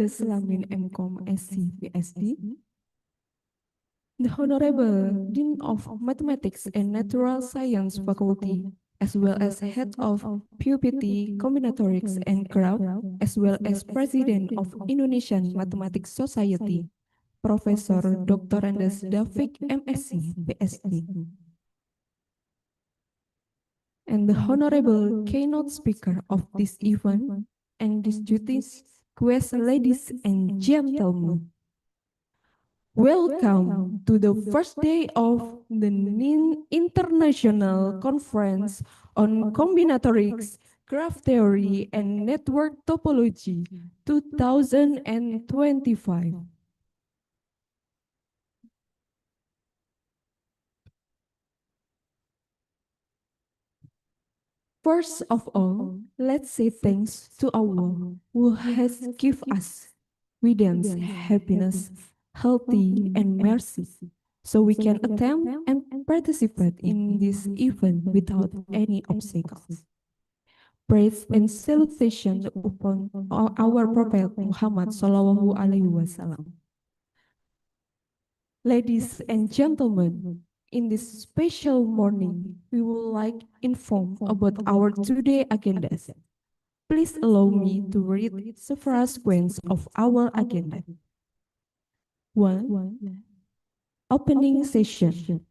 Selamin MCom SC PhD, the Honorable Dean of Mathematics and Natural Science Faculty, as well as Head of PUI-PT Combinatorics and Graphs, as well as President of Indonesian Mathematics Society, Professor Dr. Andes David MSc PhD, and the Honorable keynote speaker of this event and distinguished ladies and gentlemen. Welcome to the first day of the NIN International Conference on Combinatorics, Graph Theory, and Network Topology 2025. First of all, let's say thanks to Allah who has given us guidance, happiness, healthy, and mercy, so we can attend and participate in this event without any obstacles. Praise and salutation upon our Prophet Muhammad Sallallahu Alaihi Wasallam. Ladies and gentlemen, in this special morning, we would like inform about our today agendas. Please allow me to read several points of our agenda. 1. Opening session.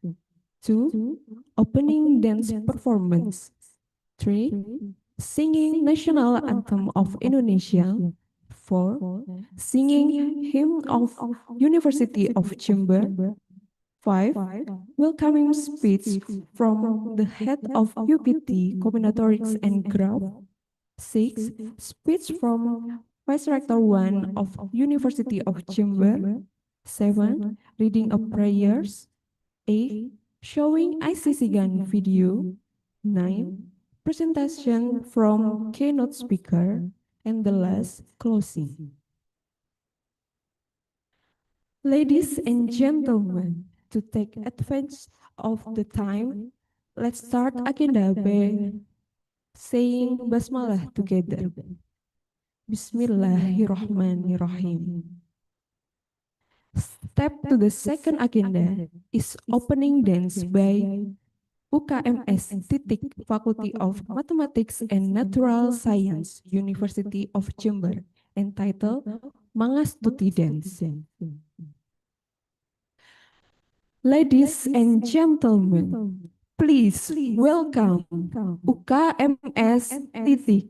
2. Opening dance performance. 3. Singing national anthem of Indonesia. 4. Singing hymn of University of Jember. 5. Welcoming speech from the head of PUI-PT Combinatorics and Graphs. 6. Speech from Vice Rector 1 of University of Jember. 7. Reading of prayers. 8. Showing ICCGANT video. 9. Presentation from keynote speaker. And the last, closing. Ladies and gentlemen, to take advantage of the time, let's start agenda by saying basmalah together. Bismillahirrahmanirrahim. Step to the second agenda is opening dance by UKMS Titik Faculty of Mathematics and Natural Science, University of Jember, entitled Mangastuti Dance. Ladies and gentlemen, please welcome UKMS Titik.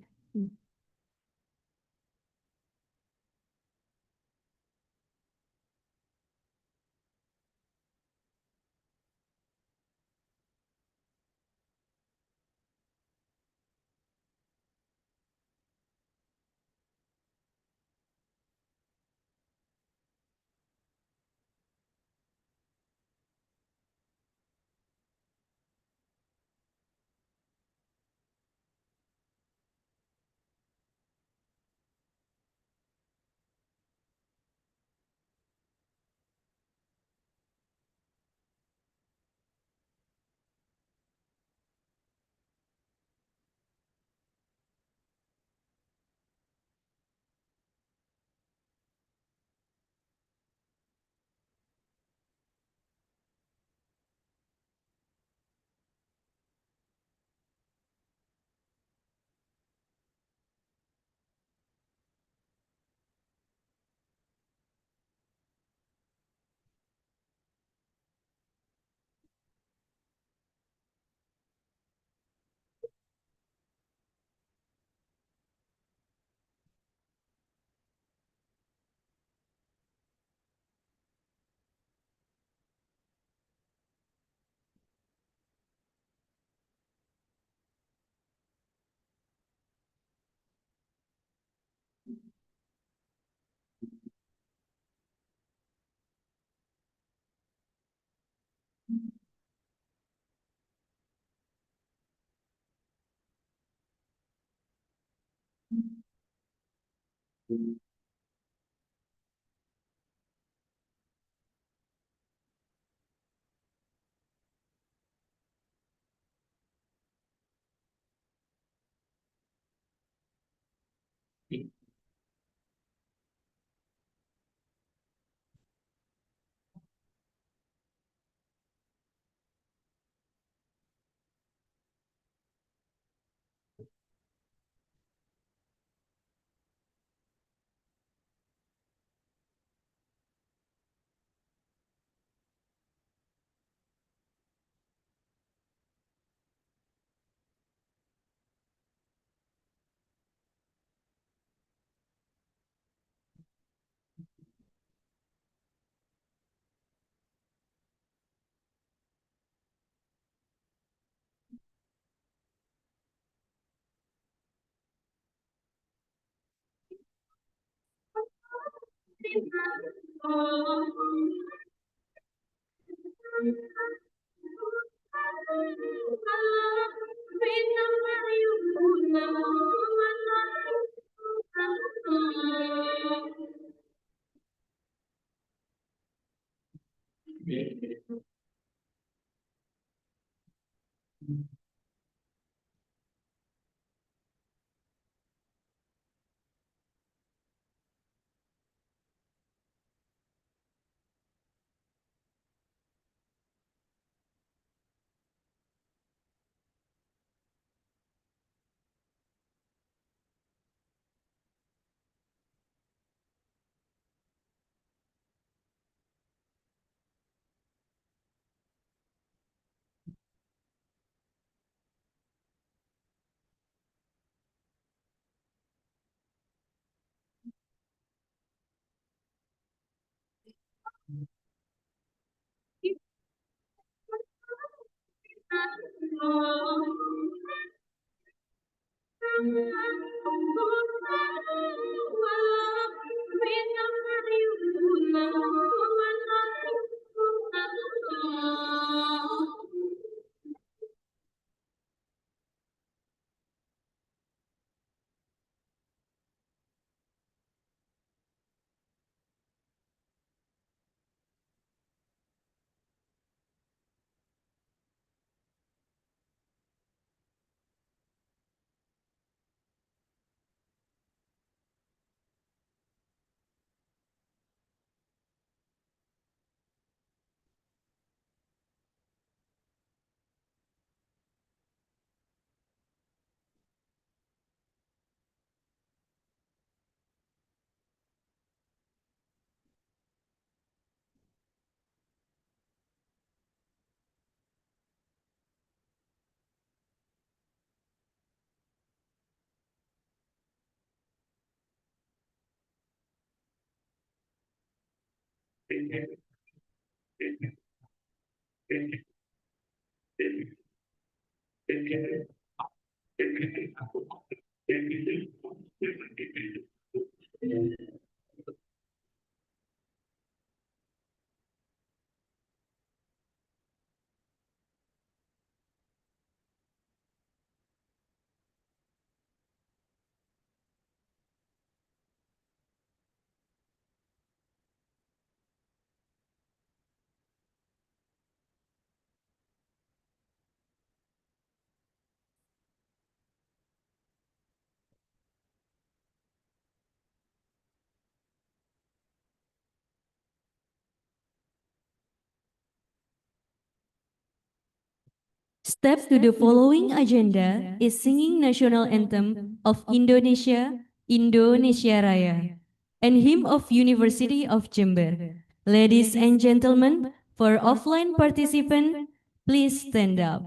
Step to the following agenda is singing national anthem of Indonesia, Indonesia Raya, and hymn of University of Jember. Ladies and gentlemen, for offline participant, please stand up.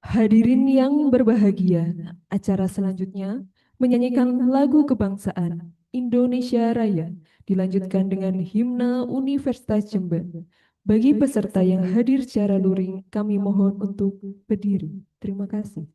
Hadirin yang berbahagia, acara selanjutnya menyanyikan lagu kebangsaan Indonesia Raya, dilanjutkan dengan himne Universitas Jember. Bagi peserta yang hadir secara luring, kami mohon untuk berdiri. Terima kasih.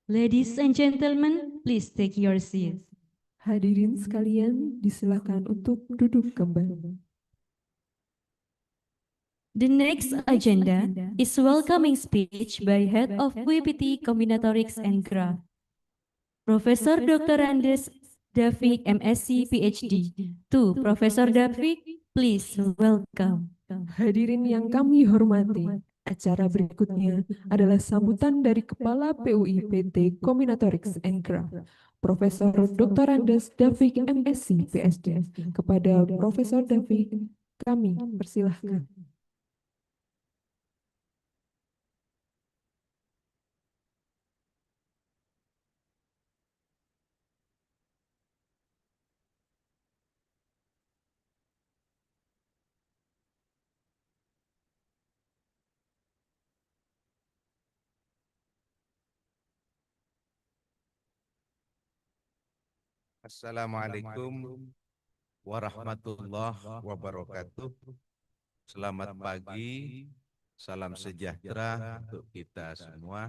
Ladies and gentlemen, please take your seats. Hadirin sekalian, disilakan untuk duduk kembali. The next agenda is welcoming speech by Head of PUI-PT Combinatorics and Graphs, Professor Dr. Andes Davik, MSc, PhD. To Professor Davik, please welcome. Hadirin yang kami hormati, acara berikutnya adalah sambutan dari Kepala PUI-PT Combinatorics and Graphs, Profesor Dr. Andes Davik, MSc, PhD. Kepada Profesor Davik, kami persilahkan. Assalamualaikum warahmatullahi wabarakatuh. Selamat pagi, salam sejahtera untuk kita semua.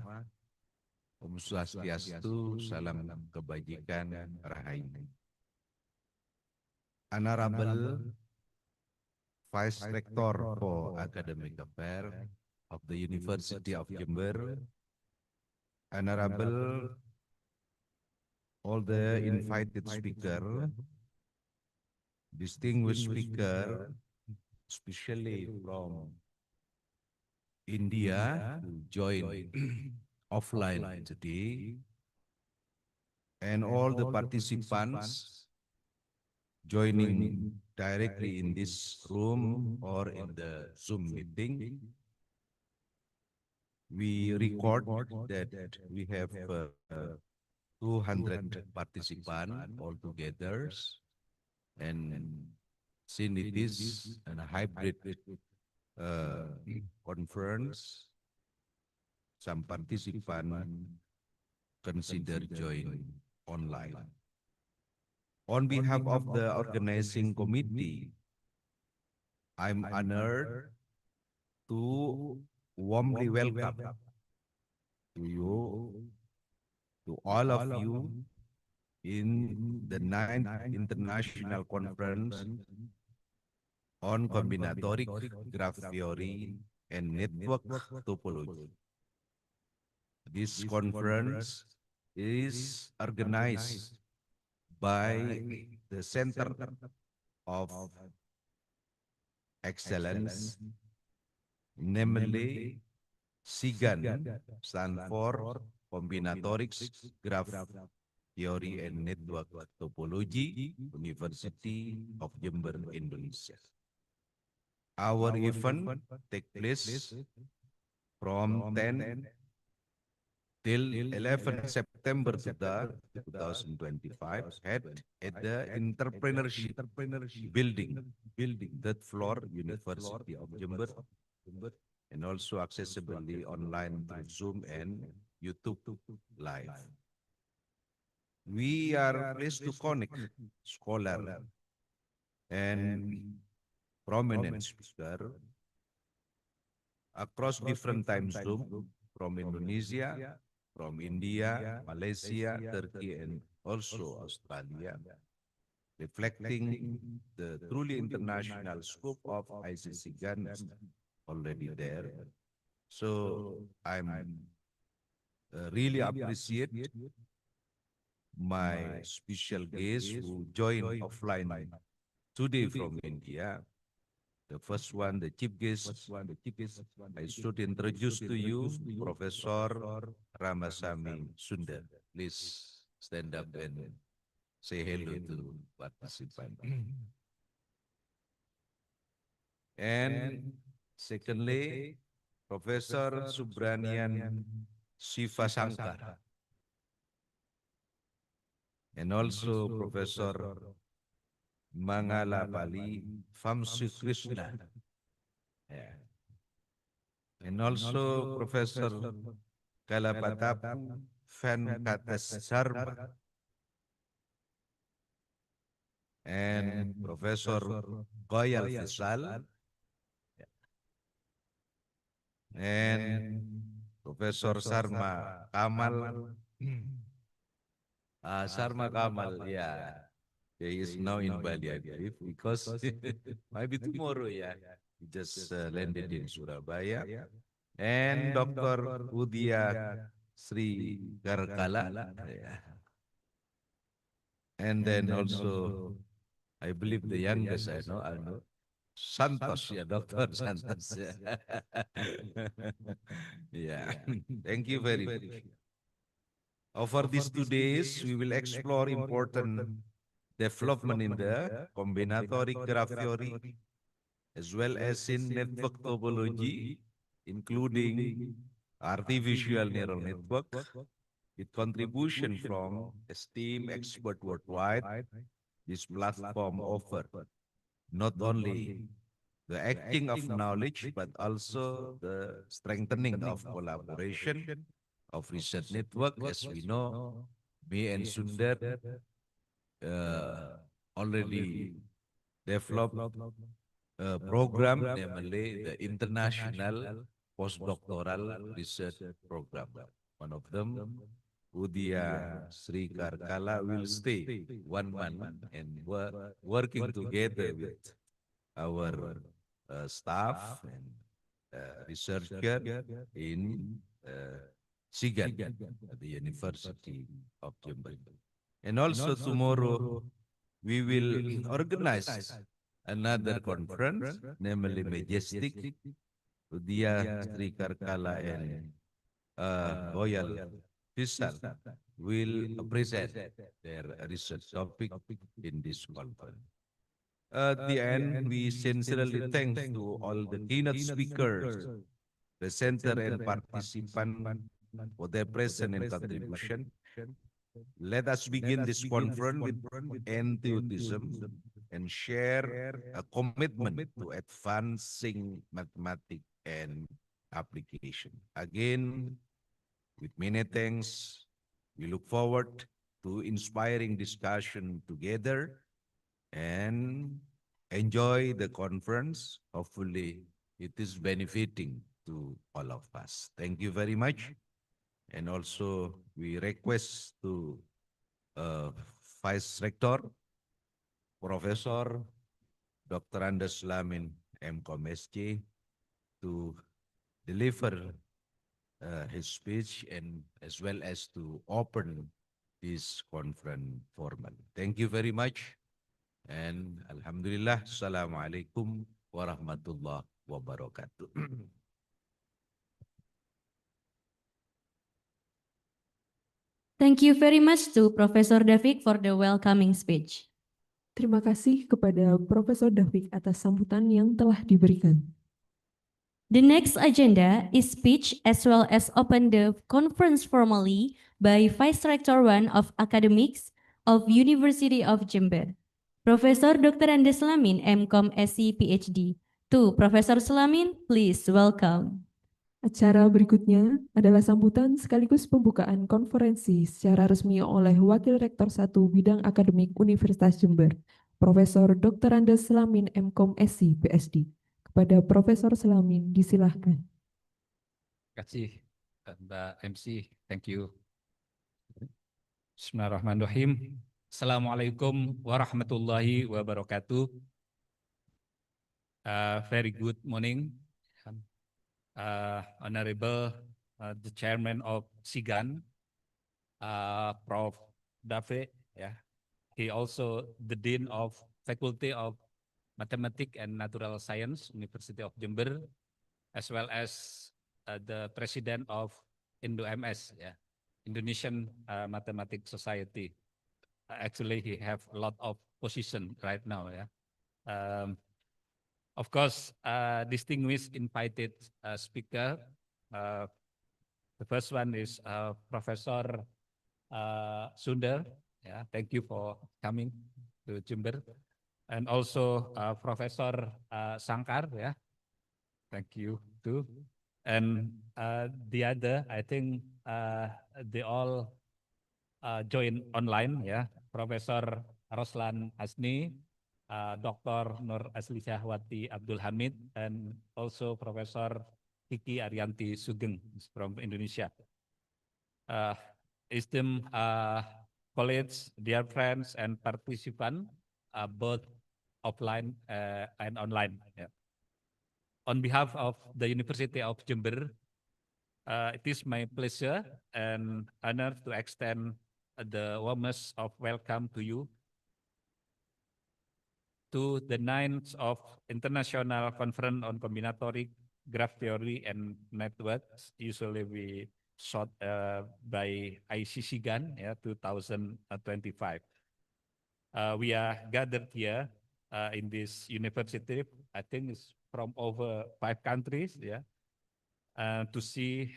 Om Swastiastu, salam kebajikan, rahayu. Honorable Vice Rector for Academic Affairs of the University of Jember, Honorable all the invited speaker, distinguished speaker, especially from India, who joined offline today, and all the participants joining directly in this room or in the Zoom meeting. We record that we have 200 participants altogether, and since it is a hybrid conference, some participants consider join online. On behalf of the organizing committee, I'm honored to warmly welcome to you, to all of you, in the 9th International Conference on Combinatoric Graph Theory and Network Topology. This conference is organized by the Center of Excellence, namely CGANT, stand for Combinatorics, Graph Theory and Network Topology, University of Jember, Indonesia. Our event take place from 10 till 11 September 2025 at the Entrepreneurship Building, third floor, University of Jember, and also accessibly online through Zoom and YouTube Live. We are pleased to connect scholar and prominent speaker across different time zone from Indonesia, from India, Malaysia, Turkey, and also Australia. reflecting the truly international scope of ICCGANT is already there. So I'm really appreciate my special guest who joined offline today from India. The first one, the chief guest, I should introduce to you Professor Ramasamy Sundar. Please stand up and say hello to participants. And secondly, Professor Subranian Sivasankar, and also Professor Mangalapali Famsu Krishna. Yeah. And also Professor Kalapatapu Venkatas Sarma and Professor Goyal Fisal and Professor Sarma Kamal. Sarma Kamal, yeah. He is now in Bali, I believe, because maybe tomorrow, yeah. He just landed in Surabaya. And Dr. Udya Sri Garkala. Yeah. And then also, I believe the youngest I know, Santos, yeah, Dr. Santos. Yeah. Thank you very much. For these 2 days, we will explore important development in the combinatoric graph theory, as well as in network topology, including artificial neural network, with contribution from esteemed expert worldwide. This platform offer not only the acting of knowledge, but also the strengthening of collaboration of research network. As we know, me and Sundar uh, already developed a program, namely the International Postdoctoral Research Program. One of them, Udya Sri Karkala, will stay 1 month and working together with our staff and researcher in CGANT at the University of Jember. And also tomorrow, we will organize another conference, namely Majestic. Udya Sri Karkala and Royal Fisal will present their research topic in this conference. At the end, we sincerely thank to all the keynote speakers, presenter and participant for their presence and contribution. Let us begin this conference with enthusiasm and share a commitment to advancing mathematics and application. Again, with many thanks, we look forward to inspiring discussion together and enjoy the conference. Hopefully, it is benefiting to all of us. Thank you very much. And also, we request to Vice Rector, Professor Dr. Andes Lamin M.Com SC, to deliver his speech and as well as to open this conference formally. Thank you very much. And Alhamdulillah, Assalamualaikum warahmatullahi wabarakatuh. Thank you very much to Professor David for the welcoming speech. Terima kasih kepada Profesor David atas sambutan yang telah diberikan. The next agenda is speech as well as open the conference formally by Vice Rector 1 of Academics of University of Jember, Professor Dr. Andes Lamin, M.Com SC PhD. To Professor Slamin, please welcome. Acara berikutnya adalah sambutan sekaligus pembukaan konferensi secara resmi oleh Wakil Rektor 1 Bidang Akademik Universitas Jember, Profesor Dr. Andes Slamin M.Com SC PhD. Kepada Profesor Slamin, disilahkan. Terima kasih, Mbak MC. Thank you. Bismillahirrahmanirrahim. Assalamualaikum warahmatullahi wabarakatuh. Very good morning, Honorable the Chairman of CGANT, Prof. Dafe. Yeah, he also the Dean of Faculty of Mathematics and Natural Science, University of Jember, as well as the President of Indo-MS, yeah, Indonesian Mathematics Society. Actually, he have a lot of position right now. Yeah. Of course, distinguished invited speaker. The first one is Professor Sunder. Yeah, thank you for coming to Jember, and also Professor Sankar. Yeah, thank you too. And the other, I think they all join online. Yeah, Professor Roslan Asni, Dr. Nur Asli Syahwati Abdul Hamid, and also Professor Kiki Arianti Sugeng from Indonesia. Esteemed colleagues, dear friends, and participants, both offline and online. Yeah. On behalf of the University of Jember, it is my pleasure and honor to extend the warmest of welcome to you to the 9th of International Conference on Combinatoric Graph Theory and Networks. Usually we short by ICCGANT, yeah, 2025. We are gathered here in this university. I think it's from over 5 countries, yeah, to see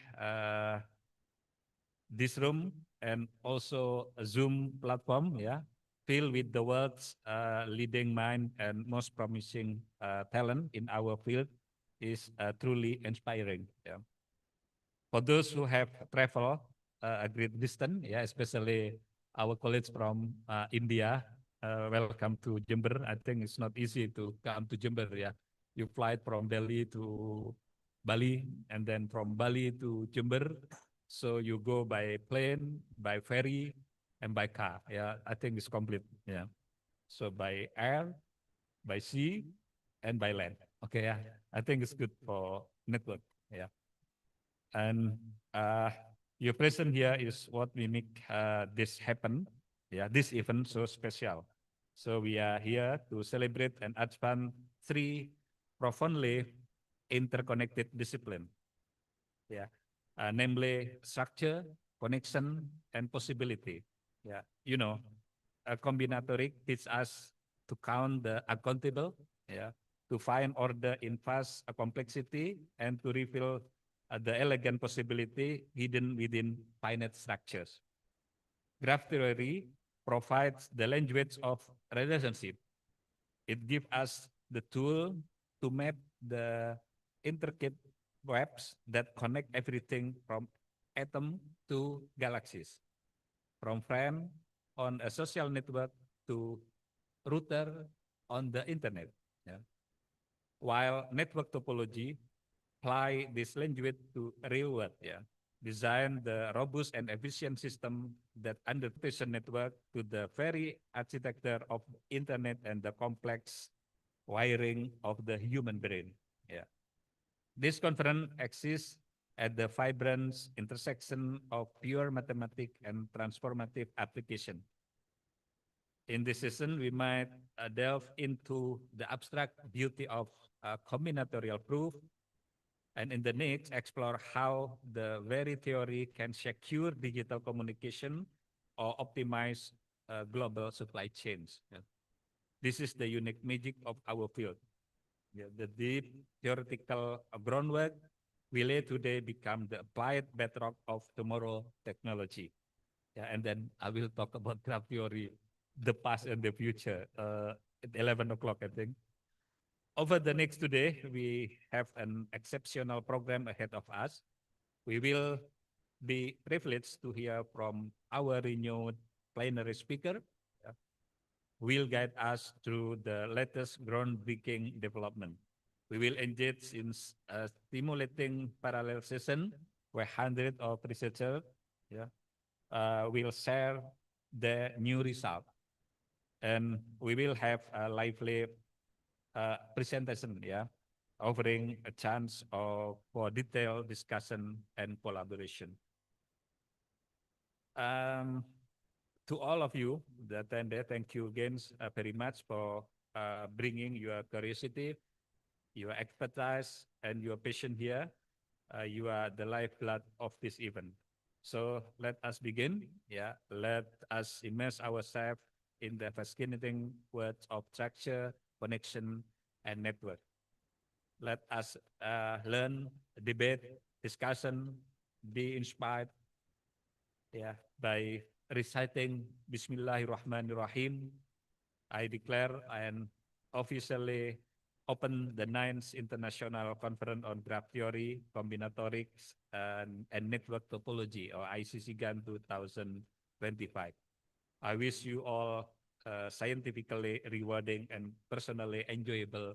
this room and also a Zoom platform, yeah, filled with the world's leading mind and most promising talent in our field is truly inspiring. Yeah. For those who have traveled a great distance, yeah, especially our colleagues from India, welcome to Jember. I think it's not easy to come to Jember. Yeah, you fly from Delhi to Bali, and then from Bali to Jember. So you go by plane, by ferry, and by car. Yeah, I think it's complete. Yeah, so by air, by sea, and by land. Okay, yeah, I think it's good for network. Yeah. And your presence here is what we make this happen. Yeah, this event so special. So we are here to celebrate and advance 3 profoundly interconnected disciplines. Yeah, namely structure, connection, and possibility. Yeah, you know, a combinatoric teaches us to count the uncountable. Yeah, to find order in vast complexity and to reveal the elegant possibility hidden within finite structures. Graph theory provides the language of relationship. It gives us the tool to map the intricate webs that connect everything from atom to galaxies, from friend on a social network to router on the internet. Yeah. While network topology apply this language to real world, yeah, design the robust and efficient system that underpins a network to the very architecture of internet and the complex wiring of the human brain. Yeah. This conference exists at the vibrant intersection of pure mathematics and transformative application. In this session, we might delve into the abstract beauty of combinatorial proof, and in the next, explore how the very theory can secure digital communication or optimize global supply chains. Yeah. This is the unique magic of our field. Yeah, the deep theoretical groundwork we lay today become the applied bedrock of tomorrow technology. Yeah, and then I will talk about graph theory, the past and the future at 11 o'clock, I think. Over the next 2 days, we have an exceptional program ahead of us. We will be privileged to hear from our renowned plenary speaker. Yeah, will guide us through the latest groundbreaking development. We will engage in a stimulating parallel session where hundreds of researchers, yeah, will share their new result. and we will have a lively presentation, yeah, offering a chance for detailed discussion and collaboration. Um, to all of you that attended, thank you again very much for bringing your curiosity, your expertise, and your passion here. You are the lifeblood of this event. So let us begin. Yeah, let us immerse ourselves in the fascinating words of structure, connection, and network. Let us learn, debate, discussion, be inspired, yeah, by reciting Bismillahirrahmanirrahim. I declare and officially open the 9th International Conference on Graph Theory, Combinatorics, and Network Topology, or ICCGANT 2025. I wish you all scientifically rewarding and personally enjoyable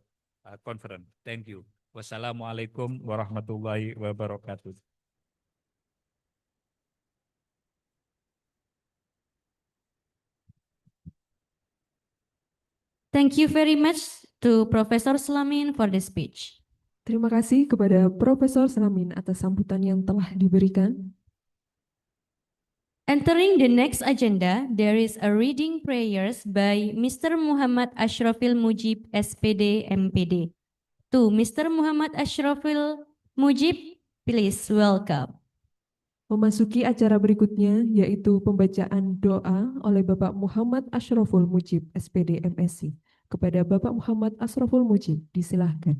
conference. Thank you. Wassalamualaikum warahmatullahi wabarakatuh. Thank you very much to Professor Slamin for the speech. Terima kasih kepada Profesor Slamin atas sambutan yang telah diberikan. Entering the next agenda, there is a reading prayers by Mr. Muhammad Ashrafil Mujib, SPD, MPD. To Mr. Muhammad Ashrafil Mujib, please welcome. Memasuki acara berikutnya, yaitu pembacaan doa oleh Bapak Muhammad Ashraful Mujib, SPD MSc. Kepada Bapak Muhammad Ashraful Mujib, disilahkan.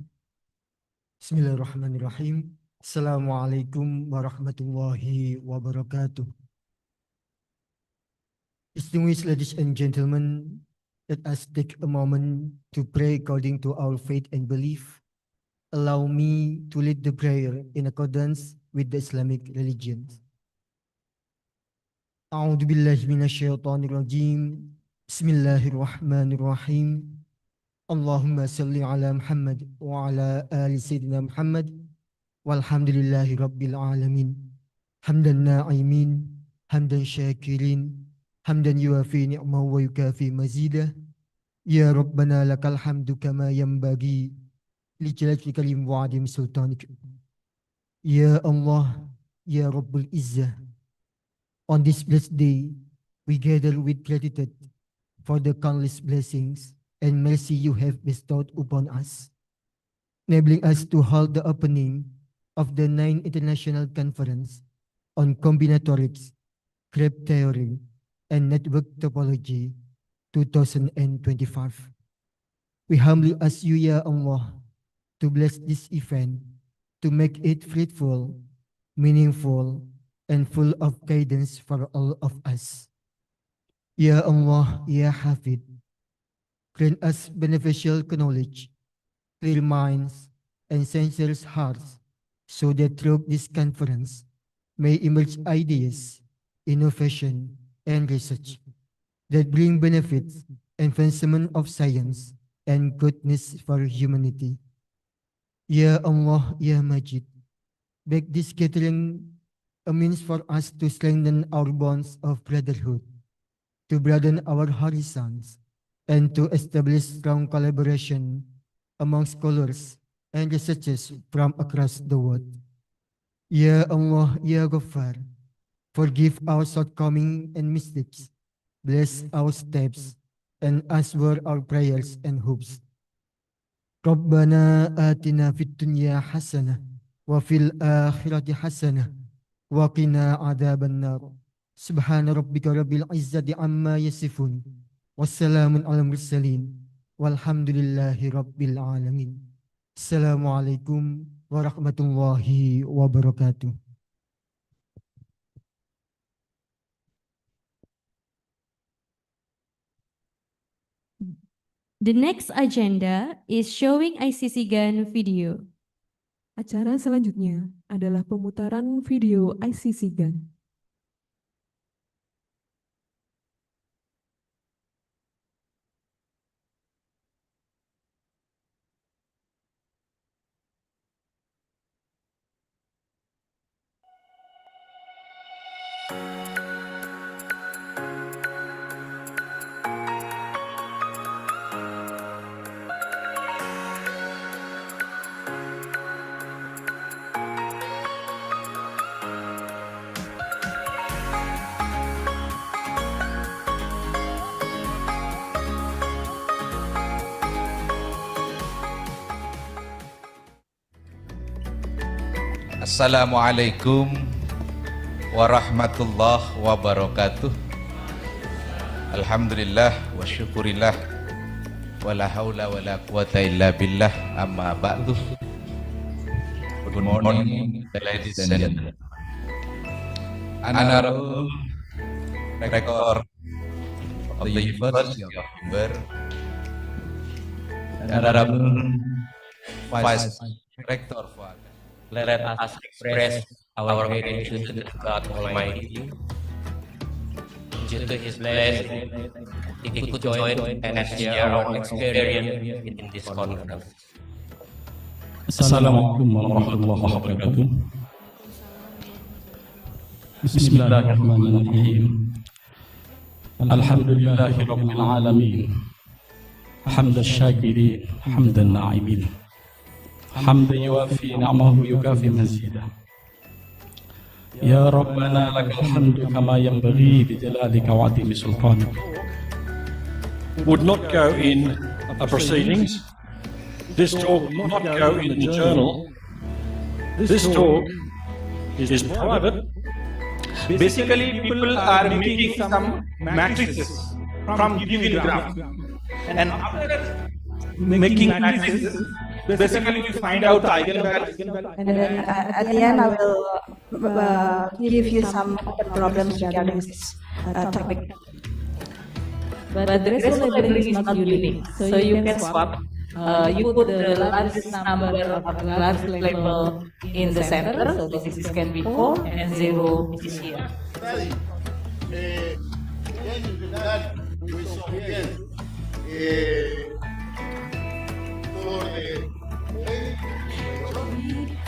Bismillahirrahmanirrahim. Assalamualaikum warahmatullahi wabarakatuh. Distinguished ladies and gentlemen, let us take a moment to pray according to our faith and belief. Allow me to lead the prayer in accordance with the Islamic religion. A'udzu billahi minasyaitonir rajim. Bismillahirrahmanirrahim. Allahumma salli ala Muhammad wa ala ali sayyidina Muhammad walhamdulillahi rabbil alamin. Hamdan na'imin, hamdan syakirin, hamdan yuafi ni'mahu wa yukafi mazidah. Ya Rabbana lakal hamdu kama yanbaghi li jalali kalim wa adim sultanik. Ya Allah, Ya Rabbul Izzah, on this blessed day, we gather with gratitude for the countless blessings and mercy you have bestowed upon us, enabling us to hold the opening of the 9th International Conference on Combinatorics, Graph Theory, and Network Topology 2025. We humbly ask you, Ya Allah, to bless this event, to make it fruitful, meaningful, and full of guidance for all of us. Ya Allah, Ya Hafid, grant us beneficial knowledge, clear minds, and sincere hearts, so that through this conference may emerge ideas, innovation, and research that bring benefits and advancement of science and goodness for humanity. Ya Allah, Ya Majid, make this gathering a means for us to strengthen our bonds of brotherhood, to broaden our horizons, and to establish strong collaboration among scholars and researchers from across the world. Ya Allah, Ya Ghaffar, forgive our shortcomings and mistakes, bless our steps, and answer our prayers and hopes. Rabbana atina fid dunya hasanah wa fil akhirati hasanah wa qina adzaban nar. Subhana rabbika rabbil izzati amma yasifun. Wassalamun ala mursalin. Walhamdulillahi rabbil alamin. Assalamualaikum warahmatullahi wabarakatuh. The next agenda is showing ICCGANT video. Acara selanjutnya adalah pemutaran video ICCGANT. Assalamualaikum warahmatullahi wabarakatuh. Alhamdulillah wa syukurillah wa la haula wa la quwata illa billah, amma ba'du. Good morning, ladies and gentlemen. Honorable Rector of the University of Jember, Honorable Vice Rector for Let us express our gratitude to God Almighty. Due to His blessing, we could join and share our experience in this conference. Assalamualaikum warahmatullahi wabarakatuh. Bismillahirrahmanirrahim. Alhamdulillahi rabbil alamin. Hamdan syakirin, hamdan na'imin. Hamdan yuwafi ni'amahu yukafi mazidah. Ya Rabbana lakal hamdu kama yanbaghi bi jalalika wa 'azimi sultanik. Would not go in proceedings. This talk will not go in the journal. This talk is private. Basically, people are making some matrices from given graph, and after making matrices, basically we find out eigenvalues. And then at the end, I will give you some problems regarding this topic. But the rest of the label is not unique, so you can swap. You put the largest number of the large label in the center, so this is can be 4 and 0 is here.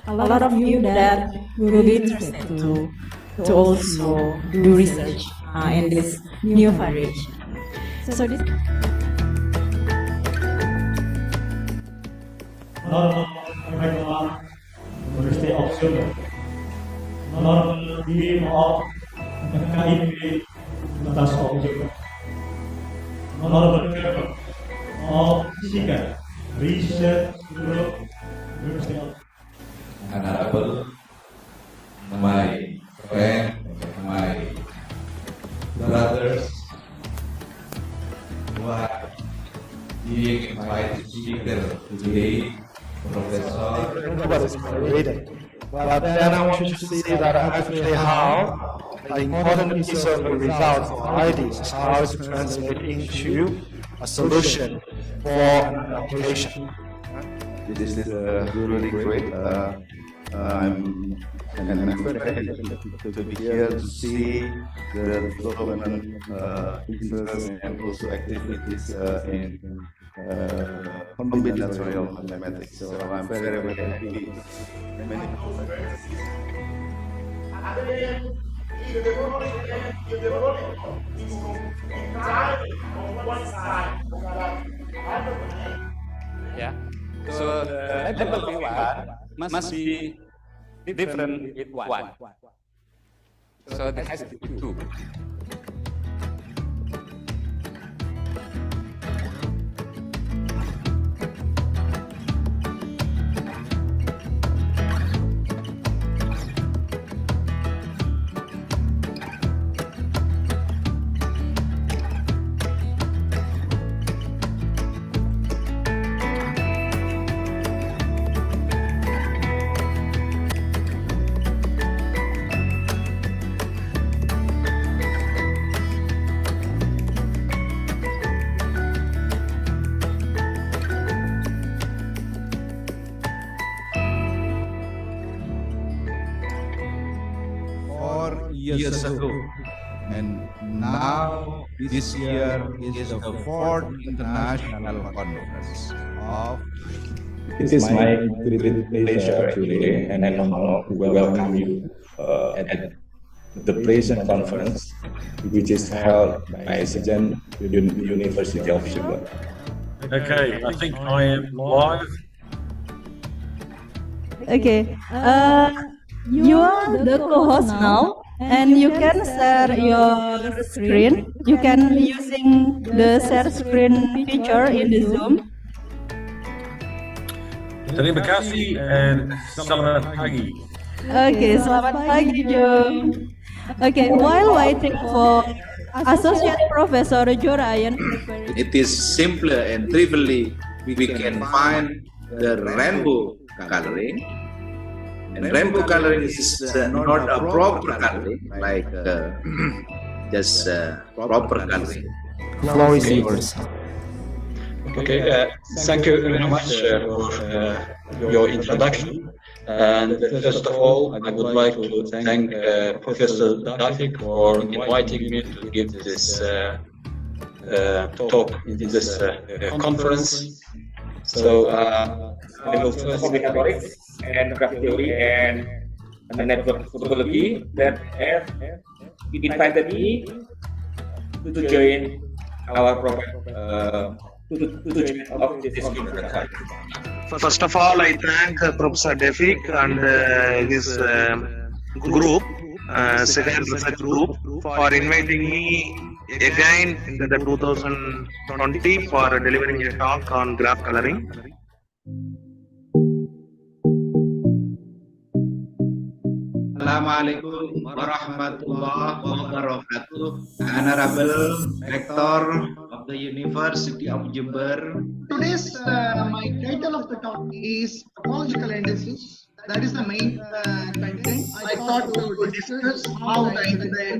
A lot of you that will be interested to also do research in this new variation. So this. University of Jember, Honorable Dean of KIP University of Jember, Honorable Director of CGANT Research Group, University of Honorable, my friend, my brothers who are being invited speaker today, Professor. But then I want you to see that actually how the important piece of the results or ideas, how it's translated into a solution for an application. This is really great. I'm very happy to be here to see the development interest and also activities in combinatorial mathematics. So I'm very happy. Yeah. So the label V1 must be different with 1. So there has to be 2. Years ago, and now this year is the 4th international conference of. It is my great pleasure today and honor to welcome you at the present conference, which is held by ICCGANT University of Jember. Okay, I think I am live. Okay, you are the co-host now, and you can share your screen. You can using the share screen feature in the Zoom. Terima kasih and selamat pagi. Okay, selamat pagi, Jo. Okay, while waiting for Associate Professor Jo Ryan, It is simpler and trivially we can find the rainbow coloring. And rainbow coloring is not a proper coloring like just proper coloring. Floor is yours. Okay, thank you very much for your introduction. And first of all, I would like to thank Professor Dafik for inviting me to give this talk in this conference. So I will first Combinatorics and graph theory and network topology that have invited me to join our program to join of this conference. First of all, I thank Professor Defik and his group, second research group, for inviting me again in the 2020 for delivering a talk on graph coloring. Assalamualaikum warahmatullahi wabarakatuh. Honorable Rector of the University of Jember. Today's my title of the talk is topological indices. That is the main content. I thought we would discuss how I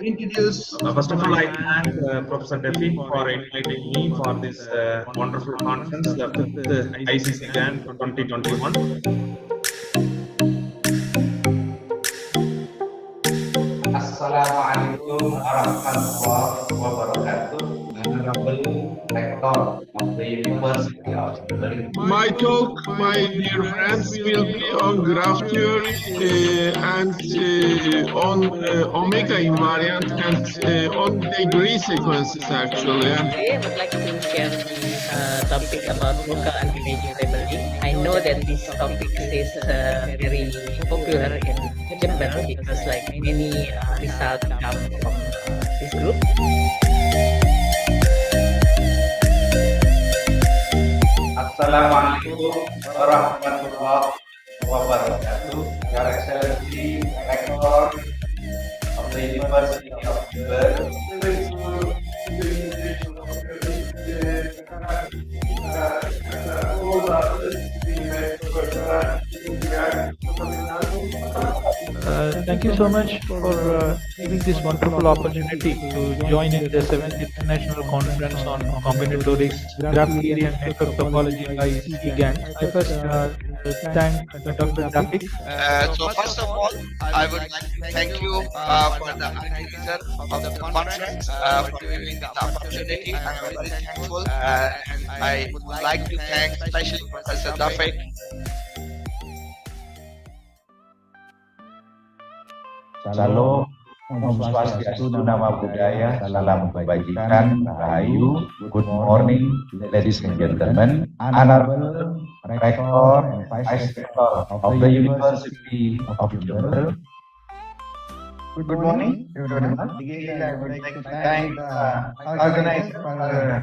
introduce. First of all, I thank Professor Defik for inviting me for this wonderful conference, the 5th ICCGANT 2021. Assalamualaikum warahmatullahi wabarakatuh. Honorable Rector of the University of Jember. My talk, my dear friends, will be on graph theory and on omega invariant and on degree sequences actually. Today, I would like to share the topic about local anti-aging labeling. I know that this topic is very popular in Jember because like many results come from this group. Assalamualaikum warahmatullahi wabarakatuh. Your Excellency, Rector of the University of Jember. Thank you so much for giving this wonderful opportunity to join in the 7th International Conference on Combinatorics, Graph Theory and Network Topology by CGANT. I first thank Dr. Dafik. So first of all, I would like to thank you for the organizer of the conference for giving the opportunity. I am very thankful and I would like to thank especially Professor Dafik. Salam, Om Swastiastu, Nama Budaya, Salam Kebajikan, Rahayu, Good morning, ladies and gentlemen, Honorable Rector and Vice Rector of the University of Jember. Good morning, everyone. Again, I would like to thank the organizer for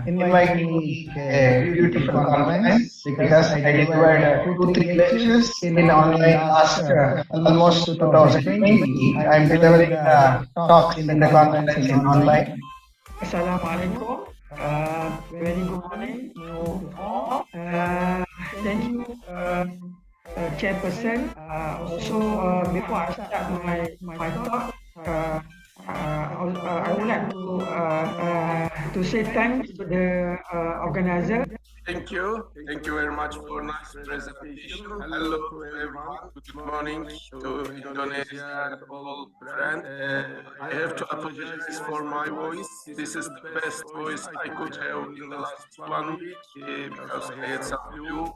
inviting me to a beautiful conference because I delivered 2-3 lectures in online last almost 2020. I'm delivering the talks in the conference in online. Assalamualaikum. Very good morning to all. Thank you, Chairperson. Also, before I start my talk, I would like to say thanks to the organizer. Thank you very much for nice presentation. Hello to everyone. Good morning to Indonesia and all friends. I have to apologize for my voice. This is the best voice I could have in the last 1 week because I had some flu.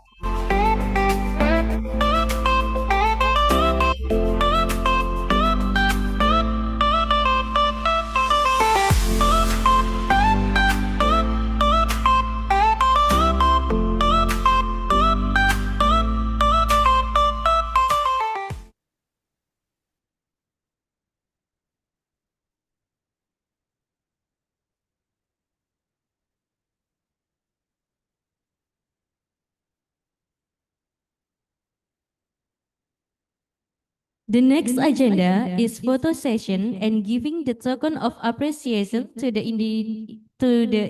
The next agenda is photo session and giving the token of appreciation to the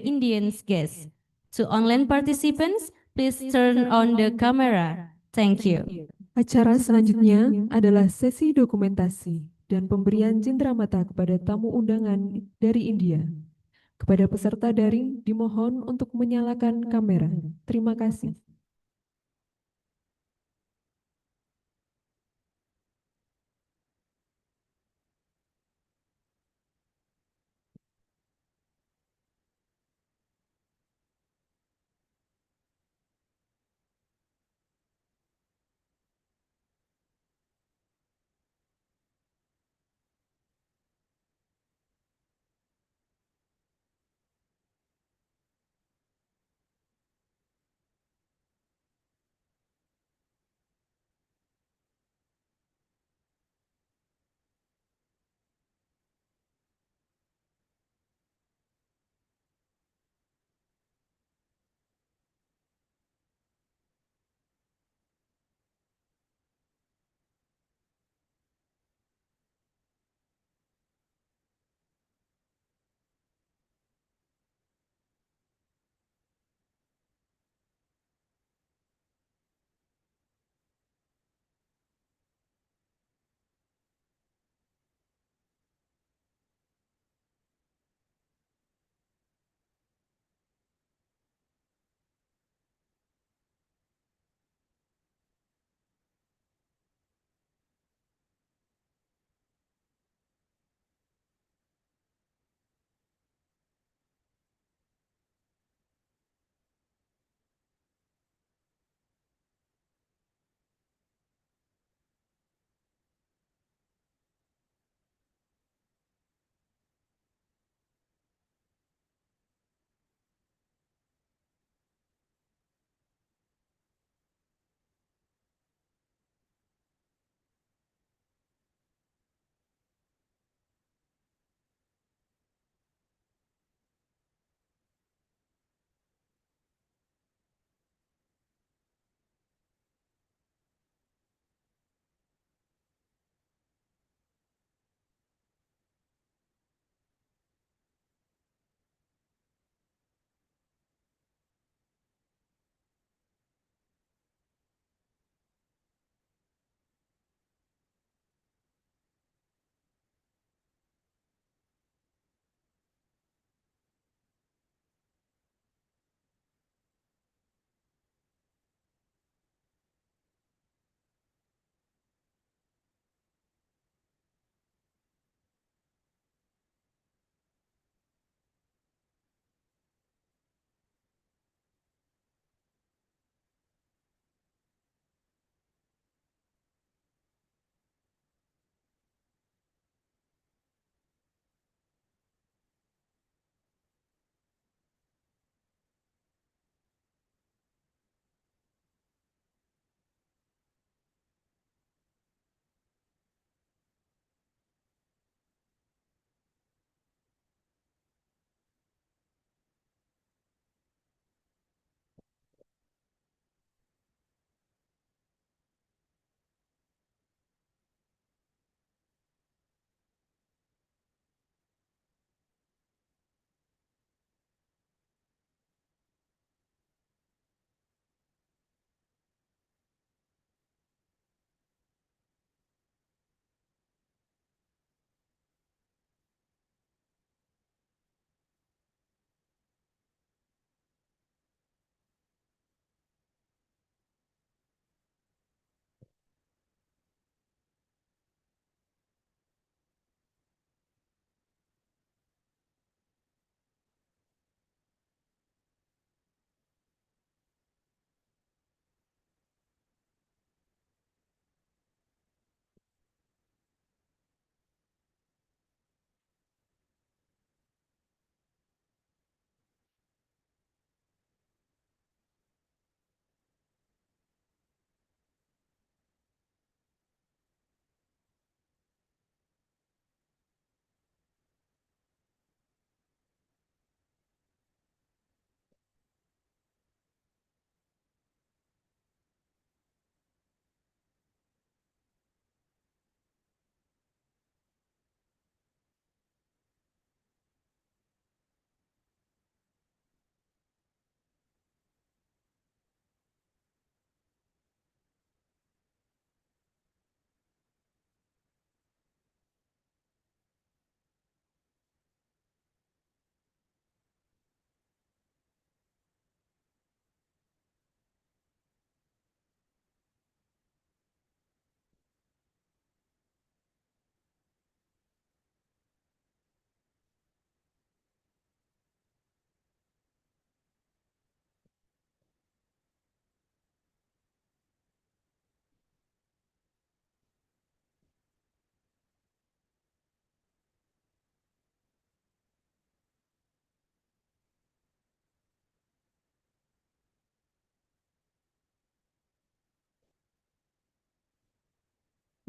Indian guests. To online participants, please turn on the camera. Thank you. Acara selanjutnya adalah sesi dokumentasi dan pemberian cenderamata kepada tamu undangan dari India. Kepada peserta daring dimohon untuk menyalakan kamera. Terima kasih.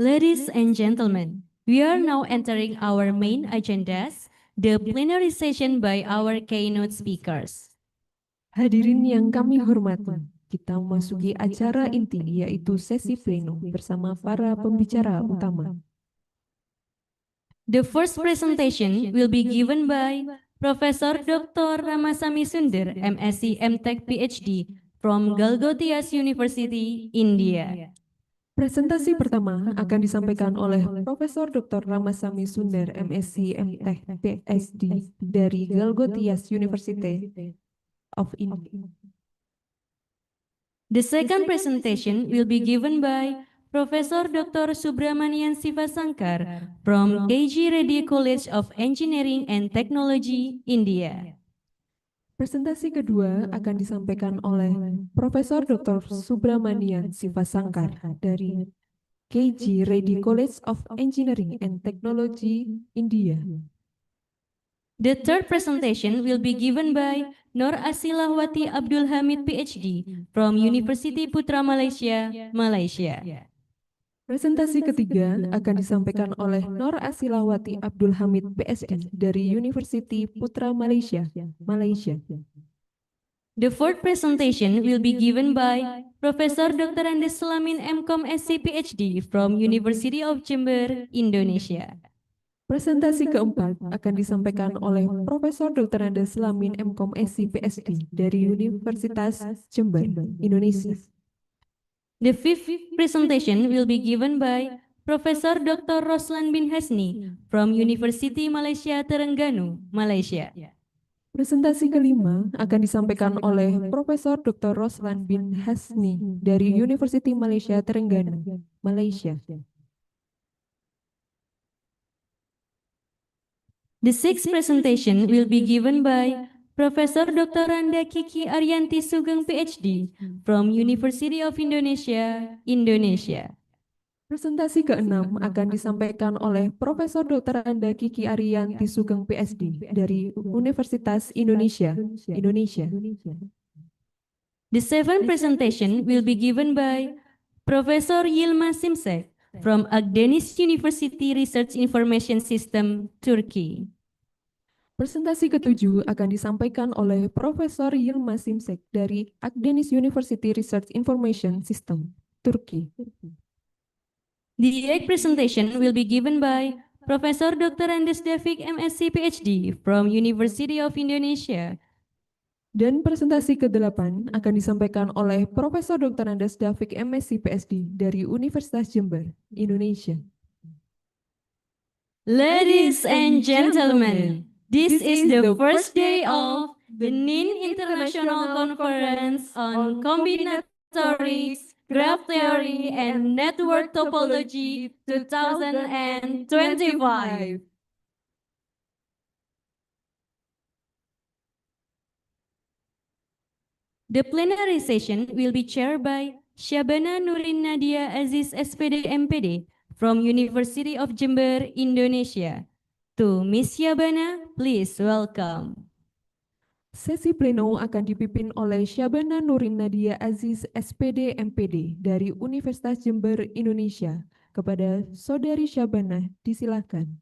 Ladies and gentlemen, we are now entering our main agendas, the plenary session by our keynote speakers. Hadirin yang kami hormati, kita memasuki acara inti yaitu sesi pleno bersama para pembicara utama. The first presentation will be given by Professor Dr. Ramasamy Sunder, MSc MTech PhD from Galgotias University, India. Presentasi pertama akan disampaikan oleh Profesor Dr. Ramasamy Sunder, MSc MTech PhD dari Galgotias University of India. The second presentation will be given by Professor Dr. Subramanian Sivasankar from KG Reddy College of Engineering and Technology, India. Presentasi kedua akan disampaikan oleh Profesor Dr. Subramanian Sivasankar dari KG Reddy College of Engineering and Technology, India. The third presentation will be given by Nur Asilahwati Abdul Hamid PhD from University Putra Malaysia, Malaysia. Presentasi ketiga akan disampaikan oleh Nur Asilahwati Abdul Hamid PhD dari University Putra Malaysia, Malaysia. The fourth presentation will be given by Professor Dr. Andes Selamin MCom SC PhD from University of Jember, Indonesia. Presentasi keempat akan disampaikan oleh Profesor Dr. Andes Selamin MCom SC PhD dari Universitas Jember, Indonesia. The fifth presentation will be given by Professor Dr. Roslan bin Hasni from University Malaysia Terengganu, Malaysia. Presentasi kelima akan disampaikan oleh Profesor Dr. Roslan bin Hasni dari University Malaysia Terengganu, Malaysia. The sixth presentation will be given by Professor Dr. Randa Kiki Arianti Sugeng PhD from University of Indonesia, Indonesia. Presentasi keenam akan disampaikan oleh Profesor Dr. Randa Kiki Arianti Sugeng PhD dari Universitas Indonesia, Indonesia. The seventh presentation will be given by Professor Yilmaz Simsek from Akdeniz University Research Information System, Turkey. Presentasi ketujuh akan disampaikan oleh Profesor Yilmaz Simsek dari Akdeniz University Research Information System, Turki. The eighth presentation will be given by Professor Dr. Andes Davik MSc PhD from University of Indonesia. Dan presentasi ke-8 akan disampaikan oleh Profesor Dr. Andes Davik MSc PhD dari Universitas Jember, Indonesia. Ladies and gentlemen, this is the first day of the NIN International Conference on Combinatorics, Graph Theory, and Network Topology 2025. The plenary session will be chaired by Syabana Nurin Nadia Aziz SPD MPD from University of Jember, Indonesia. To Miss Syabana, please welcome. Sesi pleno akan dipimpin oleh Syabana Nurin Nadia Aziz SPD MPD dari Universitas Jember, Indonesia. Kepada Saudari Syabana, disilakan.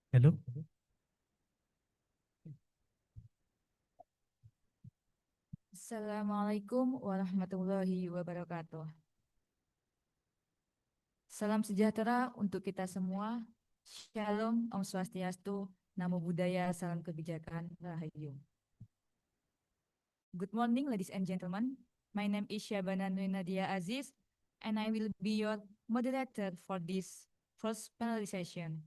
Hello. Assalamualaikum warahmatullahi wabarakatuh. Salam sejahtera untuk kita semua. Shalom, Om Swastiastu, Namo Buddhaya, Salam Kebijakan, Rahayu. Good morning, ladies and gentlemen. My name is Syabana Nadia Aziz, and I will be your moderator for this first panel session.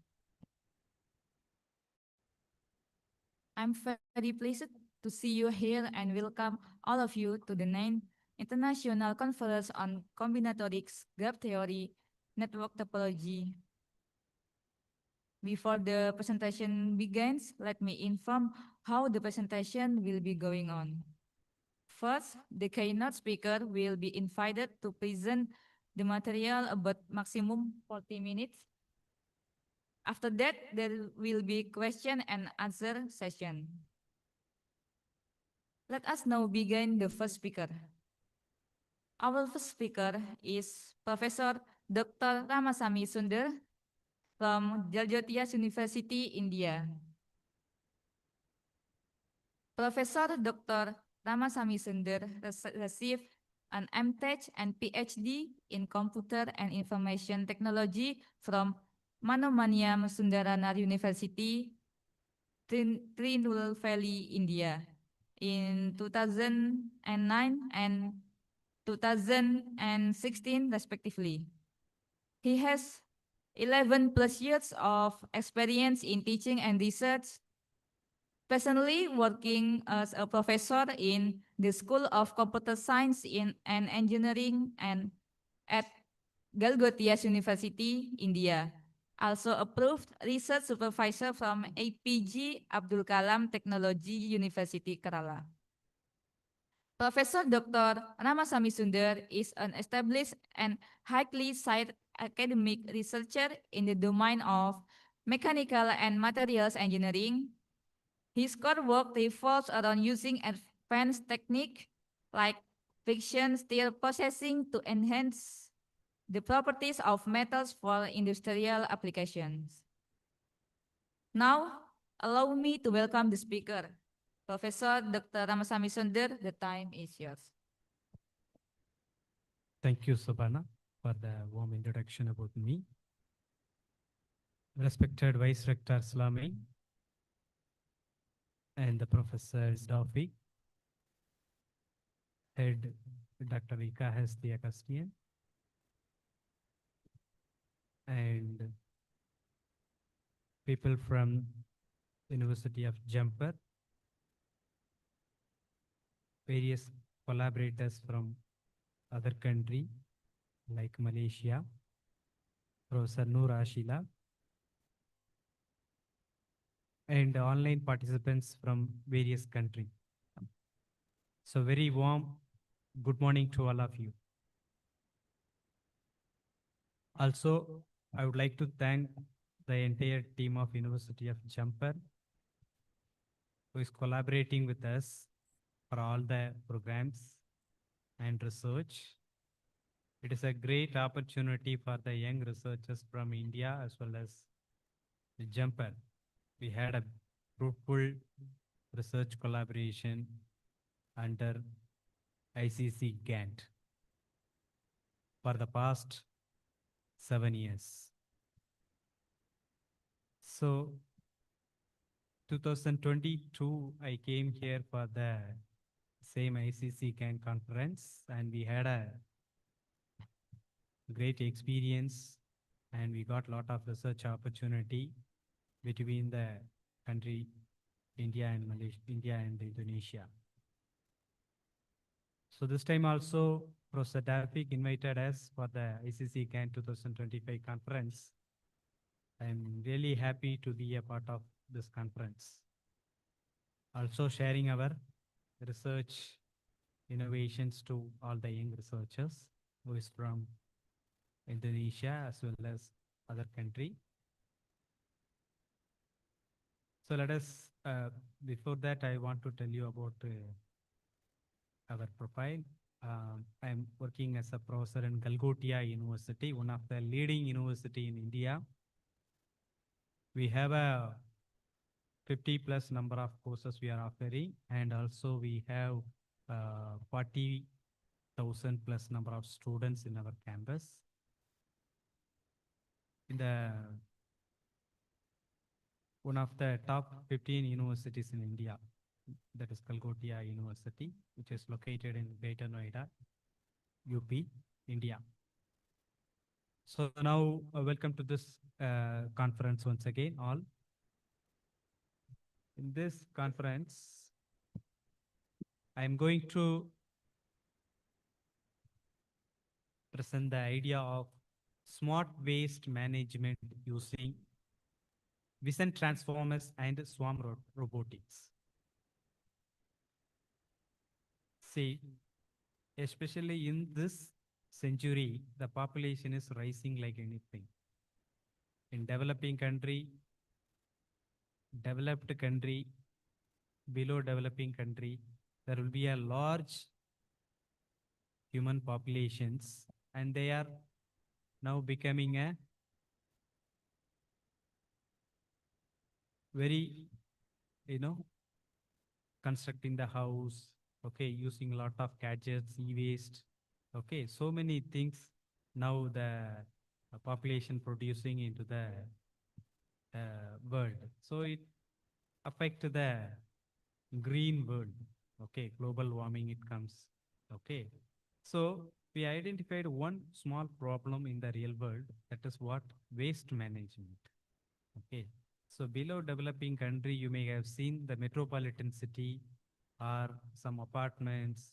I'm very pleased to see you here and welcome all of you to the 9th International Conference on Combinatorics, Graph Theory, Network Topology. Before the presentation begins, let me inform how the presentation will be going on. First, the keynote speaker will be invited to present the material about maximum 40 minutes. After that, there will be question and answer session. Let us now begin the first speaker. Our first speaker is Professor Dr. Ramasamy Sunder from Jaljotia University, India. Professor Dr. Ramasamy Sunder received an MTech and PhD in Computer and Information Technology from Manomaniam Sundarana University, Tirunelveli, India, in 2009 and 2016, respectively. He has 11 plus years of experience in teaching and research, presently working as a professor in the School of Computer Science and Engineering and at Jaljotia University, India. Also approved research supervisor from APG Abdul Kalam Technology University, Kerala. Professor Dr. Ramasamy Sunder is an established and highly cited academic researcher in the domain of mechanical and materials engineering. His core work revolves around using advanced techniques like friction stir processing to enhance the properties of metals for industrial applications. Now, allow me to welcome the speaker, Professor Dr. Ramasamy Sunder. The time is yours. Thank you, Sabana, for the warm introduction about me. Respected Vice Rector Salami and the Professor Dafi, Head Dr. Ika Hestia Castian, and people from University of Jember, various collaborators from other country like Malaysia, Professor Noor Ashila, and online participants from various countries. So very warm good morning to all of you. Also, I would like to thank the entire team of University of Jember who is collaborating with us for all the programs and research. It is a great opportunity for the young researchers from India as well as Jember. We had a fruitful research collaboration under ICCGANT for the past 7 years. So 2022, I came here for the same ICCGANT conference, and we had a great experience, and we got a lot of research opportunity between the country India and Malaysia, India and Indonesia. So this time also, Professor Dafik invited us for the ICCGANT 2025 conference. I'm really happy to be a part of this conference. Also sharing our research innovations to all the young researchers who is from Indonesia as well as other country. So let us, before that, I want to tell you about our profile. I'm working as a professor in Jaljotia University, one of the leading university in India. We have a 50+ number of courses we are offering, and also we have 40,000 plus number of students in our campus. In the one of the top 15 universities in India, that is Calcutta University, which is located in Greater Noida, UP, India. So now welcome to this conference once again, all. In this conference, I am going to present the idea of smart waste management using vision transformers and swarm robotics. See, especially in this century, the population is rising like anything. In developing country, developed country, below developing country, there will be a large human populations, and they are now becoming a very, constructing the house, okay, using a lot of gadgets, e-waste, okay, so many things now the population producing into the world. So it affect the green world, okay, global warming it comes, okay. So we identified one small problem in the real world, that is what? Waste management, okay. So below developing country, you may have seen the metropolitan city or some apartments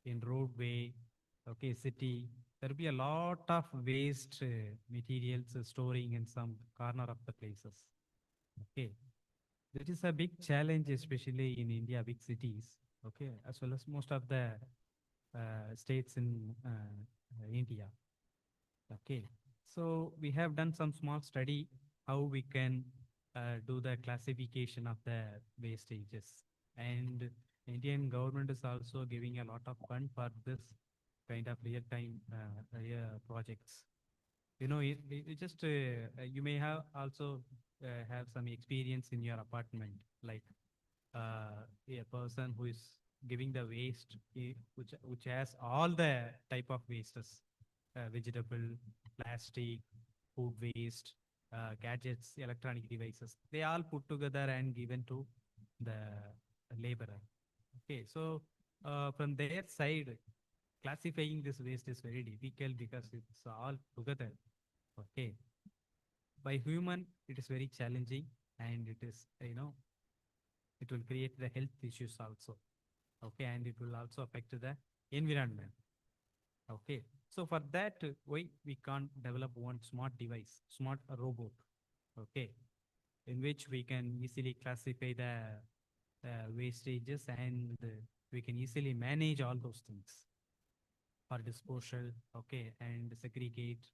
in roadway, okay, city. There will be a lot of waste materials storing in some corner of the places, okay. That is a big challenge, especially in India, big cities, okay, as well as most of the states in India, okay. So we have done some small study how we can do the classification of the wastages, and Indian government is also giving a lot of fund for this kind of real-time projects. It just you may have also have some experience in your apartment, like a person who is giving the waste, which has all the type of wastes, vegetable, plastic, food waste, gadgets, electronic devices. They all put together and given to the laborer. Okay, so from their side, classifying this waste is very difficult because it's all together. Okay, by human it is very challenging, and it is it will create the health issues also. Okay, and it will also affect the environment. Okay, so for that, why we can't develop one smart device, smart robot, okay, in which we can easily classify the wastages, and we can easily manage all those things for disposal, okay, and segregate,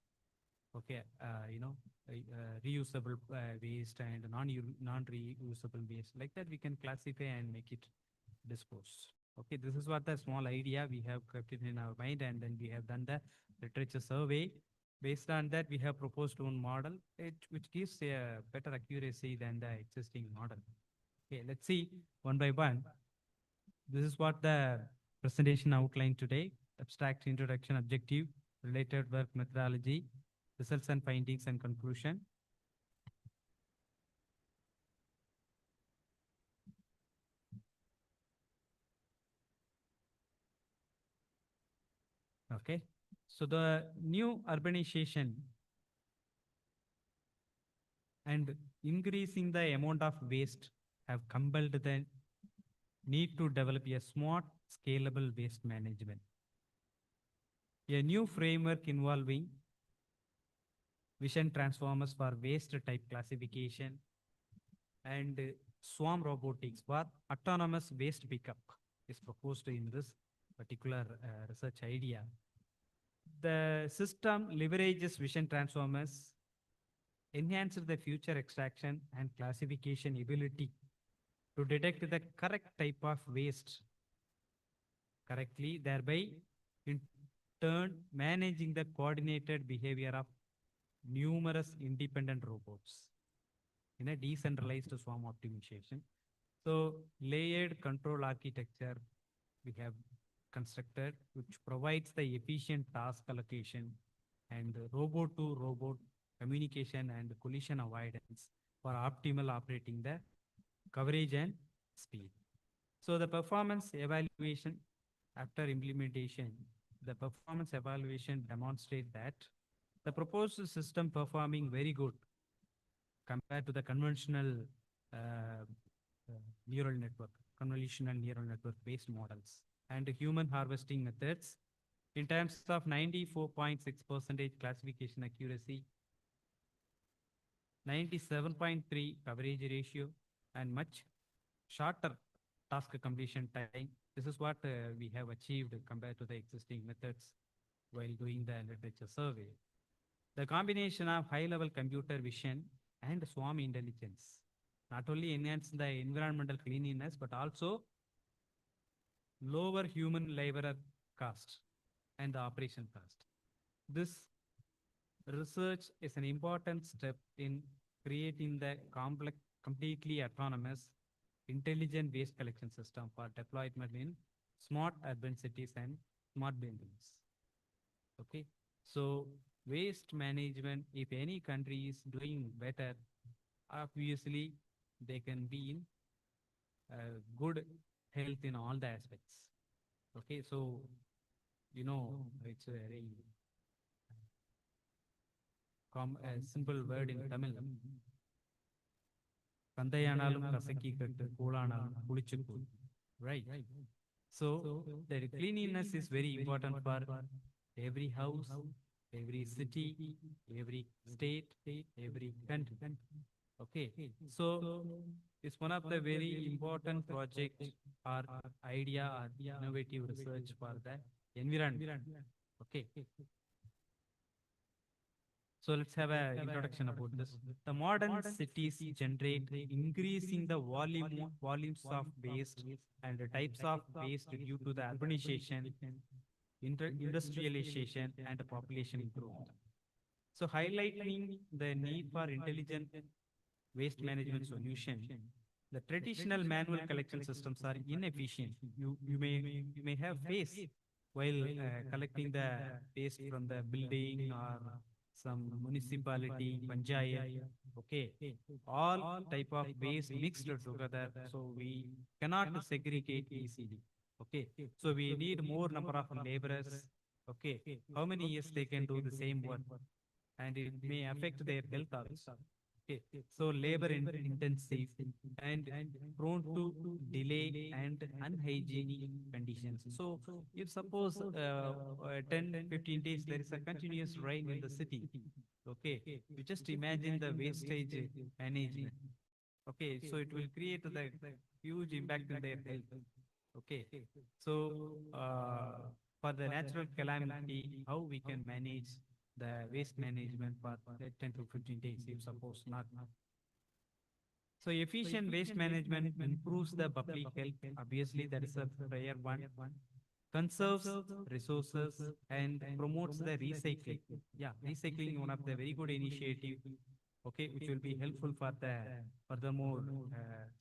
okay, reusable waste and non-reusable waste. Like that, we can classify and make it dispose. Okay, this is what the small idea we have kept it in our mind, and then we have done the literature survey. Based on that, we have proposed one model, which gives a better accuracy than the existing model. Okay, let's see one by one. This is what the presentation outlined today: abstract introduction, objective, related work methodology, results and findings, and conclusion. Okay, so the new urbanization and increasing the amount of waste have compelled the need to develop a smart, scalable waste management. A new framework involving vision transformers for waste type classification and swarm robotics for autonomous waste pickup is proposed in this particular research idea. The system leverages vision transformers, enhances the future extraction and classification ability to detect the correct type of waste correctly, thereby in turn managing the coordinated behavior of numerous independent robots in a decentralized swarm optimization. So layered control architecture we have constructed, which provides the efficient task allocation and robot-to-robot communication and collision avoidance for optimal operating the coverage and speed. So the performance evaluation after implementation, the performance evaluation demonstrate that the proposed system performing very good compared to the conventional uh, neural network, convolutional neural network based models and human harvesting methods in terms of 94.6% classification accuracy, 97.3 coverage ratio, and much shorter task completion time. This is what we have achieved compared to the existing methods while doing the literature survey. The combination of high-level computer vision and swarm intelligence not only enhance the environmental cleanliness but also lower human labor cost and the operation cost. This research is an important step in creating the complex, completely autonomous, intelligent waste collection system for deployment in smart urban cities and smart buildings. Okay, so waste management, if any country is doing better, obviously they can be in good health in all the aspects. Okay, so it's a very simple word in Tamil. கந்தையானாலும் கசக்கி கட்டு கூழானாலும் குளிச்சுக்கூழ். Right. So the cleanliness is very important for every house, every city, every state, every country. Okay. So it's one of the very important project or idea or innovative research for the environment. Okay. So let's have an introduction about this. The modern cities generate increasing the volumes of waste and the types of waste due to the urbanization, industrialization, and the population growth. So highlighting the need for intelligent waste management solution, the traditional manual collection systems are inefficient. You may have faced while collecting the waste from the building or some municipality, panchayat, okay, all type of waste mixed together, so we cannot segregate easily. Okay, so we need more number of laborers. Okay, how many years they can do the same work, and it may affect their health also. Okay, so labor intensive and prone to delay and unhygienic conditions. So if suppose 10-15 days there is a continuous rain in the city, okay, you just imagine the wastage management. Okay, so it will create the huge impact in their health. Okay, so for the natural calamity, how we can manage the waste management for 10 to 15 days, if suppose not. So efficient waste management improves the public health. Obviously, that is a prayer one. Conserves resources and promotes the recycling. Yeah, recycling is one of the very good initiative. Okay, which will be helpful for the furthermore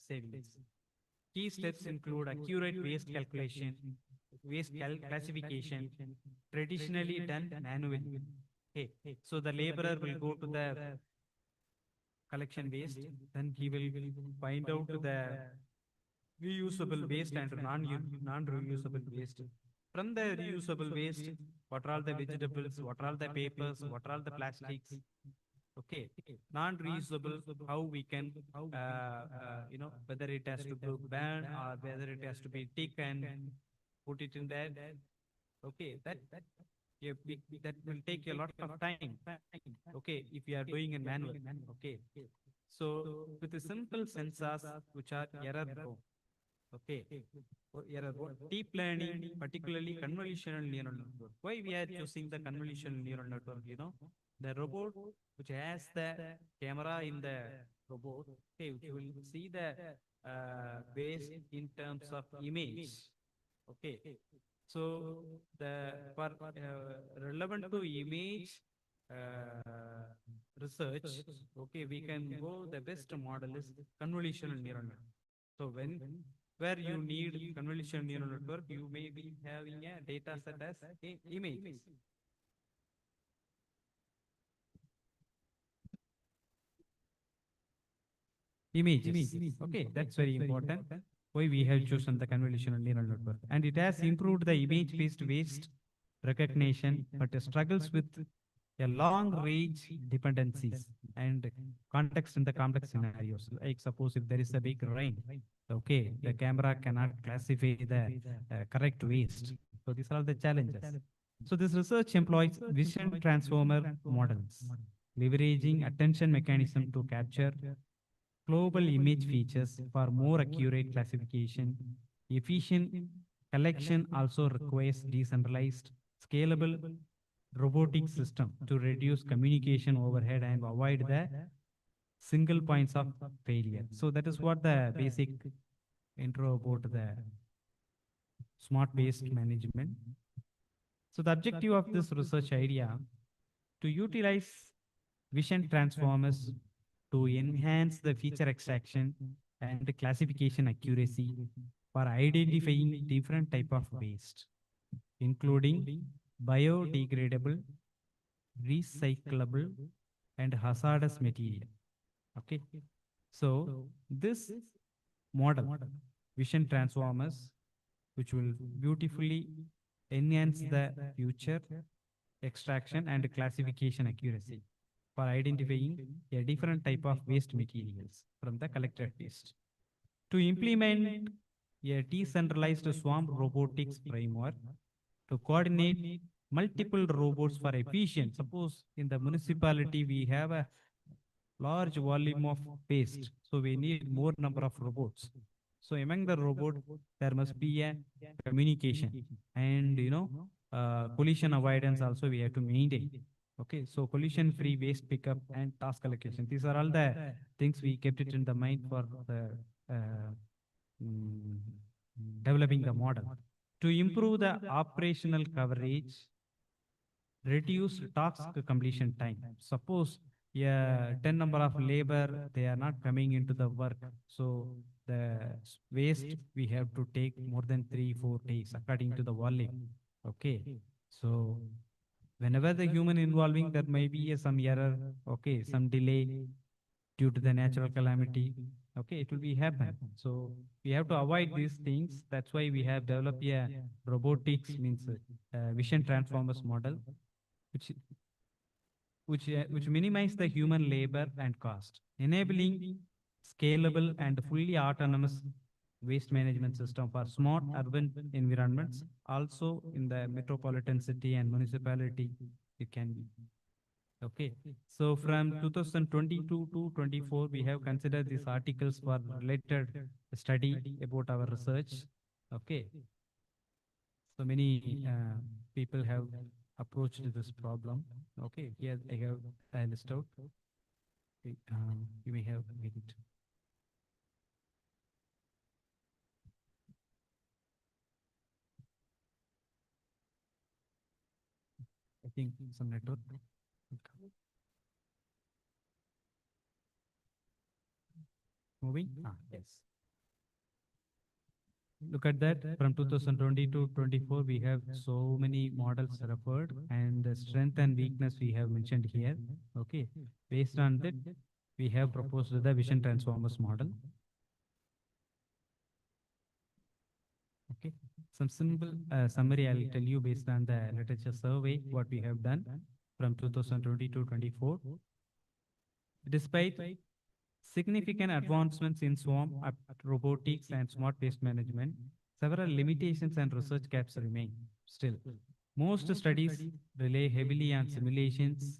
savings. Key steps include accurate waste calculation, waste classification, traditionally done manually. Okay, so the laborer will go to the collection waste, then he will find out the reusable waste and non-reusable waste. From the reusable waste, what are all the vegetables, what are all the papers, what are all the plastics? Okay, non-reusable, how we can, whether it has to be burned or whether it has to be taken, put it in there. Okay, that will take a lot of time. Okay, if you are doing a manual. Okay, so with the simple sensors which are error prone. Okay, error prone. Deep learning, particularly convolutional neural network. Why we are choosing the convolutional neural network? The robot which has the camera in the robot. Okay, which will see the base in terms of image. Okay, so the for relevant to image research, okay, we can go, the best model is convolutional neural network. So when where you need convolutional neural network, you may be having a data set as images. Images. Okay, that's very important. Why we have chosen the convolutional neural network, and it has improved the image-based waste recognition, but it struggles with a long range dependencies and context in the complex scenarios. Like suppose if there is a big rain, okay, the camera cannot classify the correct waste. So these are the challenges. So this research employs vision transformer models, leveraging attention mechanism to capture global image features for more accurate classification. Efficient collection also requires decentralized, scalable robotic system to reduce communication overhead and avoid the single points of failure. So that is what the basic intro about the smart waste management. So the objective of this research idea to utilize vision transformers to enhance the feature extraction and classification accuracy for identifying different type of waste, including biodegradable, recyclable, and hazardous material. Okay, so this model, vision transformers, which will beautifully enhance the future extraction and classification accuracy for identifying a different type of waste materials from the collected waste. To implement a decentralized swarm robotics framework to coordinate multiple robots for efficient. Suppose in the municipality we have a large volume of waste, so we need more number of robots. So among the robot, there must be a communication and collision avoidance also we have to maintain. Okay, so collision free waste pickup and task allocation. These are all the things we kept it in the mind for the developing the model. To improve the operational coverage, reduce task completion time. Suppose 10 number of labor, they are not coming into the work. So the waste we have to take more than 3-4 days according to the volume. Okay, so whenever the human involving, there may be some error, okay, some delay due to the natural calamity. Okay, it will be happen. So we have to avoid these things. That's why we have developed a robotics means vision transformers model, which minimize the human labor and cost, enabling scalable and fully autonomous waste management system for smart urban environments. Also in the metropolitan city and municipality, it can be. Okay, so from 2022 to 24, we have considered these articles for related study about our research. Okay, so many people have approached this problem. Okay, here I have a list out. Okay, you may have made it. I think some network. Moving? Yes. Look at that. From 2020 to 24, we have so many models referred, and the strength and weakness we have mentioned here. Okay. Based on that, we have proposed the vision transformers model. Okay. Some simple summary I'll tell you based on the literature survey, what we have done from 2020 to 24. Despite significant advancements in swarm robotics and smart waste management, several limitations and research gaps remain still. Most studies rely heavily on simulations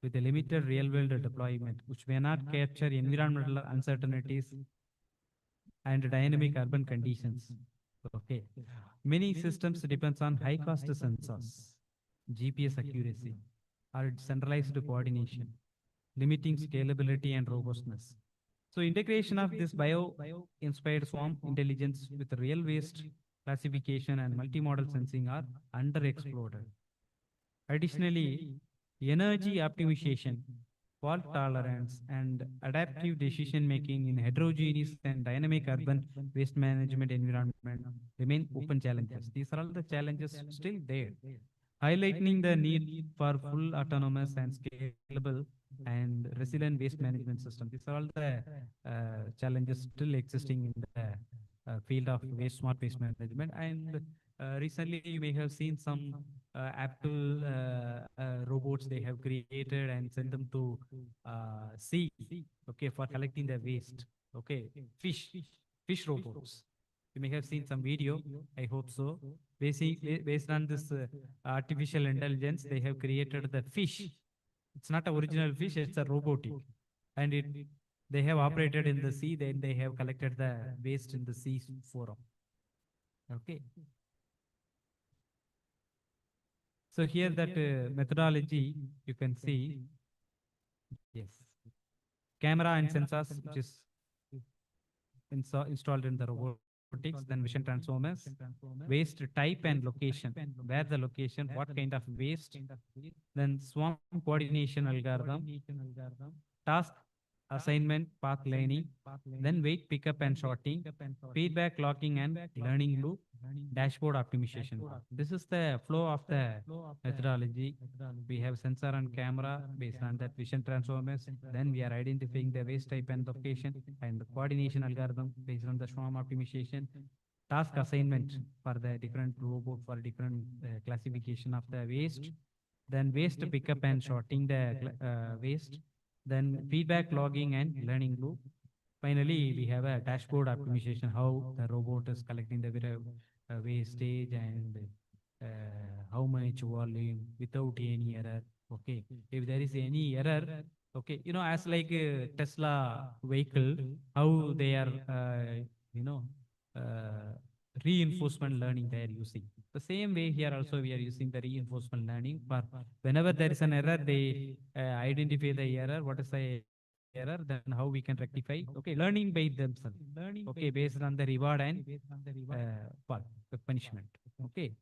with a limited real-world deployment, which may not capture environmental uncertainties and dynamic urban conditions. Okay. Many systems depends on high-cost sensors, GPS accuracy, or centralized coordination, limiting scalability and robustness. So integration of this bio-inspired swarm intelligence with real waste classification and multimodal sensing are underexplored. Additionally, energy optimization fault tolerance, and adaptive decision making in heterogeneous and dynamic urban waste management environment remain open challenges. These are all the challenges still there, highlighting the need for full autonomous and scalable and resilient waste management system. These are all the challenges still existing in the field of smart waste management. And recently, you may have seen some Apple robots they have created and sent them to sea, okay, for collecting the waste. Okay, fish robots. You may have seen some video. I hope so. Based on this artificial intelligence, they have created the fish. It's not a original fish, it's a robotic. And they have operated in the sea, then they have collected the waste in the sea forum. Okay. So here that methodology, you can see, yes, camera and sensors, which is installed in the robotics, then vision transformers, waste type and location, where the location, what kind of waste, then swarm coordination algorithm, task assignment, path lining, then weight pickup and sorting, feedback logging and learning loop, dashboard optimization. This is the flow of the methodology. We have sensor and camera based on that vision transformers. Then we are identifying the waste type and location, and the coordination algorithm based on the swarm optimization, task assignment for the different robot for different classification of the waste, then waste pickup and sorting the waste, then feedback logging and learning loop. Finally, we have a dashboard optimization, how the robot is collecting the wastage and how much volume without any error. Okay, if there is any error, okay, as like Tesla vehicle, how they are, reinforcement learning they are using. The same way here also we are using the reinforcement learning for whenever there is an error, they identify the error, what is the error, then how we can rectify. Okay, learning by themselves. Okay, based on the reward and the punishment. Okay.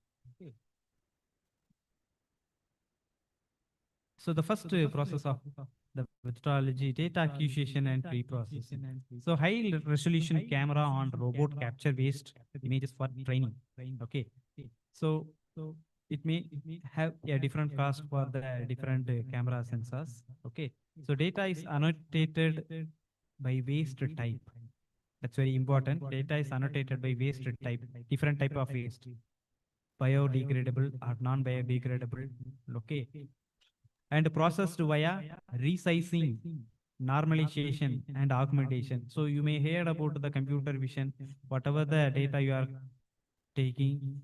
So the first process of the methodology, data acquisition and pre-processing. So high resolution camera on robot capture waste images for training. Okay. So it may have a different cost for the different camera sensors. Okay. So data is annotated by waste type. That's very important. Data is annotated by waste type, different type of waste, biodegradable or non-biodegradable. Okay. And processed via resizing, normalization, and augmentation. So you may hear about the computer vision, whatever the data you are taking,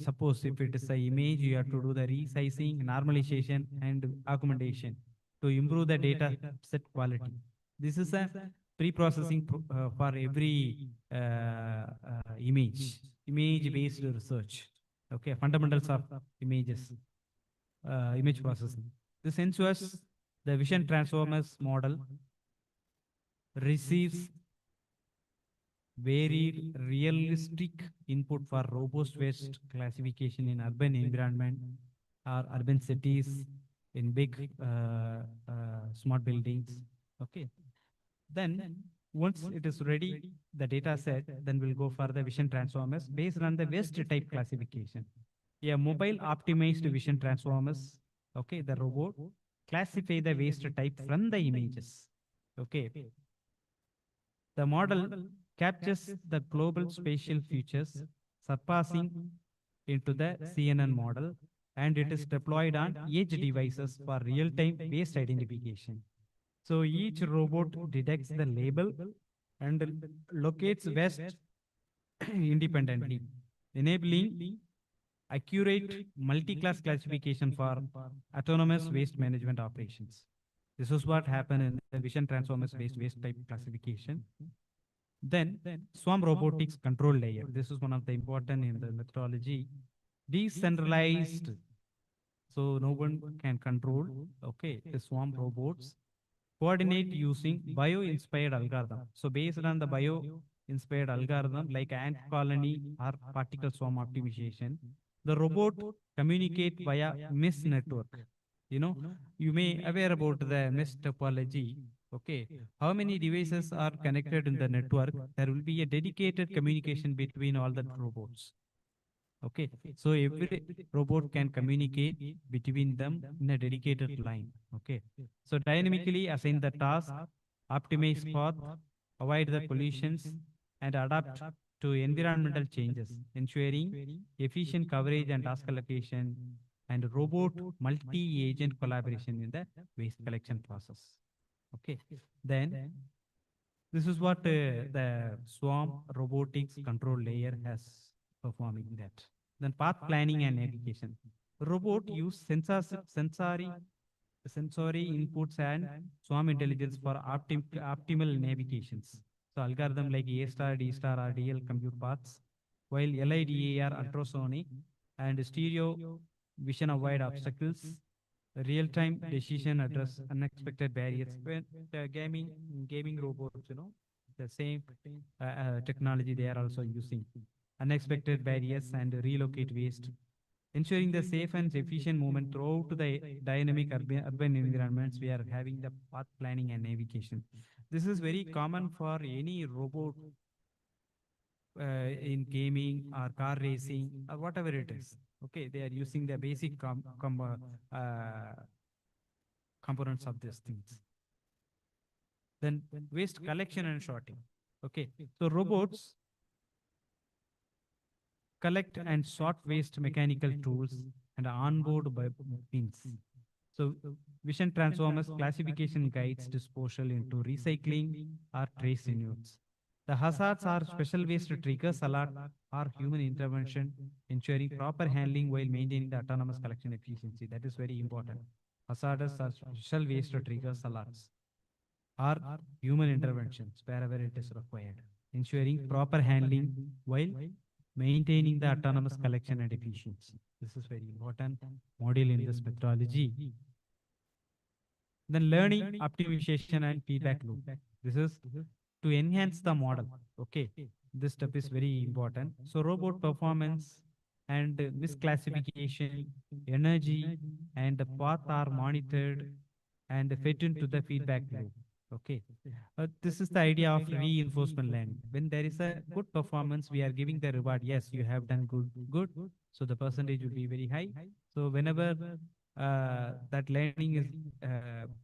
suppose if it is an image, you have to do the resizing, normalization, and augmentation to improve the data set quality. This is a pre-processing for every image-based research. Okay, fundamentals of images. Image processing. This ensures the vision transformers model receives very realistic input for robust waste classification in urban environment or urban cities, in big smart buildings. Okay. Then once it is ready, the data set, then we'll go for the vision transformers based on the waste type classification. A mobile optimized vision transformers, okay, the robot classify the waste type from the images. Okay. The model captures the global spatial features, surpassing into the CNN model, and it is deployed on edge devices for real-time waste identification. So each robot detects the label and locates waste independently, enabling accurate multi-class classification for autonomous waste management operations. This is what happened in the vision transformers based waste type classification. Then swarm robotics control layer. This is one of the important in the methodology. Decentralized, so no one can control, okay, the swarm robots. Coordinate using bio-inspired algorithm. So based on the bio-inspired algorithm like ant colony or particle swarm optimization, the robot communicate via mesh network You may aware about the mesh topology. Okay, how many devices are connected in the network? There will be a dedicated communication between all the robots. Okay, so every robot can communicate between them in a dedicated line. Okay, so dynamically assign the task, optimize path, avoid the collisions, and adapt to environmental changes, ensuring efficient coverage and task allocation and robot multi-agent collaboration in the waste collection process. Okay, then this is what the Swarm robotics control layer has performing that. Then path planning and navigation. Robot use sensory inputs and Swarm intelligence for optimal navigations. So algorithm like A star, D star are DL compute paths, while LIDA are ultrasonic and stereo vision avoid obstacles. Real-time decision address unexpected barriers. When the gaming robots, the same technology they are also using. Unexpected barriers and relocate waste, ensuring the safe and efficient movement throughout the dynamic urban environments. We are having the path planning and navigation. This is very common for any robot in gaming or car racing or whatever it is. Okay, they are using the basic components of these things. Then waste collection and sorting. Okay, so robots collect and sort waste mechanical tools and onboard by pins. So vision transformers, classification guides disposal into recycling or trace units. The hazards are special waste triggers alert or human intervention, ensuring proper handling while maintaining the autonomous collection efficiency. That is very important. Hazardous or special waste triggers alerts or human interventions wherever it is required, ensuring proper handling while maintaining the autonomous collection and efficiency. This is very important module in this methodology. Then learning, optimization, and feedback loop. This is to enhance the model. Okay, this step is very important. So robot performance and misclassification, energy, and the path are monitored and fed into the feedback loop. Okay, this is the idea of reinforcement learning. When there is a good performance, we are giving the reward. Yes, you have done good. So the percentage will be very high. So whenever that learning is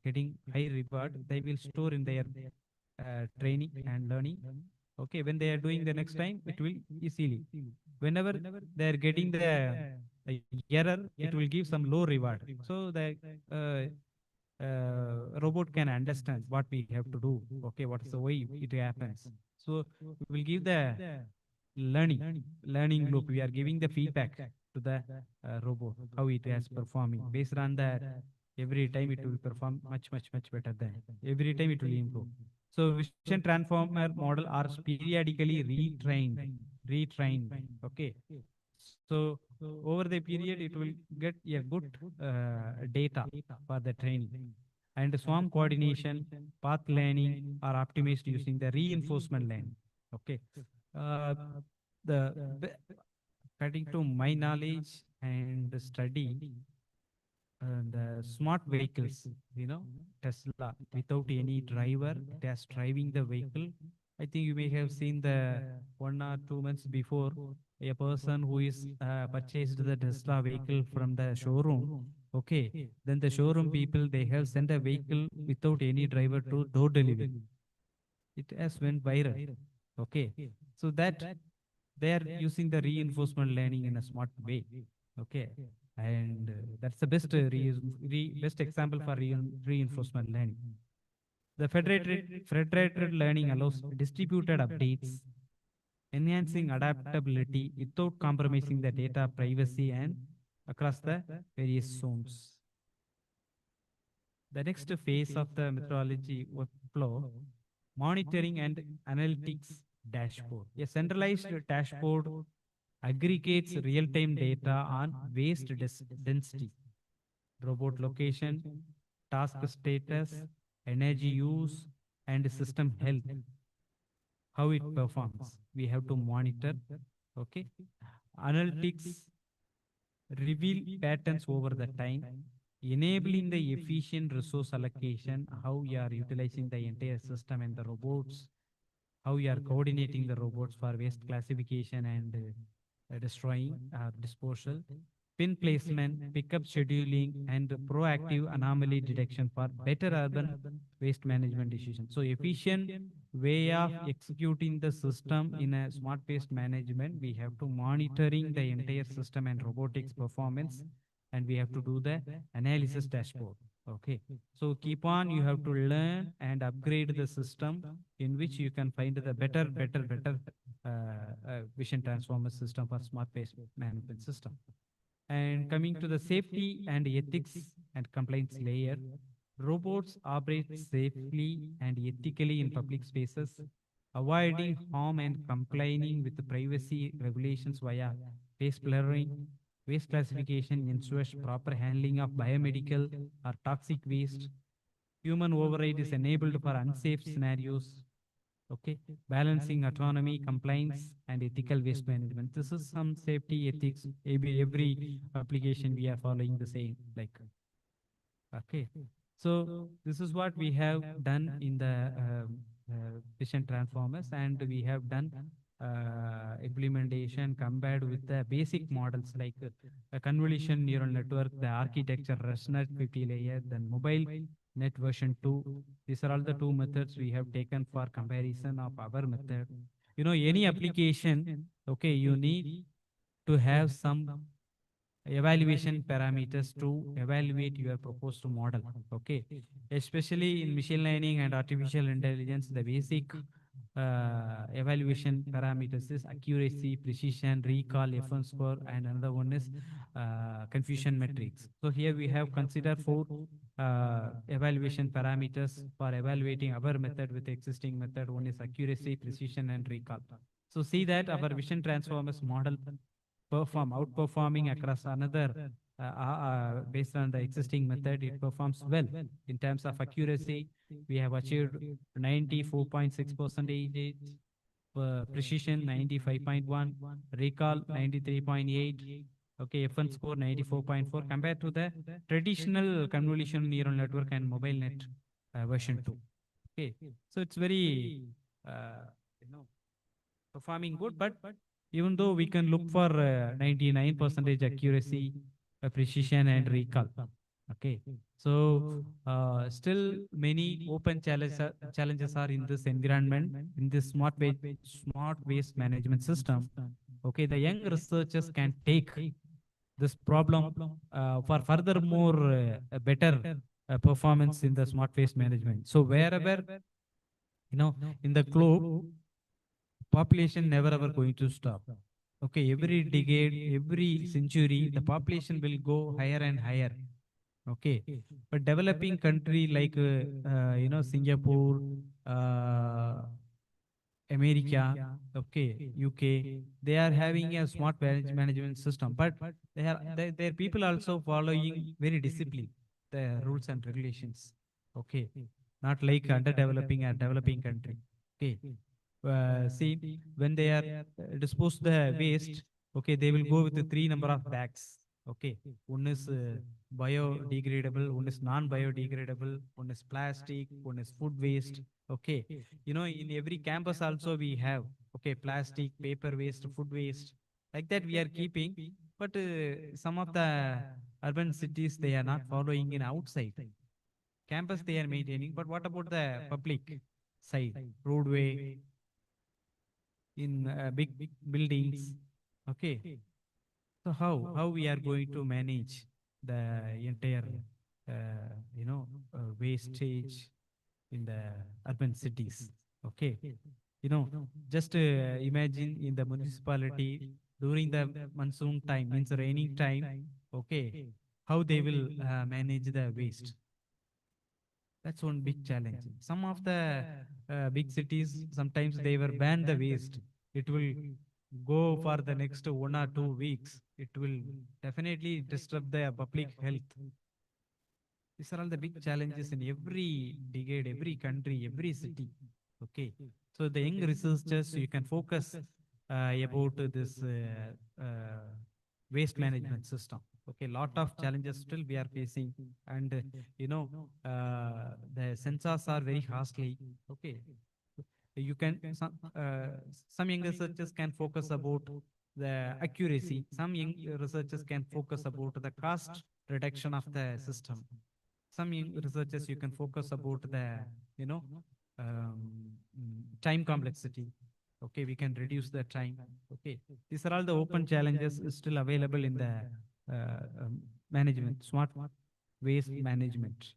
getting high reward, they will store in their training and learning. Okay, when they are doing the next time, it will easily. Whenever they are getting the error, it will give some low reward. So the robot can understand what we have to do. Okay, what is the way it happens. So we will give the learning loop. We are giving the feedback to the robot how it is performing. Based on that, every time it will perform much better than. Every time it will improve. So vision transformer model are periodically retrained. Okay. So over the period, it will get a good data for the training. And swarm coordination, path learning are optimized using the reinforcement learning. Okay. According to my knowledge and study, the smart vehicles, Tesla, without any driver, it has driving the vehicle. I think you may have seen the 1 or 2 months before, a person who is purchased the Tesla vehicle from the showroom. Okay, then the showroom people, they have sent a vehicle without any driver to door delivery. It has went viral. Okay, so that they are using the reinforcement learning in a smart way. Okay, and that's the best example for reinforcement learning. The federated learning allows distributed updates, enhancing adaptability without compromising the data privacy and across the various zones. The next phase of the methodology workflow, monitoring and analytics dashboard. A centralized dashboard aggregates real-time data on waste density, robot location, task status, energy use, and system health. How it performs, we have to monitor. Okay, analytics reveal patterns over the time, enabling the efficient resource allocation, how you are utilizing the entire system and the robots, how you are coordinating the robots for waste classification and destroying disposal, pin placement, pickup scheduling, and proactive anomaly detection for better urban waste management decisions. So efficient way of executing the system in a smart waste management, we have to monitoring the entire system and robotics performance, and we have to do the analysis dashboard. Okay, so keep on, you have to learn and upgrade the system in which you can find the better vision transformer system for smart waste management system. And coming to the safety and ethics and compliance layer, robots operate safely and ethically in public spaces, avoiding harm and complying with the privacy regulations via face blurring. Waste classification ensures proper handling of biomedical or toxic waste. Human override is enabled for unsafe scenarios. Okay, balancing autonomy, compliance, and ethical waste management. This is some safety ethics. Every application we are following the same. Like, okay, so this is what we have done in the vision transformers, and we have done implementation compared with the basic models like a convolution neural network, the architecture ResNet 50 layer, then mobile net version 2. These are all the two methods we have taken for comparison of our method. You know, any application, okay, you need to have some evaluation parameters to evaluate your proposed model. Okay, especially in machine learning and artificial intelligence, the basic evaluation parameters is accuracy, precision, recall, F1 score, and another one is confusion metrics. So here we have considered four evaluation parameters for evaluating our method with existing method. One is accuracy, precision, and recall. So see that our vision transformers model outperforming across another based on the existing method. It performs well in terms of accuracy. We have achieved 94.6%, precision 95.1, recall 93.8. Okay, F1 score 94.4 compared to the traditional convolutional neural network and mobile net version 2. Okay, so it's very performing good, but even though we can look for 99% accuracy, precision, and recall. Okay, so still many open challenges are in this environment, in this smart waste management system. Okay, the young researchers can take this problem for furthermore better performance in the smart waste management. So wherever, you know, in the globe, population never ever going to stop. Okay, every decade, every century, the population will go higher and higher. Okay, but developing country like Singapore, America, okay, UK, they are having a smart management system, but their people also following very disciplined the rules and regulations. Okay, not like underdeveloping and developing country. Okay, see, when they are dispose the waste, okay, they will go with the three number of bags. Okay, one is biodegradable, one is non-biodegradable, one is plastic, one is food waste. Okay, you know, in every campus also we have, okay, plastic, paper waste, food waste, like that we are keeping. But some of the urban cities, they are not following in outside. Campus they are maintaining, but what about the public side, roadway, in big buildings? Okay, so how we are going to manage the entire wastage in the urban cities? Okay, you know, just imagine in the municipality during the monsoon time, means raining time. Okay, how they will manage the waste? That's one big challenge. Some of the big cities, sometimes they will ban the waste. It will go for the next 1 or 2 weeks. It will definitely disturb the public health. These are all the big challenges in every decade, every country, every city. Okay, so the young researchers, you can focus about this waste management system. Okay, lot of challenges still we are facing, and the sensors are very costly. Okay, you can some young researchers can focus about the accuracy. Some young researchers can focus about the cost reduction of the system. Some young researchers you can focus about the you know time complexity. Okay, we can reduce the time. Okay, these are all the open challenges still available in the management, smart waste management.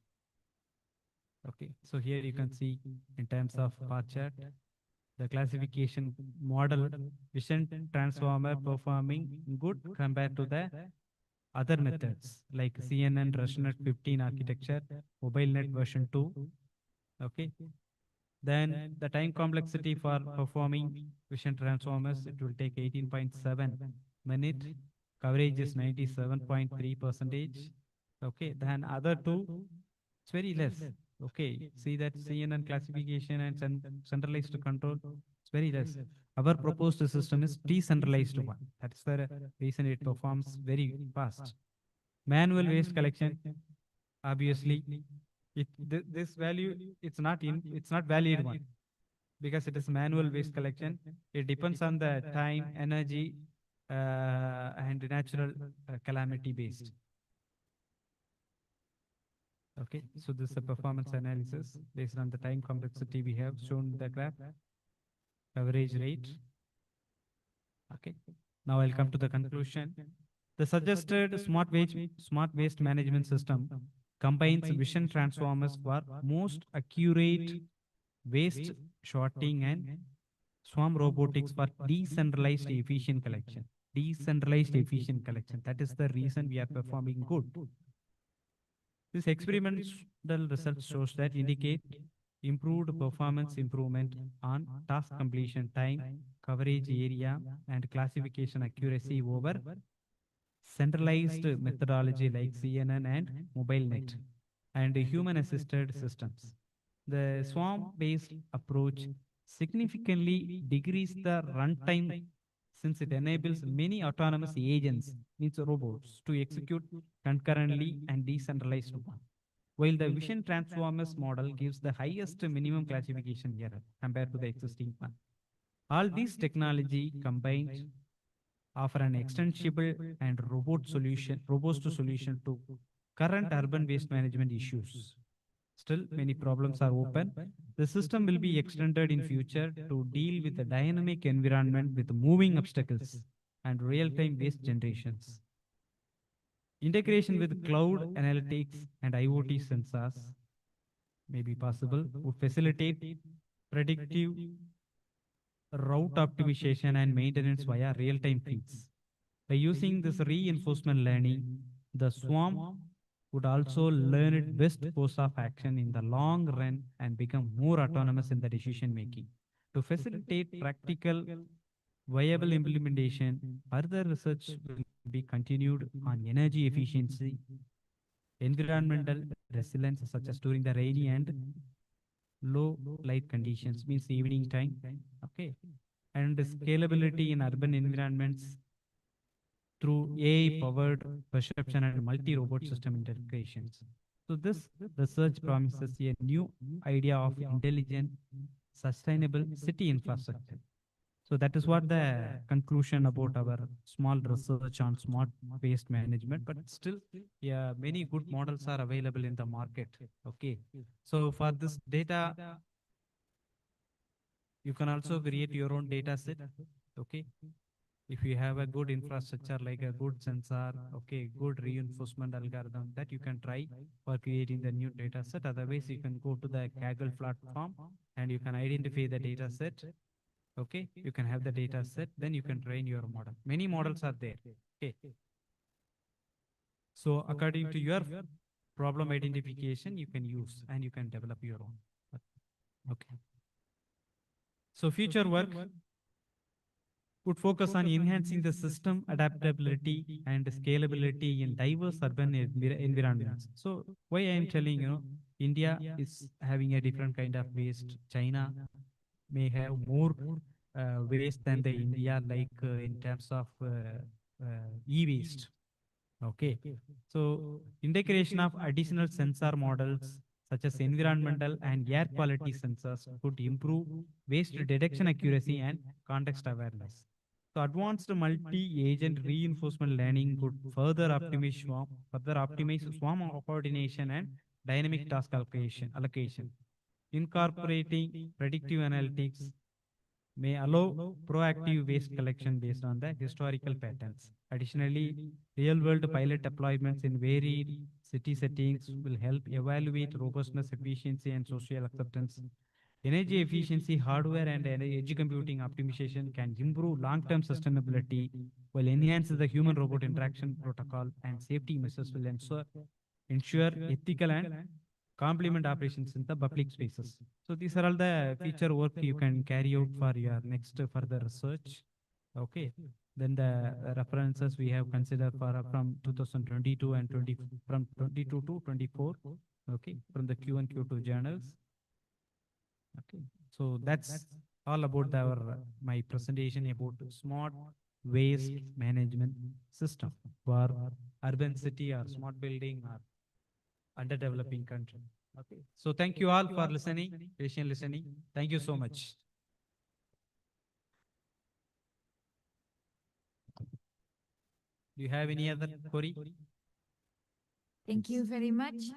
Okay, so here you can see in terms of bar chart the classification model, vision transformer performing good compared to the other methods like CNN ResNet 15 architecture, MobileNet version 2. Okay, then the time complexity for performing vision transformers, it will take 18.7 minutes. Coverage is 97.3 percentage. Okay, then other two, it's very less. Okay, see that CNN classification and centralized control, it's very less. Our proposed system is decentralized one. That's the reason it performs very fast. Manual waste collection, obviously, this value it's not valid one because it is manual waste collection. It depends on the time, energy, and natural calamity based. Okay, so this is a performance analysis based on the time complexity we have shown the graph, average rate. Okay, now I'll come to the conclusion. The suggested smart waste management system combines vision transformers for most accurate waste sorting and swarm robotics for decentralized efficient collection. Decentralized efficient collection. That is the reason we are performing good. This experimental result shows that indicate improved performance improvement on task completion time, coverage area, and classification accuracy over centralized methodology like CNN and MobileNet and human-assisted systems. The swarm-based approach significantly decreases the runtime since it enables many autonomous agents, means robots, to execute concurrently and decentralized one. While the vision transformers model gives the highest minimum classification error compared to the existing one. All these technology combined offer an extensible and robust solution to current urban waste management issues. Still, many problems are open. The system will be extended in future to deal with the dynamic environment with moving obstacles and real-time waste generations. Integration with cloud analytics and IoT sensors may be possible, would facilitate predictive route optimization and maintenance via real-time feeds. By using this reinforcement learning, the swarm would also learn its best course of action in the long run and become more autonomous in the decision making. To facilitate practical, viable implementation, further research will be continued on energy efficiency, environmental resilience, such as during the rainy and low light conditions, means evening time. Okay, and scalability in urban environments through AI-powered perception and multi-robot system integrations. So this research promises a new idea of intelligent, sustainable city infrastructure. So that is what the conclusion about our small research on smart waste management, but still, yeah, many good models are available in the market. Okay, so for this data, you can also create your own data set. Okay, if you have a good infrastructure like a good sensor, okay, good reinforcement algorithm, that you can try for creating the new data set. Otherwise, you can go to the Kaggle platform and you can identify the data set. Okay, you can have the data set, then you can train your model. Many models are there. Okay, so according to your problem identification, you can use and you can develop your own. Okay, so future work would focus on enhancing the system adaptability and scalability in diverse urban environments. So why I am telling, India is having a different kind of waste. China may have more waste than the India, like in terms of e-waste. Okay, so integration of additional sensor models such as environmental and air quality sensors could improve waste detection accuracy and context awareness. So advanced multi-agent reinforcement learning could further optimize swarm coordination and dynamic task allocation. Incorporating predictive analytics may allow proactive waste collection based on the historical patterns. Additionally, real-world pilot deployments in varied city settings will help evaluate robustness, efficiency, and social acceptance. Energy efficiency, hardware, and edge computing optimization can improve long-term sustainability, while enhancing the human-robot interaction protocol and safety measures will ensure ethical and complement operations in the public spaces. So these are all the feature work you can carry out for your next further research. Okay. Then the references we have considered for from 2022 and 20 from 22 to 24. Okay, from the Q and Q2 journals. Okay, so that's all about our my presentation about smart waste management system for urban city or smart building or underdeveloping country. Okay, so thank you all for listening, patient listening. Thank you so much. Do you have any other query? Thank you very much,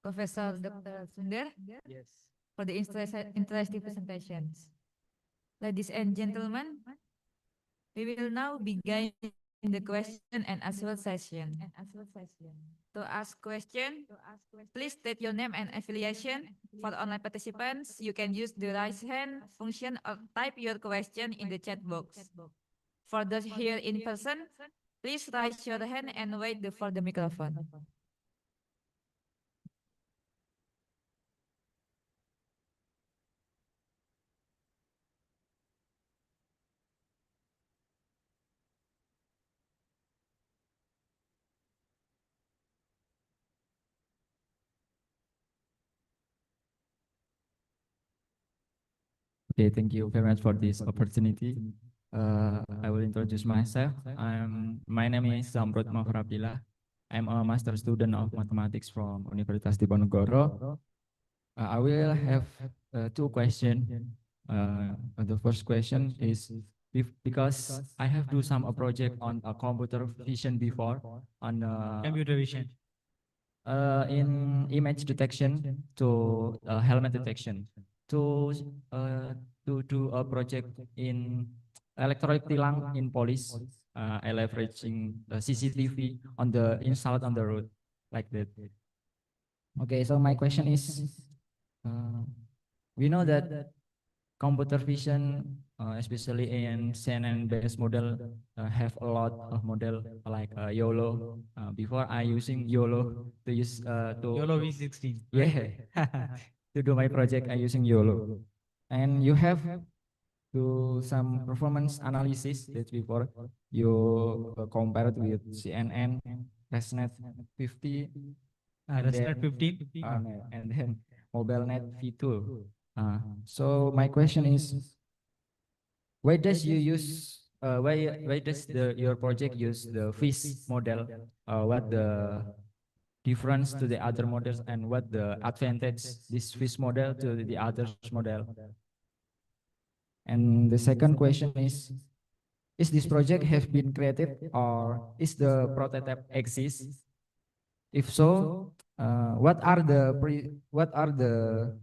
Professor Dr. Sundar, Yes, for the interesting presentations. Ladies and gentlemen, we will now begin the question and answer session. To ask question, please state your name and affiliation. For online participants, you can use the raise hand function or type your question in the chat box. For those here in person, please raise your hand and wait for the microphone. Okay, thank you very much for this opportunity. I will introduce myself. My name is Zamrud Mahrabila. I'm a master student of mathematics from University of Jember. I will have two questions. The first question is because I have do some project on a computer vision before on computer vision. In image detection to helmet detection to do a project in electronic tilang in police, leveraging the CCTV on the installed on the road like that. Okay, so my question is, we know that computer vision, especially in CNN-based model, have a lot of model like YOLO. Before I using YOLO to use to YOLO V16. Yeah, to do my project I using YOLO, and you have do some performance analysis that before you compared with CNN, ResNet 50, ResNet 15, and then MobileNet V2. So my question is, why does you use why does your project use the FIS model? What the difference to the other models and what the advantage this FIS model to the others model? And the second question is this project have been created or is the prototype exist? If so, what are the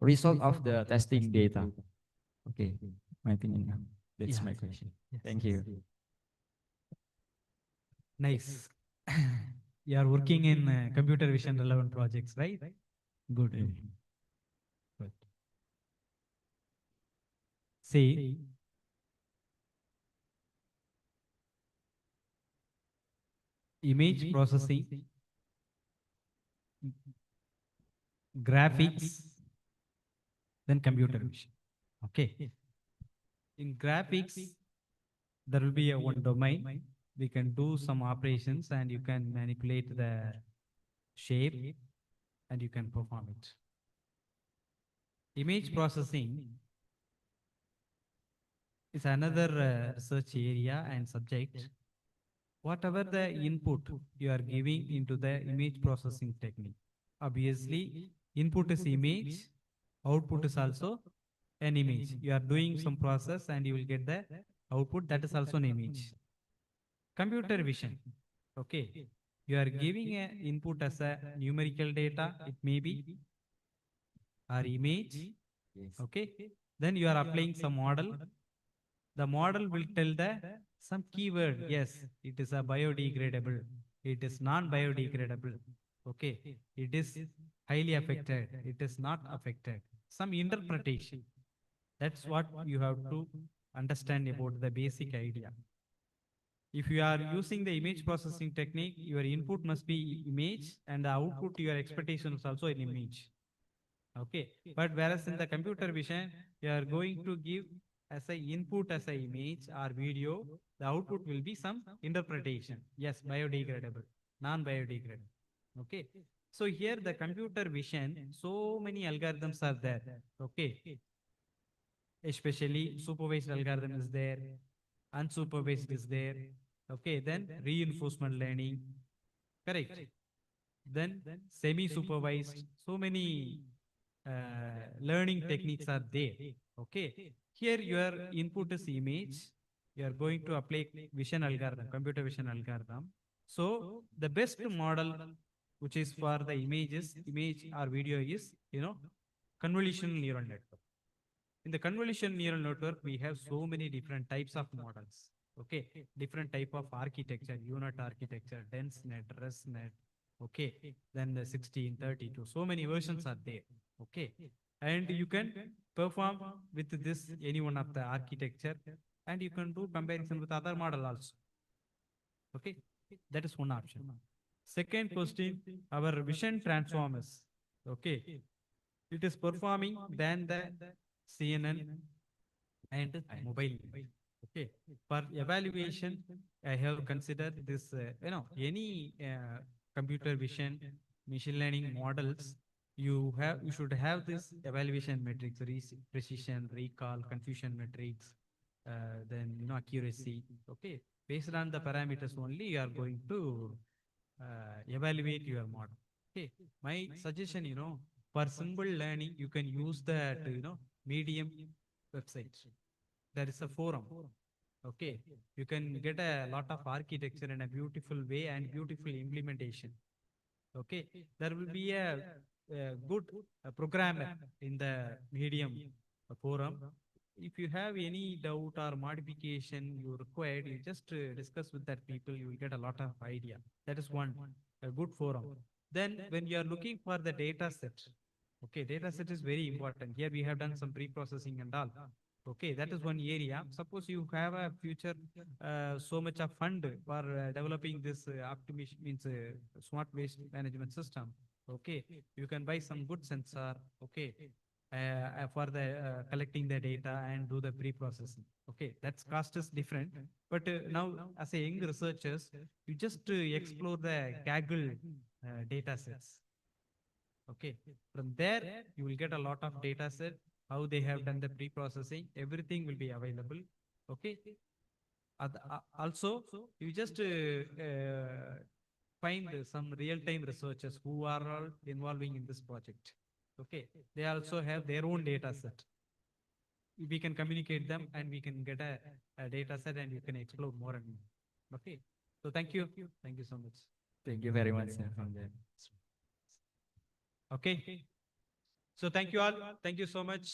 result of the testing data? Okay, my opinion. That's my question. Thank you. Nice. You are working in computer vision relevant projects, right? Good. Good. See, image processing, graphics, then computer vision. Okay. In graphics, there will be a one domain. We can do some operations and you can manipulate the shape and you can perform it. Image processing is another research area and subject whatever the input you are giving into the image processing technique. Obviously, input is image, output is also an image. You are doing some process and you will get the output, that is also an image. Computer vision, okay. You are giving a input as a numerical data, it may be, or image, okay. Then you are applying some model. The model will tell the some keyword. Yes, it is a biodegradable. It is non-biodegradable. Okay. It is highly affected. It is not affected. Some interpretation. That's what you have to understand about the basic idea. If you are using the image processing technique, your input must be image and the output, your expectation is also an image. Okay. But whereas in the computer vision, you are going to give as a input as a image or video, the output will be some interpretation. Yes, biodegradable, non-biodegradable. Okay. So here the computer vision, so many algorithms are there. Okay. Especially supervised algorithm is there, unsupervised is there. Okay. Then reinforcement learning. Correct. Then semi-supervised. So many learning techniques are there. Okay. Here your input is image. You are going to apply vision algorithm, computer vision algorithm. So the best model which is for the image or video is, convolutional neural network. In the convolutional neural network, we have so many different types of models. Okay. Different type of architecture, unit architecture, dense net, res net. Okay. Then the 16, 32. So many versions are there. Okay. And you can perform with this any one of the architecture, and you can do comparison with other model also. Okay. That is one option. Second question, our vision transformers. Okay. It is performing than the CNN and mobile. Okay. For evaluation, I have considered this, any computer vision, machine learning models, you should have this evaluation metrics, precision, recall, confusion metrics, then, accuracy. Okay. Based on the parameters only, you are going to evaluate your model. Okay. My suggestion, for simple learning, you can use that, Medium website. There is a forum. Okay. You can get a lot of architecture in a beautiful way and beautiful implementation. Okay. There will be a good programmer in the Medium forum. If you have any doubt or modification you required, you just discuss with that people, you will get a lot of idea. That is one, a good forum. Then when you are looking for the data set, okay, data set is very important. Here we have done some pre-processing and all. Okay, that is one area. Suppose you have a future so much of fund for developing this optimization, means smart waste management system. Okay, you can buy some good sensor. Okay, for the collecting the data and do the pre-processing. Okay, that's cost is different. But now as a young researchers, you just explore the Kaggle data sets. Okay, from there you will get a lot of data set, how they have done the pre-processing, everything will be available. Okay. Also, you just find some real-time researchers who are all involving in this project. Okay, they also have their own data set. We can communicate them and we can get a data set and you can explore more and more. Okay, so thank you so much. Thank you very much, sir, from there. Okay. So thank you all. Thank you so much.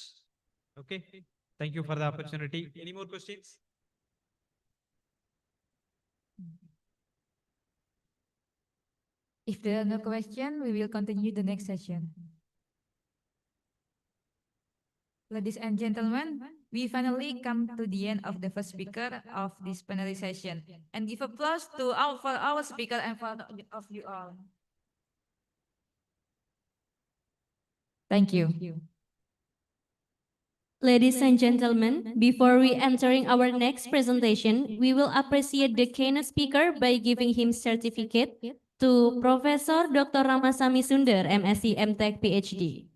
Okay. Thank you for the opportunity. Any more questions? If there are no questions, we will continue the next session. Ladies and gentlemen, we finally come to the end of the first speaker of this plenary session. And give applause to for our speaker and for of you all. Thank you. Ladies and gentlemen, before we entering our next presentation, we will appreciate the keynote speaker by giving him certificate to Professor Dr. Ramasamy Sunder, MSc, MTech, PhD.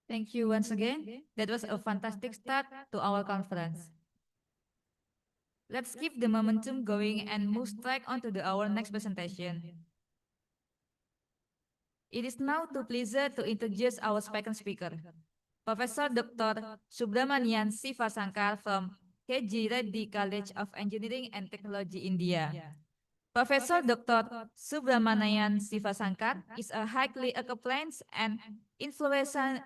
Thank you once again. That was a fantastic start to our conference. Let's keep the momentum going and move straight on to our next presentation. It is now a pleasure to introduce our second speaker, Professor Dr. Subramanian Sivasankar from K.G. Reddy College of Engineering and Technology, India. Professor Dr. Subramanian Sivasankar is a highly accomplished and influential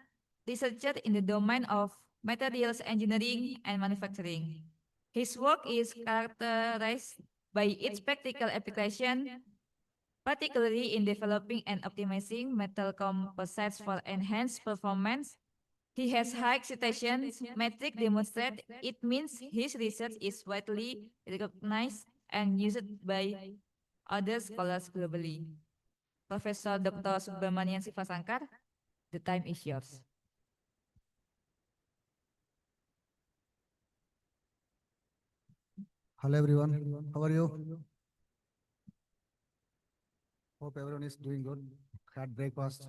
researcher in the domain of materials engineering and manufacturing. His work is characterized by its practical application, particularly in developing and optimizing metal composites for enhanced performance. He has high citations metric demonstrate it means his research is widely recognized and used by other scholars globally. Professor Dr. Subramanian Sivasankar, the time is yours. Hello everyone, how are you? Hope everyone is doing good. Had breakfast.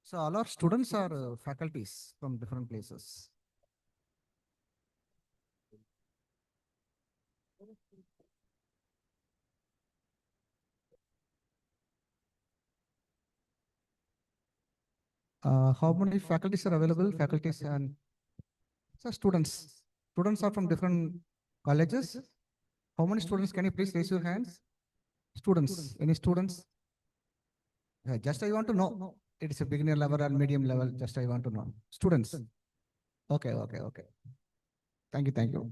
So all our students are faculties from different places. How many faculties are available? Faculties and so students. Students are from different colleges. How many students? Can you please raise your hands? Students. Any students? Just I want to know. It is a beginner level or medium level. Just I want to know. Students. Okay. Thank you.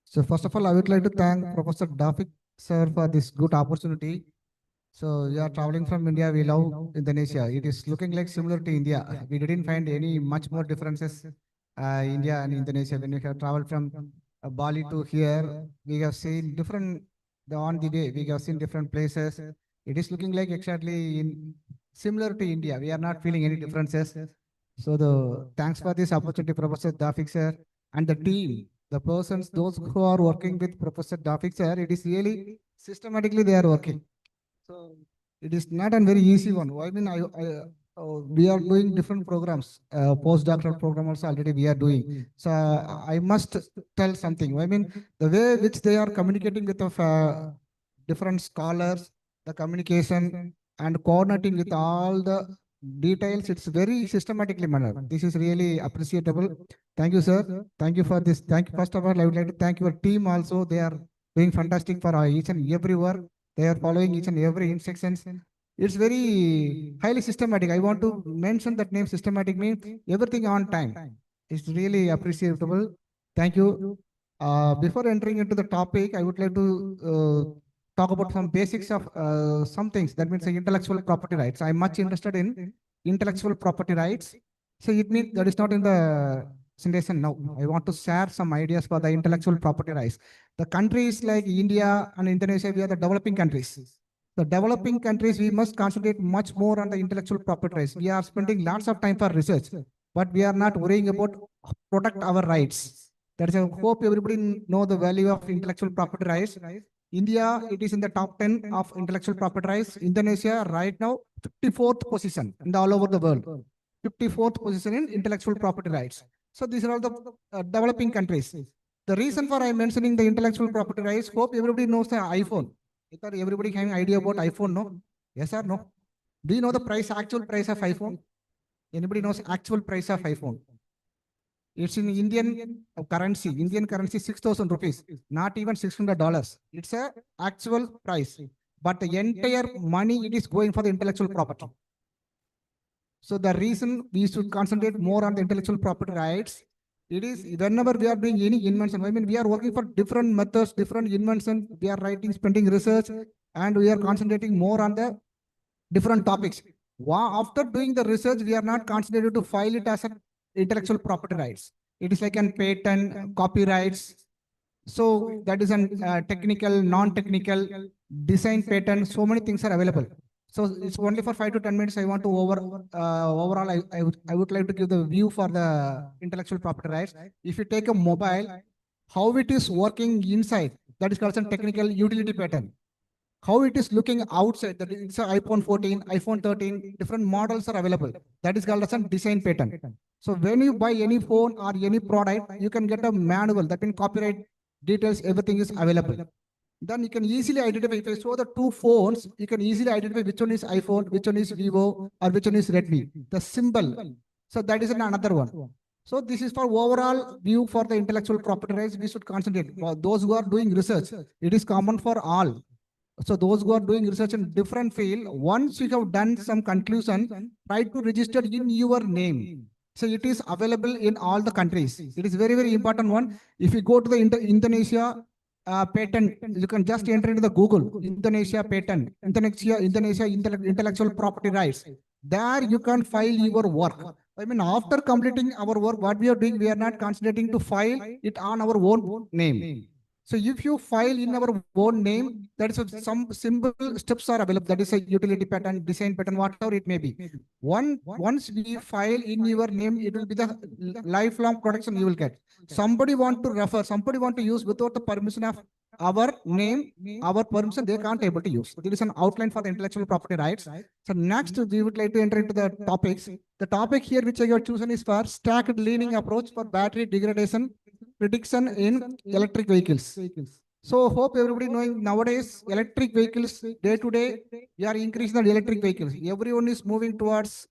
So first of all, I would like to thank Professor Dafik sir for this good opportunity. So you are traveling from India. We love Indonesia. It is looking like similar to India. We didn't find any much more differences. India and Indonesia. When we have traveled from Bali to here, we have seen different. On the way, we have seen different places. It is looking like exactly similar to India. We are not feeling any differences. So the thanks for this opportunity, Professor Dafik sir, and the team, the persons, those who are working with Professor Dafik sir. It is really systematically they are working. So it is not a very easy one. I mean, we are doing different programs, postdoctoral program also already we are doing. So I must tell something. I mean, the way which they are communicating with the different scholars, the communication and coordinating with all the details, it's very systematically manner. This is really appreciable. Thank you, sir. Thank you for this. Thank you. First of all, I would like to thank your team also. They are doing fantastic for each and every work. They are following each and every instructions. It's very highly systematic. I want to mention that name systematic means everything on time. It's really appreciable. Thank you. Before entering into the topic, I would like to talk about some basics of some things. That means intellectual property rights. I'm much interested in intellectual property rights. So it means that is not in the presentation now. I want to share some ideas for the intellectual property rights. The countries like India and Indonesia, we are the developing countries. The developing countries, we must concentrate much more on the intellectual property rights. We are spending lots of time for research, but we are not worrying about protect our rights. That is, I hope everybody know the value of intellectual property rights. India, it is in the top 10 of intellectual property rights. Indonesia, right now, 54th position in the all over the world. 54th position in intellectual property rights. So these are all the developing countries. The reason for I mentioning the intellectual property rights, hope everybody knows the iPhone. Is everybody having idea about iPhone? No? Yes or no? Do you know the price, actual price of iPhone? Anybody knows actual price of iPhone? It's in Indian currency. Indian currency 6,000 rupees, not even $600. It's a actual price, but the entire money it is going for the intellectual property. So the reason we should concentrate more on the intellectual property rights, It is whenever we are doing any invention, I mean, we are working for different methods, different invention, we are writing, spending research, and we are concentrating more on the different topics. After doing the research, we are not concentrated to file it as an intellectual property rights. It is like an patent, copyrights. So that is an technical, non-technical, design patent. So many things are available. So it's only for 5 to 10 minutes. I want to overall, I would like to give the view for the intellectual property rights. If you take a mobile, how it is working inside, that is called a technical utility patent. How it is looking outside, that is iPhone 14, iPhone 13, different models are available. That is called as a design patent. So when you buy any phone or any product, you can get a manual, that means copyright details, everything is available. Then you can easily identify, if I show the two phones, you can easily identify which one is iPhone, which one is Vivo, or which one is Redmi, the symbol. So that is another one. So this is for overall view for the intellectual property rights, we should concentrate. Those who are doing research, it is common for all. So those who are doing research in different field, once you have done some conclusion, try to register in your name. So it is available in all the countries. It is very, very important one. If you go to the Indonesia patent, you can just enter into the Google, Indonesia patent, Indonesia intellectual property rights. There you can file your work. I mean, after completing our work, what we are doing, we are not concentrating to file it on our own name. So if you file in our own name, that is some simple steps are available. That is a utility patent, design patent, whatever it may be. Once we file in your name, it will be the lifelong protection you will get. Somebody want to refer, somebody want to use without the permission of our name, our permission, they can't able to use. There is an outline for the intellectual property rights. So next, we would like to enter into the topics. The topic here which I have chosen is for stacked leaning approach for battery degradation prediction in electric vehicles. So hope everybody knowing nowadays electric vehicles day to day, we are increasing the electric vehicles. Everyone is moving towards,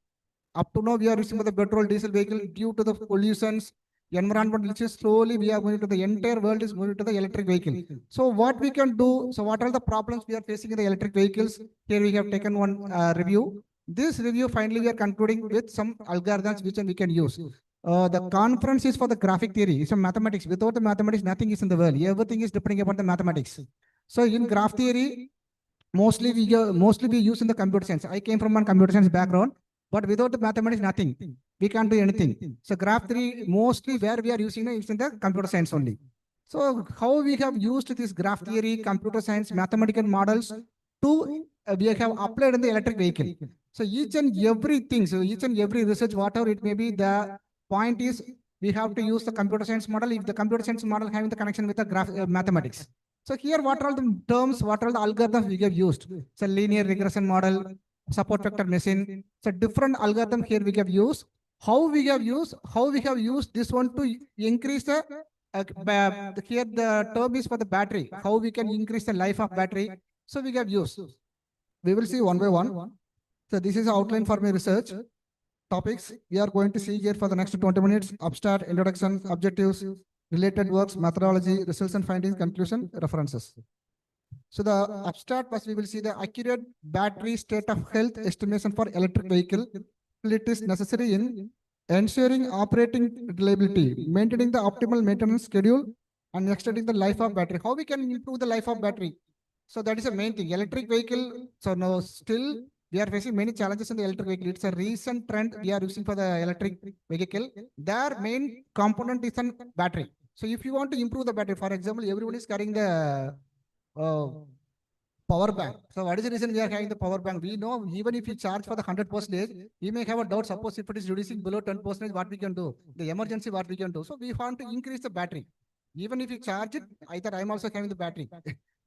up to now we are using the petrol diesel vehicle due to the pollutions, environment, which is slowly we are moving to the entire world is moving to the electric vehicle. So what we can do, so what are the problems we are facing in the electric vehicles? Here we have taken one review. This review finally we are concluding with some algorithms which we can use. The conference is for the graphic theory. It's a mathematics. Without the mathematics, nothing is in the world. Everything is depending upon the mathematics. So in graph theory, mostly we use in the computer science. I came from a computer science background, but without the mathematics, nothing. We can't do anything. So graph theory, mostly where we are using is in the computer science only. So how we have used this graph theory, computer science, mathematical models to we have applied in the electric vehicle. So each and everything, so each and every research, whatever it may be, the point is we have to use the computer science model if the computer science model having the connection with the graph mathematics. So here, what are the terms, what are the algorithms we have used? So linear regression model, support vector machine. So different algorithm here we have used. How we have used this one to increase the here the term is for the battery. How we can increase the life of battery. So we have used. We will see one by one. So this is the outline for my research topics. We are going to see here for the next 20 minutes: abstract, introduction, objectives, related works, methodology, results and findings, conclusion, references. So the abstract first we will see the accurate battery state of health estimation for electric vehicle. It is necessary in ensuring operating reliability, maintaining the optimal maintenance schedule, and extending the life of battery. How we can improve the life of battery? So that is the main thing. Electric vehicle. So now still we are facing many challenges in the electric vehicle. It's a recent trend we are using for the electric vehicle. Their main component is a battery. So if you want to improve the battery, for example, everyone is carrying the power bank. So what is the reason we are having the power bank? We know even if you charge for the 100%, you may have a doubt. Suppose if it is reducing below 10%, what we can do? The emergency, what we can do? So we want to increase the battery. Even if you charge it, either I'm also having the battery.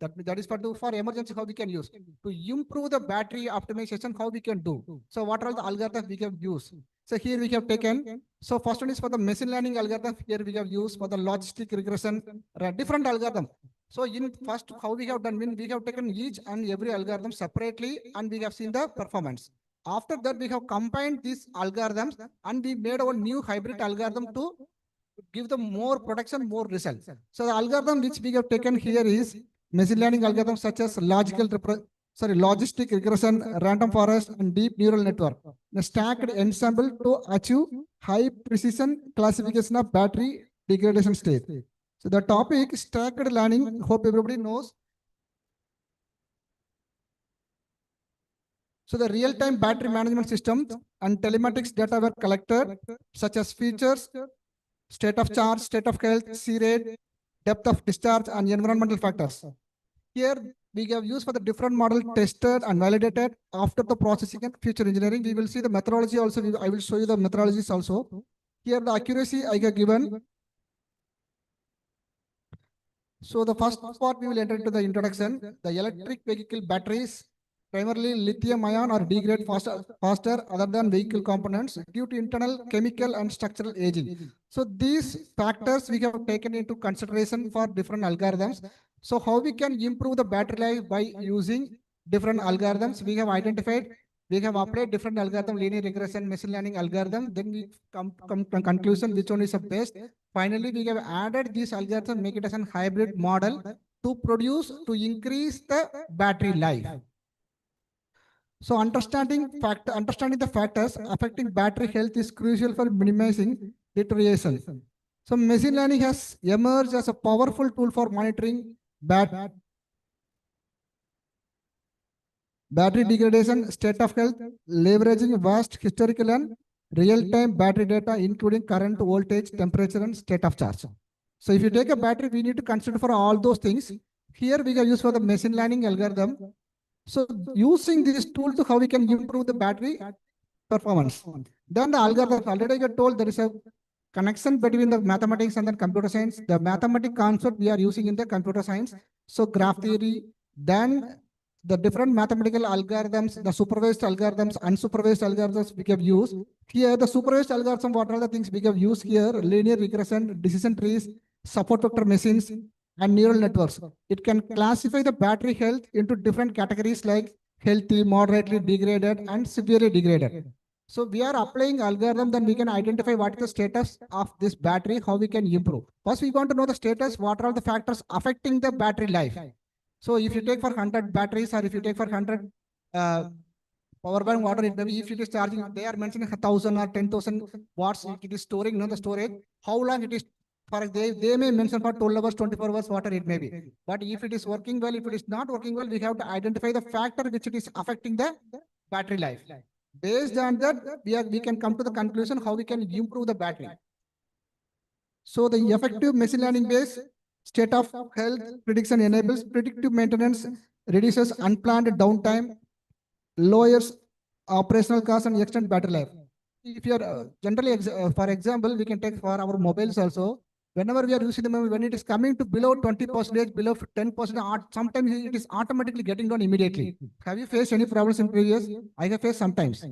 that is for emergency, how we can use. To improve the battery optimization, how we can do. So what are the algorithms we can use? So here we have taken, so first one is for the machine learning algorithm. Here we have used for the logistic regression, different algorithm. So in first, how we have done, we have taken each and every algorithm separately and we have seen the performance. After that, we have combined these algorithms and we made our new hybrid algorithm to give them more protection, more results. So the algorithm which we have taken here is machine learning algorithms such as logistic regression, random forest, and deep neural network. The stacked ensemble to achieve high precision classification of battery degradation state. So the topic stacked learning, hope everybody knows. So the real-time battery management systems and telematics data were collected, such as features, state of charge, state of health, C rate, depth of discharge, and environmental factors. Here we have used for the different model tested and validated after the processing and future engineering. We will see the methodology also. I will show you the methodologies also. Here the accuracy I have given. So the first part we will enter into the introduction. The electric vehicle batteries primarily lithium ion or degrade faster other than vehicle components due to internal chemical and structural aging. So these factors we have taken into consideration for different algorithms. So how we can improve the battery life by using different algorithms? We have identified, we have applied different algorithm, linear regression, machine learning algorithm. Then we come to a conclusion which one is the best. Finally, we have added this algorithm, make it as a hybrid model to increase the battery life. So understanding the factors affecting battery health is crucial for minimizing deterioration. So machine learning has emerged as a powerful tool for monitoring battery degradation, state of health, leveraging vast historical and real-time battery data, including current voltage, temperature, and state of charge. So if you take a battery, we need to consider for all those things. Here we have used for the machine learning algorithm. So using this tool to how we can improve the battery performance. Then the algorithm, already I got told there is a connection between the mathematics and the computer science. The mathematical concept we are using in the computer science. So graph theory, then the different mathematical algorithms, the supervised algorithms, unsupervised algorithms we have used. Here the supervised algorithm, what are the things we have used here? Linear regression, decision trees, support vector machines, and neural networks. It can classify the battery health into different categories like healthy, moderately degraded, and severely degraded. So we are applying algorithm, then we can identify what is the status of this battery, how we can improve. First, we want to know the status, what are the factors affecting the battery life. So if you take for 100 batteries or if you take for 100 power bank water, it maybe if it is charging, they are mentioning 1,000 or 10,000 watts, it is storing, the storage, how long it is. For they may mention for 12 hours, 24 hours, water it may be. But if it is working well, if it is not working well, we have to identify the factor which it is affecting the battery life. Based on that, we can come to the conclusion how we can improve the battery. So the effective machine learning based state of health prediction enables predictive maintenance, reduces unplanned downtime, lowers operational costs, and extend battery life. If you are generally, for example, we can take for our mobiles also. Whenever we are using the mobile, when it is coming to below 20%, below 10%, sometimes it is automatically getting down immediately. Have you faced any problems in previous? I have faced sometimes.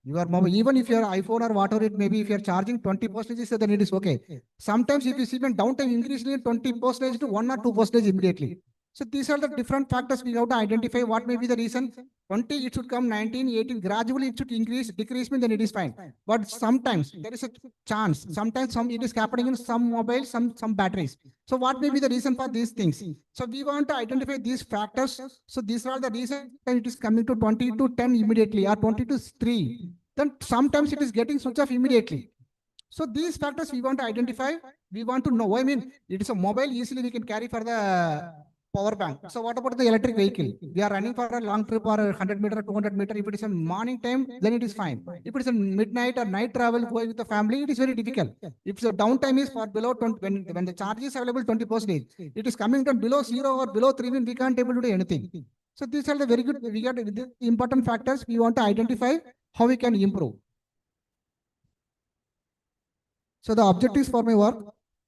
Your mobile, even if your iPhone or whatever it may be, if you are charging 20%, then it is okay. Sometimes if you see when downtime increasing 20% to 1 or 2% immediately. So these are the different factors we have to identify what may be the reason. 20, it should come 19, 18, gradually it should increase, decrease, then it is fine. But sometimes there is a chance, sometimes it is happening in some mobiles, some batteries. So what may be the reason for these things? So we want to identify these factors. So these are the reasons it is coming to 20 to 10 immediately or 20 to 3. Then sometimes it is getting switch off immediately. So these factors we want to identify, we want to know. I mean, it is a mobile, easily we can carry for the power bank. So what about the electric vehicle? We are running for a long trip or 100 meter, 200 meter. If it is a morning time, then it is fine. If it is a midnight or night travel going with the family, it is very difficult. If the downtime is for below 20, when the charge is available 20%, it is coming down below 0 or below 3, we can't able to do anything. So these are the very good, we got the important factors we want to identify how we can improve. So the objectives for my work,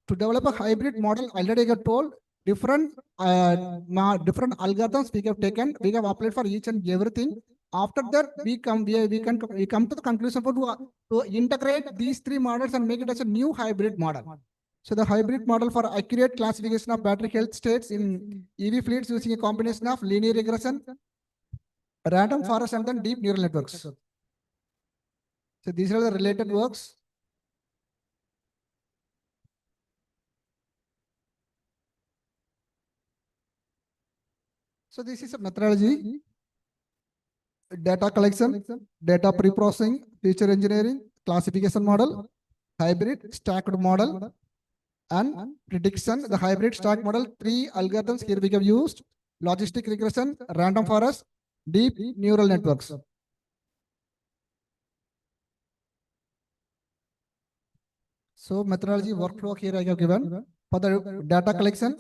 to develop a hybrid model, already I got told, different algorithms we have taken, we have applied for each and everything. After that, we come to the conclusion to integrate these 3 models and make it as a new hybrid model. So the hybrid model for accurate classification of battery health states in EV fleets using a combination of linear regression, random forest, and then deep neural networks. So these are the related works. So this is a methodology: data collection, data pre-processing, feature engineering, classification model, hybrid stacked model, and prediction. The hybrid stack model, 3 algorithms here we have used: logistic regression, random forest, deep neural networks. So methodology workflow here I have given. For the data collection,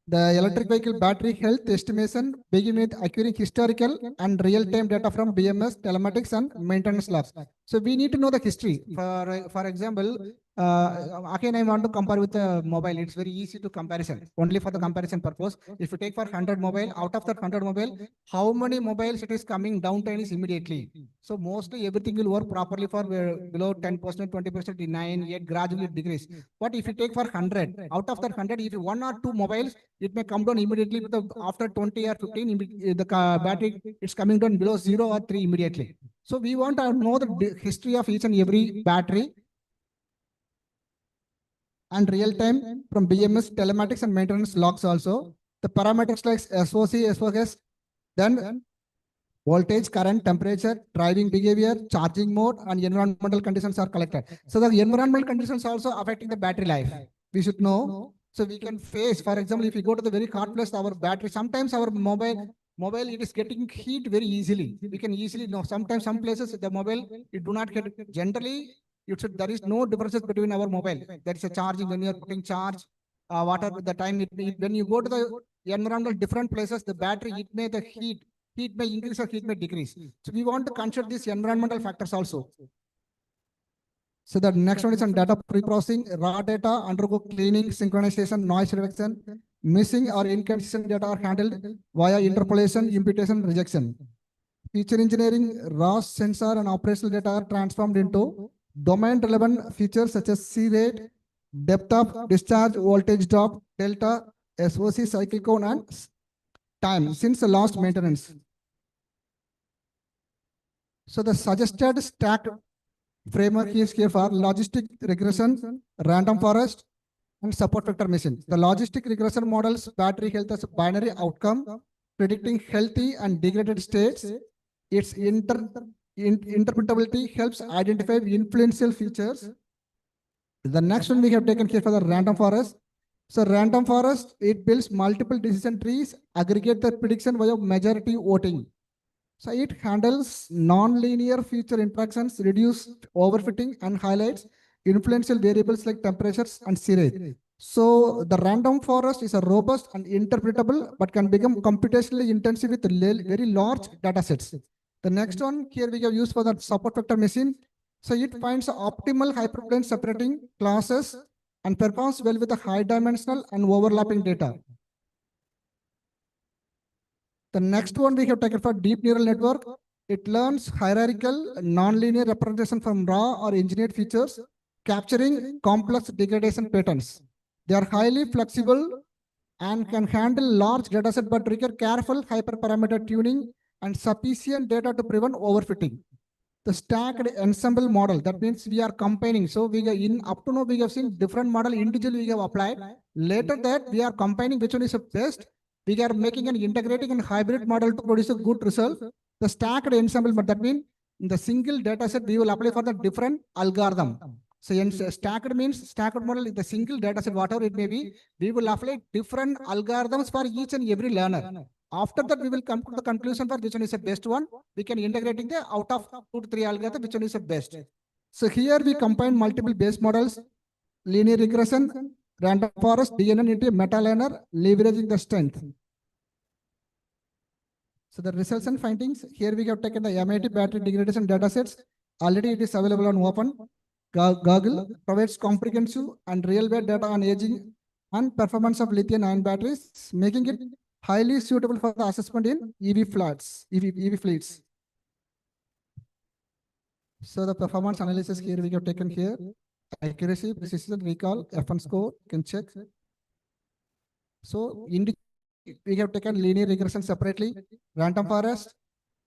the electric vehicle battery health estimation begin with acquiring historical and real-time data from BMS, telematics, and maintenance labs. So we need to know the history. For example, again I want to compare with the mobile. It's very easy to comparison. Only for the comparison purpose. If you take for 100 mobile, out of that 100 mobile, how many mobiles it is coming downtown is immediately. So mostly everything will work properly for below 10%, 20%, 9, yet gradually decrease. But if you take for 100, out of that 100, if 1 or 2 mobiles, it may come down immediately with after 20 or 15, the battery is coming down below 0 or 3 immediately. So we want to know the history of each and every battery and real time from BMS, telematics, and maintenance logs also. The parameters like SOC, SOS, then voltage, current, temperature, driving behavior, charging mode, and environmental conditions are collected. So the environmental conditions also affecting the battery life. We should know. So we can face, for example, if we go to the very hot place, our battery, sometimes our mobile, it is getting heat very easily. We can easily know. Sometimes some places, the mobile, it do not get, generally, there is no differences between our mobile. There is a charging when you are putting charge, whatever the time, when you go to the environmental different places, the battery, it may the heat may increase or heat may decrease. So we want to consider these environmental factors also. So the next one is on data pre-processing. Raw data undergo cleaning, synchronization, noise reduction. Missing or inconsistent data are handled via interpolation, imputation, rejection. Feature engineering, raw sensor and operational data are transformed into domain-relevant features such as C rate, depth of discharge, voltage drop, delta, SOC, cycle count, and time since the last maintenance. So the suggested stacked framework is here for logistic regression, random forest, and support vector machine. The logistic regression models battery health as a binary outcome, predicting healthy and degraded states. Its interpretability helps identify influential features. The next one we have taken here for the random forest. So random forest, it builds multiple decision trees, aggregate the prediction via majority voting. So it handles non-linear feature interactions, reduce overfitting, and highlights influential variables like temperatures and C rate. So the random forest is a robust and interpretable, but can become computationally intensive with very large data sets. The next one here we have used for the support vector machine. So it finds optimal hyperplane separating classes and performs well with the high dimensional and overlapping data. The next one we have taken for deep neural network. It learns hierarchical nonlinear representation from raw or engineered features, capturing complex degradation patterns. They are highly flexible and can handle large dataset but require careful hyperparameter tuning and sufficient data to prevent overfitting. The stacked ensemble model, that means we are combining. So we are up to now we have seen different model individually we have applied. Later that we are combining which one is the best. We are making an integrating and hybrid model to produce a good result. The stacked ensemble, but that means in the single data set, we will apply for the different algorithm. So stacked means stacked model is the single data set, whatever it may be, we will apply different algorithms for each and every learner. After that, we will come to the conclusion for which one is the best one. We can integrating the out of 2 to 3 algorithms, which one is the best. So here we combine multiple base models, linear regression, random forest, DNA into a meta-learner, leveraging the strength. So the results and findings, here we have taken the MIT battery degradation datasets. Already it is available on open. Google provides comprehensive and real-world data on aging and performance of lithium-ion batteries, making it highly suitable for the assessment in EV fleets. So the performance analysis here we have taken here. Accuracy, precision, recall, F1 score, you can check. So we have taken linear regression separately, random forest,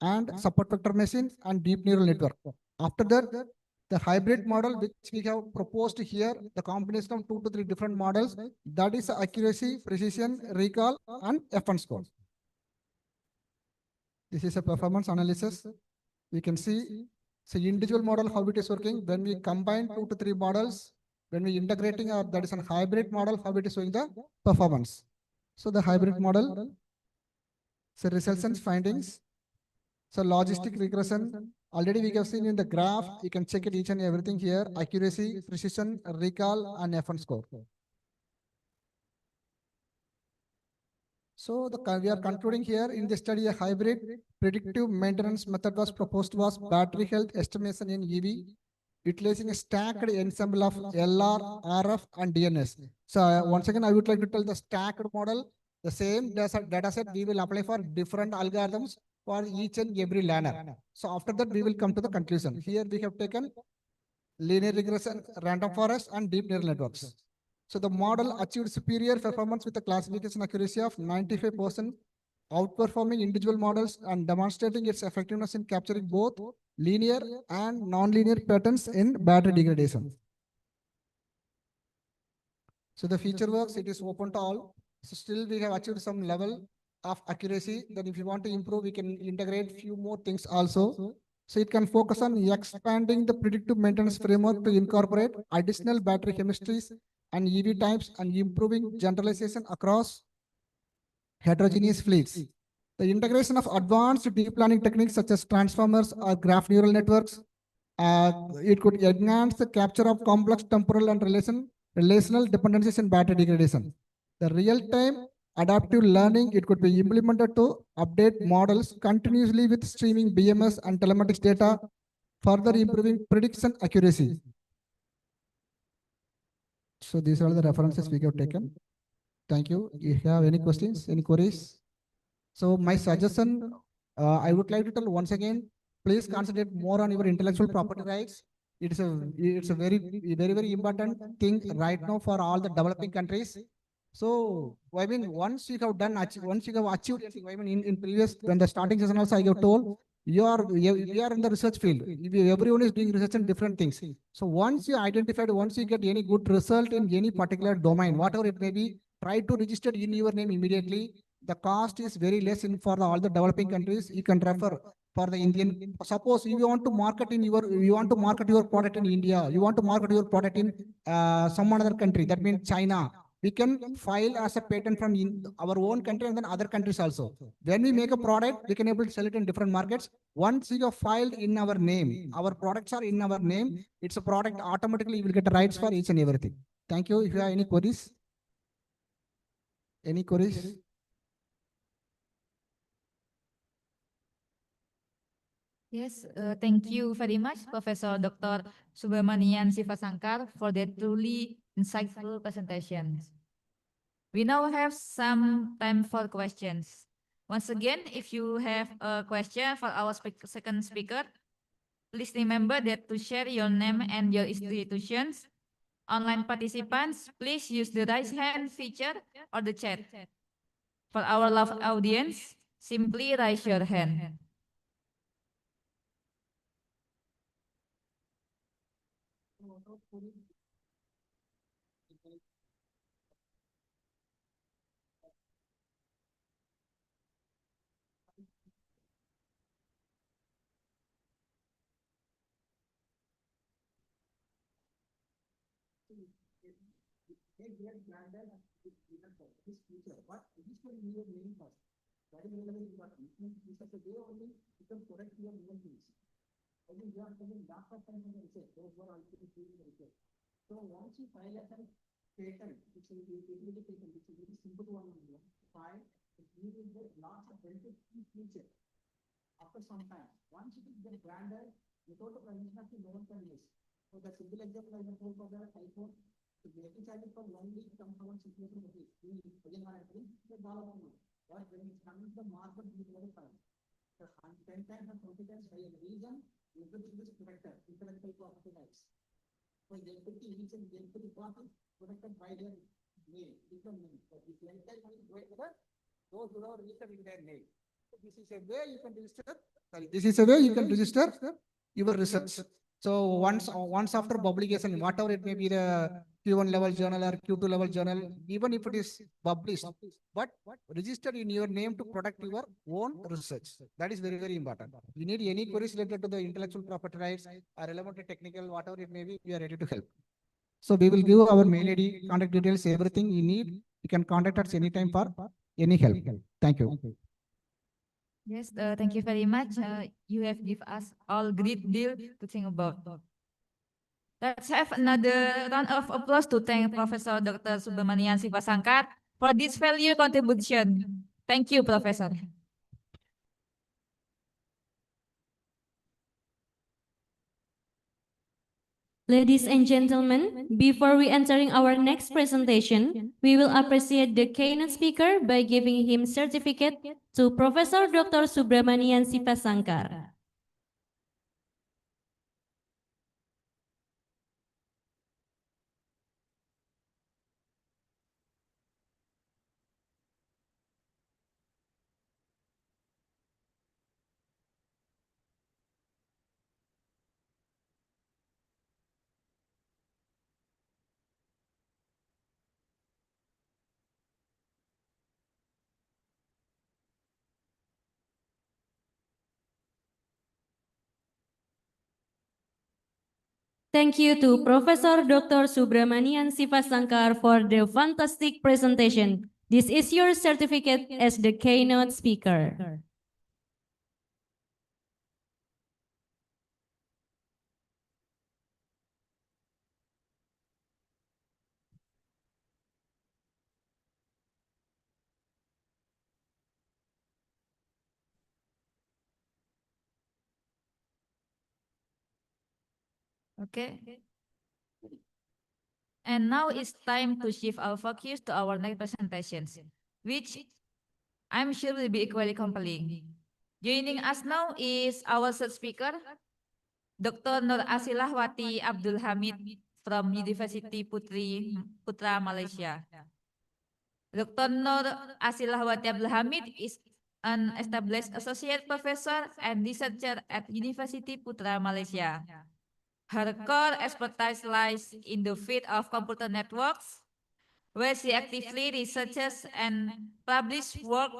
and support vector machine, and deep neural network. After that, the hybrid model which we have proposed here, the combination of 2 to 3 different models, that is accuracy, precision, recall, and F1 score. This is a performance analysis. We can see So individual model, how it is working, when we combine 2 to 3 models, when we integrating that is a hybrid model, how it is showing the performance. So the hybrid model, so results and findings. So logistic regression, already we have seen in the graph, you can check it each and everything here, accuracy, precision, recall, and F1 score. So we are concluding here in the study, a hybrid predictive maintenance method was proposed was battery health estimation in EV, utilizing a stacked ensemble of LR, RF, and DNS. So once again, I would like to tell the stacked model, the same data set we will apply for different algorithms for each and every learner. So after that, we will come to the conclusion. Here we have taken linear regression, random forest, and deep neural networks. So the model achieved superior performance with a classification accuracy of 95%, outperforming individual models and demonstrating its effectiveness in capturing both linear and non-linear patterns in battery degradation. So the feature works, it is open to all. So still we have achieved some level of accuracy. Then if you want to improve, we can integrate few more things also. So it can focus on expanding the predictive maintenance framework to incorporate additional battery chemistries and EV types and improving generalization across heterogeneous fleets. The integration of advanced deep learning techniques such as transformers or graph neural networks, it could enhance the capture of complex temporal and relational dependencies in battery degradation. The real-time adaptive learning, it could be implemented to update models continuously with streaming BMS and telematics data, further improving prediction accuracy. So these are the references we have taken. Thank you. If you have any questions, any queries? So my suggestion, I would like to tell once again, please concentrate more on your intellectual property rights. It's a very important thing right now for all the developing countries. So I mean, once you have achieved, I mean, in previous, when the starting session also I have told, you are in the research field. Everyone is doing research in different things. So once you identified, once you get any good result in any particular domain, whatever it may be, try to register in your name immediately. The cost is very less for all the developing countries. You can refer for the Indian. Suppose you want to market your product in India, you want to market your product in some other country, that means China. We can file as a patent from our own country and then other countries also. When we make a product, we can able to sell it in different markets. Once you have filed in our name, our products are in our name, it's a product, automatically you will get the rights for each and everything. Thank you. If you have any queries? Any queries? Yes, thank you very much, Professor Dr. Subramanian Sivasankar, for that truly insightful presentation. We now have some time for questions. Once again, if you have a question for our second speaker, please remember that to share your name and your institutions. Online participants, please use the raise hand feature or the chat. For our live audience, simply raise your hand. So once you file as a patent, which will be taken, which is a very simple one, file, you will get lots of benefits in future. After some time, once it is get branded, without the permission of the no one can use. So the simple example I have told for the iPhone, to make it for 1 week, come from one situation of this. Again, I think the dollar. But when it's coming to the market, you will find. So 10 times and 20 times higher reason, you could use protector, intellectual property rights. So they put the reason, they put the profit protected by their name, different name. But if you enter those who are registered in their name. So this is a way you can register. Sorry, this is a way you can register your research. So once after publication, whatever it may be, the Q1 level journal or Q2 level journal, even if it is published, but register in your name to protect your own research. That is very, very important. You need any queries related to the intellectual property rights or relevant to technical, whatever it may be, we are ready to help. So we will give our mail ID, contact details, everything you need. You can contact us anytime for any help. Thank you. Yes, thank you very much. You have give us all great deal to think about. Let's have another round of applause to thank Professor Dr. Subramanian Sivasankar for this value contribution. Thank you, Professor. Ladies and gentlemen, before we entering our next presentation, we will appreciate the keynote speaker by giving him certificate to Professor Dr. Subramanian Sivasankar. Thank you to Professor Dr. Subramanian Sivasankar for the fantastic presentation. This is your certificate as the keynote speaker. Okay. And now it's time to shift our focus to our next presentations, which I'm sure will be equally compelling. Joining us now is our third speaker, Dr. Nur Asilahwati Abdul Hamid from University Putra, Malaysia. Dr. Nur Asilahwati Abdul Hamid is an established associate professor and researcher at University Putra, Malaysia. Her core expertise lies in the field of computer networks, where she actively researches and publishes work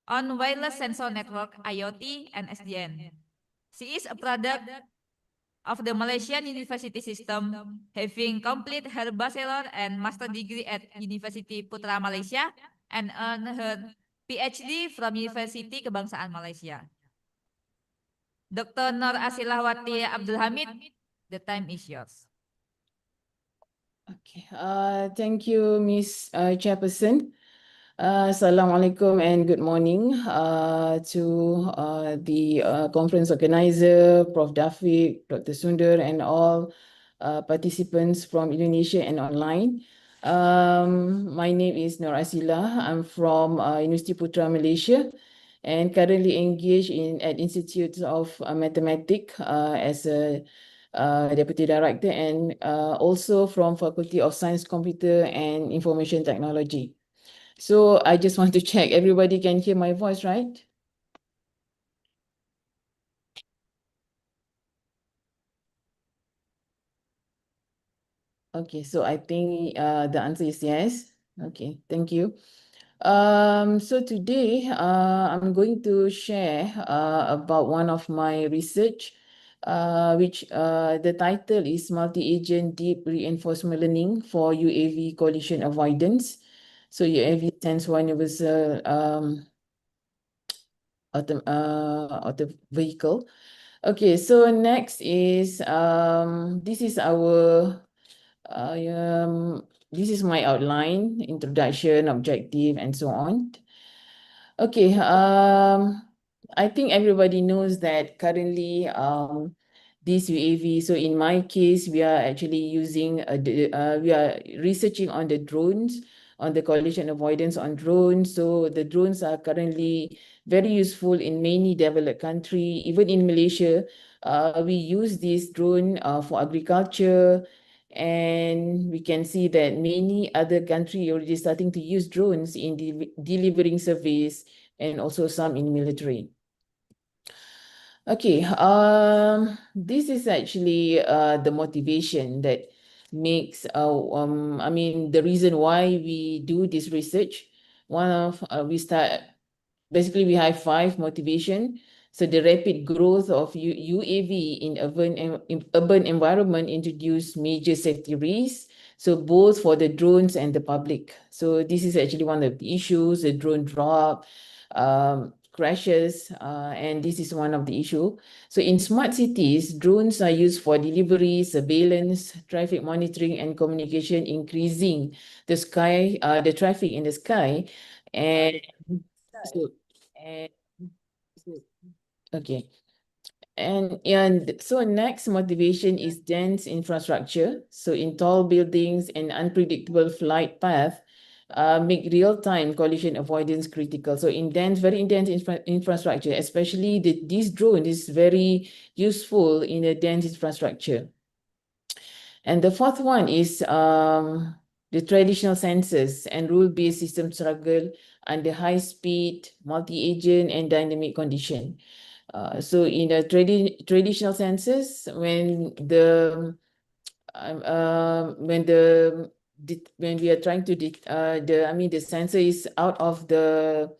on wireless sensor network, IoT, and SDN. She is a product of the Malaysian university system, having completed her bachelor and master degree at University Putra Malaysia and earned her PhD from University Kebangsaan Malaysia. Dr. Nur Asilahwati Abdul Hamid, the time is yours. Okay. Thank you, Miss Chairperson. Assalamualaikum and good morning to the conference organizer, Prof. Dafiq, Dr. Sundar, and all participants from Indonesia and online. My name is Nur Asilah. I'm from University Putra, Malaysia, and currently engaged at Institute of Mathematics as a Deputy Director, and also from Faculty of Science, Computer and Information Technology. So I just want to check, everybody can hear my voice, right? Okay, so I think the answer is yes. Okay, thank you. So today I'm going to share about one of my research, which the title is Multi-Agent Deep Reinforcement Learning for UAV Collision Avoidance. So UAV stands for Universal Auto Vehicle. Okay, so next is this is our this is my outline, introduction, objective, and so on. Okay, I think everybody knows that currently this UAV, so in my case, we are actually using, we are researching on the drones, on the collision avoidance on drones. So the drones are currently very useful in many developed countries. Even in Malaysia, we use this drone for agriculture, and we can see that many other countries already starting to use drones in delivering service and also some in military. Okay, this is actually the motivation that makes I mean the reason why we do this research. One of basically we have 5 motivation. So the rapid growth of UAV in urban environment introduce major safety risks. So both for the drones and the public. So this is actually one of the issues, the drone drop, crashes, and this is one of the issue. So in smart cities, drones are used for delivery, surveillance, traffic monitoring, and communication, increasing the traffic in the sky. And so, okay. And so next motivation is dense infrastructure. So in tall buildings and unpredictable flight path, make real-time collision avoidance critical. So very intense infrastructure, especially this drone is very useful in a dense infrastructure. And the fourth one is the traditional sensors and rule-based system struggle under high-speed, multi-agent, and dynamic condition. So in the traditional sensors, when we are trying to the sensor is out of the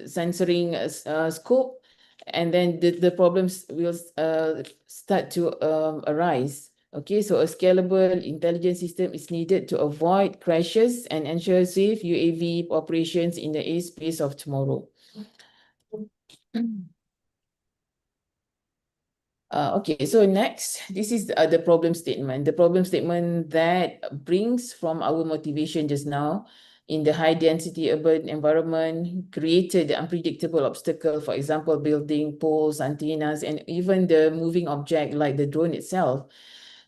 sensoring scope, and then the problems will start to arise. Okay, so a scalable intelligence system is needed to avoid crashes and ensure safe UAV operations in the airspace of tomorrow. Okay, so next, this is the problem statement. The problem statement that brings from our motivation just now in the high density urban environment created the unpredictable obstacle, for example, building poles, antennas, and even the moving object like the drone itself.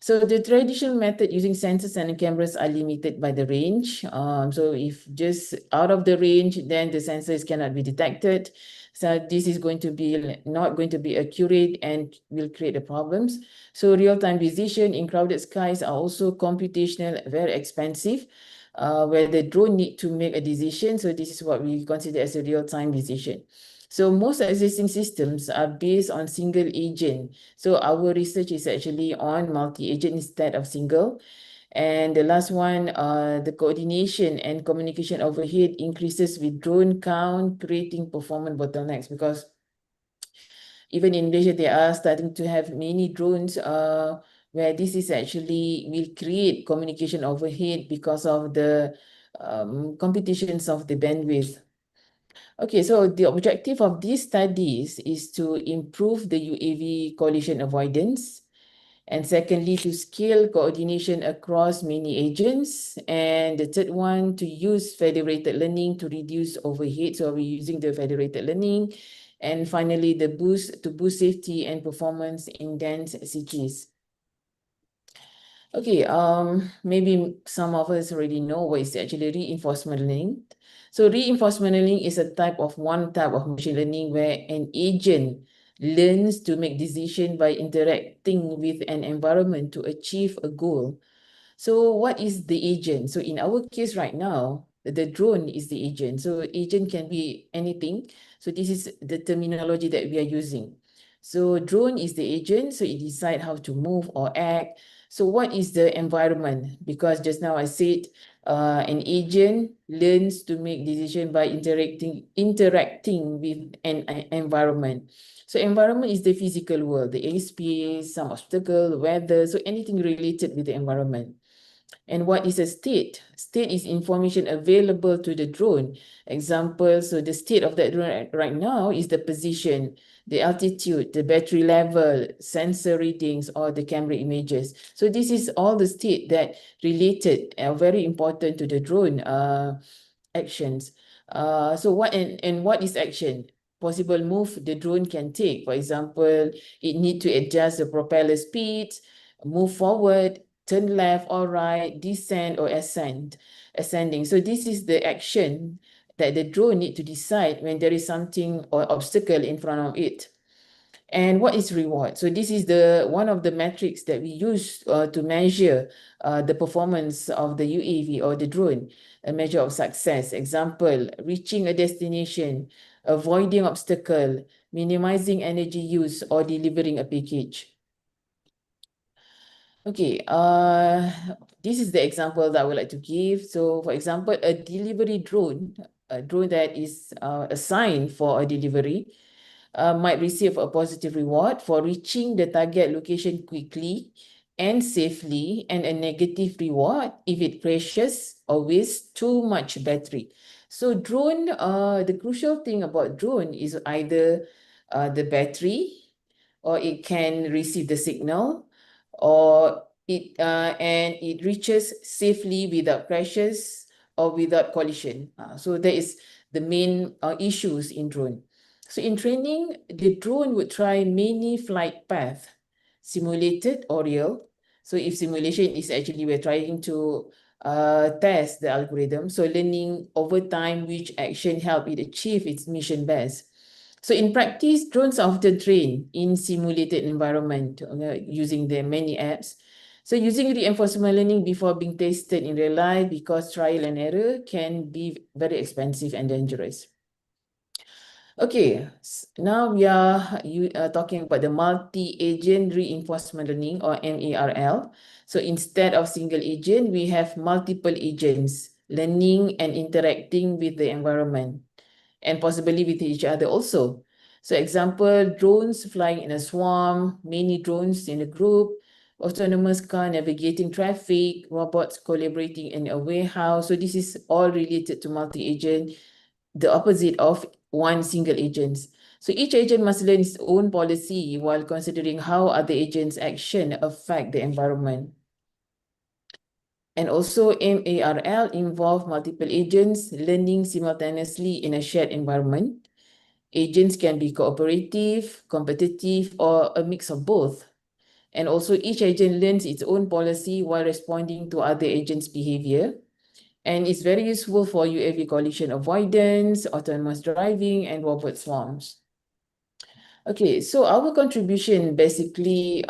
So the traditional method using sensors and cameras are limited by the range. So if just out of the range, then the sensors cannot be detected. So this is going to be not going to be accurate and will create the problems. So real-time decision in crowded skies are also computational, very expensive, where the drone need to make a decision. So this is what we consider as a real-time decision. So most existing systems are based on single agent. So our research is actually on multi-agent instead of single. And the last one, the coordination and communication overhead increases with drone count, creating performance bottlenecks, because even in Malaysia, they are starting to have many drones where this is actually will create communication overhead because of the competitions of the bandwidth. Okay, so the objective of these studies is to improve the UAV collision avoidance, and secondly, to scale coordination across many agents, and the third one, to use federated learning to reduce overhead. So we're using the federated learning, and finally, to boost safety and performance in dense cities. Okay, maybe some of us already know what is actually reinforcement learning. So reinforcement learning is one type of machine learning where an agent learns to make decisions by interacting with an environment to achieve a goal. So what is the agent? So in our case right now, the drone is the agent. So agent can be anything. So this is the terminology that we are using. So drone is the agent, so it decides how to move or act. So what is the environment? Because just now I said an agent learns to make decision by interacting with an environment. So environment is the physical world, the airspace, some obstacle, weather, so anything related with the environment. And what is a state? State is information available to the drone. Example, so the state of that drone right now is the position, the altitude, the battery level, sensor readings, or the camera images. So this is all the state that related very important to the drone actions. So what is action? Possible move the drone can take. For example, it need to adjust the propeller speed, move forward, turn left or right, descend or ascending. So this is the action that the drone need to decide when there is something or obstacle in front of it. And what is reward? So this is one of the metrics that we use to measure the performance of the UAV or the drone, a measure of success. Example, reaching a destination, avoiding obstacle, minimizing energy use, or delivering a package. Okay, this is the example that I would like to give. So for example, a delivery drone, a drone that is assigned for a delivery, might receive a positive reward for reaching the target location quickly and safely, and a negative reward if it crashes or wastes too much battery. So drone, the crucial thing about drone is either the battery, or it can receive the signal, or it reaches safely without crashes or without collision. So that is the main issues in drone. So in training, the drone would try many flight paths, simulated or real. So if simulation is actually we're trying to test the algorithm, so learning over time which action help it achieve its mission best. So in practice, drones are often trained in simulated environment using the many apps. So using reinforcement learning before being tested in real life, because trial and error can be very expensive and dangerous. Okay, now we are talking about the multi-agent reinforcement learning, or MARL. So instead of single agent, we have multiple agents learning and interacting with the environment, and possibly with each other also. So example, drones flying in a swarm, many drones in a group, autonomous car navigating traffic, robots collaborating in a warehouse. So this is all related to multi-agent, the opposite of one single agent. So each agent must learn its own policy while considering how other agents' action affect the environment. And also MARL involve multiple agents learning simultaneously in a shared environment. Agents can be cooperative, competitive, or a mix of both. And also each agent learns its own policy while responding to other agents' behavior. And it's very useful for UAV collision avoidance, autonomous driving, and robot swarms. Okay, so our contribution basically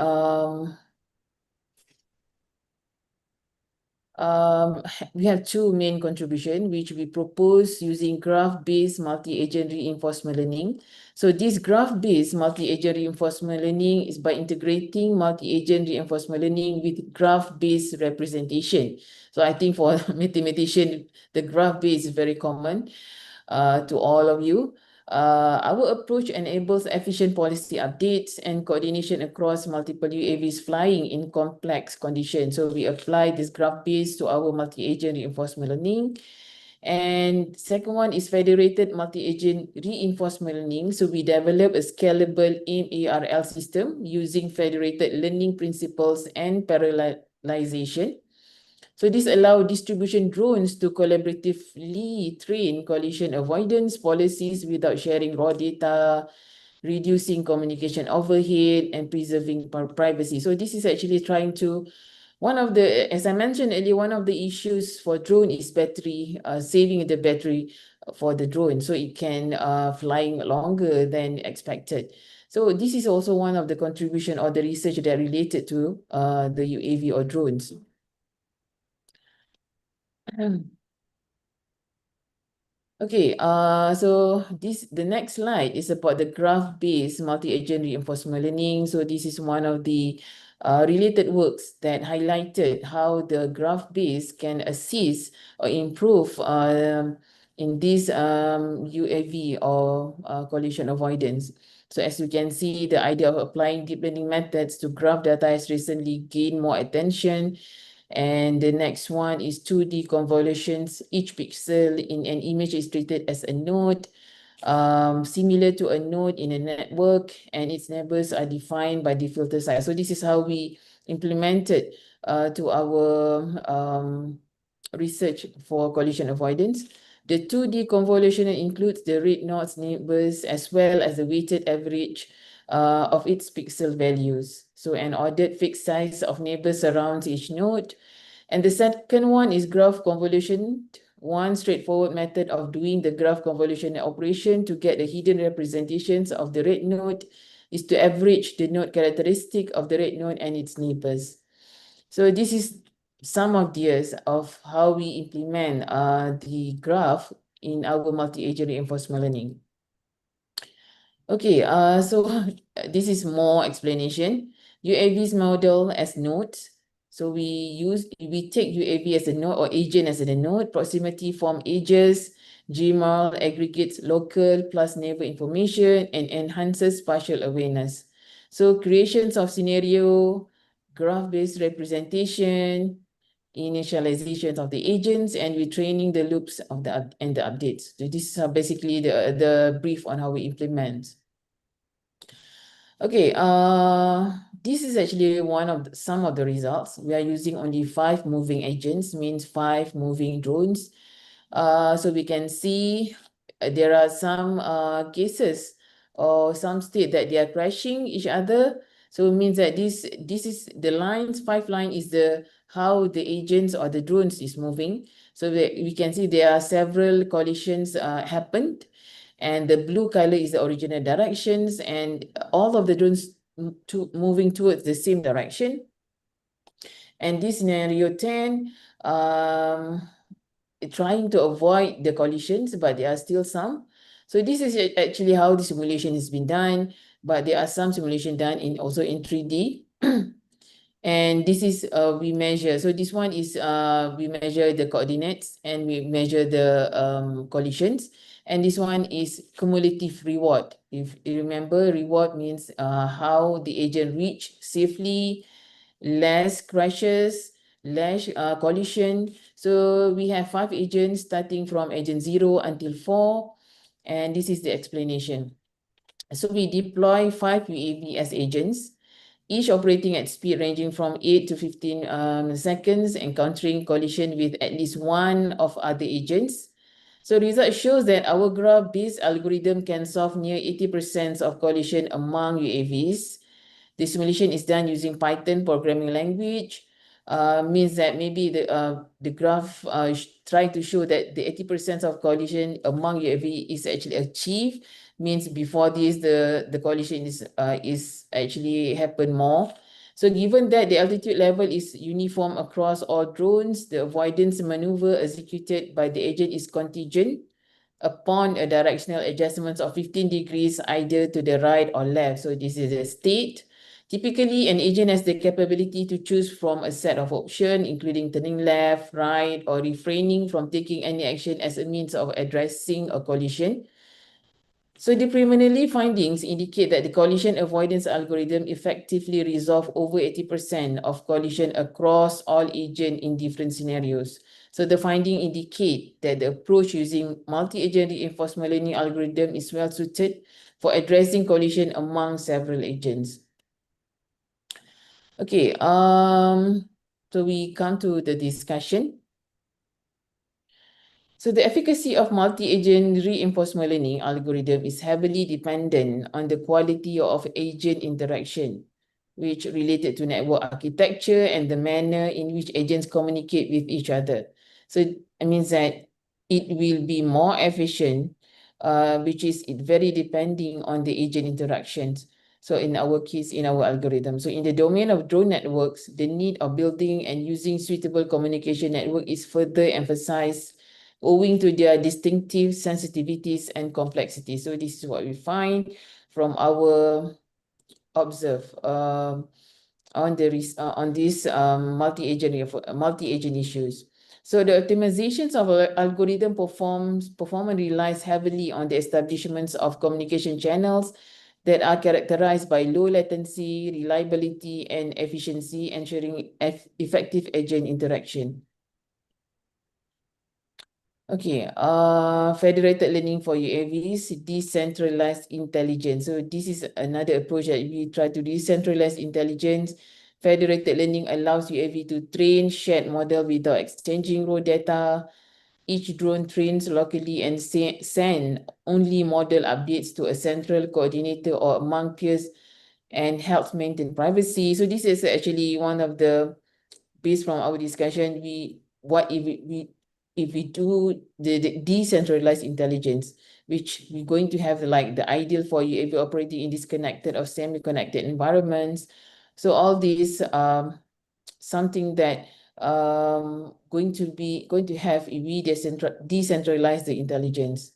we have two main contributions, which we propose using graph-based multi-agent reinforcement learning. So this graph-based multi-agent reinforcement learning is by integrating multi-agent reinforcement learning with graph-based representation. So I think for mathematician, the graph-based is very common to all of you. Our approach enables efficient policy updates and coordination across multiple UAVs flying in complex conditions. So we apply this graph-based to our multi-agent reinforcement learning. And second one is federated multi-agent reinforcement learning. So we develop a scalable MARL system using federated learning principles and parallelization. So this allows distribution drones to collaboratively train collision avoidance policies without sharing raw data, reducing communication overhead, and preserving privacy. So this is actually trying to, one of the, as I mentioned earlier, one of the issues for drone is battery, saving the battery for the drone, so it can flying longer than expected. So this is also one of the contribution or the research that related to the UAV or drones. Okay, so the next slide is about the graph-based multi-agent reinforcement learning. So this is one of the related works that highlighted how the graph-based can assist or improve in this UAV or collision avoidance. So as you can see, the idea of applying deep learning methods to graph data has recently gained more attention. And the next one is 2D convolutions. Each pixel in an image is treated as a node, similar to a node in a network, and its neighbors are defined by the filter size. So this is how we implemented to our research for collision avoidance. The 2D convolution includes the red nodes neighbors as well as the weighted average of its pixel values. So an ordered fixed size of neighbors surrounds each node. And the second one is graph convolution. One straightforward method of doing the graph convolution operation to get the hidden representations of the red node is to average the node characteristic of the red node and its neighbors. So this is some of the ideas of how we implement the graph in our multi-agent reinforcement learning. Okay, so this is more explanation. UAVs model as nodes. So we take UAV as a node or agent as a node. Proximity form edges, GMAL aggregates local plus neighbor information and enhances spatial awareness. So creations of scenario, graph-based representation, initializations of the agents, and retraining the loops of the updates. So this is basically the brief on how we implement. Okay, this is actually some of the results. We are using only 5 moving agents, means 5 moving drones. So we can see there are some cases or some state that they are crashing each other. So it means that this is the lines, 5 line is how the agents or the drones is moving. So we can see there are several collisions happened, and the blue color is the original directions, and all of the drones moving towards the same direction. And this scenario 10, trying to avoid the collisions, but there are still some. So this is actually how the simulation has been done, but there are some simulation done also in 3D. And this is we measure. So this one is we measure the coordinates and we measure the collisions. And this one is cumulative reward. If you remember, reward means how the agent reach safely, less crashes, less collision. So we have 5 agents starting from agent 0 until 4. And this is the explanation. So we deploy 5 UAV as agents, each operating at speed ranging from 8 to 15 seconds, encountering collision with at least one of other agents. So result shows that our graph-based algorithm can solve near 80% of collision among UAVs. The simulation is done using Python programming language. Means that maybe the graph trying to show that the 80% of collision among UAV is actually achieved. Means before this the collision is actually happen more. So given that the altitude level is uniform across all drones, the avoidance maneuver executed by the agent is contingent upon a directional adjustment of 15 degrees either to the right or left. So this is a state. Typically, an agent has the capability to choose from a set of options, including turning left, right, or refraining from taking any action as a means of addressing a collision. So the preliminary findings indicate that the collision avoidance algorithm effectively resolve over 80% of collision across all agents in different scenarios. So the finding indicate that the approach using multi-agent reinforcement learning algorithm is well suited for addressing collision among several agents. Okay, so we come to the discussion. So the efficacy of multi-agent reinforcement learning algorithm is heavily dependent on the quality of agent interaction, which related to network architecture and the manner in which agents communicate with each other. So it means that it will be more efficient, which is very depending on the agent interactions. So in our case, in our algorithm. So in the domain of drone networks, the need of building and using suitable communication network is further emphasized owing to their distinctive sensitivities and complexity. So this is what we find from our observe on these multi-agent issues. So the optimizations of our algorithm performance relies heavily on the establishments of communication channels that are characterized by low latency, reliability, and efficiency, ensuring effective agent interaction. Okay, federated learning for UAVs, decentralized intelligence. So this is another approach that we try to decentralize intelligence. Federated learning allows UAV to train shared model without exchanging raw data. Each drone trains locally and send only model updates to a central coordinator or among peers and helps maintain privacy. So this is actually one of the, based from our discussion, if we do the decentralized intelligence, which we're going to have like the ideal for UAV operating in disconnected or semi-connected environments. So all these something that going to have if we decentralize the intelligence.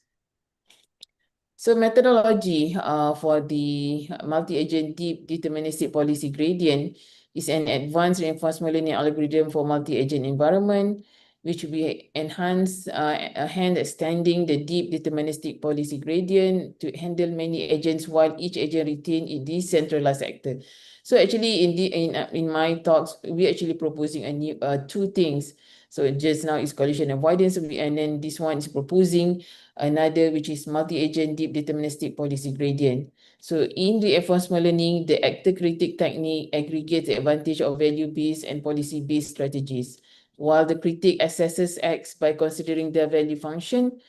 So methodology for the multi-agent deep deterministic policy gradient, is an advanced reinforcement learning algorithm for multi-agent environment, which will enhance, hence extending the deep deterministic policy gradient to handle many agents while each agent retain a decentralized actor. So actually, in my talks, we actually proposing a new two things. So just now is collision avoidance, and then this one is proposing another, which is multi-agent deep deterministic policy gradient. So in reinforcement learning, the actor critic technique aggregates the advantage of value-based and policy-based strategies. While the critic assesses acts by considering their value function,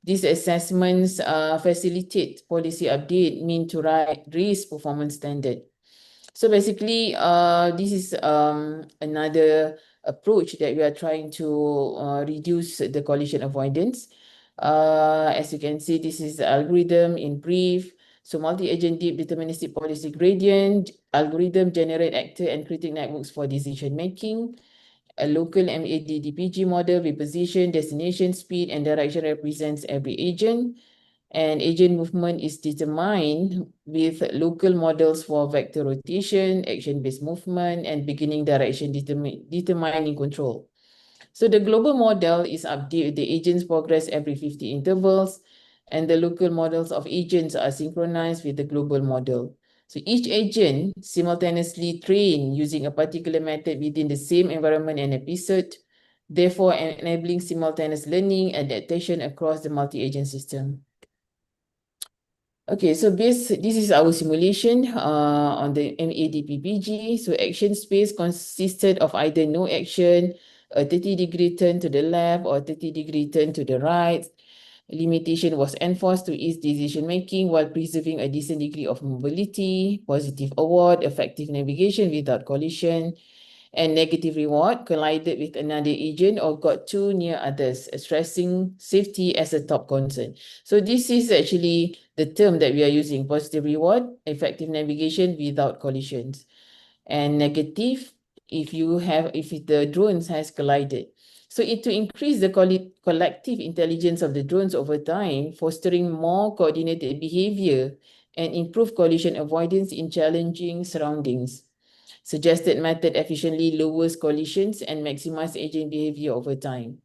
these assessments facilitate policy update mean to raise performance standard. So basically, this is another approach that we are trying to reduce the collision avoidance. As you can see, this is the algorithm in brief. So multi-agent deep deterministic policy gradient, algorithm generate actor and critic networks for decision making. A local MADDPG model with position, destination, speed, and direction represents every agent. And agent movement is determined with local models for vector rotation, action-based movement, and beginning direction determining control. So the global model is updated, the agents progress every 50 intervals, and the local models of agents are synchronized with the global model. So each agent simultaneously trained using a particular method within the same environment and episode, therefore enabling simultaneous learning adaptation across the multi-agent system. Okay, so this is our simulation on the MADPPG. So action space consisted of either no action, a 30-degree turn to the left or 30-degree turn to the right. Limitation was enforced to ease decision making while preserving a decent degree of mobility, positive award, effective navigation without collision, and negative reward, collided with another agent or got too near others, stressing safety as a top concern. So this is actually the term that we are using: positive reward, effective navigation without collisions, and negative if the drones has collided. So to increase the collective intelligence of the drones over time, fostering more coordinated behavior and improve collision avoidance in challenging surroundings. Suggested method efficiently lowers collisions and maximize agent behavior over time.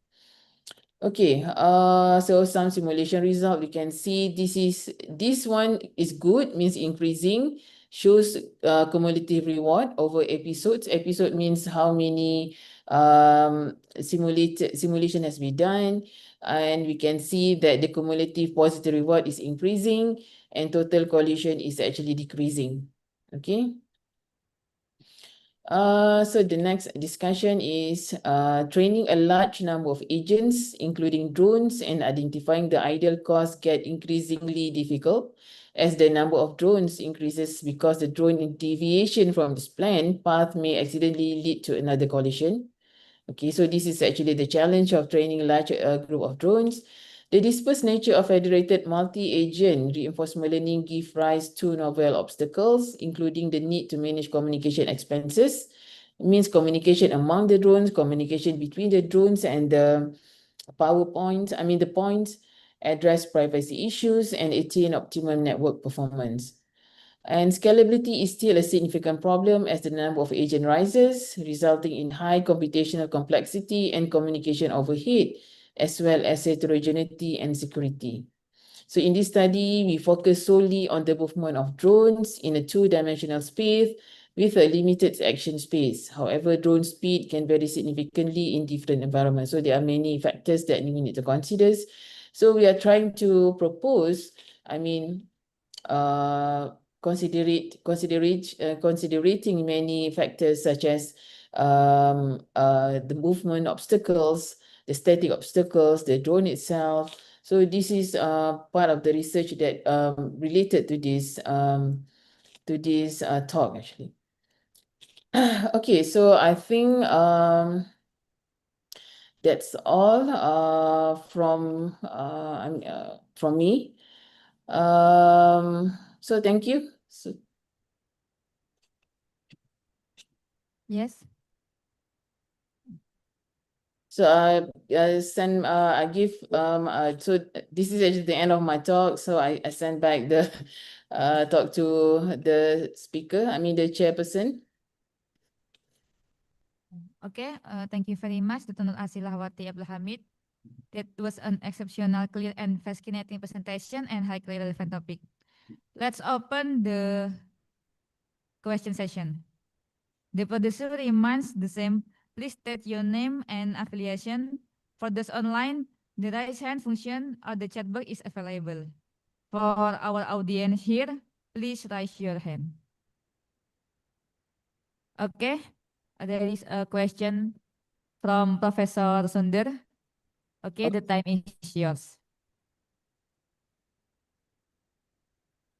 Okay, so some simulation result, we can see this one is good, means increasing, shows cumulative reward over episodes. Episode means how many simulation has been done, and we can see that the cumulative positive reward is increasing and total collision is actually decreasing. Okay. So the next discussion is training a large number of agents, including drones, and identifying the ideal course get increasingly difficult as the number of drones increases because the drone deviation from this planned path may accidentally lead to another collision. Okay, so this is actually the challenge of training a large group of drones. The dispersed nature of federated multi-agent reinforcement learning gives rise to novel obstacles, including the need to manage communication expenses. It means communication among the drones, communication between the drones and the the points, address privacy issues, and attain optimum network performance. And scalability is still a significant problem as the number of agents rises, resulting in high computational complexity and communication overhead, as well as heterogeneity and security. So in this study, we focus solely on the movement of drones in a two-dimensional space with a limited action space. However, drone speed can vary significantly in different environments. So there are many factors that we need to consider. So we are trying to propose, considerating many factors such as the movement obstacles, the static obstacles, the drone itself. So this is part of the research that related to this talk actually. Okay, so I think that's all from me. So thank you. Yes. So so this is actually the end of my talk. So I send back the talk to the speaker, the chairperson. Okay, thank you very much, Dr. Nur Asilahwati Abdul Hamid. That was an exceptional, clear, and fascinating presentation and highly relevant topic. Let's open the question session. The producer reminds the same. Please state your name and affiliation. For those online, the raise hand function or the chat box is available. For our audience here, please raise your hand. Okay, there is a question from Professor Sunder. Okay, the time is yours.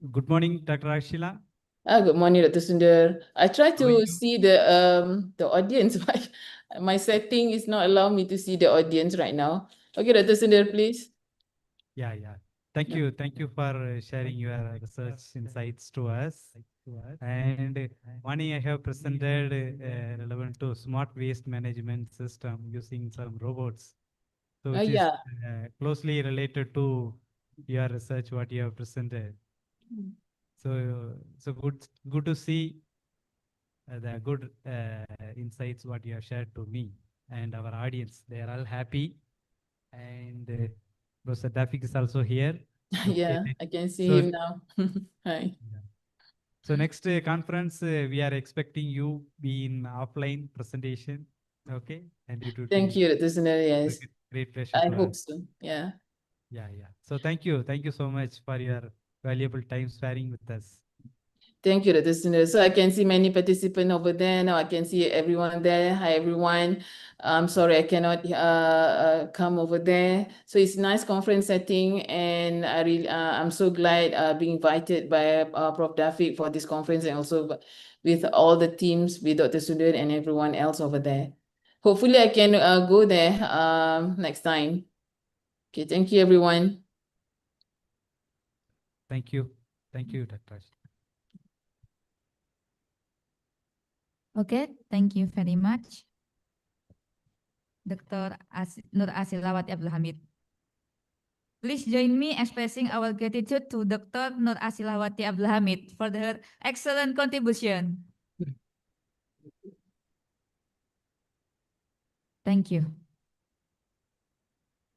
Good morning, Dr. Ashila. Good morning, Dr. Sundar. I try to see the audience, but my setting is not allowing me to see the audience right now. Okay, Dr. Sundar, please. Yeah. Thank you for sharing your research insights to us. And morning I have presented relevant to smart waste management system using some robots. So which is closely related to your research, what you have presented. So good to see the good insights what you have shared to me and our audience. They are all happy, and Professor Dafik is also here. Yeah, I can see him now. Hi. So next conference we are expecting you be in offline presentation. Okay, and it would Thank you, Dr. Sundar. Yes, great pleasure. I hope so. Yeah. So thank you so much for your valuable time sparing with us. Thank you, Dr. Sundar. So I can see many participants over there. Now I can see everyone there. Hi, everyone. I'm sorry I cannot come over there. So it's a nice conference setting, and I'm so glad being invited by Prof. Dafik for this conference, and also with all the teams, with Dr. Sundar and everyone else over there. Hopefully I can go there next time. Okay, thank you, everyone. Thank you, Dr. Okay, thank you very much, Dr. Nur Asilahwati Abdul Hamid. Please join me expressing our gratitude to Dr. Nur Asilahwati Abdul Hamid for her excellent contribution. Thank you.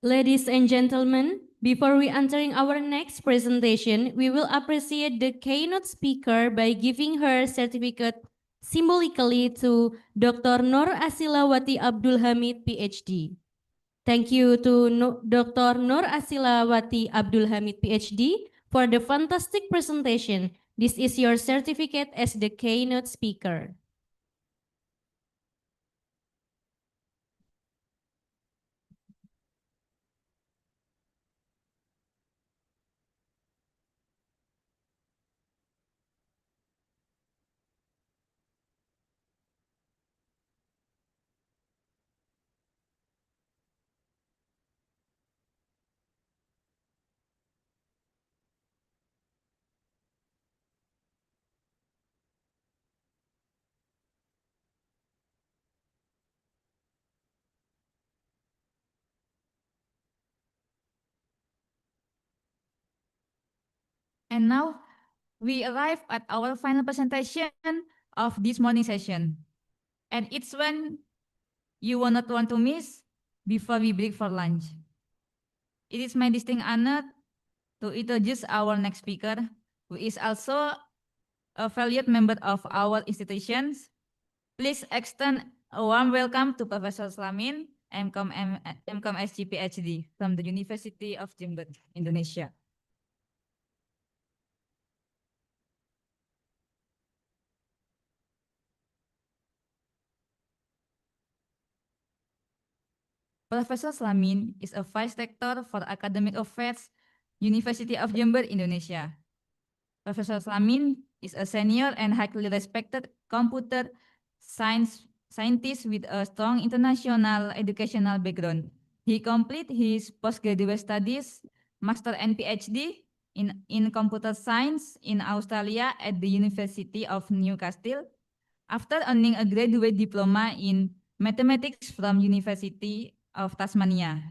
Ladies and gentlemen, before we entering our next presentation, we will appreciate the keynote speaker by giving her certificate symbolically to Dr. Nur Asilahwati Abdul Hamid, PhD. Thank you to Dr. Nur Asilahwati Abdul Hamid, PhD, for the fantastic presentation. This is your certificate as the keynote speaker. And now we arrive at our final presentation of this morning session. And it's when you will not want to miss before we break for lunch. It is my distinct honor to introduce our next speaker, who is also a valued member of our institutions. Please extend a warm welcome to Professor Slamin, MCom SG PhD from the University of Jember, Indonesia. Professor Slamin is a Vice Rector for Academic Affairs, University of Jember, Indonesia. Professor Slamin is a senior and highly respected computer scientist with a strong international educational background. He completed his postgraduate studies, master and PhD in computer science in Australia at the University of Newcastle. After earning a graduate diploma in mathematics from University of Tasmania.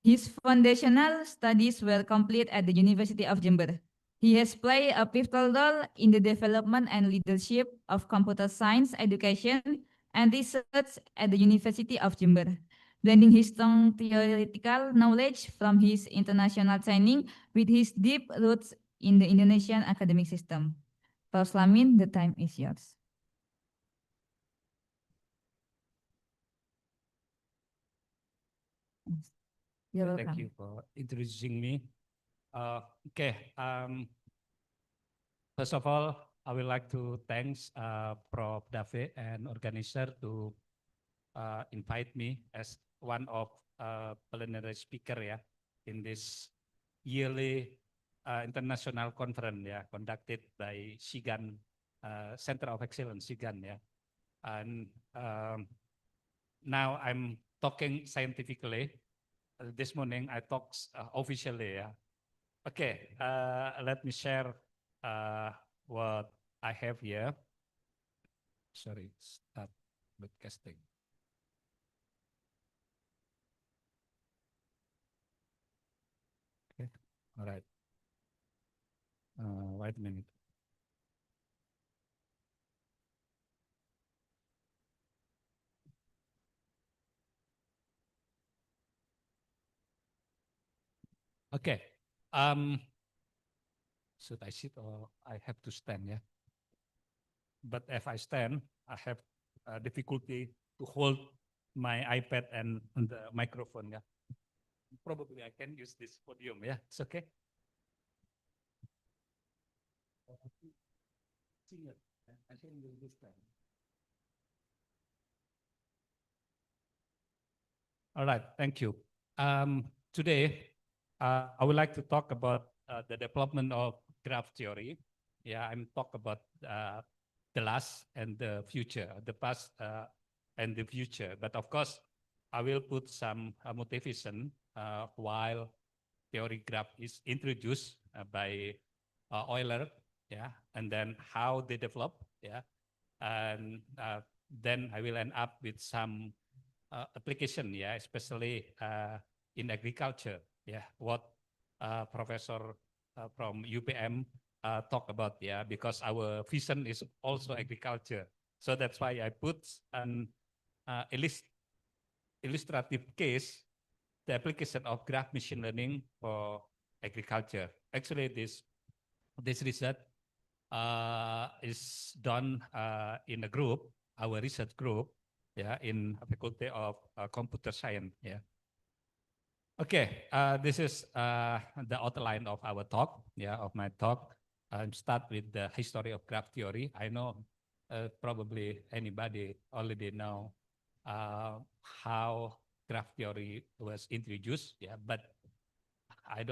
His foundational studies were completed at the University of Jember. He has played a pivotal role in the development and leadership of computer science education and research at the University of Jember, blending his strong theoretical knowledge from his international training with his deep roots in the Indonesian academic system. Prof. Slamin, the time is yours. You're welcome. Thank you for introducing me. Okay. First of all, I would like to thanks Prof. David and organizer to invite me as one of plenary speaker in this yearly international conference conducted by CGANT Center of Excellence CGANT and now I'm talking scientifically. This morning I talked officially. Okay, let me share what I have here. Sorry, start broadcasting. Okay, all right. Wait a minute. Okay. Should I sit or I have to stand? Yeah. But if I stand, I have difficulty to hold my iPad and the microphone. Yeah. Probably I can use this podium. Yeah, it's okay. I can use this time. All right, thank you. Today, I would like to talk about the development of graph theory. Yeah, I'm talk about the last and the future, the past and the future. But of course, I will put some motivation while theory graph is introduced by Euler, yeah, and then how they develop, yeah, and then I will end up with some application, yeah, especially in agriculture, yeah, what Professor from UPM talk about, yeah, because our vision is also agriculture. So that's why I put an illustrative case, the application of graph machine learning for agriculture. Actually, this research is done in a group, our research group, yeah, in Faculty of Computer Science, yeah. Okay, this is the outline of our talk, yeah, of my talk. Start with the history of graph theory. I know probably anybody already know how graph theory was introduced, yeah, but I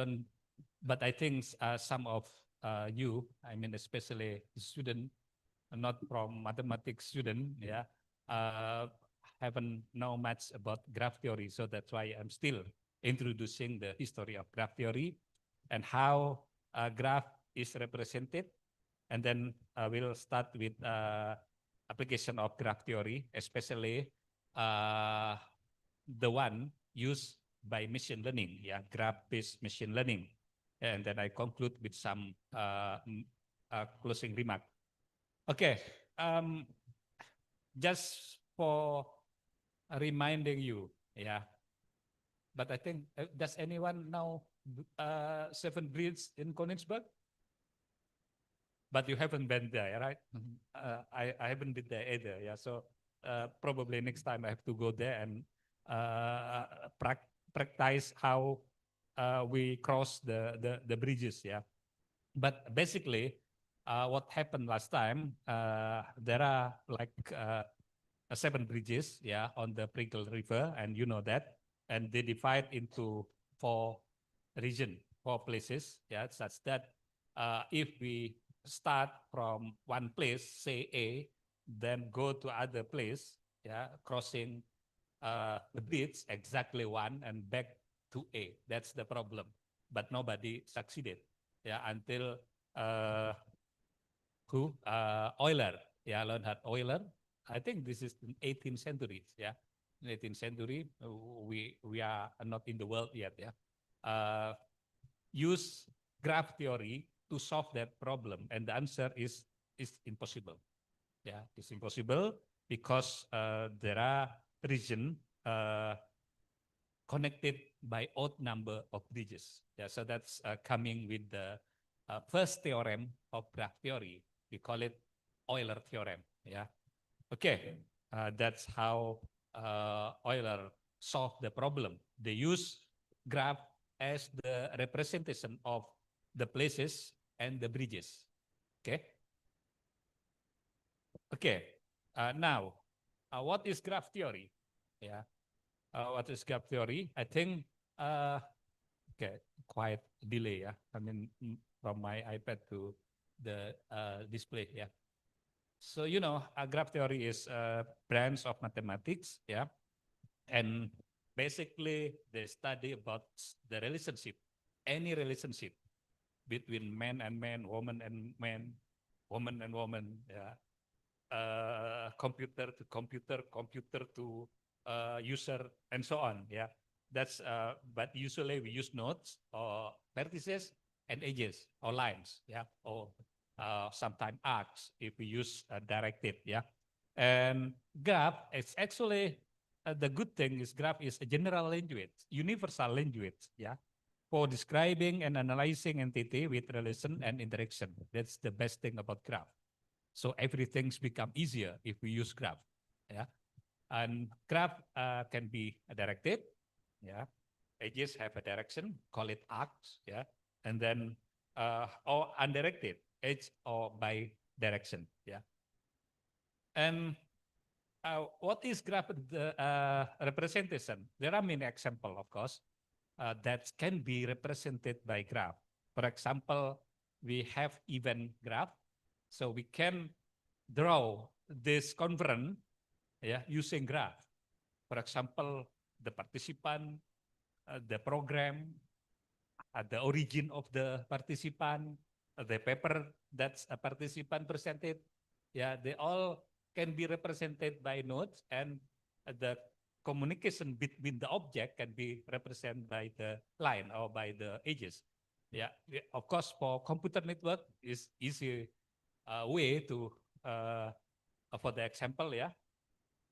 think some of you, I mean, especially student, not from mathematics student, yeah, haven't know much about graph theory. So that's why I'm still introducing the history of graph theory and how graph is represented. And then we'll start with application of graph theory, especially the one used by machine learning, yeah, graph-based machine learning. And then I conclude with some closing remark. Okay, just for reminding you, yeah. But I think, does anyone know Seven Bridges in Königsberg? But you haven't been there, right? I haven't been there either, yeah. So probably next time I have to go there and practice how we cross the bridges, yeah. But basically, what happened last time, there are like 7 bridges, yeah, on the Pringle River, and you know that, and they divide into 4 regions, 4 places, yeah, such that if we start from one place, say A, then go to other place, yeah, crossing the bridge exactly one and back to A. That's the problem. But nobody succeeded, yeah, until Euler, yeah, Leonhard Euler. I think this is in 18th century, yeah. In 18th century, we are not in the world yet, yeah. Use graph theory to solve that problem, and the answer is impossible. Yeah, it's impossible. because there are regions connected by odd number of bridges. Yeah, so that's coming with the first theorem of graph theory. We call it Euler theorem. Yeah. Okay. That's how Euler solved the problem. They use graph as the representation of the places and the bridges. Okay. Okay. Now, what is graph theory? Yeah. What is graph theory? I think, okay, quite delay. Yeah. I mean, from my iPad to the display. Yeah. So, you know, graph theory is a branch of mathematics. Yeah. And basically, they study about the relationship, any relationship between man and man, woman and man, woman and woman. Yeah. Computer to computer, computer to user, and so on. Yeah, that's. But usually we use nodes or vertices and edges or lines. Yeah, or sometimes arcs if we use directed. Yeah, and graph is actually the good thing is graph is a general language, universal language. Yeah. For describing and analyzing entity with relation and interaction. That's the best thing about graph. So everything's become easier if we use graph, yeah. And graph can be directed, yeah. Edges have a direction, call it arcs, yeah. And then or undirected, edge or by direction, yeah. And what is graph representation? There are many examples, of course, that can be represented by graph. For example, we have event graph. So we can draw this conference, yeah, using graph. For example, the participant, the program, the origin of the participant, the paper that's a participant presented. Yeah, they all can be represented by nodes, and the communication between the object can be represented by the line or by the edges. Yeah, of course, for computer network is easy way to for the example, yeah,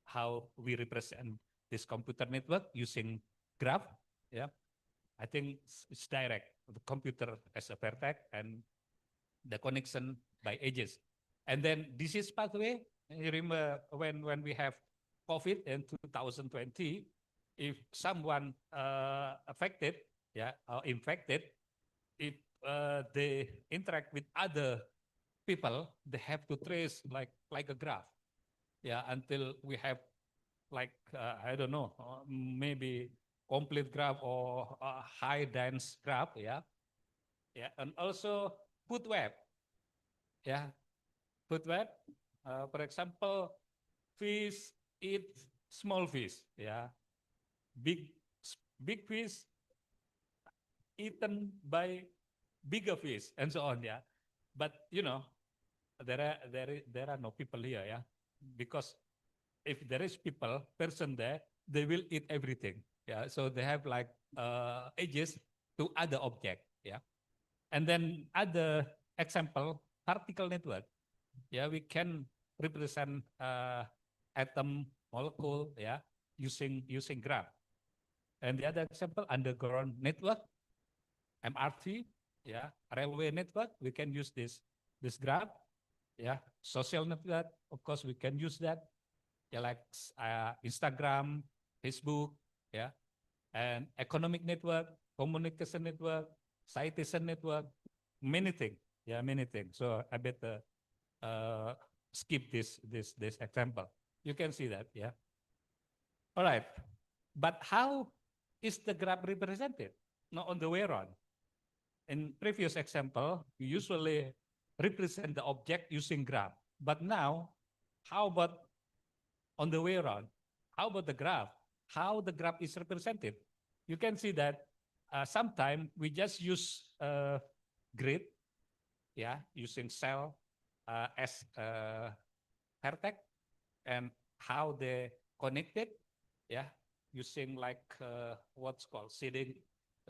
how we represent this computer network using graph. Yeah, I think it's direct. The computer as a vertex and the connection by edges. And then disease pathway. You remember when we have COVID in 2020, if someone affected, yeah, or infected, if they interact with other people, they have to trace like a graph, yeah, until we have like I don't know, maybe complete graph or high dense graph, yeah, yeah, and also food web, yeah, food web. For example, fish eat small fish, yeah, big big fish eaten by bigger fish, and so on, yeah. But you know, there are no people here, yeah, because if there is person there, they will eat everything, yeah. So they have like edges to other object, yeah. And then other example, particle network, yeah, we can represent atom, molecule, yeah, using graph. And the other example, underground network, MRT, yeah, railway network, we can use this graph, yeah. Social network, of course, we can use that, yeah, like Instagram, Facebook, yeah, and economic network, communication network, citation network, many things, yeah, many things. So I better skip this example. You can see that, yeah. All right, but how is the graph represented? Not on the way around. In previous example, we usually represent the object using graph. But now, how about on the way around? How about the graph? How the graph is represented? You can see that sometimes we just use grid, yeah, using cell as vertex, and how they connected, yeah, using like what's called shaded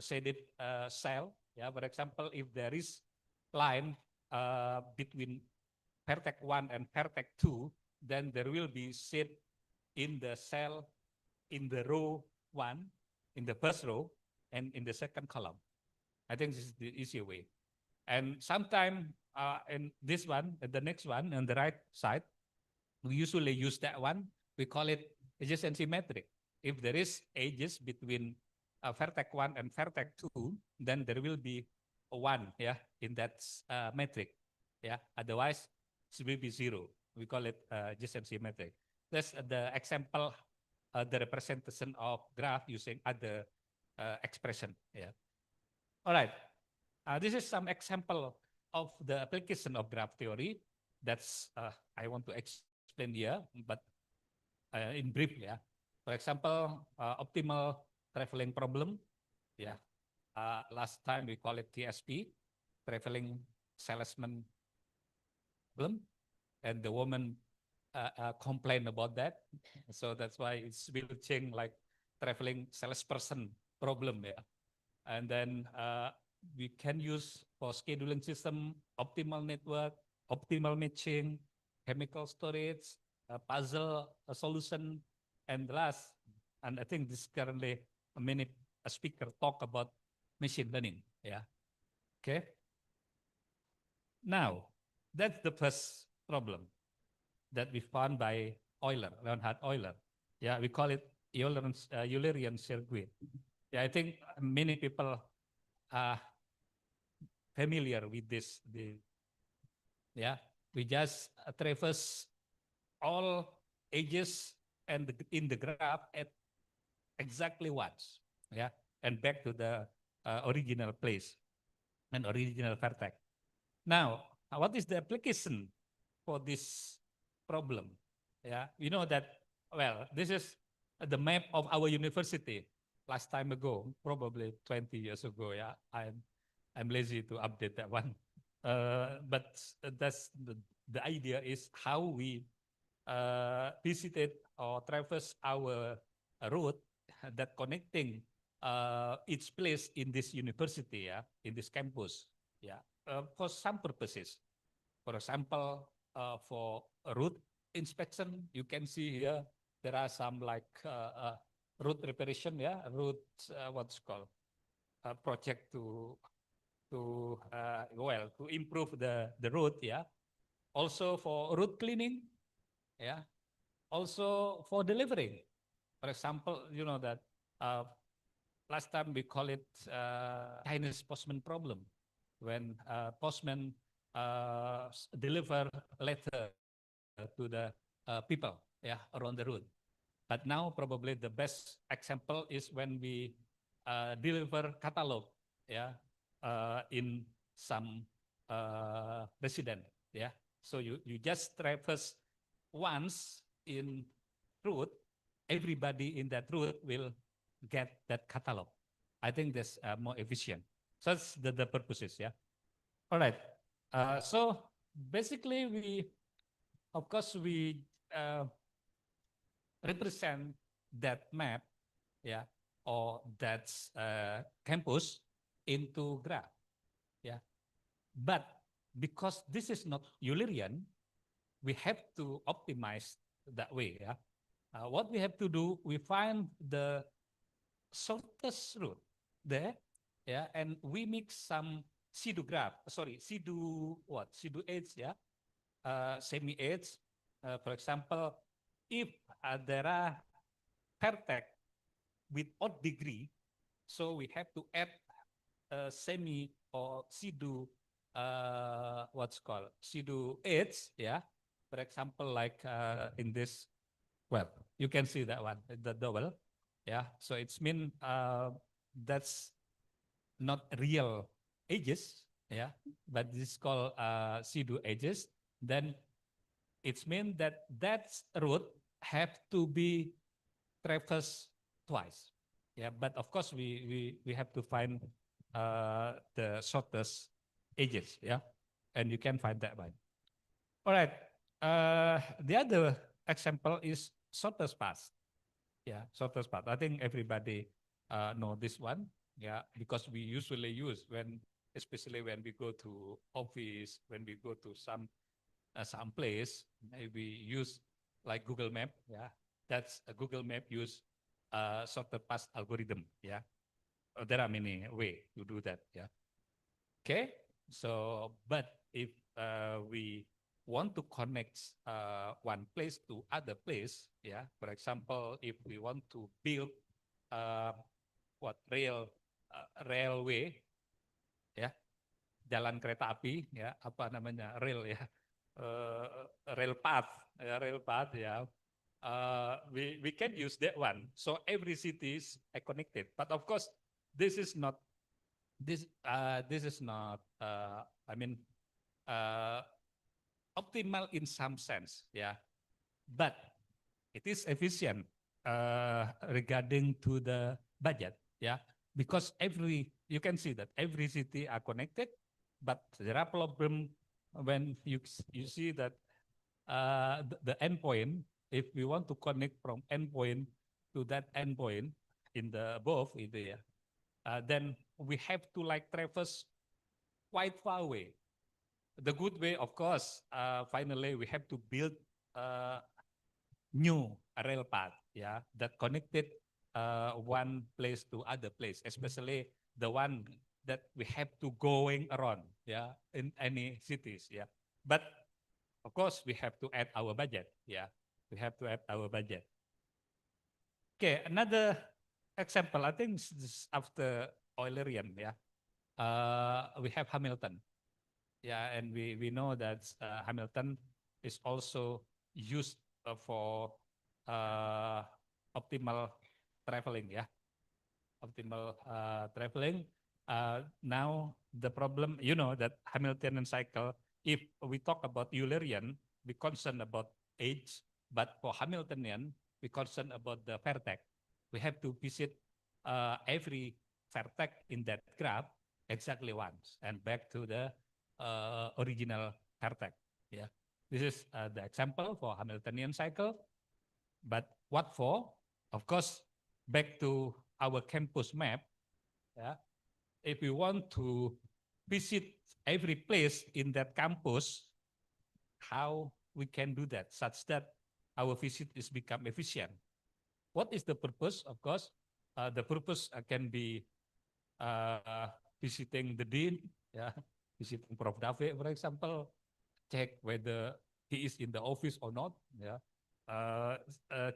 cell. Yeah, for example, if there is line between vertex 1 and vertex 2, then there will be seat in the cell in the row 1, in the first row, and in the second column. I think this is the easier way. And sometime in this one, the next one on the right side, we usually use that one. We call it adjacency metric. If there is edges between vertex 1 and vertex 2, then there will be a 1, yeah, in that metric. Yeah, otherwise it will be 0. We call it adjacency metric. That's the example, the representation of graph using other expression. Yeah. All right. This is some example of the application of graph theory. That's I want to explain here, but in brief, yeah. For example, optimal traveling problem. Yeah. Last time we call it TSP, traveling salesman problem, and the woman complained about that. So that's why it's will change like traveling salesperson problem. Yeah. And then we can use for scheduling system, optimal network, optimal matching, chemical storage, puzzle solution, and last, and I think this currently many speaker talk about machine learning. Yeah. Okay. Now, that's the first problem that we found by Euler, Leonhard Euler. Yeah, we call it Eulerian circuit. Yeah, I think many people are familiar with this. Yeah, we just traverse all edges and in the graph at exactly once. Yeah, and back to the original place and original vertex. Now, what is the application for this problem? Yeah, you know that, well, this is the map of our university last time ago, probably 20 years ago. Yeah, I'm lazy to update that one. But that's the idea is how we visited or traverse our route that connecting each place in this university, yeah, in this campus, yeah, for some purposes. For example, for route inspection, you can see here there are some like route reparation, yeah, route what's called project to well, to improve the route, yeah. Also for route cleaning, yeah. Also for delivering. For example, you know that last time we call it Chinese postman problem, when postman deliver letter to the people, yeah, around the road. But now probably the best example is when we deliver catalog, yeah, in some resident, yeah. So you just traverse once in route, everybody in that route will get that catalog. I think that's more efficient. So that's the purposes, yeah. All right. So basically, of course, we represent that map, yeah, or that campus into graph, yeah. But because this is not Eulerian, we have to optimize that way, yeah. What we have to do, we find the shortest route there, yeah, and we mix some pseudo graph, pseudo edge, yeah, semi-edge. For example, if there are vertex with odd degree, so we have to add semi or pseudo what's called pseudo edge, yeah. For example, like in this, well, you can see that one, the double, yeah. So it's mean that's not real edges, yeah, but this is called pseudo edges. Then it's mean that that route have to be traversed twice, yeah. But of course, we have to find the shortest edges, yeah, and you can find that one. All right. The other example is shortest path. Yeah, shortest path. I think everybody know this one. Yeah, because we usually use especially when we go to office, when we go to some place, we use like Google Map. Yeah, that's a Google Map use shortcut path algorithm. Yeah, there are many ways to do that. Yeah. Okay. So, but if we want to connect one place to other place, yeah. For example, if we want to build railway, ya, jalan kereta api, ya, apa namanya, rail, ya, rail path, ya. We can use that one. So every city is connected. But of course, this is not I mean, optimal in some sense, yeah. But it is efficient regarding to the budget, yeah. Because you can see that every city are connected, but there are problem when you see that the endpoint, if we want to connect from endpoint to that endpoint in the above, then we have to like traverse quite far away. The good way, of course, finally we have to build new rail path, yeah, that connected one place to other place, especially the one that we have to going around, yeah, in any cities, yeah. But of course, we have to add our budget, yeah. We have to add our budget. Okay, another example, I think this is after Eulerian, yeah. We have Hamilton, yeah, and we know that Hamilton is also used for optimal traveling, yeah, optimal traveling. Now the problem, you know, that Hamiltonian cycle, if we talk about Eulerian, we concern about age, but for Hamiltonian, we concern about the vertex. We have to visit every vertex in that graph exactly once and back to the original vertex. Yeah, this is the example for Hamiltonian cycle. But what for? Of course, back to our campus map. Yeah, if we want to visit every place in that campus, how we can do that such that our visit is become efficient? What is the purpose? Of course, the purpose can be visiting the dean, yeah, visiting Prof. Dave, for example, check whether he is in the office or not, yeah,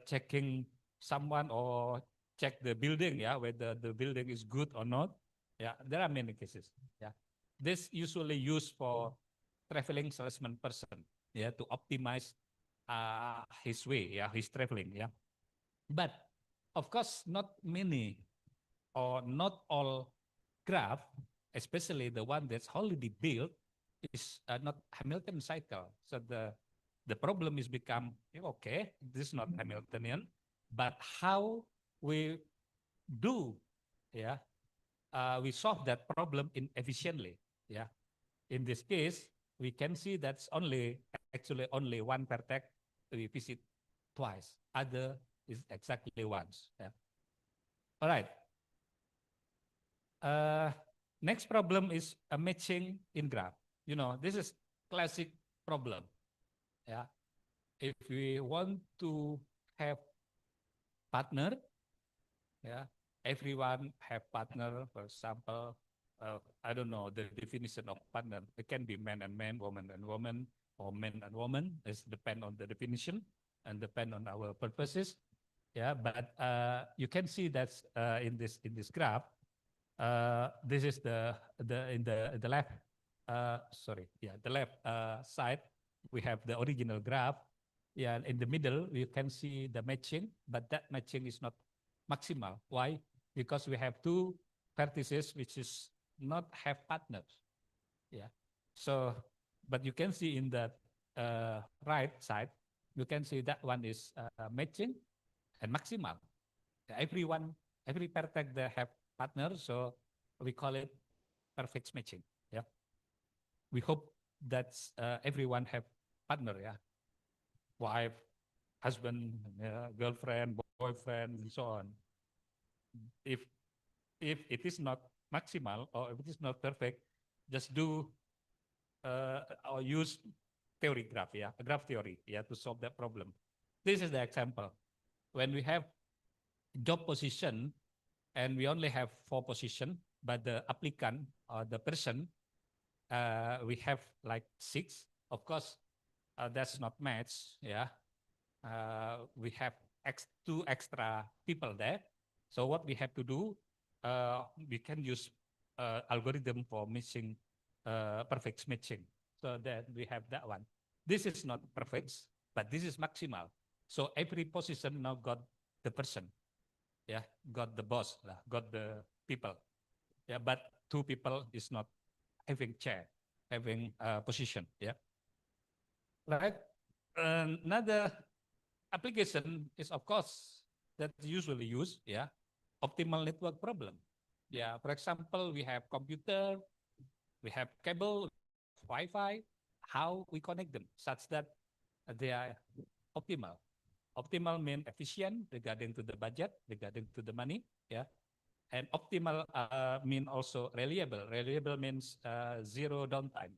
checking someone or check the building, yeah, whether the building is good or not. Yeah, there are many cases. Yeah, this usually used for traveling salesman person, yeah, to optimize his way, yeah, his traveling, yeah. But of course, not many or not all graph, especially the one that's already built, is not Hamilton cycle. So the problem is become, okay, this is not Hamiltonian, but how we do, yeah, we solve that problem efficiently, yeah. In this case, we can see that's actually only one vertex we visit twice. Other is exactly once. Yeah. All right. Next problem is a matching in graph. You know, this is classic problem. Yeah. If we want to have partner, yeah, everyone have partner. For example, I don't know the definition of partner. It can be man and man, woman and woman, or man and woman. It depend on the definition and depend on our purposes. Yeah, but you can see that in this graph. This is the left. The left side. We have the original graph. Yeah, in the middle you can see the matching, but that matching is not maximal. Why? Because we have two vertices which is not have partners. Yeah. So, but you can see in the right side, you can see that one is matching and maximal. Every vertex they have partners, so we call it perfect matching. Yeah. We hope that everyone have partner. Yeah. Wife, husband, girlfriend, boyfriend, and so on. If it is not maximal or if it is not perfect, just do or use theory graph, yeah, graph theory, yeah, to solve that problem. This is the example. When we have job position and we only have 4 position, but the applicant or the person, we have like 6. Of course, that's not match. Yeah, we have 2 extra people there. So what we have to do, we can use algorithm for matching, perfect matching. So that we have that one. This is not perfect, but this is maximal. So every position now got the person. Yeah, got the boss, got the people. Yeah, but 2 people is not having chair, having position. Yeah. Right. Another application is, of course, that usually used, yeah, optimal network problem. Yeah, for example, we have computer, we have cable, Wi-Fi, how we connect them such that they are optimal. Optimal means efficient regarding to the budget, regarding to the money, yeah. And optimal mean also reliable. Reliable means zero downtime.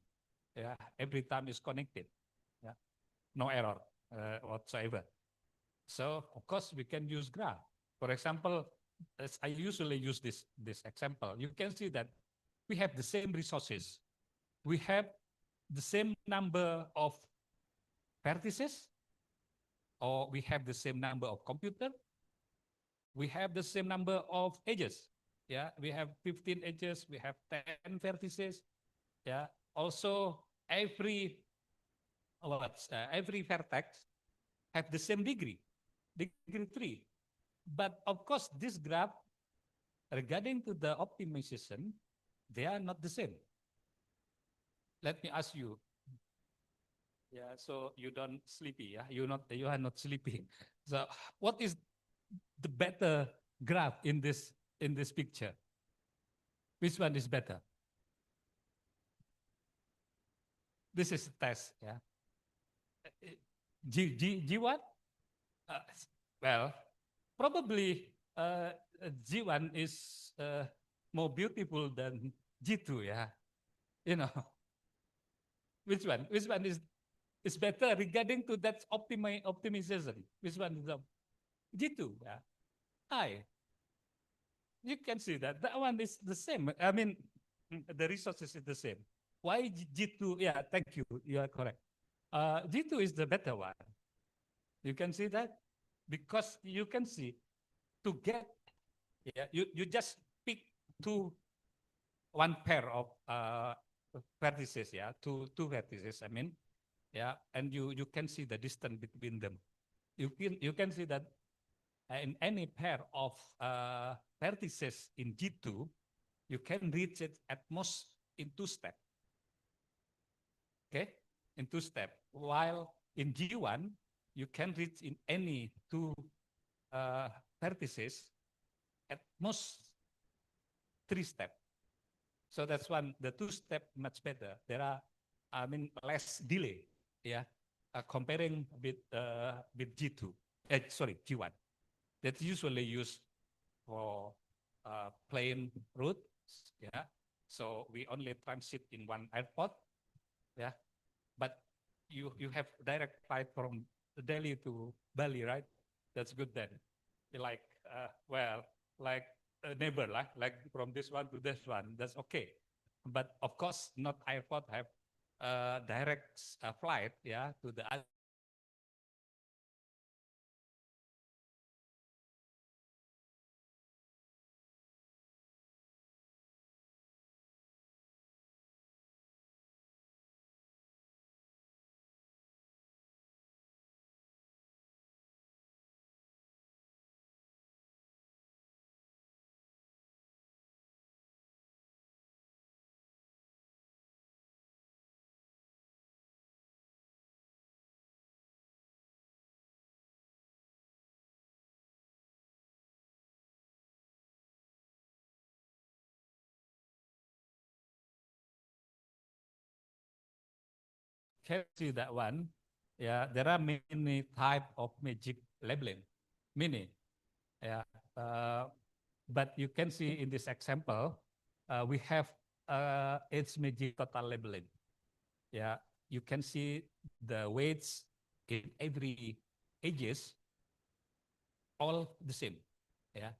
Yeah, every time is connected. Yeah, no error whatsoever. So of course we can use graph. For example, as I usually use this example, you can see that we have the same resources. We have the same number of vertices, or we have the same number of computer. We have the same number of edges. Yeah, we have 15 edges, we have 10 vertices. Yeah, also every vertex have the same degree 3. But of course, this graph, regarding to the optimization, they are not the same. Let me ask you. Yeah, so you don't sleepy. Yeah, you are not sleepy. So what is the better graph in this picture? Which one is better? This is a test. Yeah. G1? Well, probably G1 is more beautiful than G2. Yeah. You know. Which one? Which one is better regarding to that optimization? Which one is G2? Yeah. Hi. You can see that one is the same. I mean, the resources is the same. Why G2? Yeah, thank you. You are correct. G2 is the better one. You can see that because you can see to get, yeah, you just pick one pair of vertices, yeah, two vertices. I mean, yeah, and you can see the distance between them. You can see that in any pair of vertices in G2, you can reach it at most in 2 steps. Okay, in 2 steps. While in G1, you can reach in any 2 vertices at most 3 steps. So that's one, the 2 step much better. There are, I mean, less delay, yeah, comparing with G2, sorry, G1. That's usually used for plain routes, yeah. So we only transit in one airport, yeah. But you have direct flight from Delhi to Bali, right? That's good then. Like, well, like a neighbor, like from this one to this one, that's okay. But of course, not airport have direct flight, yeah, to the other. Can see that one. Yeah, there are many type of magic labeling, many. Yeah, but you can see in this example, we have its magic total labeling. Yeah, you can see the weights in every edges all the same. Yeah,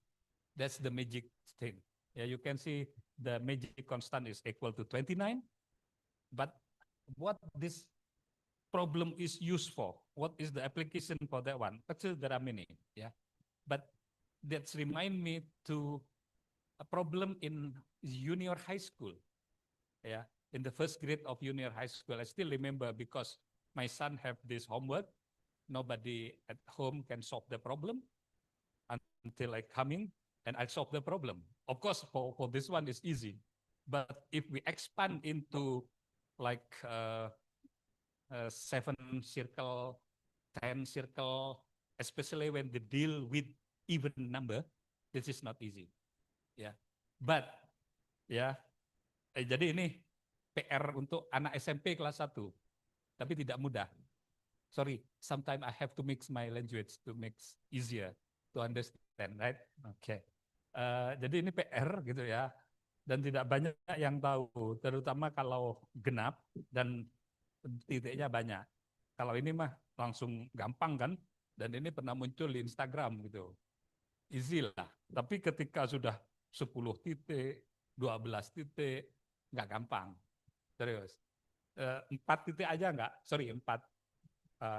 that's the magic thing. Yeah, you can see the magic constant is equal to 29. But what this problem is used for? What is the application for that one? Actually, there are many. Yeah, but that's remind me to a problem in junior high school. Yeah, in the first grade of junior high school, I still remember because my son have this homework. Nobody at home can solve the problem until I come in and I solve the problem. Of course, for this one is easy, but if we expand into like 7 circle, 10 circle, especially when they deal with even number, this is not easy. Ya, but ya, jadi ini PR untuk anak SMP kelas 1, tapi tidak mudah. Sorry, sometimes I have to mix my language to make easier to understand, right? Okay. Jadi ini PR gitu ya, dan tidak banyak yang tahu, terutama kalau genap dan titiknya banyak. Kalau ini mah langsung gampang kan, dan ini pernah muncul di Instagram gitu. Easy lah, tapi ketika sudah 10 titik, 12 titik, nggak gampang. Serius. 4 titik aja nggak, sorry 4,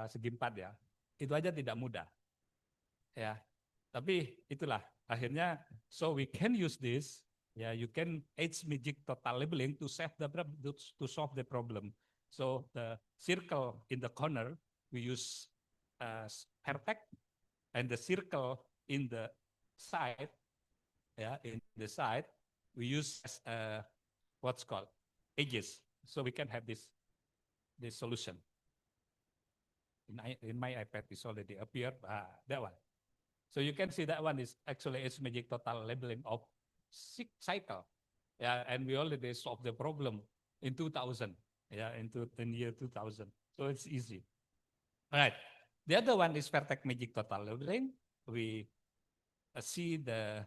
segi 4 ya, itu aja tidak mudah. Ya, tapi itulah, akhirnya, so we can use this, ya, you can edge magic total labeling to solve the problem. So the circle in the corner, we use vertex, and the circle in the side, in the side, we use what's called edges. So we can have this solution. In my iPad, it's already appeared. That one. So you can see that one is actually edge magic total labeling of 6 cycle. Yeah, and we already solved the problem in 2000. Yeah, in year 2000. So it's easy. All right. The other one is vertex magic total labeling. We see the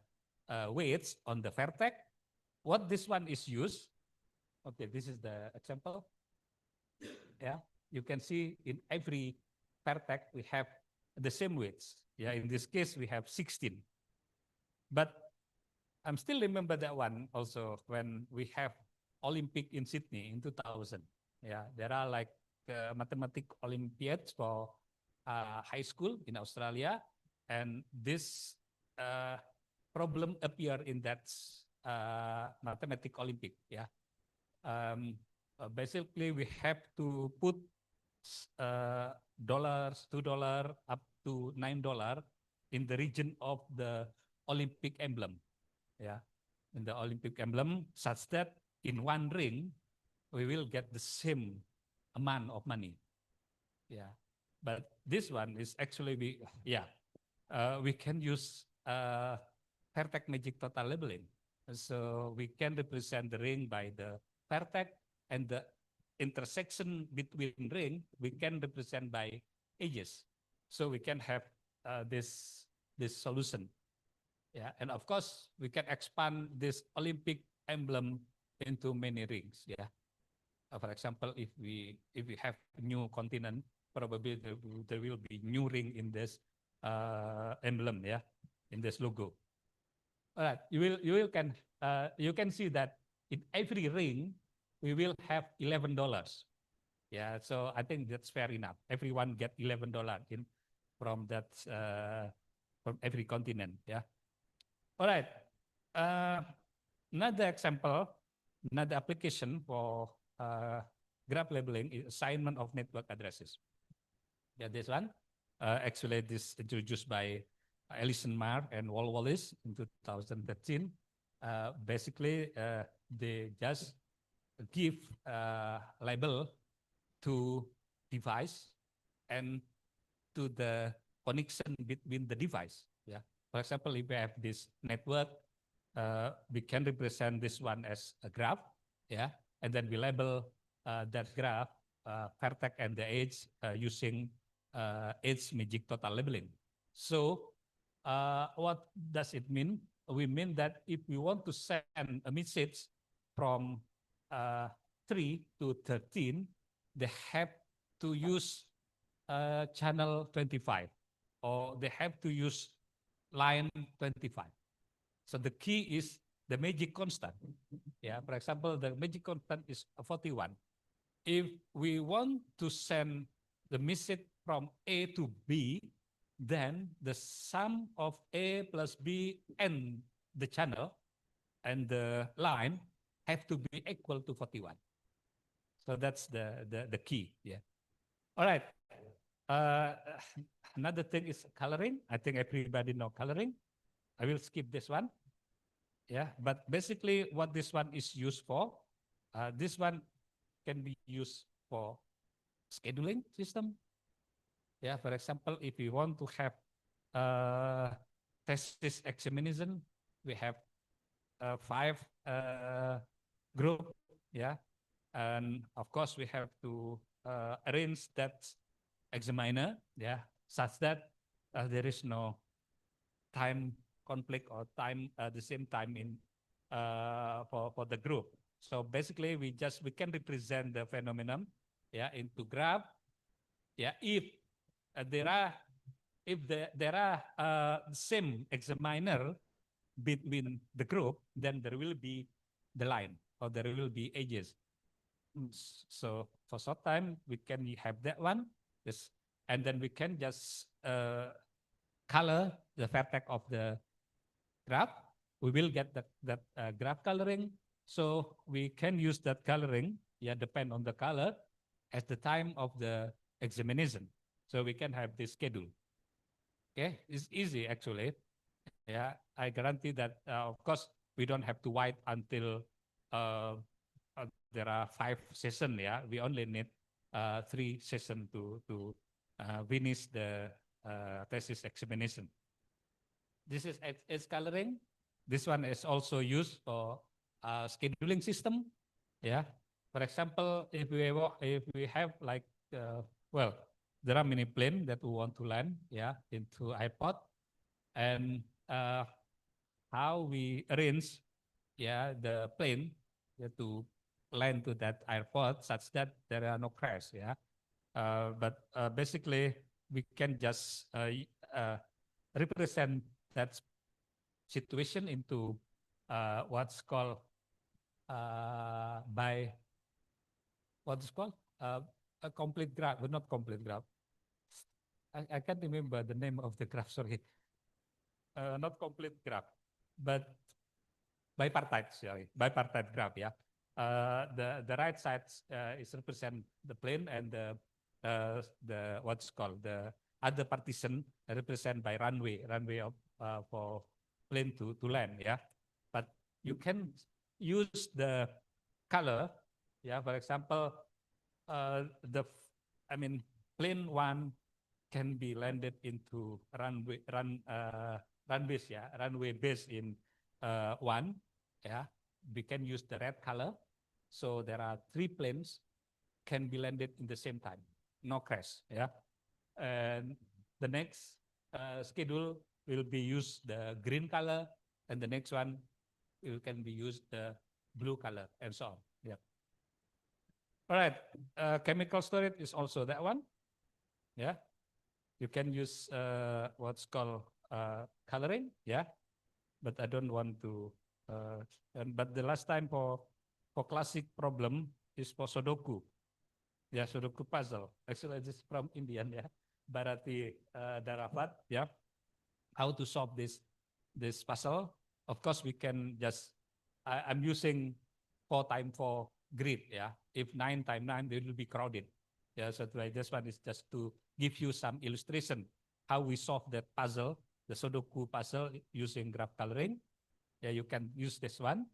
weights on the vertex. What this one is used. Okay, this is the example. Yeah, you can see in every vertex we have the same weights. Yeah, in this case we have 16. But I'm still remember that one also when we have Olympic in Sydney in 2000. Yeah, there are like mathematics Olympiads for high school in Australia, and this problem appear in that mathematics Olympic. Yeah, basically we have to put dollars, $2 up to $9 in the region of the Olympic emblem. Yeah, in the Olympic emblem, such that in one ring we will get the same amount of money. Yeah, but this one is actually we can use vertex magic total labeling. So we can represent the ring by the vertex, and the intersection between ring we can represent by edges. So we can have this solution. Yeah, and of course we can expand this Olympic emblem into many rings. Yeah, for example, if we have a new continent, probably there will be new ring in this emblem. Yeah, in this logo. All right, you can see that in every ring we will have $11. Yeah, so I think that's fair enough. Everyone get $11 in from that from every continent. Yeah. All right. Another example, another application for graph labeling is assignment of network addresses. Yeah, this one. Actually, this introduced by Alison Marr and Wal Wallace in 2013. Basically, they just give label to device and to the connection between the device. Yeah. For example, if we have this network, we can represent this one as a graph. Yeah, and then we label that graph vertex and the edge using edge magic total labeling. So what does it mean? We mean that if we want to send a message from 3 to 13, they have to use channel 25. or they have to use line 25. So the key is the magic constant. Yeah, for example, the magic constant is 41. If we want to send the message from A to B, then the sum of A plus B and the channel and the line have to be equal to 41. So that's the key. Yeah. All right. Another thing is coloring. I think everybody know coloring. I will skip this one. Yeah, but basically what this one is used for, this one can be used for scheduling system. Yeah, for example, if you want to have thesis examination, we have 5 group. Yeah, and of course we have to arrange that examiner. Yeah, such that there is no time conflict or time the same time in for the group. So basically we can represent the phenomenon, yeah, into graph. Yeah, if there are same examiner between the group, then there will be the line or there will be edges. So for short time we can have that one, yes, and then we can just color the vertex of the graph. We will get that graph coloring. So we can use that coloring, yeah, depend on the color at the time of the examination. So we can have this schedule. Okay, it's easy actually. Yeah, I guarantee that, of course, we don't have to wait until there are 5 sessions. Yeah, we only need 3 sessions to finish the thesis examination. This is edge coloring. This one is also used for scheduling system. Yeah. For example, if we have like well, there are many planes that we want to land, yeah, into airport, and how we arrange, yeah, the plane, yeah, to land to that airport such that there are no crash, yeah. But basically, we can just represent that situation into what's called by what's called a complete graph, but not complete graph. I can't remember the name of the graph. Sorry, not complete graph, but bipartite. Sorry, bipartite graph. Yeah, the right side is represent the plane, and the what's called the other partition represent by runway of for plane to land. Yeah, but you can use the color. Yeah, for example, plane 1 can be landed into runways. Yeah, runway base in 1. Yeah, we can use the red color. So there are 3 planes can be landed in the same time, no crash. Yeah, and the next schedule will be used the green color, and the next one can be used the blue color, and so on. Yeah. All right. Chemical storage is also that one. Yeah. You can use what's called coloring. Yeah. But I don't want to. But the last time for classic problem is for Sudoku. Yeah, Sudoku puzzle. Actually, this is from Indian. Yeah, Bharati Daravat. Yeah, how to solve this puzzle? Of course, we can just. I'm using 4 times 4 grid. Yeah, if 9 times 9, it will be crowded. Yeah, so this one is just to give you some illustration how we solve that puzzle, the Sudoku puzzle using graph coloring. Yeah, you can use this one.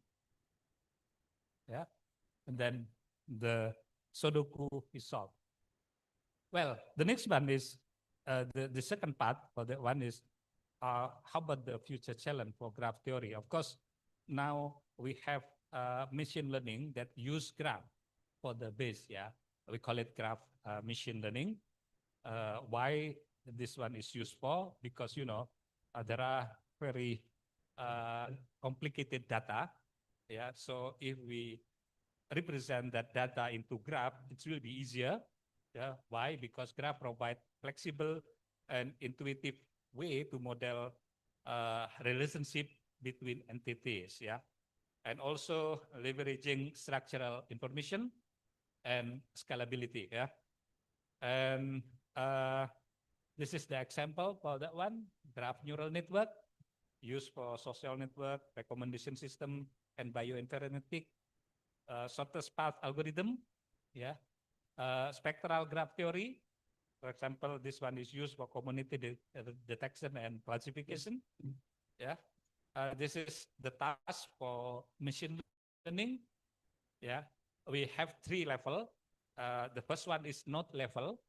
Yeah, and then the Sudoku is solved. Well, the next one is the second part for that one is how about the future challenge for graph theory? Of course, now we have machine learning that use graph for the base. Yeah, we call it graph machine learning. Why this one is used for? Because there are very complicated data. Yeah, so if we represent that data into graph, it will be easier. Yeah, why? Because graph provide flexible an intuitive way to model relationship between entities, yeah, and also leveraging structural information and scalability, yeah. And this is the example for that one, graph neural network used for social network, recommendation system, and bioinformatic, shortest path algorithm, yeah. Spectral graph theory, for example, this one is used for community detection and classification, yeah. This is the task for machine learning, yeah. We have 3 levels. The first one is node level,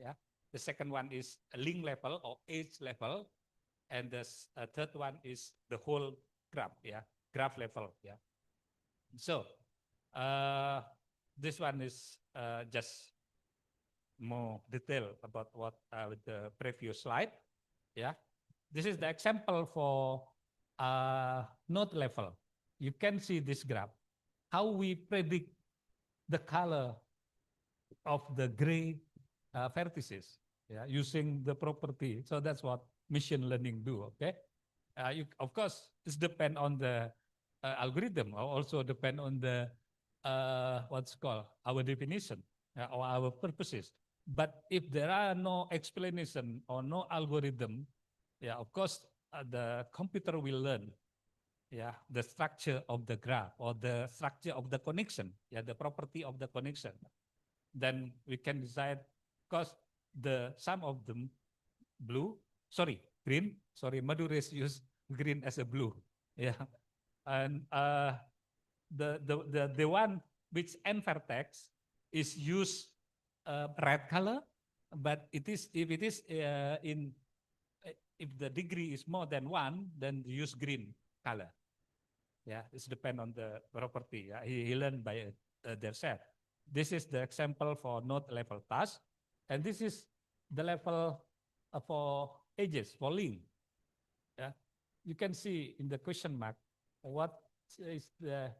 yeah. The second one is a link level or edge level, and the third one is the whole graph, yeah, graph level, yeah. So this one is just more detail about what the previous slide, yeah. This is the example for node level. You can see this graph, how we predict the color of the gray vertices, yeah, using the property. So that's what machine learning do, okay? Of course, it's depend on the algorithm, or also depend on the what's called our definition or our purposes. But if there are no explanation or no algorithm, yeah, of course, the computer will learn, yeah, the structure of the graph or the structure of the connection, yeah, the property of the connection. Then we can decide, because some of them green, Madures use green as a blue, yeah. And the one which end vertex is use red color, but if it is if the degree is more than 1, then use green color. Yeah, it's depend on the property. Yeah? He learned by their set. This is the example for node level task, and this is the level for edges, for link. Yeah, you can see in the question mark what is the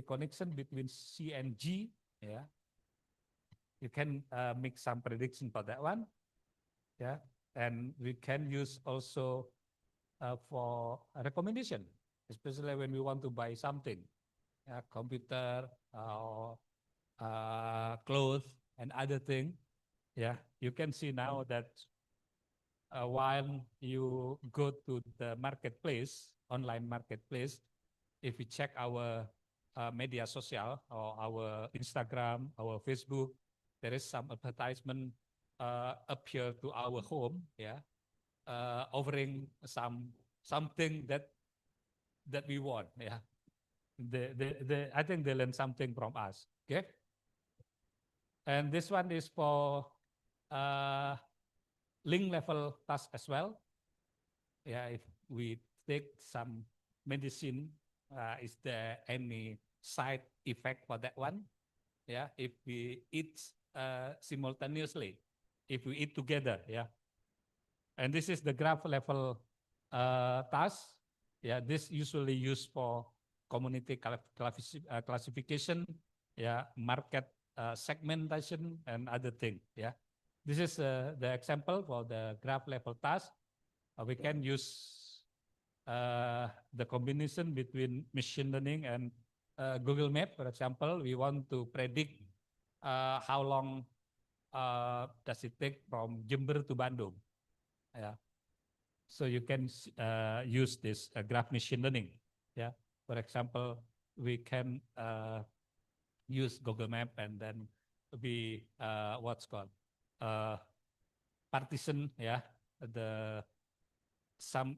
connection between C and G. Yeah, you can make some prediction for that one. Yeah, and we can use also for a recommendation, especially when we want to buy something, computer or clothes and other thing. Yeah, you can see now that while you go to the marketplace, online marketplace, if we check our media social or our Instagram, our Facebook, there is some advertisement appear to our home, yeah, offering something that we want, yeah. I think they learn something from us, okay? And this one is for link level task as well. Yeah, if we take some medicine, is there any side effect for that one? Yeah, if we eat simultaneously, if we eat together, yeah. And this is the graph level task. Yeah, this usually used for community classification, yeah, market segmentation and other thing. Yeah, this is the example for the graph level task. We can use the combination between machine learning and Google Map. For example, we want to predict how long does it take from Jember to Bandung. Yeah, so you can use this graph machine learning. Yeah, for example, we can use Google Map and then we what's called partition, yeah,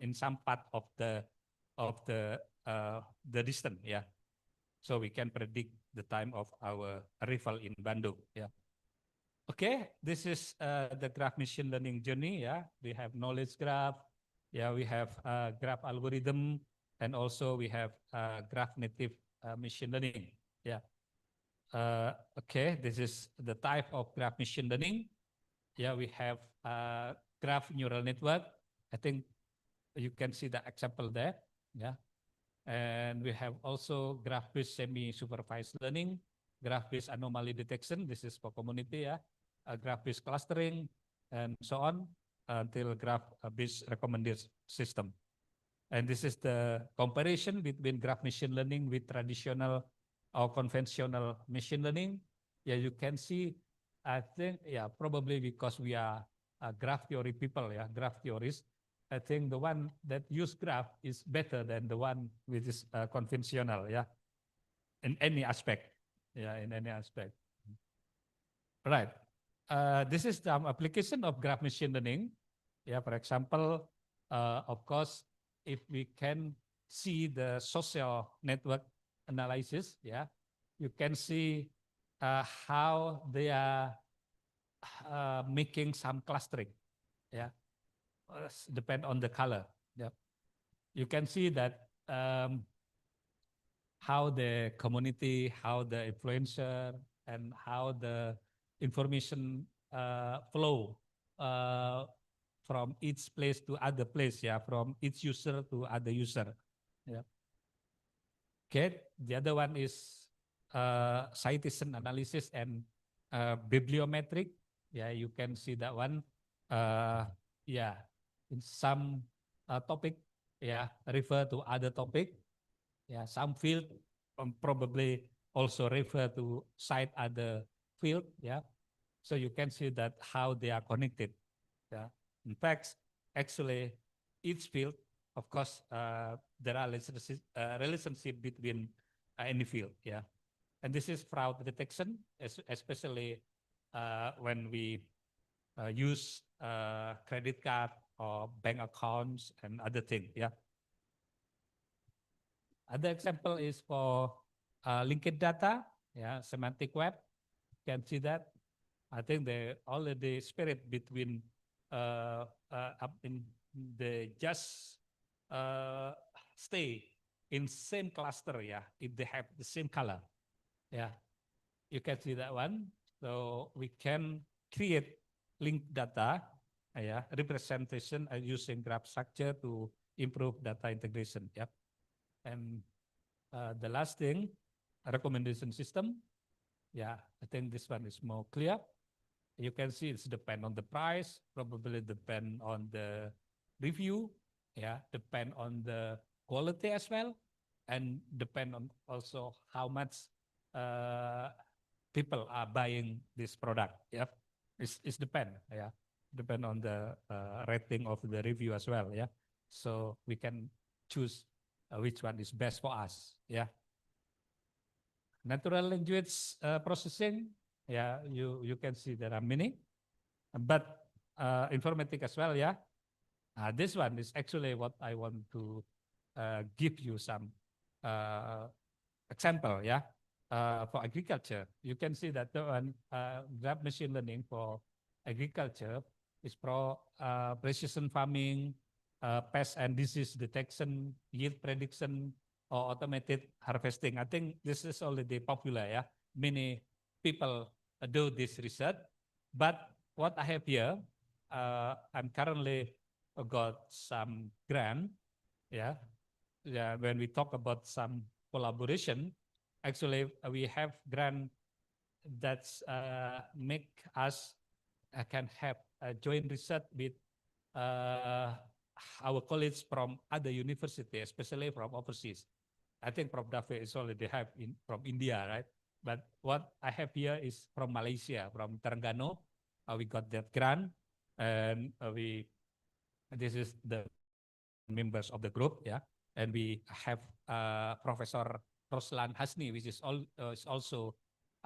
in some part of the distance, yeah. So we can predict the time of our arrival in Bandung, yeah. Okay, this is the graph machine learning journey, yeah. We have knowledge graph, yeah, we have graph algorithm, and also we have graph native machine learning, yeah. Okay, this is the type of graph machine learning. Yeah, we have graph neural network. I think you can see the example there, yeah. And we have also graph-based semi-supervised learning, graph-based anomaly detection. This is for community, yeah. Graph-based clustering, and so on until graph-based recommendation system. And this is the comparison between graph machine learning with traditional or conventional machine learning. Yeah, you can see, I think, yeah, probably because we are graph theory people, yeah, graph theorists. I think the one that use graph is better than the one which is conventional, yeah, in any aspect, yeah, in any aspect. Right. This is the application of graph machine learning. Yeah, for example, of course, if we can see the social network analysis, yeah, you can see how they are making some clustering, yeah, depend on the color. Yeah, you can see that how the community, how the influencer, and how the information flow from each place to other place, yeah, from each user to other user, yeah. Okay, the other one is citation analysis and bibliometric. Yeah, you can see that one. Yeah, in some topic, yeah, refer to other topic. Yeah, some field probably also refer to cite other field. Yeah, so you can see that how they are connected. Yeah, in fact, actually, each field, of course, there are relationship between any field. Yeah, and this is fraud detection, especially when we use credit card or bank accounts and other things. Yeah. Other example is for linked data, yeah, semantic web. You can see that. I think they already spirit between up in the just stay in same cluster, yeah, if they have the same color. Yeah, you can see that one. So we can create linked data, yeah, representation using graph structure to improve data integration. Yep. And the last thing, recommendation system. Yeah, I think this one is more clear. You can see it's depend on the price, probably depend on the review, yeah, depend on the quality as well, and depend on also how much people are buying this product. Yeah, it's depend. Yeah, depend on the rating of the review as well. Yeah, so we can choose which one is best for us. Yeah. Natural language processing. Yeah, you can see there are many, but informatic as well. Yeah. This one is actually what I want to give you some example. Yeah. For agriculture, you can see that the one graph machine learning for agriculture is precision farming, pest and disease detection, yield prediction, or automated harvesting. I think this is already popular. Yeah, many people do this research. But what I have here, I'm currently got some grant. Yeah, yeah. When we talk about some collaboration, actually we have grant that's make us can have a joint research with our colleagues from other university, especially from overseas. I think Prof. David is already have from India, right? But what I have here is from Malaysia, from Terengganu. We got that grant, and this is the members of the group, yeah. And we have Professor Roslan Hasni, which is also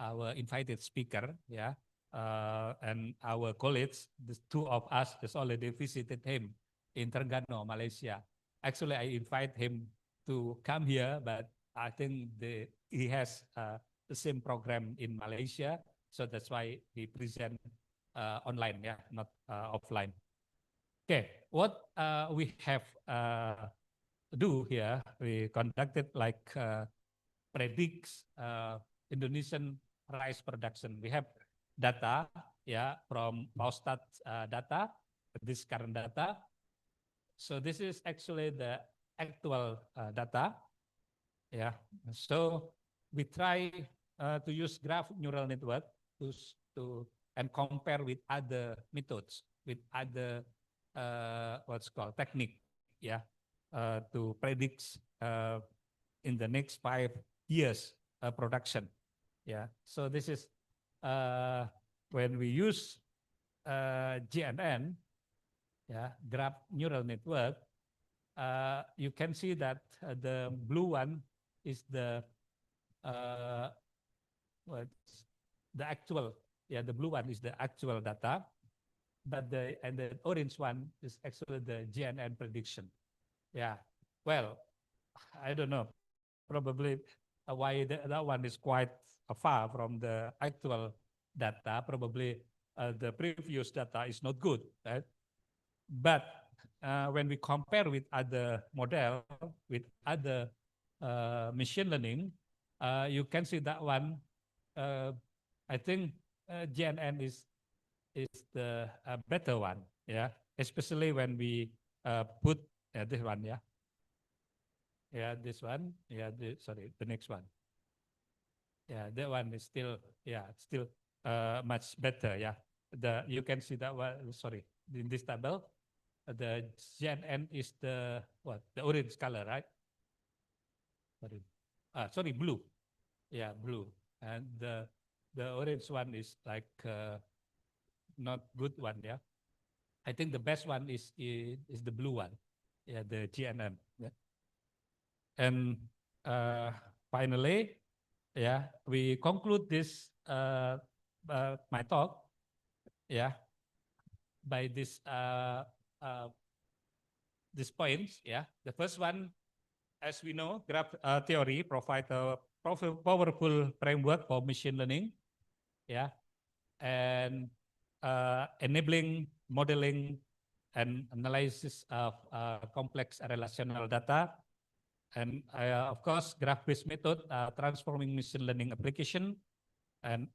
our invited speaker, yeah. And our colleagues, the two of us, has already visited him in Terengganu, Malaysia. Actually, I invite him to come here, but I think he has the same program in Malaysia, so that's why he present online, yeah, not offline. Okay, what we have do here, we conducted like predicts Indonesian rice production. We have data, yeah, from Baustat data, this current data. So this is actually the actual data, yeah. So we try to use graph neural network to and compare with other methods. with other what's called technique, yeah, to predict in the next 5 years production. Yeah, so this is when we use GNN, yeah, graph neural network. You can see that the blue one is the actual, yeah, the blue one is the actual data, but the orange one is actually the GNN prediction. Yeah, well, I don't know, probably why that one is quite far from the actual data. Probably the previous data is not good, right? But when we compare with other model, with other machine learning, you can see that one. I think GNN is the better one, yeah. Especially when we put this one, yeah. Yeah, this one. Yeah, sorry, the next one. Yeah, that one is still, yeah, still much better. Yeah, you can see that one. Sorry, in this table, the GNN is the what? The orange color, right? Sorry, sorry, blue. Yeah, blue, and the orange one is like not good one. Yeah, I think the best one is the blue one. Yeah, the GNN. Yeah, and finally, yeah, we conclude this my talk, yeah, by this these points. Yeah, the first one, as we know, graph theory provides a powerful framework for machine learning. Yeah, and enabling modeling and analysis of complex relational data. And of course, graph-based method transforming machine learning application and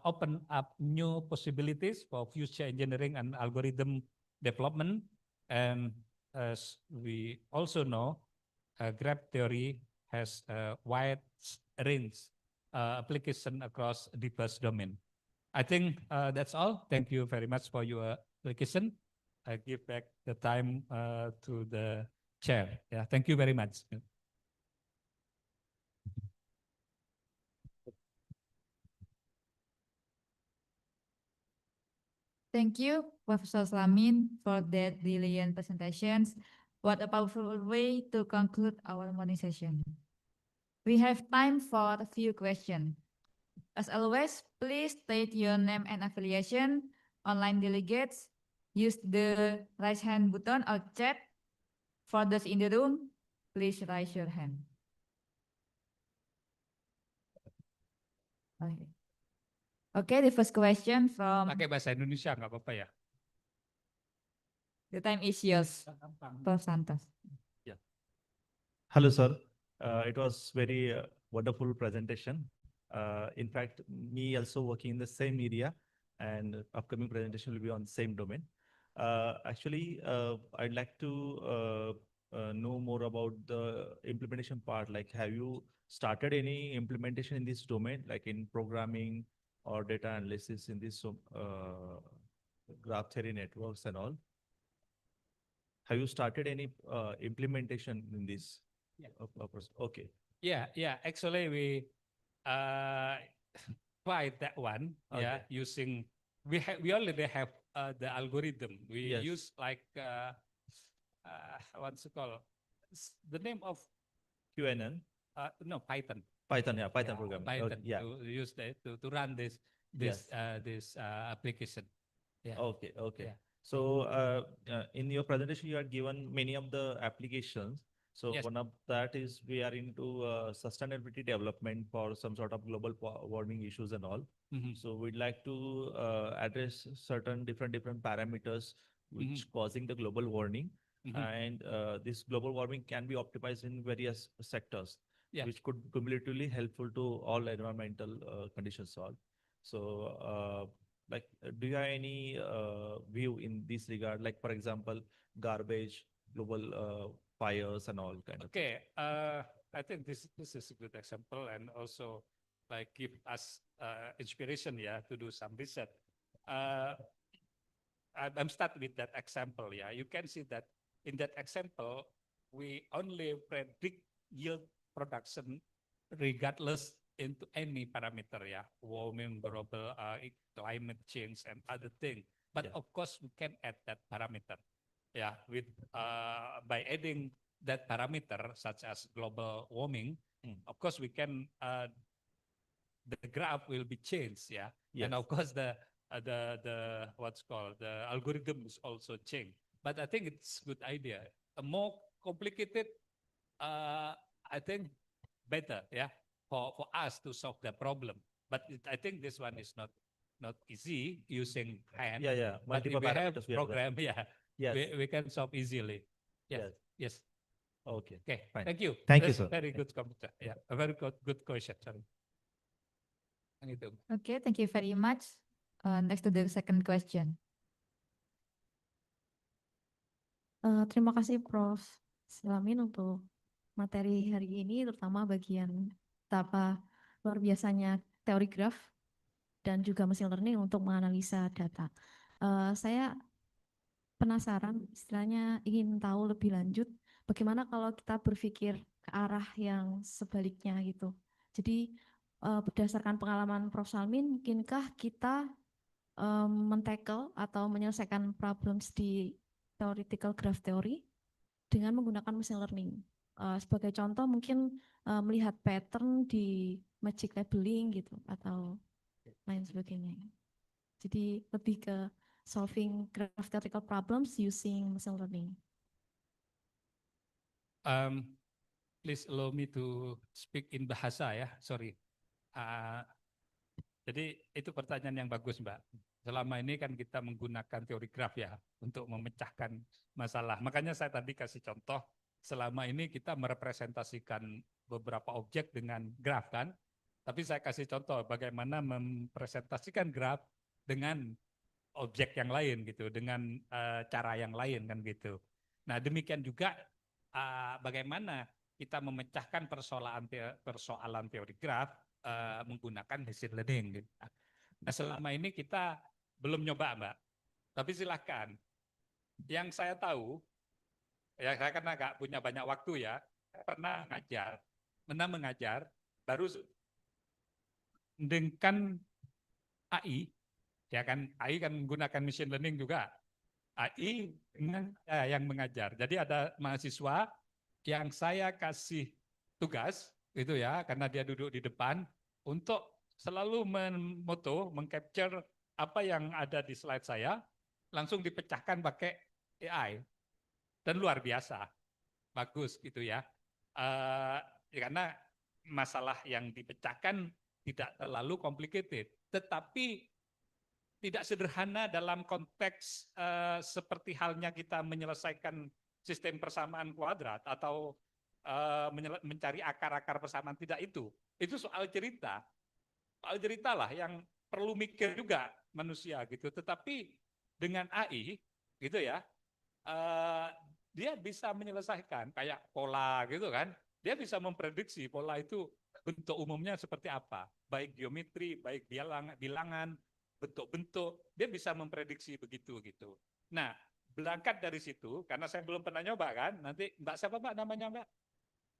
open up new possibilities for future engineering and algorithm development. And as we also know, graph theory has a wide range application across diverse domain. I think that's all. Thank you very much for your application. I give back the time to the chair. Yeah, thank you very much. Thank you, Professor Slamin, for that brilliant presentations. What a powerful way to conclude our morning session. We have time for a few questions. As always, please state your name and affiliation. Online delegates, use the raise hand button or chat. For those in the room, please raise your hand. Okay. Okay, the first question from... Pakai bahasa Indonesia nggak apa-apa ya? The time is yours, Prof. Santos. Yeah. Hello, sir. It was very wonderful presentation. In fact, me also working in the same area, and upcoming presentation will be on the same domain. Actually, I'd like to know more about the implementation part. Like, have you started any implementation in this domain, like in programming or data analysis in this graph theory networks and all? Have you started any implementation in this? Yeah. Okay. Yeah. Actually, we tried that one. Okay. Yeah, using we already have the algorithm. We use like what's it called? The name of QNN. No, Python. Python, yeah, Python program. Python. Okay, yeah. To use that to run this application. Yeah. Okay. Yeah. So in your presentation, you had given many of the applications. So Yes. one of that is we are into sustainability development for some sort of global warming issues and all. Mhm. So we'd like to address certain different parameters which causing the global warming. And this global warming can be optimized in various sectors, Yeah. which could cumulatively helpful to all environmental conditions solved. So like, do you have any view in this regard? Like, for example, garbage, global fires and all kind of. Okay. I think this is a good example, and also like give us inspiration, yeah, to do some research. I'm start with that example. Yeah, you can see that in that example, we only predict yield production regardless into any parameter. Yeah, warming, global climate change, and other thing. But of course, we can add that parameter. Yeah, with by adding that parameter such as global warming, of course we can the graph will be changed, yeah. And of course the what's called the algorithm is also changed. But I think it's good idea. A more complicated, I think better, yeah, for us to solve the problem. But I think this one is not easy using hand. Yeah, yeah. But if Multiple we have parameters we have to program, yeah, Yes. we can solve easily. Yes. Yes. Okay. Okay. Fine. Thank you. Thank you, That's sir. very good comment. Yeah, a very good question. Sorry. Gitu. Okay, thank you very much. Next to the second question. Terima kasih Prof. Selamin untuk materi hari ini, terutama bagian betapa luar biasanya teori graf dan juga machine learning untuk menganalisa data. Saya penasaran, istilahnya ingin tahu lebih lanjut, bagaimana kalau kita berpikir ke arah yang sebaliknya gitu. Jadi berdasarkan pengalaman Prof. Salmin, mungkinkah kita men-tackle atau menyelesaikan problems di theoretical graph theory dengan menggunakan machine learning? Sebagai contoh mungkin melihat pattern di magic labeling gitu atau lain sebagainya. Jadi lebih ke solving graph theoretical problems using machine learning. Please allow me to speak in bahasa ya, sorry. Jadi itu pertanyaan yang bagus Mbak. Selama ini kan kita menggunakan teori graf ya untuk memecahkan masalah. Makanya saya tadi kasih contoh, selama ini kita merepresentasikan beberapa objek dengan graf kan. Tapi saya kasih contoh bagaimana mempresentasikan graf dengan objek yang lain gitu, dengan cara yang lain kan gitu. Nah demikian juga bagaimana kita memecahkan persoalan teori graf menggunakan machine learning. Gitu. Nah selama ini kita belum nyoba Mbak, tapi silakan. Yang saya tahu, ya saya karena nggak punya banyak waktu ya, pernah mengajar, baru dengan AI, ya kan AI kan menggunakan machine learning juga. AI dengan yang mengajar. Jadi ada mahasiswa yang saya kasih tugas gitu ya, karena dia duduk di depan untuk selalu memoto, mengcapture apa yang ada di slide saya, langsung dipecahkan pakai AI dan luar biasa, bagus gitu ya. Karena masalah yang dipecahkan tidak terlalu complicated, tetapi tidak sederhana dalam konteks seperti halnya kita menyelesaikan sistem persamaan kuadrat atau mencari akar-akar persamaan, tidak itu soal cerita lah yang perlu mikir juga manusia gitu. Tetapi dengan AI gitu ya, dia bisa menyelesaikan kayak pola gitu kan, dia bisa memprediksi pola itu bentuk umumnya seperti apa, baik geometri, baik bilangan, bentuk-bentuk, dia bisa memprediksi begitu gitu. Nah, berangkat dari situ, karena saya belum pernah nyoba kan, nanti Mbak siapa Mbak namanya Mbak?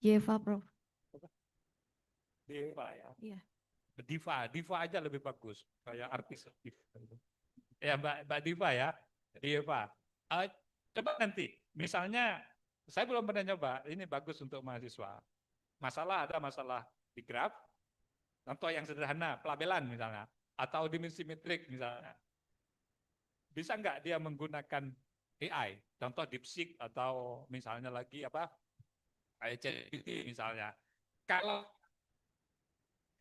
Yeva, Prof. Deva ya. Iya. Diva aja lebih bagus, kayak artis. Ya Mbak Diva ya, Diva. Coba nanti, misalnya saya belum pernah nyoba, ini bagus untuk mahasiswa. Ada masalah di graf, contoh yang sederhana, pelabelan misalnya, atau dimensi metrik misalnya. Bisa nggak dia menggunakan AI, contoh DeepSeek atau misalnya lagi apa, kayak ChatGPT misalnya. Kalau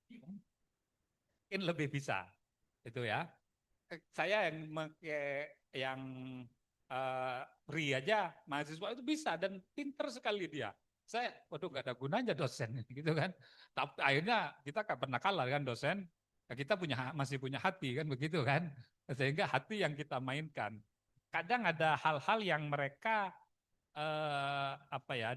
mungkin lebih bisa, itu ya. Saya yang free aja, mahasiswa itu bisa dan pinter sekali dia. Saya, waduh nggak ada gunanya dosen, gitu kan. Tapi akhirnya kita nggak pernah kalah kan dosen. Kita masih punya hati kan begitu kan. Sehingga hati yang kita mainkan. Kadang ada hal-hal yang mereka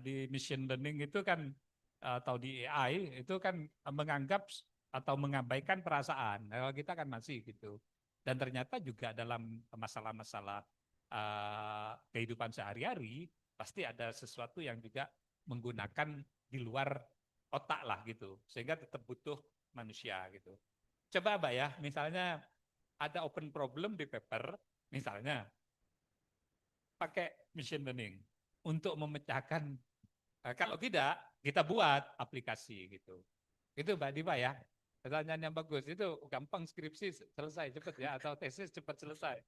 di machine learning itu kan atau di AI itu kan menganggap atau mengabaikan perasaan. Kalau kita kan masih gitu. Dan ternyata juga dalam masalah-masalah kehidupan sehari-hari pasti ada sesuatu yang juga menggunakan di luar otak lah gitu, sehingga tetap butuh manusia gitu. Coba Mbak ya, misalnya ada open problem di paper, misalnya pakai machine learning untuk memecahkan, kalau tidak kita buat aplikasi gitu. Itu Mbak Diva ya, pertanyaan yang bagus, itu gampang, skripsi selesai cepet ya, atau tesis cepat selesai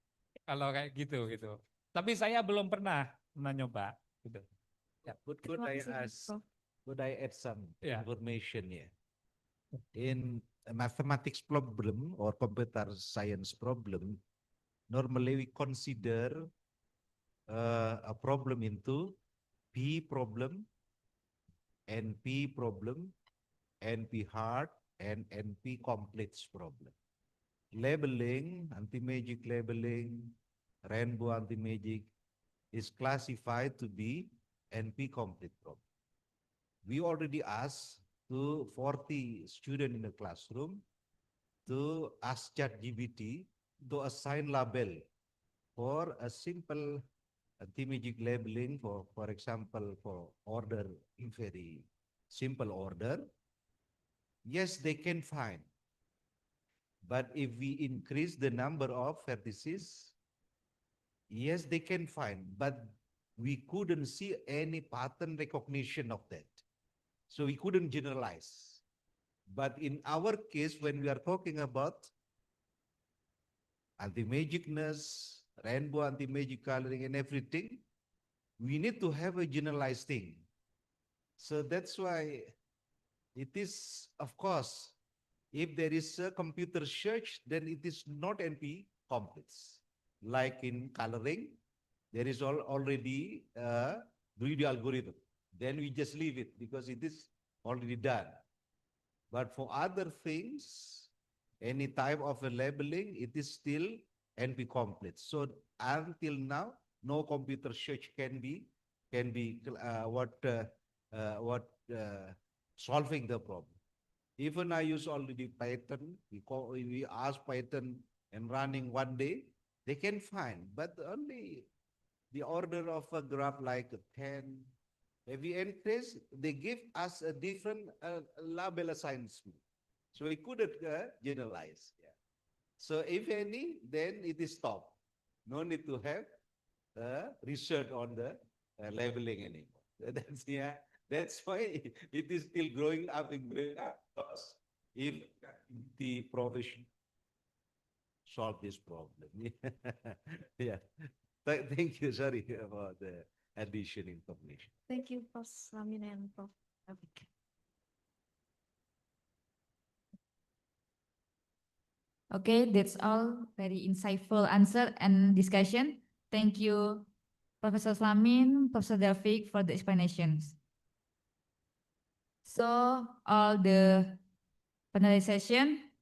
kalau kayak gitu gitu. Tapi saya belum pernah nyoba gitu. Yeah, could I add some information here? In a mathematics problem or computer science problem, normally we consider a problem into P problem, NP problem, NP hard, and NP complex problem. Labeling, anti-magic labeling, rainbow anti-magic is classified to be NP complete problem. We already asked to 40 students in the classroom to ask ChatGPT to assign label for a simple anti-magic labeling for example, for order, very simple order. Yes, they can find. But if we increase the number of vertices, yes, they can find, but we couldn't see any pattern recognition of that. So we couldn't generalize. But in our case, when we are talking about anti-magicness, rainbow anti-magic coloring and everything, we need to have a generalized thing. So that's why it is, of course, if there is a computer search, then it is not NP complex. Like in coloring, there is already a 3D algorithm. Then we just leave it because it is already done. But for other things, any type of a labeling, it is still NP complex. So until now, no computer search can be solving the problem. Even I use already Python. We ask Python and running one day, they can find, but only the order of a graph like 10. If we increase, they give us a different label assignment. So we couldn't generalize. Yeah. So if any, then it is stopped. No need to have research on the labeling anymore. That's why it is still growing up and growing up. If the profession solve this problem. Yeah. Thank you. Sorry about the addition information. Thank you, Prof. Slamin and Prof. David. Okay, that's all. Very insightful answer and discussion. Thank you, Professor Slamin, Professor David, for the explanations. So all the panel session,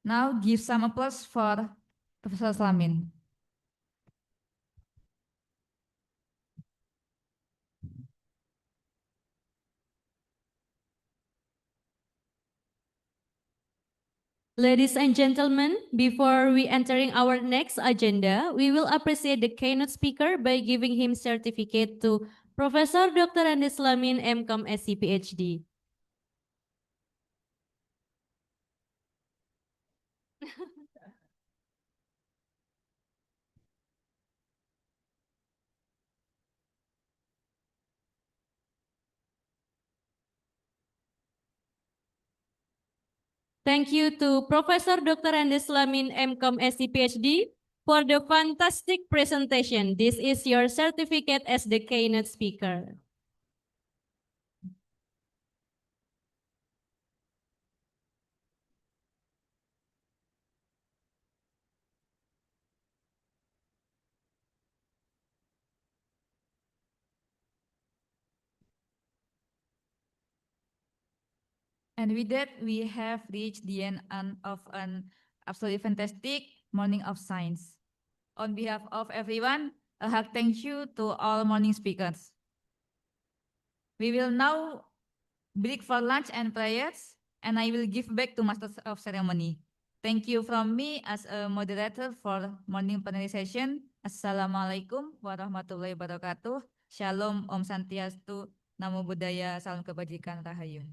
now give some applause for Professor Slamin. Ladies and gentlemen, before we entering our next agenda, we will appreciate the keynote speaker by giving him certificate to Professor Dr. Andes Slamin, MCom SC PhD. Thank you to Professor Dr. Andes Slamin, MCom SC PhD, for the fantastic presentation. This is your certificate as the keynote speaker. And with that, we have reached the end of an absolutely fantastic morning of science. On behalf of everyone, a hug thank you to all morning speakers. We will now break for lunch and prayers, and I will give back to Master of Ceremony. Thank you from me as a moderator for morning plenary session. Assalamualaikum warahmatullahi wabarakatuh. Shalom, Om Santiastu, Namo Buddhaya, Salam Kebajikan, Rahayu.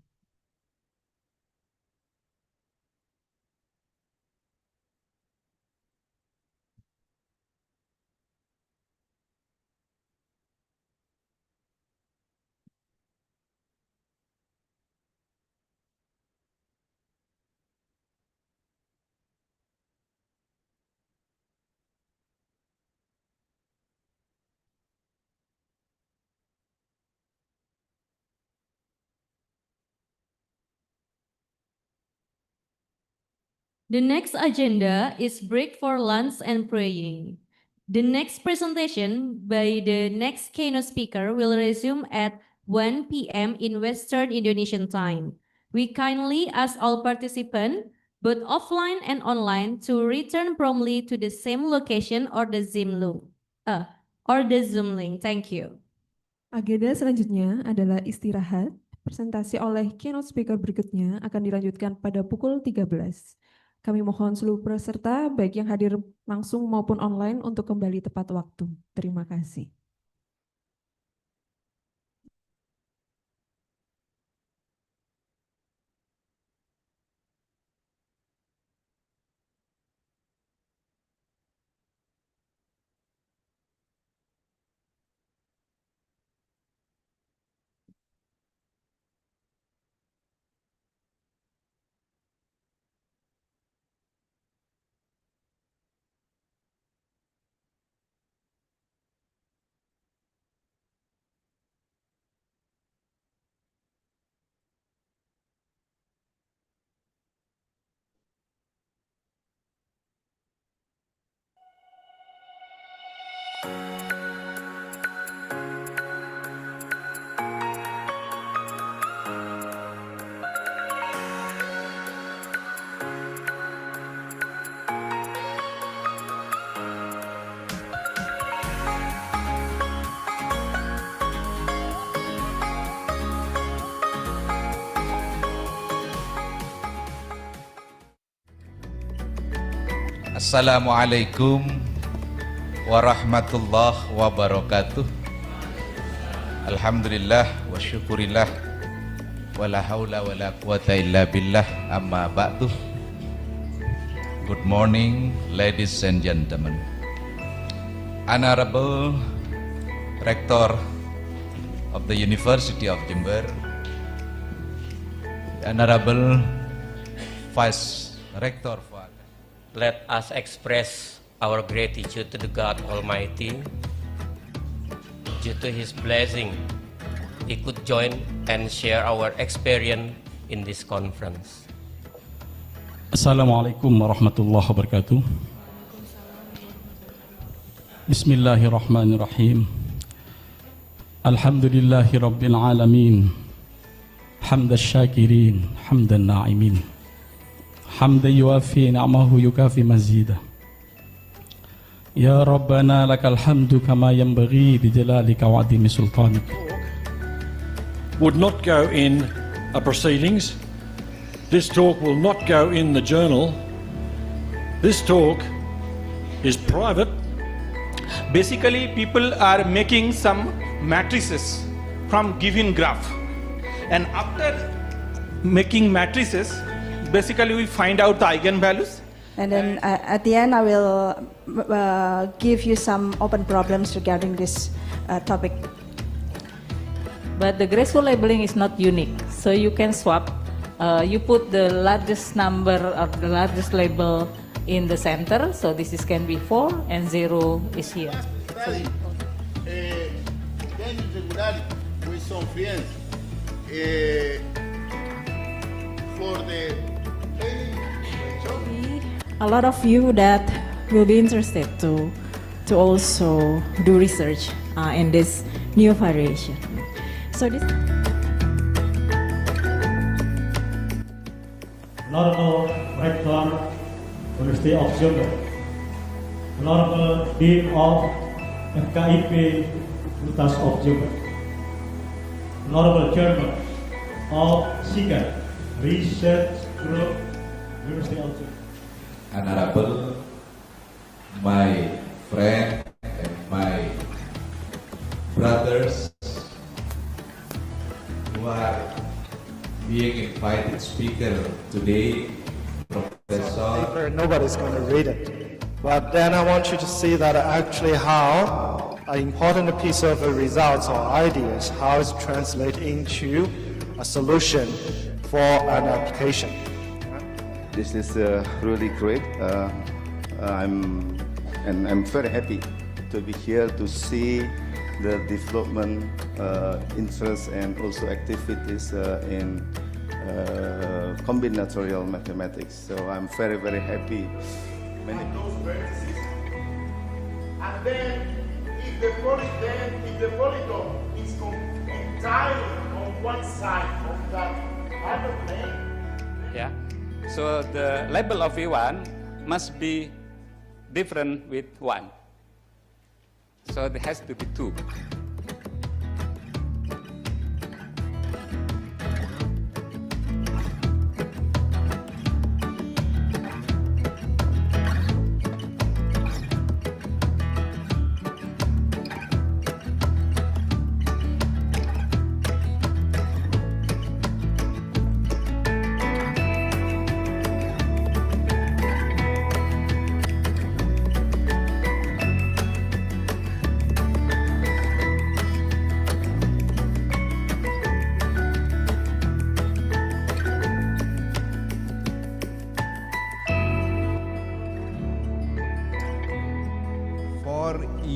The next agenda is break for lunch and praying. The next presentation by the next keynote speaker will resume at 1 p.m. in Western Indonesian time. We kindly ask all participants, both offline and online, to return promptly to the same location or the Zoom link. Thank you. Agenda selanjutnya adalah istirahat. Presentasi oleh keynote speaker berikutnya akan dilanjutkan pada pukul 13. Kami mohon seluruh peserta, baik yang hadir langsung maupun online, untuk kembali tepat waktu. Terima kasih. Assalamualaikum warahmatullahi wabarakatuh. Alhamdulillah wa syukurillah wa la haula wa la quwata illa billah, amma ba'du. Good morning, ladies and gentlemen. Honorable Rector of the University of Jember, Honorable Vice Rector, let us express our gratitude to the God Almighty. Due to His blessing, we could join and share our experience in this conference. Assalamualaikum warahmatullahi wabarakatuh. Bismillahirrahmanirrahim. Alhamdulillahi rabbil alamin. Hamdan syakirin, hamdan na'imin. حمدا يوافي نعمه يكافي مزيدا يا ربنا لك الحمد كما ينبغي لجلالك وعظيم سلطانك. Would not go in a proceedings. This talk will not go in the journal. This talk is private. Basically, people are making some matrices from given graph, and after making matrices, basically we find out the eigenvalues. And then at the end, I will give you some open problems regarding this topic. But the graceful labeling is not unique, so you can swap. You put the largest number or the largest label in the center, so this can be 4 and 0 is here. So with some friends for the a lot of you that will be interested to also do research in this new variation. So this Honorable Rector, University of Jember, Honorable Dean of FKIP, University of Jember, Honorable Chairman of CGANT, Research Group, University of Jember, honorable, my friend and my brothers who are being invited speaker today, Professor. Nobody's going to read it. But then I want you to see that actually how an important piece of results or ideas, how it's translated into a solution for an application. This is really great. I'm very happy to be here to see the development, interest, and also activities in combinatorial mathematics. So I'm very, very happy. And then if the polygon is entirely on one side of that other plane. Yeah. So the label of V1 must be different with 1. So there has to be 2.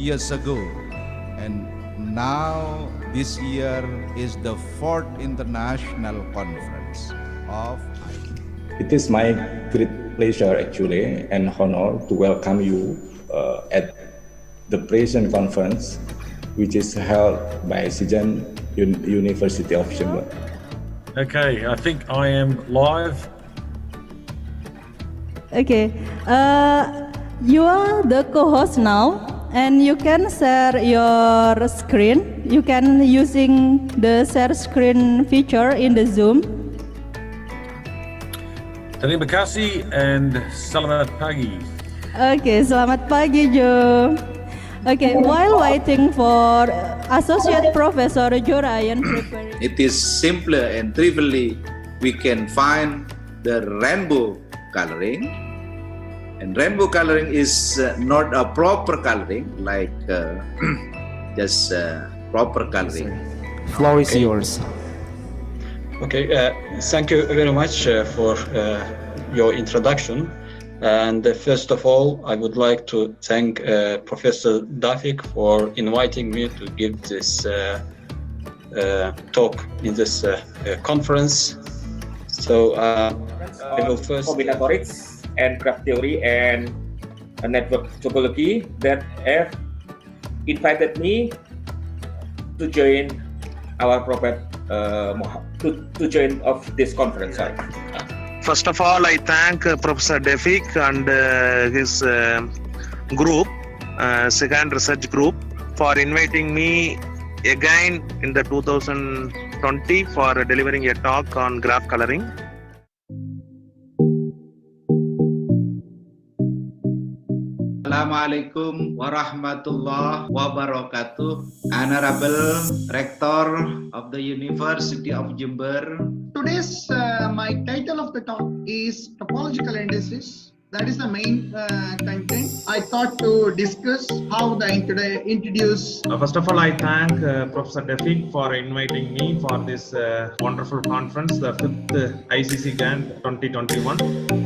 Years ago, and now this year is the 4th international conference of It is my great pleasure actually and honor to welcome you at the present conference which is held by CGANT University of Jember. Okay, I think I am live. Okay, you are the co-host now. And you can share your screen. You can using the share screen feature in the Zoom. Terima kasih and selamat pagi. Okay, selamat pagi Jo. Okay, while waiting for Associate Professor Jo Ryan preparing. It is simpler and trivially we can find the rainbow coloring. And rainbow coloring is not a proper coloring like just proper coloring. Floor is yours. Okay, thank you very much for your introduction. And first of all, I would like to thank Professor Dafik for inviting me to give this talk in this conference. So I will first combinatorics and graph theory and network topology that have invited me to join our prophet to join of this conference. First of all, I thank Professor Defik and his group, second research group, for inviting me again in the 2020 for delivering a talk on graph coloring. Assalamualaikum warahmatullahi wabarakatuh. Honorable Rector of the University of Jember. Today's my title of the talk is topological indices. That is the main content. I thought to discuss how the introduce. First of all, I thank Professor Defik for inviting me for this wonderful conference, the 5th ICCGANT 2021.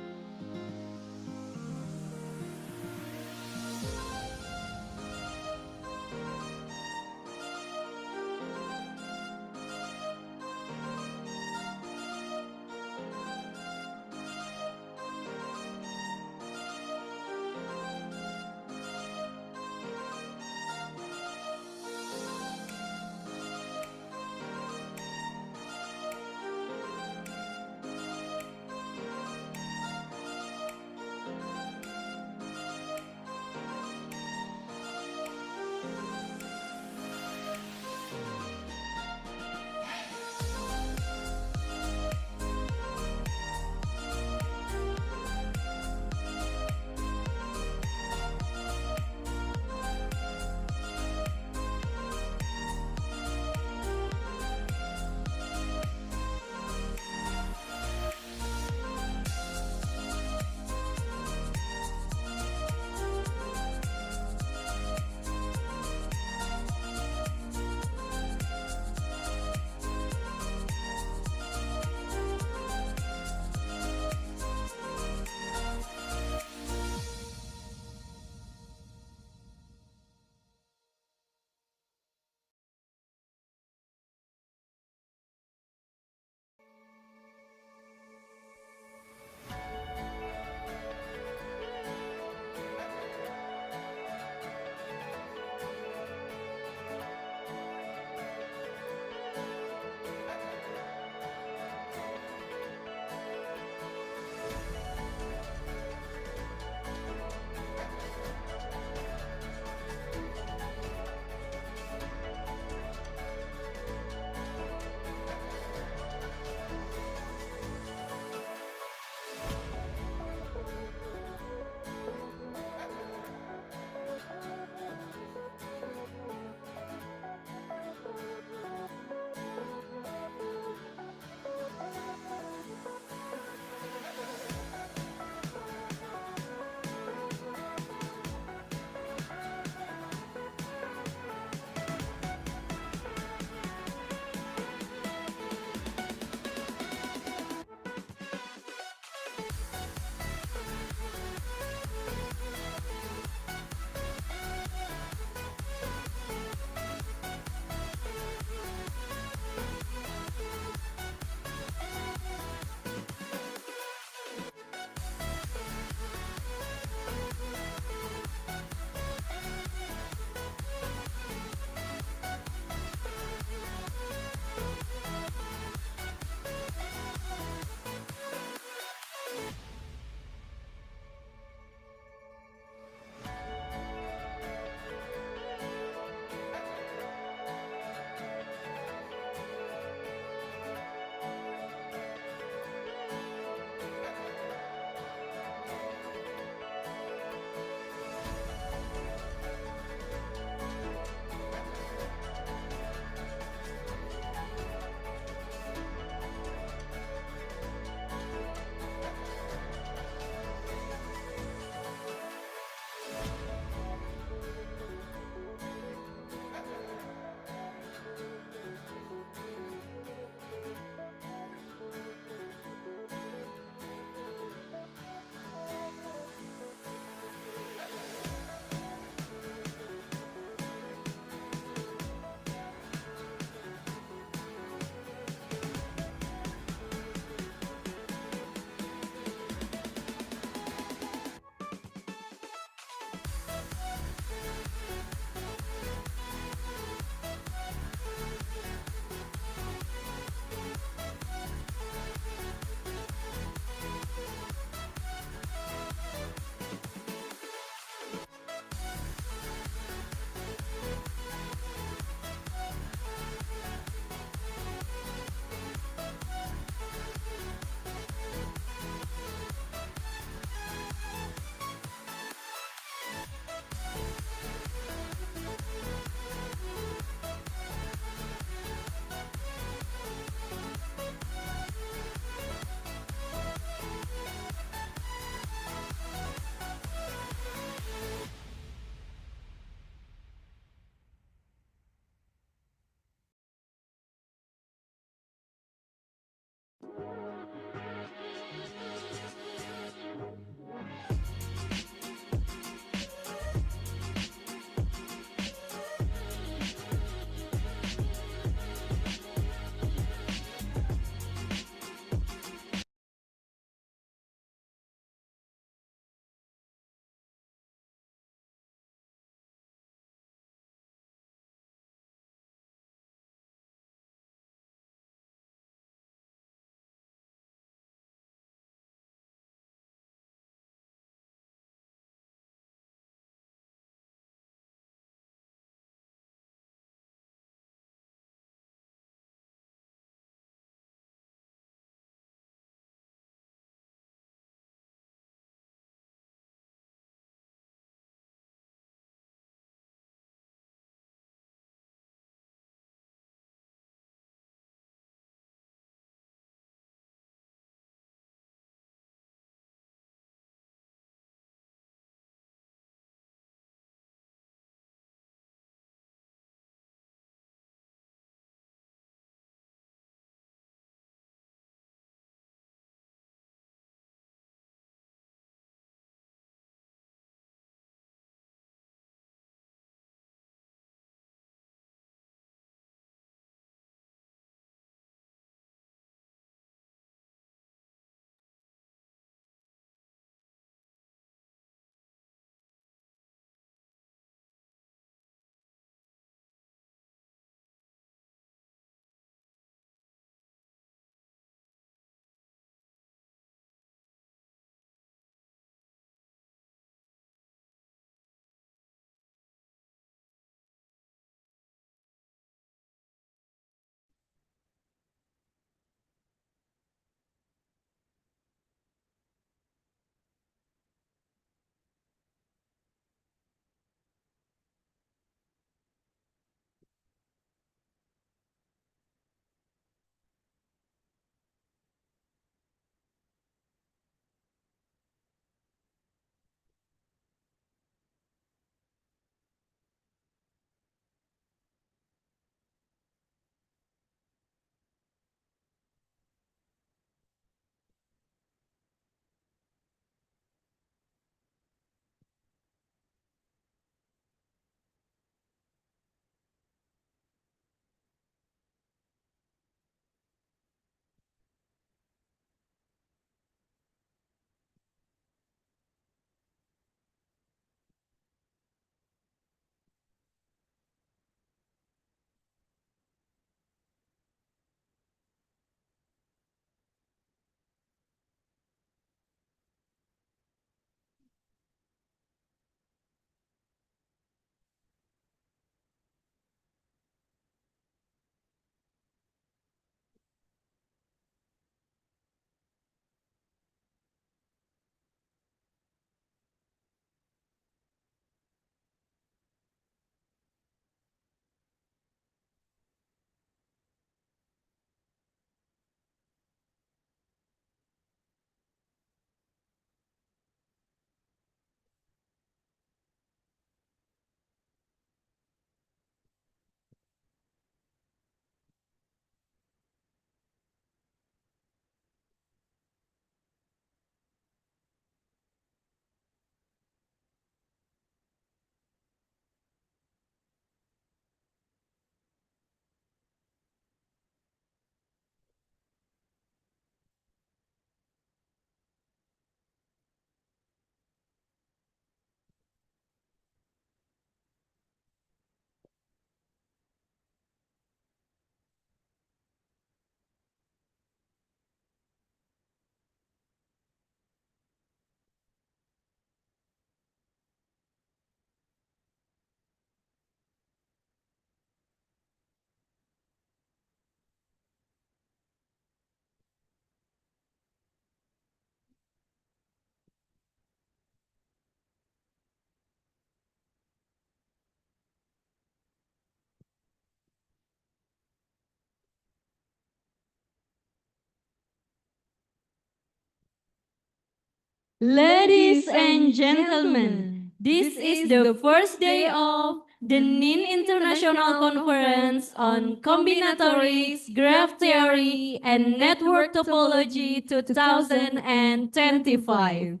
Ladies and gentlemen, this is the first day of the NIN International Conference on Combinatorics, Graph Theory, and Network Topology 2025.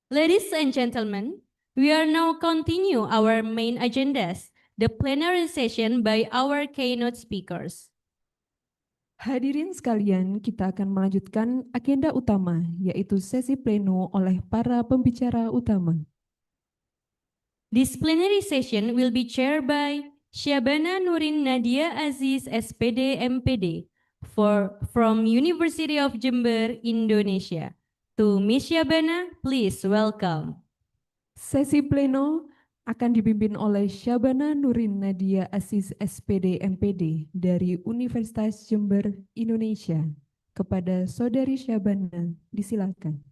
Ladies and gentlemen, we are now continue our main agendas, the plenary session by our keynote speakers. Hadirin sekalian, kita akan melanjutkan agenda utama, yaitu sesi pleno oleh para pembicara utama. This plenary session will be chaired by Syabana Nurin Nadia Aziz, SPD, MPD, from University of Jember, Indonesia. To Miss Syabana, please welcome. Sesi pleno akan dipimpin oleh Syabana Nurin Nadia Aziz, SPD, MPD dari Universitas Jember, Indonesia. Kepada Saudari Syabana, disilakan.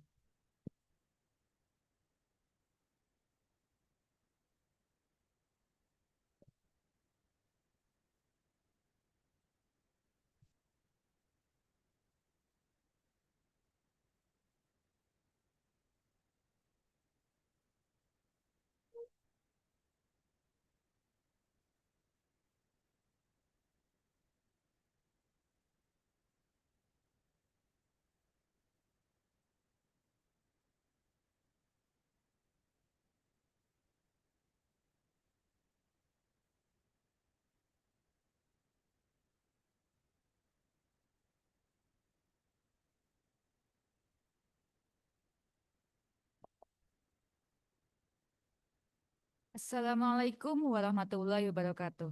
Assalamualaikum warahmatullahi wabarakatuh.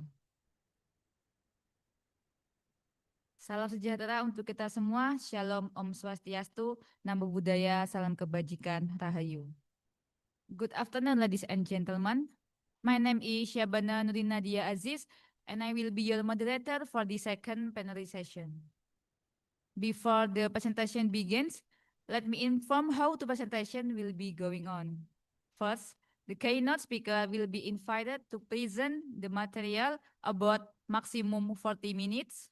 Salam sejahtera untuk kita semua. Shalom, Om Swastiastu, Namo Buddhaya, Salam Kebajikan, Rahayu. Good afternoon, ladies and gentlemen. My name is Syabana Nurin Nadia Aziz, and I will be your moderator for the second plenary session. Before the presentation begins, let me inform how the presentation will be going on. First, the keynote speaker will be invited to present the material about maximum 40 minutes.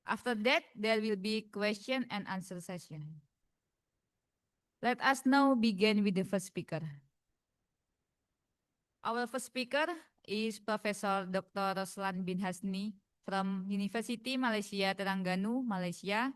After that, there will be question and answer session. Let us now begin with the first speaker. Our first speaker is Professor Dr. Roslan bin Hasni from University Malaysia Terengganu, Malaysia.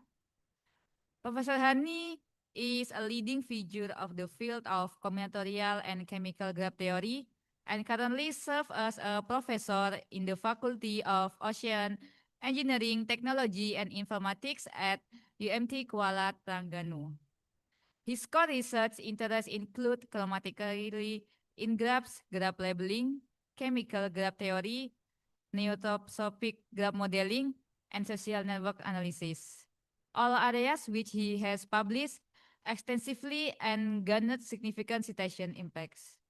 Professor Hani is a leading figure of the field of combinatorial and chemical graph theory and currently serves as a professor in the Faculty of Ocean Engineering, Technology and Informatics at UMT Kuala Terengganu. His core research interests include chromatically in graphs, graph labeling, chemical graph theory, neotropic graph modeling, and social network analysis, all areas which he has published extensively and garnered significant citation impacts.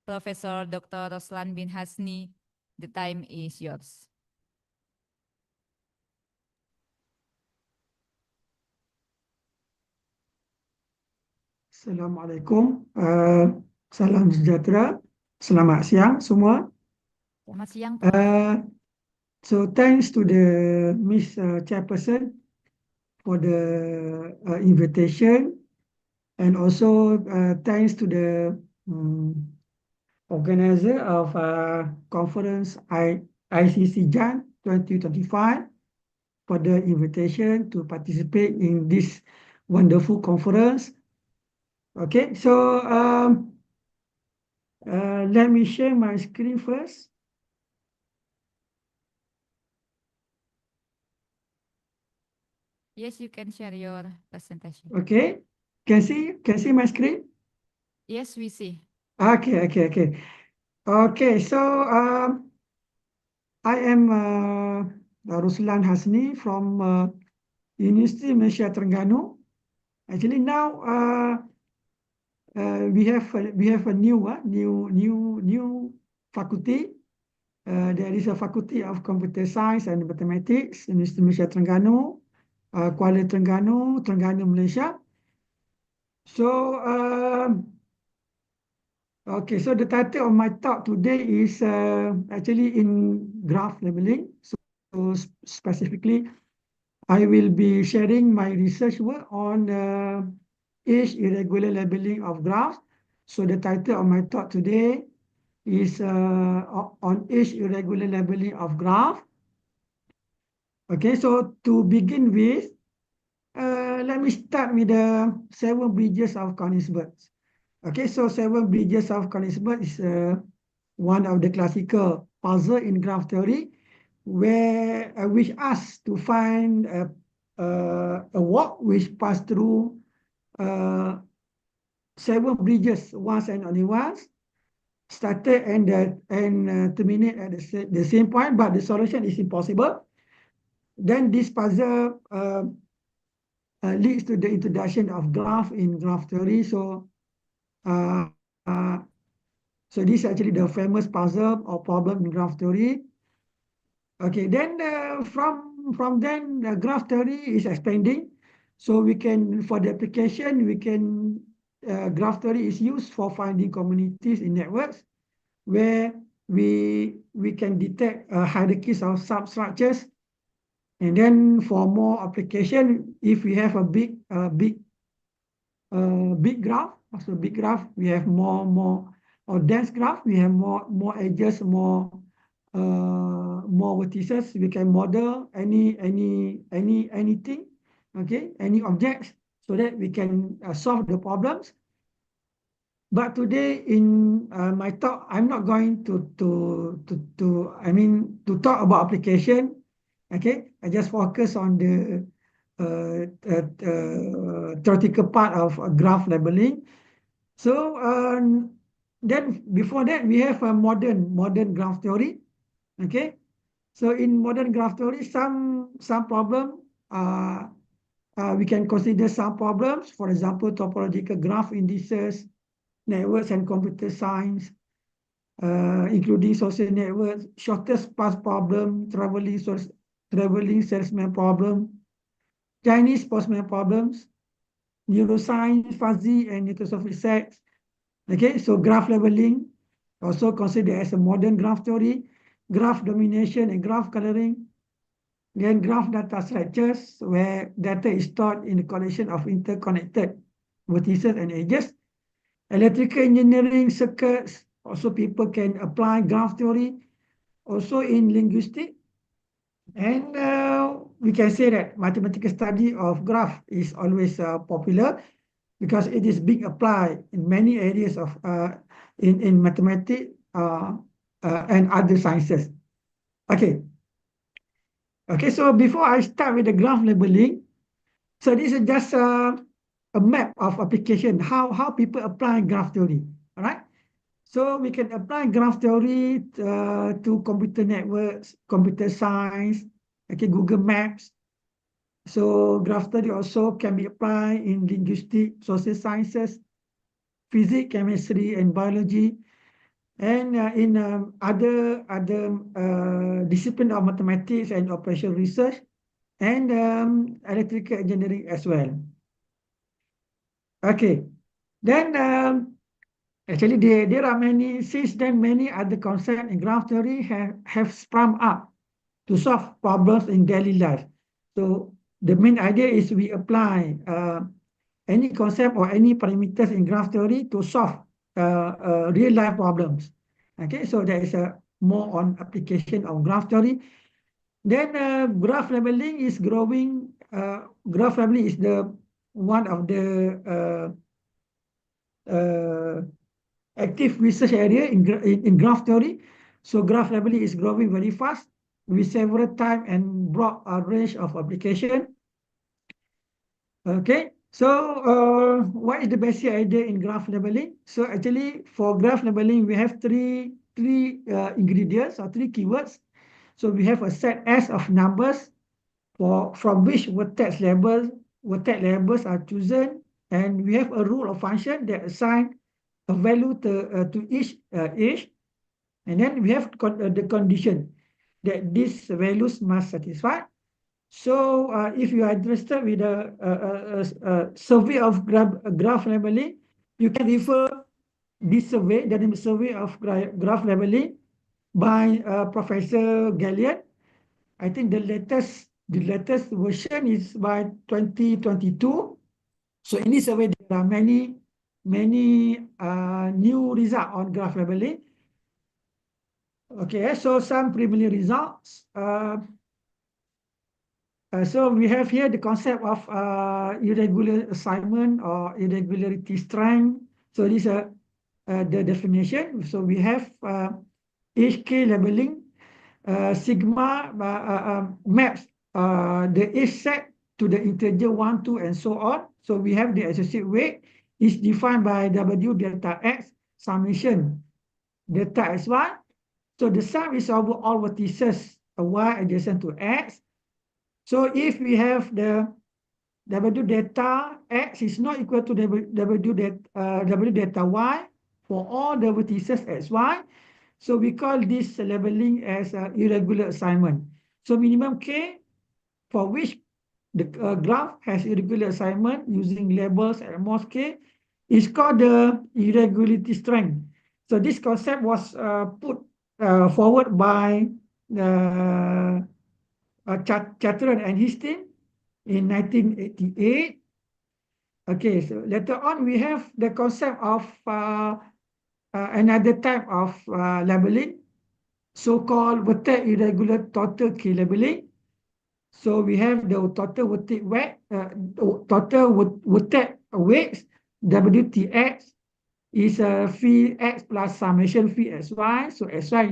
Professor Dr. Roslan bin Hasni, the time is yours. Assalamualaikum, salam sejahtera, selamat siang semua. Selamat siang. So thanks to the Miss Chairperson for the invitation, and also thanks to the organizer of conference ICCGANT 2025 for the invitation to participate in this wonderful conference. Okay, so let me share my screen first. Yes, you can share your presentation. Okay, can see my screen? Yes, we see. Okay. Okay, so I am Roslan Hasni from University of Malaysia Terengganu. Actually now we have a new faculty. There is a Faculty of Computer Science and Mathematics, University of Malaysia Terengganu, Kuala Terengganu, Malaysia. So okay, so the title of my talk today is actually in graph labeling. So specifically, I will be sharing my research work on age irregular labeling of graphs. So the title of my talk today is on age irregular labeling of graph. Okay, so to begin with, let me start with the 7 bridges of Königsberg. Okay, so 7 bridges of Königsberg is one of the classical puzzle in graph theory, where which asks to find a walk which pass through 7 bridges once and only once, started and terminate at the same point, but the solution is impossible. Then this puzzle leads to the introduction of graph in graph theory. So so this is actually the famous puzzle or problem in graph theory. Okay, then from then the graph theory is expanding. So we can, for the application, we can graph theory is used for finding communities in networks, where we can detect hierarchies of substructures. And then for more application, if we have a big graph, also big graph, we have more or dense graph, we have more edges, more vertices. We can model anything, okay, any objects, so that we can solve the problems. But today in my talk, I'm not going to talk about application. Okay, I just focus on the theoretical part of graph labeling. So then before that, we have a modern graph theory. Okay, so in modern graph theory, some problem we can consider some problems. For example, topological graph indices, networks and computer science, including social networks, shortest path problem, traveling salesman problem, Chinese postman problems, neuroscience, fuzzy and neurosophic sets. Okay, so graph labeling, also considered as a modern graph theory, graph domination and graph coloring, then graph data structures, where data is stored in a collection of interconnected vertices and edges, electrical engineering circuits, also people can apply graph theory, also in linguistics. And we can say that mathematical study of graph is always popular, because it is being applied in many areas of in mathematics and other sciences. Okay. Okay, so before I start with the graph labeling, so this is just a map of application, how people apply graph theory. All right. So we can apply graph theory to computer networks, computer science, okay, Google Maps. So graph theory also can be applied in linguistics, social sciences, physics, chemistry, and biology, and in other discipline of mathematics and operational research, and electrical engineering as well. Okay, then actually there are many, since then many other concepts in graph theory have sprung up to solve problems in daily life. So the main idea is we apply any concept or any parameters in graph theory to solve real life problems. Okay, so there is a more on application of graph theory. Then graph labeling is growing. Graph labeling is the one of the active research area in graph theory. So graph labeling is growing very fast with several type and broad range of application. Okay, so what is the basic idea in graph labeling? So actually for graph labeling, we have three ingredients or three keywords. So we have a set S of numbers from which vertex labels are chosen, and we have a rule of function that assign a value to each age, and then we have the condition that these values must satisfy. So if you are interested with a survey of graph labeling, you can refer this survey, the survey of graph labeling by Professor Gallian. I think the latest The latest version is by 2022. So in this survey, there are many new results on graph labeling. Okay, so some preliminary results. So we have here the concept of irregular assignment or irregularity strength. So these are the definition. So we have HK labeling, sigma maps the H set to the integer 1, 2, and so on. So we have the associated weight is defined by W delta X summation delta Xy. So the sum is over all vertices Y adjacent to X. So if we have the W delta X is not equal to W delta Y for all the vertices XY, so we call this labeling as irregular assignment. So minimum K for which the graph has irregular assignment using labels at most K is called the irregularity strength. So this concept was put forward by Chatran and his team in 1988. Okay, so later on we have the concept of another type of labeling, so-called vertex irregular total K labeling. So we have the total vertex weight, weights WTX is phi x plus summation phi xy. So xy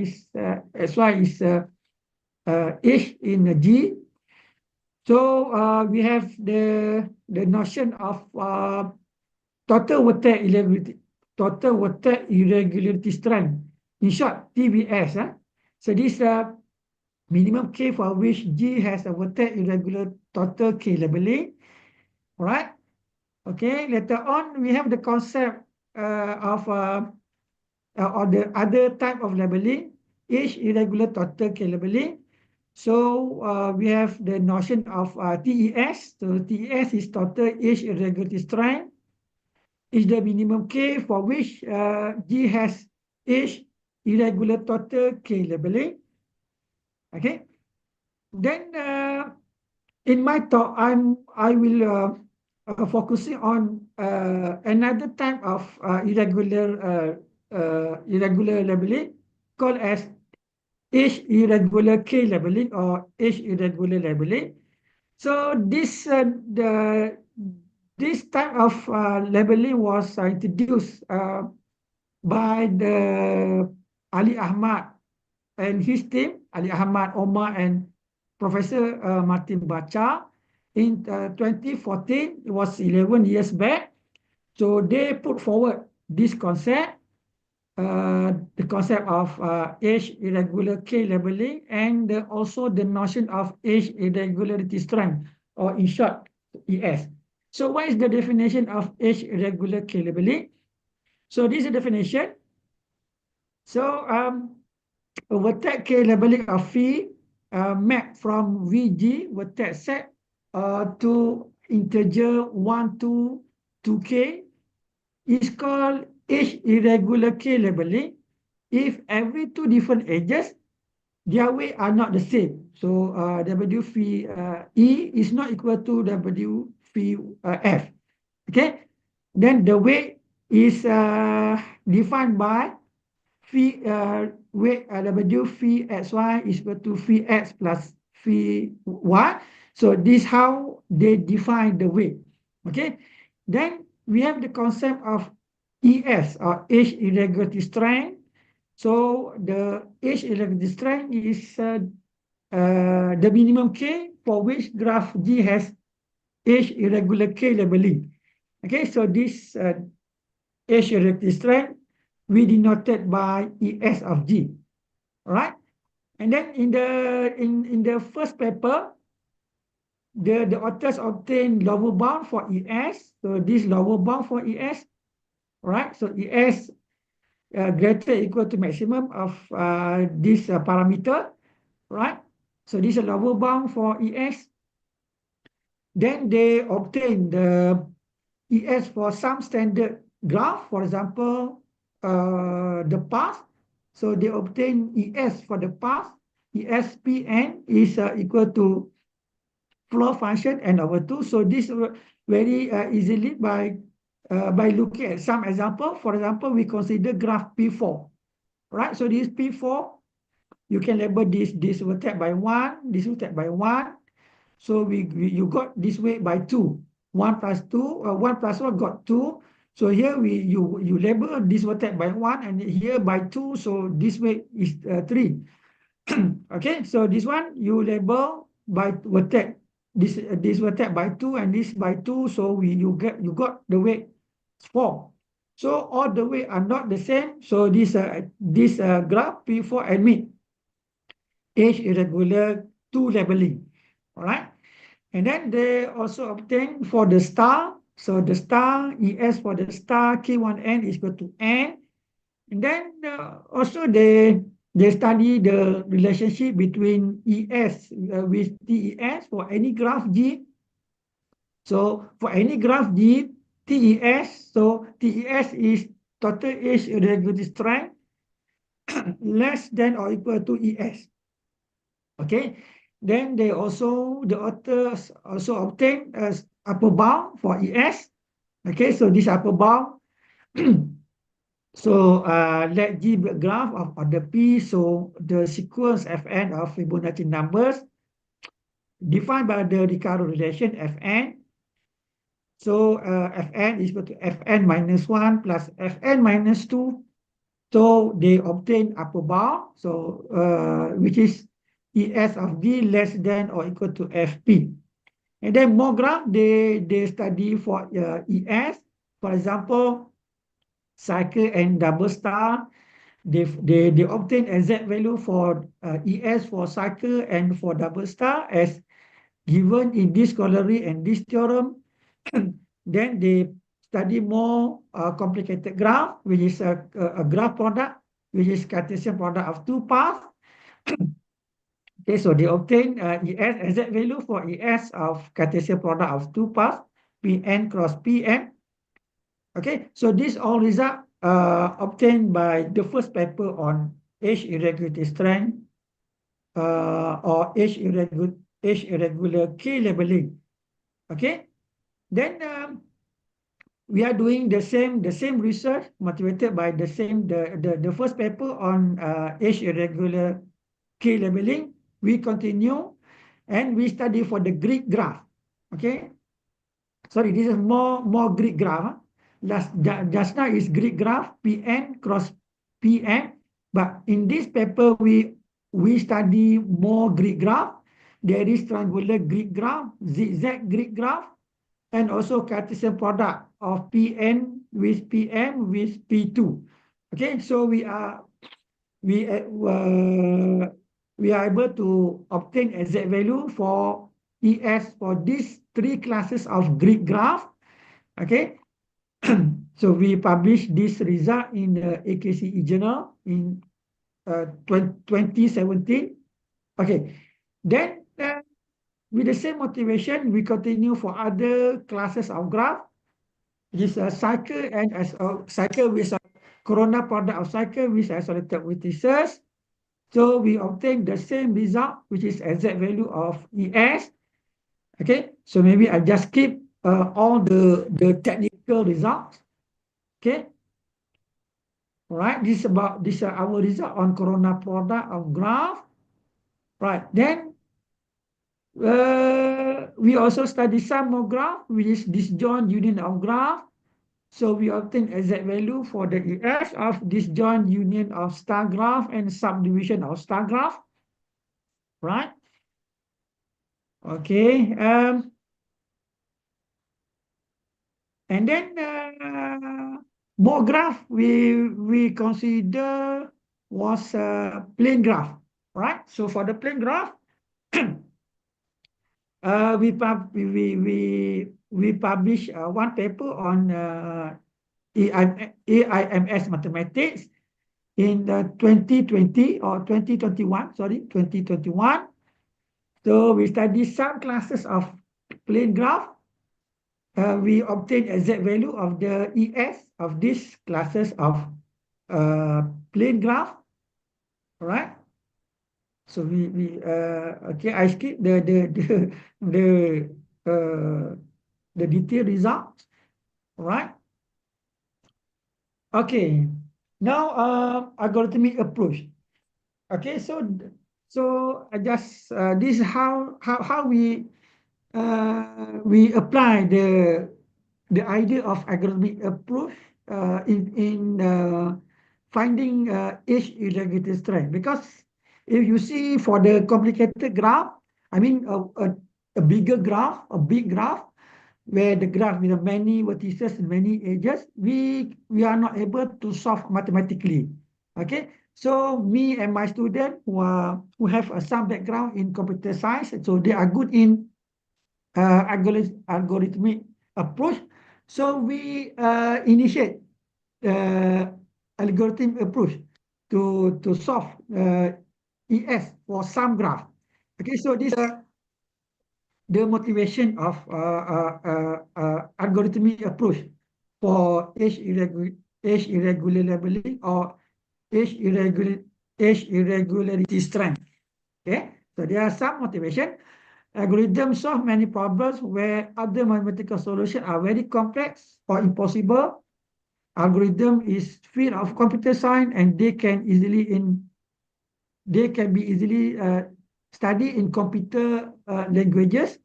is H in G. So we have the notion of total vertex irregularity strength. In short, TVS. So this minimum K for which G has a vertex irregular total K labeling. All right. Okay. Later on, we have the concept of or the other type of labeling, H irregular total K labeling. So we have the notion of TES. So TES is total H irregularity strength. Is the minimum K for which G has H irregular total K labeling. Okay. Then in my talk, I will focusing on another type of irregular labeling called as H irregular K labeling or H irregular labeling. So this type of labeling was introduced by the Ali Ahmad and his team, Ali Ahmad, Omar, and Professor Martin Bacha in 2014. It was 11 years back. So they put forward this concept, the concept of H irregular K labeling, and also the notion of H irregularity strength, or in short, ES. So what is the definition of H irregular K labeling? So this is the definition. So a vertex K labeling of phi map from VG vertex set to integer 1, 2, 2K is called H irregular K labeling if every two different edges, their weight are not the same. So W phi E is not equal to W phi F. Okay, then the weight is defined by phi weight W phi xy is equal to phi x plus phi y. So this is how they define the weight. Okay, then we have the concept of ES or H irregularity strength. So the H irregularity strength is the minimum K for which graph G has H irregular K labeling. Okay, so this H irregularity strength we denoted by ES of G. All right, and then in the first paper, the authors obtained lower bound for ES. So this lower bound for ES, right? So ES greater equal to maximum of this parameter, right? So this is a lower bound for ES. Then they obtain the ES for some standard graph, for example, the path. So they obtain ES for the path. ESPN is equal to floor function n over 2. So this very easily by looking at some example. For example, we consider graph P4, right? So this P4, you can label this vertex by 1, this vertex by 1. So you got this way by 2. 1 plus 2, 1 plus 1 got 2. So here you label this vertex by 1 and here by 2. So this way is 3. Okay, so this one you label by vertex. This vertex by 2 and this by 2. So you got the weight 4. So all the weight are not the same. So this graph P4 admit age irregular 2 labeling. All right. And then they also obtain for the star. So the star ES for the star K1N is equal to N. And then also they study the relationship between ES with TES for any graph G. So for any graph G, TES, so TES is total age irregularity strength less than or equal to ES. Okay. Then the authors also obtain as upper bound for ES. Okay, so this upper bound. So let G be a graph of order P. So the sequence Fn of Fibonacci numbers defined by the Ricardo relation Fn. So Fn is equal to Fn minus 1 plus Fn minus 2. So they obtain upper bound. So which is ES of D less than or equal to FP. And then more graph, they study for ES. For example, cycle and double star. They obtain exact value for ES for cycle and for double star as given in this corollary and this theorem. Then they study more complicated graph, which is a graph product, which is Cartesian product of two paths. Okay, so they obtain ES exact value for ES of Cartesian product of two paths, Pn cross Pn. Okay, so this all result obtained by the first paper on age irregularity strength or age irregular K labeling. Okay, then we are doing the same research motivated by the first paper on age irregular K labeling. We continue and we study for the Greek graph. Okay, sorry, this is more Greek graph. Just now is Greek graph Pn cross Pn, but in this paper we study more Greek graph. There is triangular Greek graph, zigzag Greek graph, and also Cartesian product of Pn with Pm with P2. Okay, so we are able to obtain exact value for ES for these three classes of Greek graph. Okay, so we published this result in the AKCE journal in 2017. Okay, then with the same motivation, we continue for other classes of graph. This cycle and cycle with a corona product of cycle with isolated vertices. So we obtain the same result, which is exact value of ES. Okay, so maybe I just keep all the technical results. Okay, all right. This is our result on corona product of graph. Right, then we also study some more graph, which is disjoint union of graph. So we obtain exact value for the ES of disjoint union of star graph and subdivision of star graph. Right? Okay. And then more graph we consider was plane graph. Right? So for the plane graph, we publish one paper on AIMS mathematics in 2020 or 2021, sorry, 2021. So we study some classes of plane graph. We obtain exact value of the ES of these classes of plane graph. All right. So okay, I skip the detailed results. All right. Okay. Now algorithmic approach. Okay, so I just this is how we apply the idea of algorithmic approach in finding age irregularity strength. Because if you see for the complicated graph, I mean a bigger graph, a big graph, where the graph with many vertices and many edges, we are not able to solve mathematically. Okay, so me and my student who have some background in computer science, so they are good in algorithmic approach. So we initiate algorithm approach to solve ES for some graph. Okay, so this the motivation of algorithmic approach for age irregular labeling or age irregularity strength. Okay, so there are some motivation. Algorithms solve many problems where other mathematical solutions are very complex or impossible. Algorithm is field of computer science, and they can be easily studied in computer languages.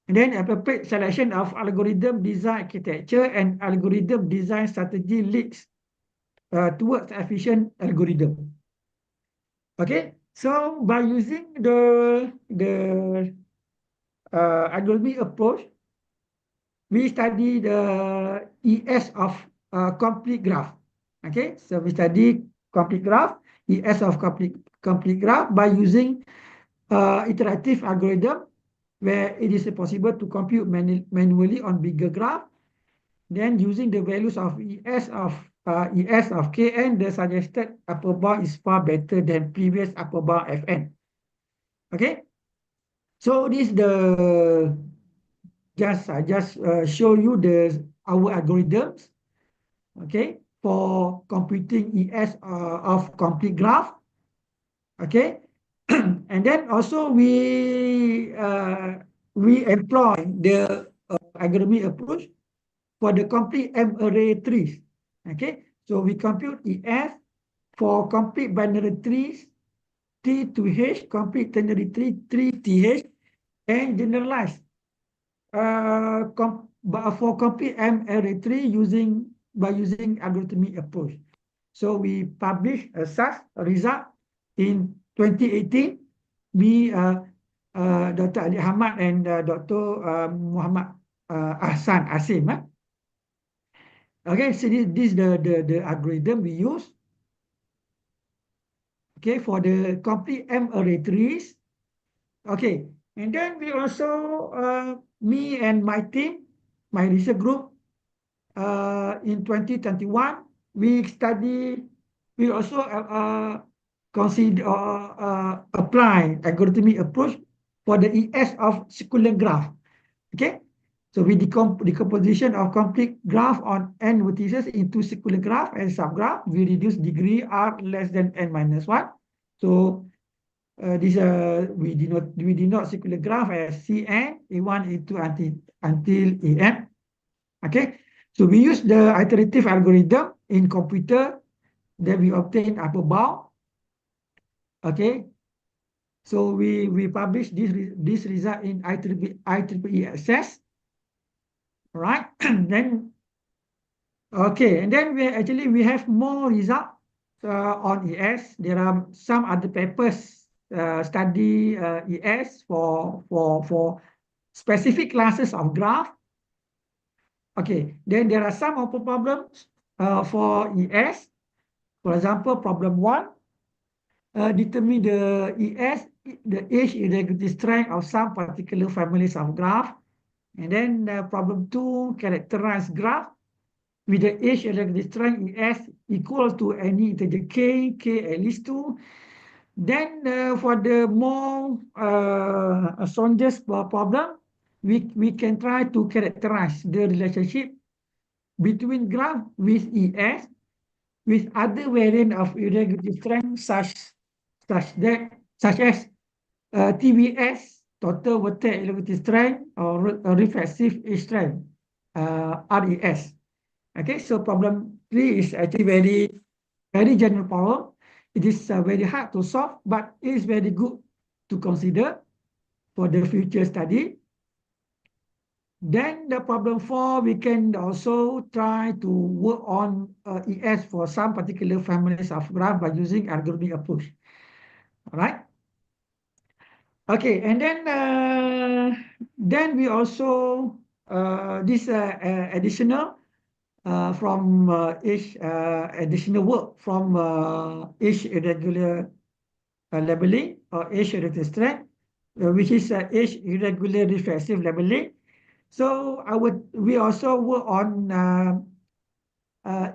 And then appropriate selection of algorithm design architecture and algorithm design strategy leads towards efficient algorithm. Okay, so by using the algorithmic approach, we study the ES of complete graph. Okay, so we study complete graph, ES of complete graph by using iterative algorithm where it is possible to compute manually on bigger graph. Then using the values of ES of Kn, the suggested upper bound is far better than previous upper bound Fn. Okay, so this is the I just show you our algorithms. Okay, for computing ES of complete graph. Okay, and then also we employ the algorithmic approach for the complete M-array trees. Okay, so we compute ES for complete binary trees, T to H, complete ternary tree, 3TH, and generalized for complete M-array tree by using algorithmic approach. So we published such result in 2018. Me, Dr. Ali Ahmad and Dr. Muhammad Ahsan Asim. Okay, so this is the algorithm we use. Okay, for the complete M-array trees. Okay, and then we also, me and my team, my research group, in 2021, we also consider apply algorithmic approach for the ES of circular graph. Okay, so we decomposition of complete graph on n vertices into circular graph and subgraph. We reduce degree r less than n-1. So this we denote circular graph as Cn A1 A2 until En. Okay, so we use the iterative algorithm in computer, then we obtain upper bound. Okay, so we publish this result in IEEE Access. All right, then okay, and then we have more results on ES. There are some other papers study ES for specific classes of graph. Okay, then there are some open problems for ES. For example, problem 1, determine the ES, the age irregularity strength of some particular families of graph. And then problem 2, characterize graph with the age irregularity strength ES equal to any integer k at least 2. Then for the more strongest problem, we can try to characterize the relationship between graph with ES with other variant of irregularity strength such such as TVS, total vertex electricity strength, or reflexive edge strength, RES. Okay, so problem 3 is actually very general problem. It is very hard to solve, but it is very good to consider for the future study. Then the problem 4, we can also try to work on ES for some particular families of graph by using algorithmic approach. All right. Okay, and then we also this additional from each additional work from each irregular labeling or each irregular strength, which is each irregular reflexive labeling. So we also work on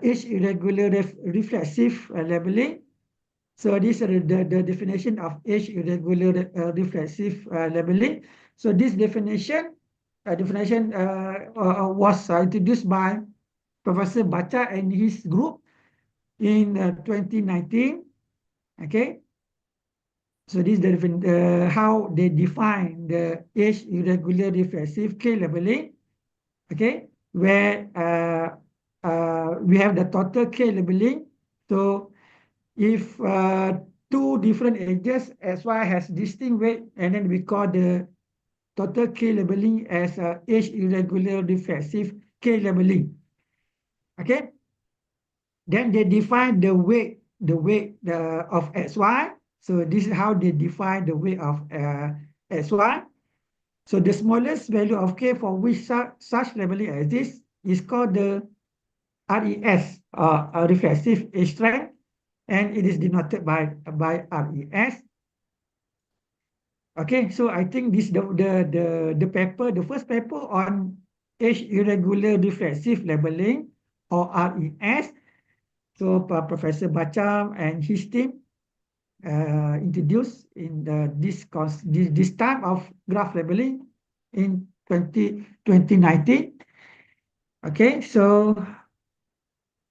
each irregular reflexive labeling. So this is the definition of each irregular reflexive labeling. So this definition was introduced by Professor Bacha and his group in 2019. Okay. So this is how they define the edge irregular reflexive K labeling. Okay, where we have the total K labeling. So if two different edges SY has distinct weight, and then we call the total K labeling as edge irregular reflexive K labeling. Okay, then they define the weight of SY. So this is how they define the weight of SY. So the smallest value of K for which such labeling exists is called the RES, reflexive edge strength, and it is denoted by RES. Okay, so I think this the paper, the first paper on edge irregular reflexive labeling or RES. So Professor Bacham and his team introduced in this type of graph labeling in 2019. Okay, so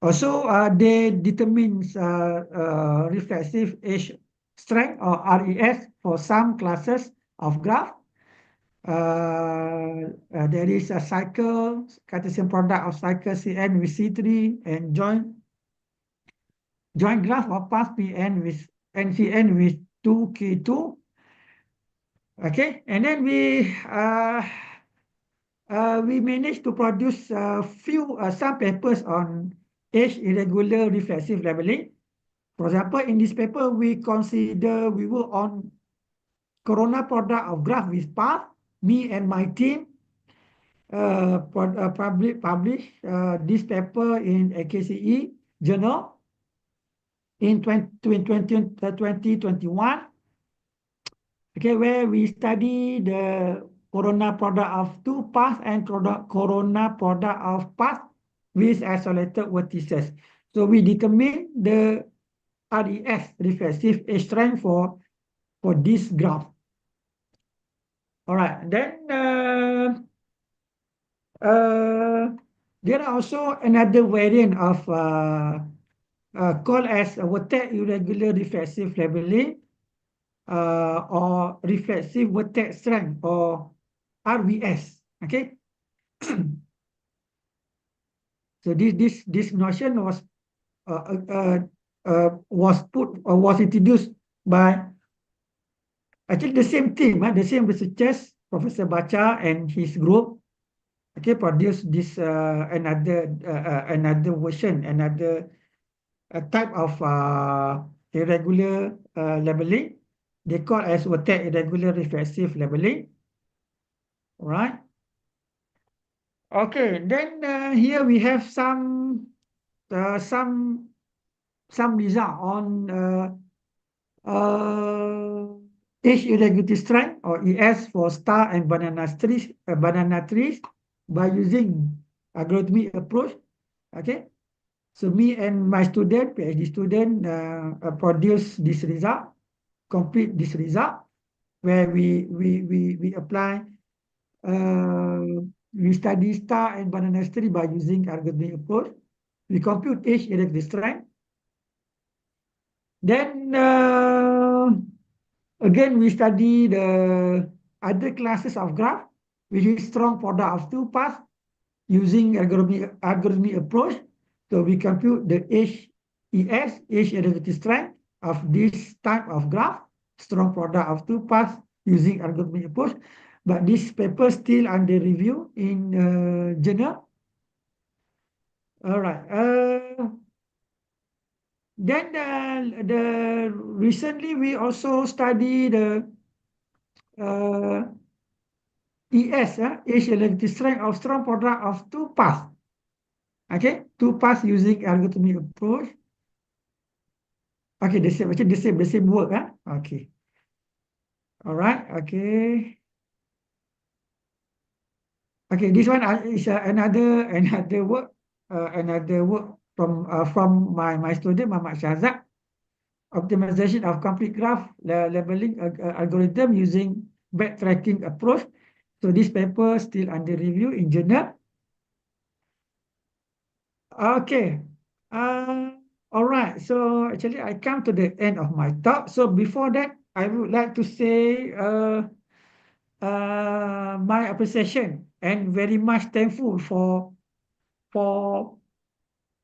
also they determine reflexive edge strength or RES for some classes of graph. There is a cycle, Cartesian product of cycle Cn with C3 and joint graph of path Pn with NCN with 2K2. Okay, and then we managed to produce some papers on edge irregular reflexive labeling. For example, in this paper, we work on corona product of graph with path. Me and my team published this paper in AKCE journal in 2021. Okay, where we study the corona product of two paths and corona product of path with isolated vertices. So we determine the RES, reflexive edge strength, for this graph. All right, then there are also another variant of called as vertex irregular reflexive labeling or reflexive vertex strength or RVS. Okay. So this notion was introduced by actually the same team, the same researchers, Professor Bacha and his group. Okay, produced this another version, another type of irregular labeling. They call as vertex irregular reflexive labeling. All right. Okay, then here we have some result on edge irregularity strength or ES for star and banana trees by using algorithmic approach. Okay, so me and my student, PhD student, produce this result, complete this result, where we apply. We study star and banana tree by using algorithmic approach. We compute edge irregularity strength. Then Again, we study the other classes of graph, which is strong product of two paths using algorithmic approach. So we compute the HES, H derivative strength of this type of graph, strong product of two paths using algorithmic approach. But this paper still under review in journal. All right. Then the recently we also study the ES, H derivative strength of strong product of two paths. Okay, two paths using algorithmic approach. Okay, the same work. Okay. All right. Okay. Okay, this one is another work, from my student Muhammad Shahzad. Optimization of complete graph labeling algorithm using backtracking approach. So this paper still under review in journal. Okay. All right. So actually, I come to the end of my talk. So before that, I would like to say my appreciation and very much thankful for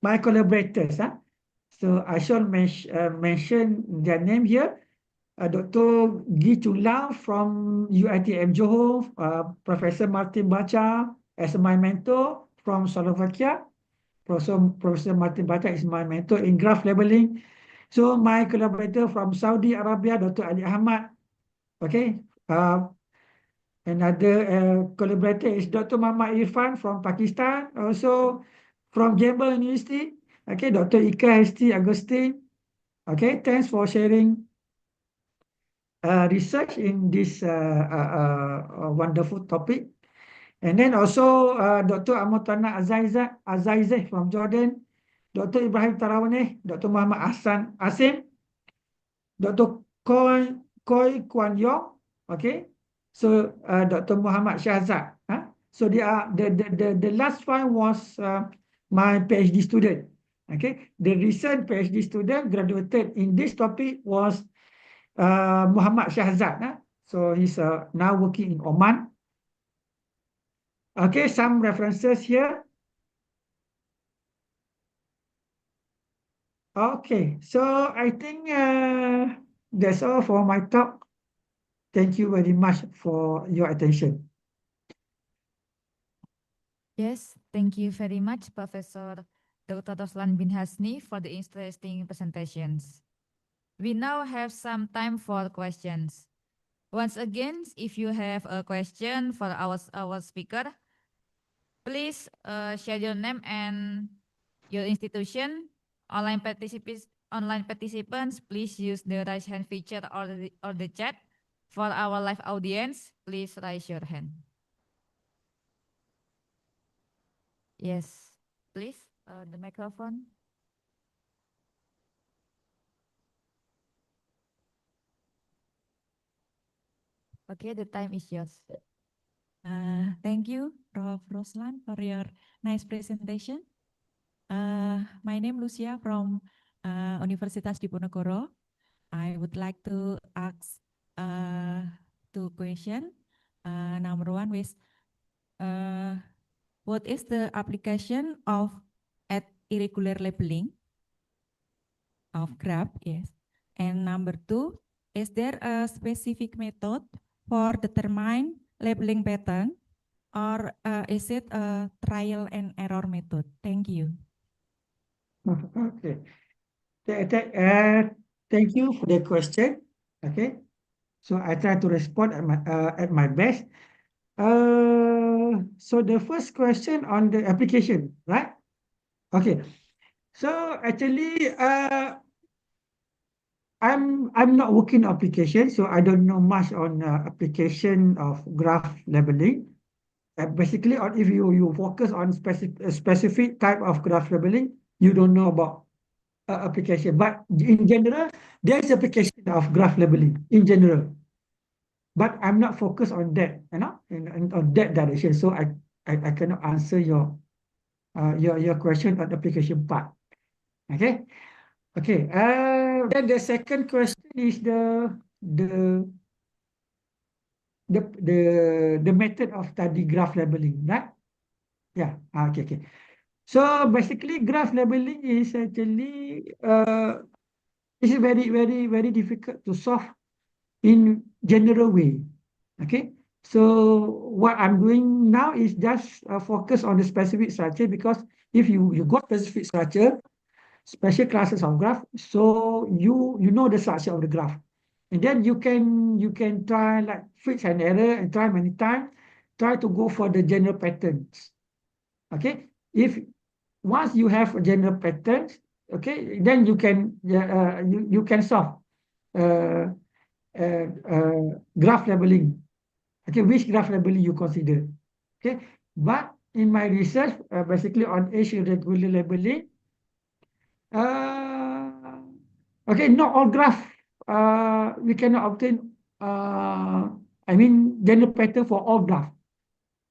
my collaborators. So I shall mention their name here. Dr. Gi Chun Lau from UiTM Johor, Professor Martin Bacha as my mentor from Slovakia. Professor Martin Bacha is my mentor in graph labeling. So my collaborator from Saudi Arabia, Dr. Ali Ahmad. Okay. Another collaborator is Dr. Muhammad Irfan from Pakistan, also from Jember University. Okay, Dr. Ika Hesti Agustin. Okay, thanks for sharing research in this wonderful topic. And then also Dr. Amotana Azaizah from Jordan, Dr. Ibrahim Tarawaneh, Dr. Muhammad Hassan Asim, Dr. Koi Kwan Yong, okay. So Dr. Muhammad Shahzad. So the last one was my PhD student. Okay, the recent PhD student graduated in this topic was Muhammad Shahzad. So he's now working in Oman. Okay, some references here. Okay, so I think that's all for my talk. Thank you very much for your attention. Yes, thank you very much, Professor Dr. Roslan bin Hasni, for the interesting presentations. We now have some time for questions. Once again, if you have a question for our speaker, please share your name and your institution. Online participants, please use the raise hand feature or the chat. For our live audience, please raise your hand. Yes, please, the microphone. Okay, the time is yours. Thank you, Prof. Roslan, for your nice presentation. My name is Lucia from Universitas Diponegoro. I would like to ask two questions. Number one is, what is the application of irregular labeling of graph? Yes. And number two, is there a specific method for determine labeling pattern, or is it a trial and error method? Thank you. Okay. Thank you for the question. Okay. So I try to respond at my best. So the first question on the application, right? Okay. So actually, I'm not working on application, so I don't know much on application of graph labeling. Basically, if you focus on specific type of graph labeling, you don't know about application. But in general, there is application of graph labeling in general. But I'm not focused on that, on that direction. So I cannot answer your question on the application part. Okay. Okay. Then the second question is the the method of study graph labeling, right? Yeah, okay. So basically graph labeling is actually is very difficult to solve in general way. Okay, so what I'm doing now is just focus on the specific structure, because if you got specific structure, special classes of graph, so you know the structure of the graph, and then you can try like fix and error and try many times, try to go for the general patterns. Okay, if once you have a general pattern, okay, then you can you can solve uh, graph labeling. Okay, which graph labeling you consider. Okay, but in my research, basically on age irregular labeling, okay, not all graph we cannot obtain. I mean, general pattern for all graph.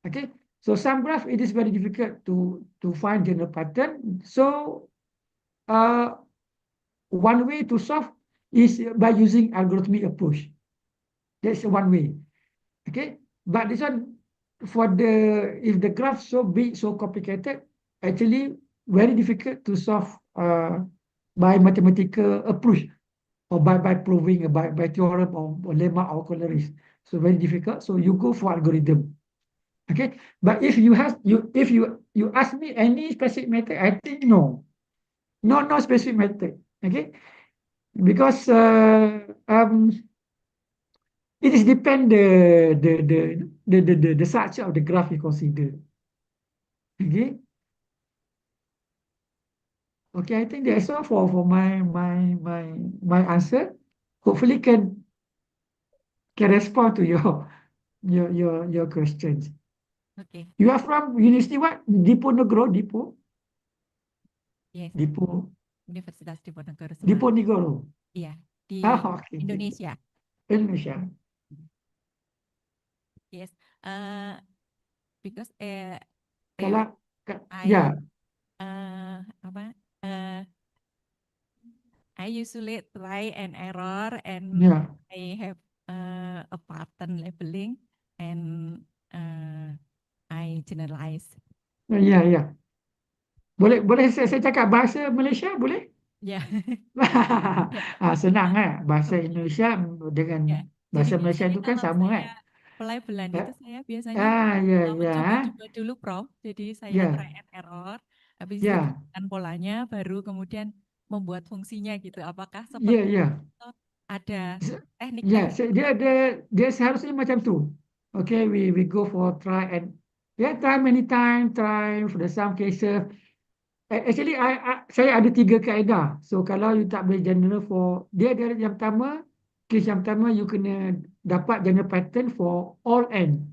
Okay, so some graph it is very difficult to find general pattern. So one way to solve is by using algorithmic approach. That's one way. Okay, but this one for the if the graph so big, so complicated, actually very difficult to solve by mathematical approach, or by proving by theorem or lemma or corollaries. So very difficult. So you go for algorithm. Okay, but if you ask me any specific method, I think no specific method. Okay, because it is depend the structure of the graph you consider. Okay. Okay, I think that's all for my answer. Hopefully can respond to your questions. Okay. You are from University what? Diponegoro, Dipo? Yes. Dipo. Universitas Diponegoro. Diponegoro. Iya, di Okay. Indonesia. Indonesia. Yes. Because Kalau I ya. apa? I usually try and error, and Yeah. I have a pattern labeling, and I generalize. Ya. Boleh saya cakap bahasa Malaysia boleh? Ya. Senang bahasa Indonesia dengan Ya. Jadi bahasa Malaysia biasanya itu kan kalau sama saya pelabelan itu saya biasanya ya. mencoba-coba dulu, Prof. Jadi saya try and error, habis itu Ya. berikan polanya, baru kemudian membuat fungsinya gitu. Apakah seperti Ya. itu ada Ya, teknik-teknik? dia seharusnya macam tu. Okay, we go for try and try many time, try for the some cases. Actually, saya ada 3 kaedah. So kalau you tak boleh general for dia yang pertama, case yang pertama you kena dapat general pattern for all n,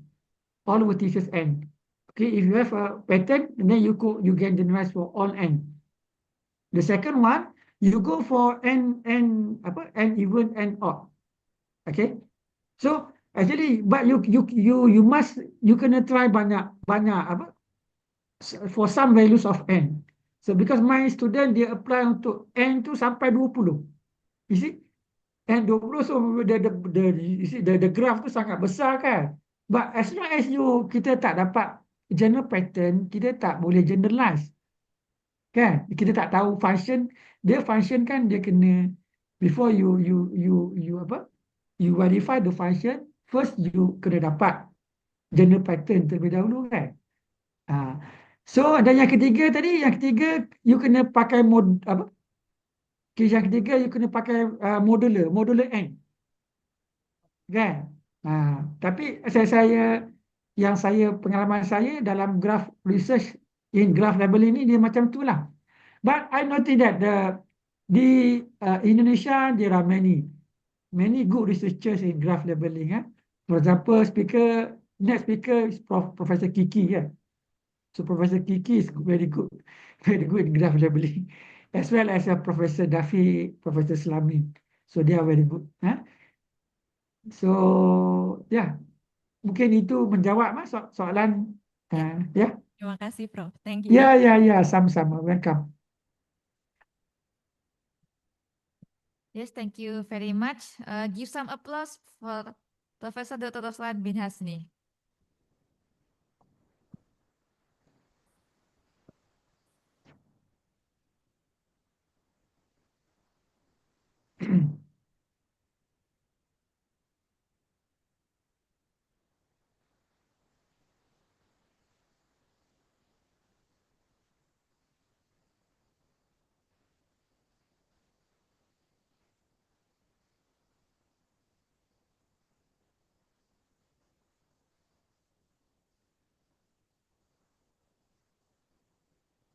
all vertices n. Okay, if you have a pattern, then you can generalize for all n. The second one, you go for n even n odd. Okay, so actually, but you kena try banyak for some values of n. So because my student dia apply untuk n tu sampai 20. You see? N 20, so the graph tu sangat besar kan. But as long as kita tak dapat general pattern, kita tak boleh generalize. Kan? Kita tak tahu function, dia function kan dia kena before you verify the function, first you kena dapat general pattern terlebih dahulu kan. So dan yang ketiga you kena pakai yang ketiga you kena pakai modular n. Kan? Tapi pengalaman saya dalam graph research in graph labeling ini dia macam itulah. But I noticed that di Indonesia there are many good researchers in graph labeling. For example, next speaker is Professor Kiki. So Professor Kiki is very good in graph labeling, as well as Professor Dafi, Professor Slamin. So they are very good. So mungkin itu menjawab soalan. Terima kasih, Prof. Thank you. Ya, sama-sama. Welcome. Yes, thank you very much. Give some applause for Professor Dr. Roslan bin Hasni.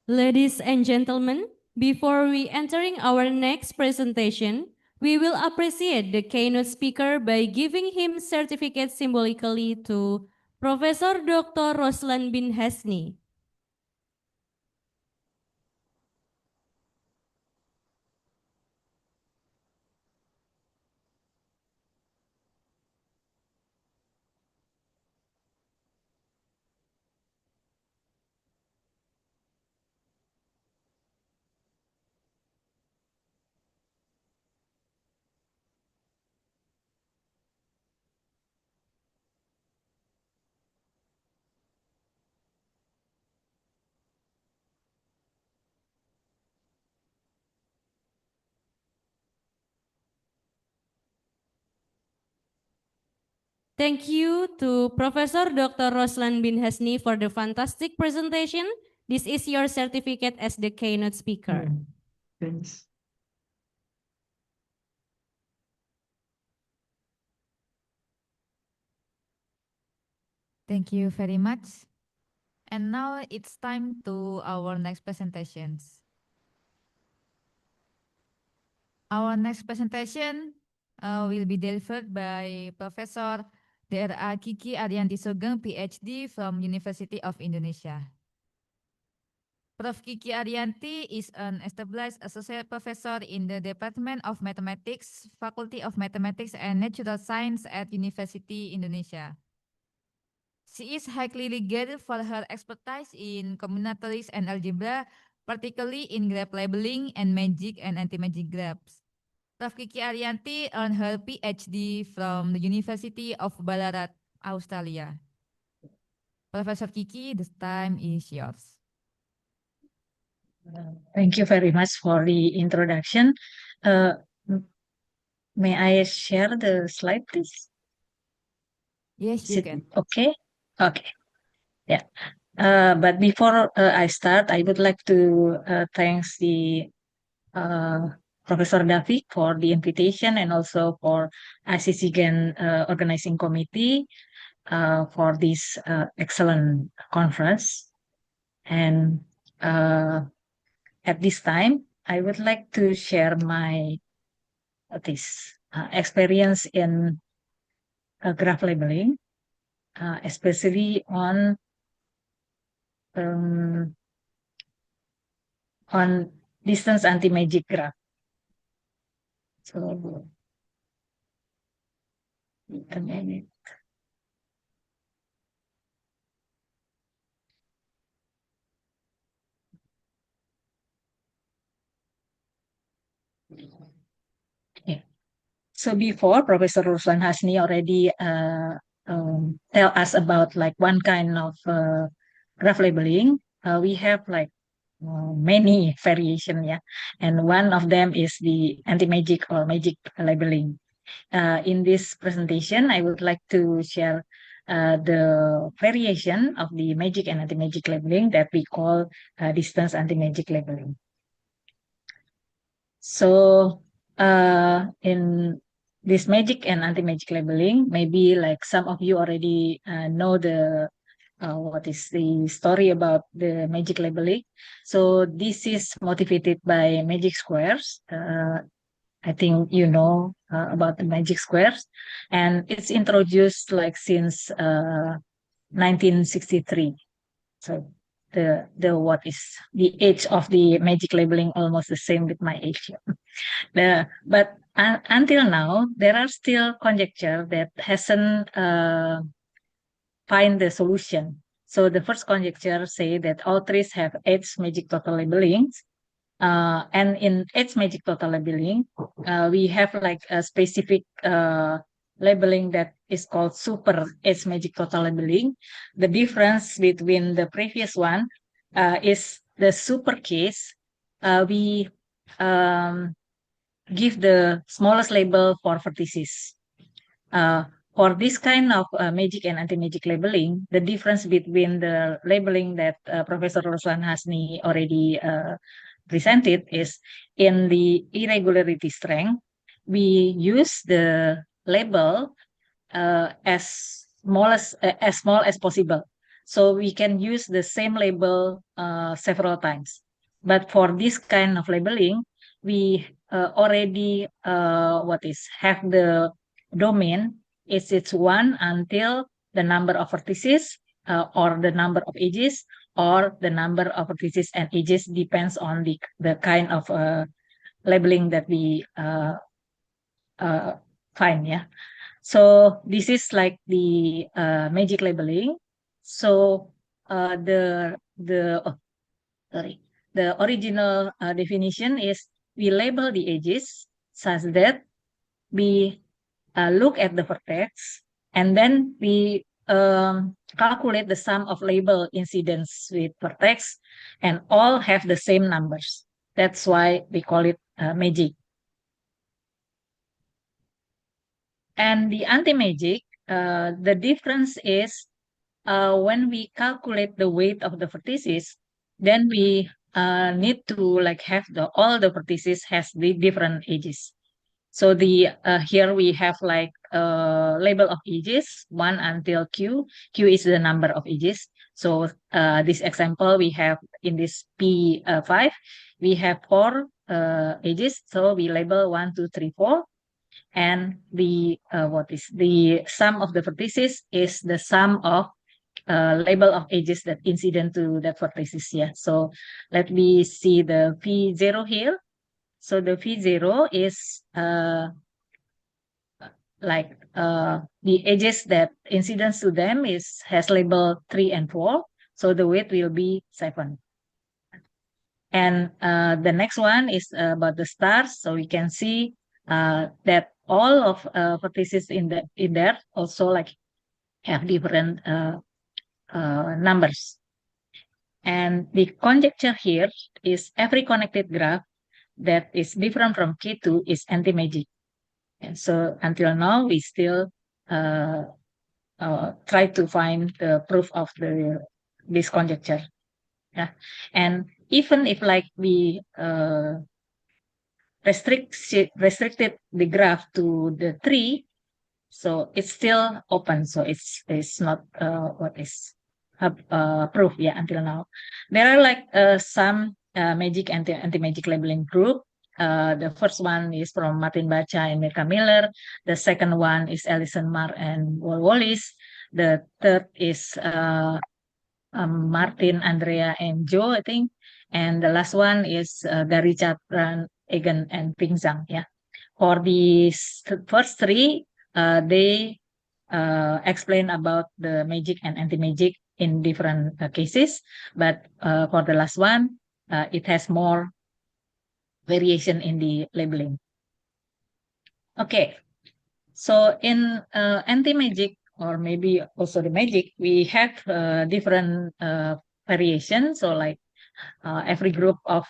Ladies and gentlemen, before we entering our next presentation, we will appreciate the keynote speaker by giving him certificate symbolically to Professor Dr. Roslan bin Hasni. Thank you to Professor Dr. Roslan bin Hasni for the fantastic presentation. This is your certificate as the keynote speaker. Thanks. Thank you very much. And now it's time to our next presentations. Our next presentation will be delivered by Professor Dr. Kiki Arianti Sugeng, PhD from University of Indonesia. Prof. Kiki Arianti is an established associate professor in the Department of Mathematics, Faculty of Mathematics and Natural Science at University Indonesia. She is highly regarded for her expertise in combinatorics and algebra, particularly in graph labeling and magic and anti-magic graphs. Prof. Kiki Arianti earned her PhD from the University of Ballarat, Australia. Professor Kiki, the time is yours. Thank you very much for the introduction. May I share the slide, please? Yes, you can. Okay. Okay. Yeah. But before I start, I would like to thanks the Professor David for the invitation and also for ICCGANT organizing committee for this excellent conference. And at this time, I would like to share my experience in graph labeling, especially on distance anti-magic graph. So, a minute. Yeah. So before Professor Ruslan Hasni already tell us about like one kind of graph labeling. We have like many variation, yeah, and one of them is the anti-magic or magic labeling. In this presentation, I would like to share the variation of the magic and anti-magic labeling that we call distance anti-magic labeling. So in this magic and anti-magic labeling, maybe like some of you already know the what is the story about the magic labeling. So this is motivated by magic squares. I think you know about the magic squares, and it's introduced like since 1963. So the what is the age of the magic labeling almost the same with my age. But until now, there are still conjecture that hasn't find the solution. So the first conjecture say that all trees have 8 magic total labelings, And in age magic total labeling, we have like a specific labeling that is called super age magic total labeling. The difference between the previous one is the super case. We give the smallest label for vertices. For this kind of magic and anti-magic labeling, the difference between the labeling that Professor Ruslan Hasni already presented is in the irregularity strength, we use the label as small as possible. So we can use the same label several times. But for this kind of labeling, we already have the domain. It's 1 until the number of vertices or the number of edges or the number of vertices and edges depends on the kind of labeling that we find. Yeah. So this is like the magic labeling. So the original definition is we label the edges such that we look at the vertex and then we calculate the sum of label incidence with vertex and all have the same numbers. That's why we call it magic. And the anti-magic, the difference is when we calculate the weight of the vertices, then we need to like have all the vertices has the different edges. So the here we have like label of edges 1 until Q. Q is the number of edges. So this example we have in this P5, we have 4 edges. So we label 1, 2, 3, 4. And the the sum of the vertices is the sum of label of edges that incident to that vertices. Yeah. So let me see the V0 here. So the V0 is the edges that incidence to them has label 3 and 4. So the weight will be 7. And the next one is about the stars. So we can see that all of vertices in there also like have different numbers. And the conjecture here is every connected graph that is different from K2 is anti-magic. And so until now, we still try to find the proof of this conjecture. Yeah. And even if like we restricted the graph to the 3, so it's still open. So it's not proof until now. There are like some magic and anti-magic labeling group. The first one is from Martin Bacha and Mirka Miller. The second one is Alison Marr and Wallis. The third is Martin, Andrea, and Joe, I think. And the last one is Gary Chatran, Egan, and Ping Zhang. Yeah. For the first 3, they explain about the magic and anti-magic in different cases. But for the last one, it has more variation in the labeling. Okay. So in anti-magic, or maybe also the magic, we have different variations. So like every group of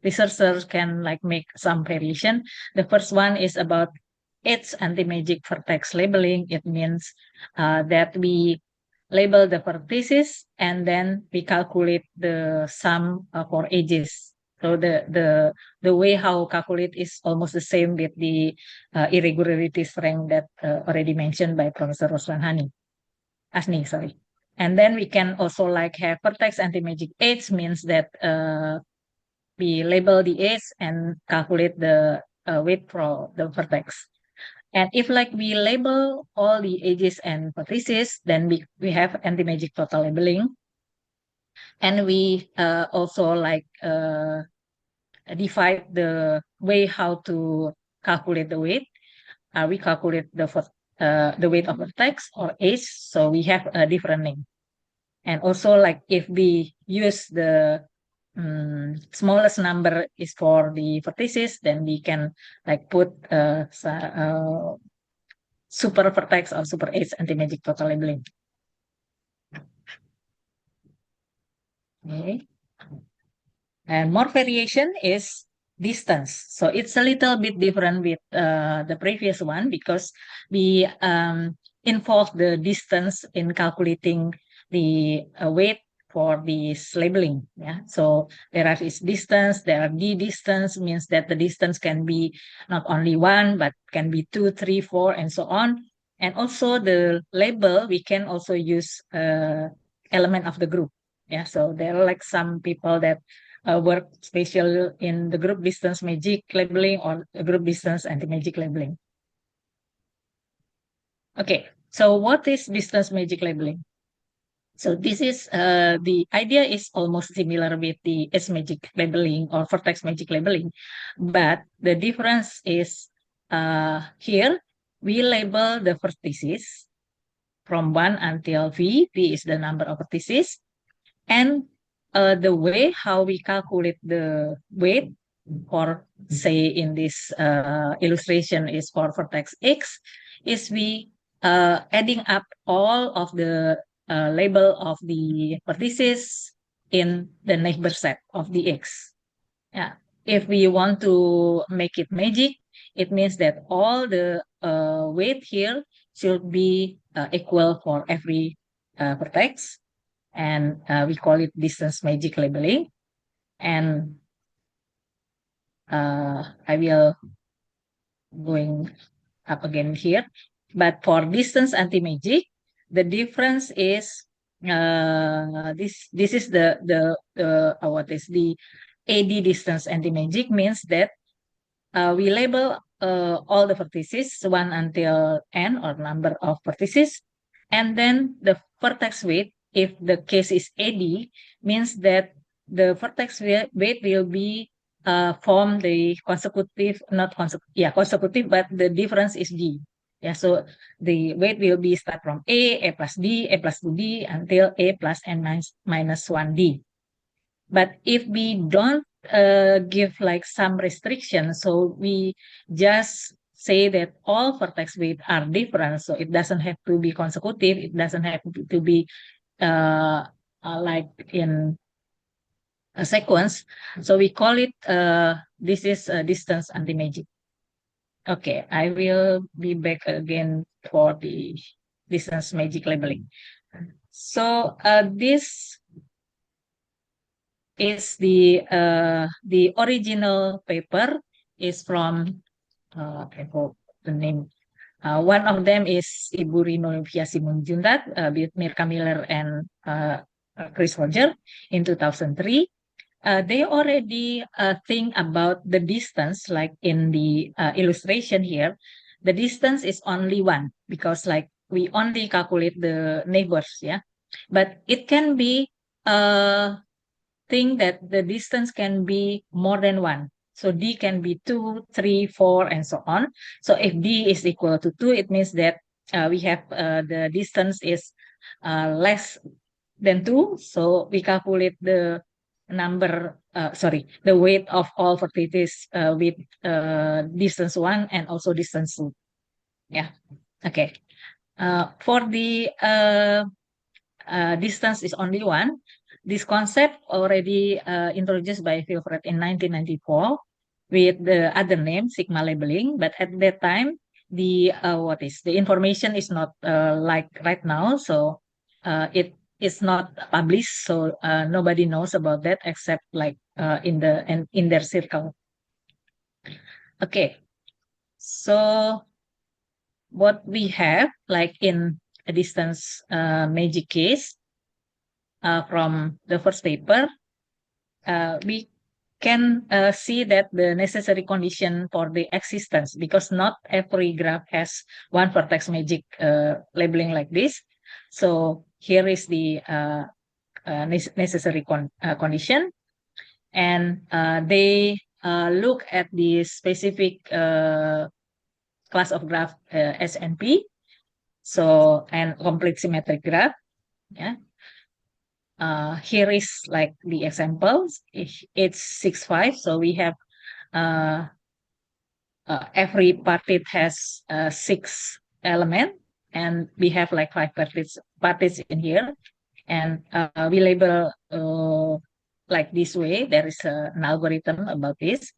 researchers can like make some variation. The first one is about its anti-magic vertex labeling. It means that we label the vertices and then we calculate the sum for edges. So the way how calculate is almost the same with the irregularity strength that already mentioned by Professor Ruslan Hasni, sorry. And then we can also like have vertex anti-magic edge means that we label the edge and calculate the weight for the vertex. And if like we label all the edges and vertices, then we have anti-magic total labeling. And we also like divide the way how to calculate the weight. We calculate the weight of vertex or edge, so we have a different name. And also like if we use the smallest number is for the vertices, then we can like put super vertex or super edge anti-magic total labeling. Okay. And more variation is distance. So it's a little bit different with the previous one because we involve the distance in calculating the weight for this labeling. Yeah. So there is distance, there are d distance, means that the distance can be not only 1, but can be 2, 3, 4, and so on. And also the label, we can also use element of the group. Yeah. So there are like some people that work special in the group distance magic labeling or group distance anti-magic labeling. Okay, so what is distance magic labeling? So this is the idea is almost similar with the edge magic labeling or vertex magic labeling, but the difference is here we label the vertices from 1 until v. V is the number of vertices, and the way how we calculate the weight, or say in this illustration is for vertex x, is we adding up all of the label of the vertices in the neighbor set of the x. Yeah. If we want to make it magic, it means that all the weight here should be equal for every vertex. And we call it distance magic labeling. And I will going up again here. But for distance anti-magic, the difference is this is the what is the AD distance anti-magic, means that we label all the vertices 1 until n, or number of vertices, and then the vertex weight, if the case is AD, means that the vertex weight will be form the consecutive, not consecutive, yeah, consecutive, but the difference is D. Yeah, so the weight will be start from A plus D, A plus 2D until A plus N minus 1D. But if we don't give like some restrictions, so we just say that all vertex weight are different, so it doesn't have to be consecutive, it doesn't have to be like in a sequence. So we call it this is a distance anti-magic. Okay, I will be back again for the distance magic labeling. So this is the original paper is from I hope the name. One of them is Ibu Rino Novia Simanjuntak with Mirka Miller and Chris Roger in 2003. They already think about the distance, like in the illustration here. The distance is only 1 because like we only calculate the neighbors, yeah. But it can be think that the distance can be more than 1. So D can be 2, 3, 4, and so on. So if D is equal to 2, it means that we have the distance is less than 2. So we calculate the number, the weight of all vertices with distance 1 and also distance 2. Yeah, okay. For the distance is only 1. This concept already introduced by Wilfred in 1994 with the other name sigma labeling, but at that time the information is not like right now, so it is not published, so nobody knows about that except like in their circle. Okay, so what we have like in a distance magic case. From the first paper, we can see that the necessary condition for the existence, because not every graph has one vertex magic labeling like this. So here is the necessary condition, and they look at the specific class of graph SNP, so and complete symmetric graph, yeah. here is like the examples. It's 6-5, so we have every partit has 6 elements, and we have like 5 partits in here, and we label like this way. There is an algorithm about this,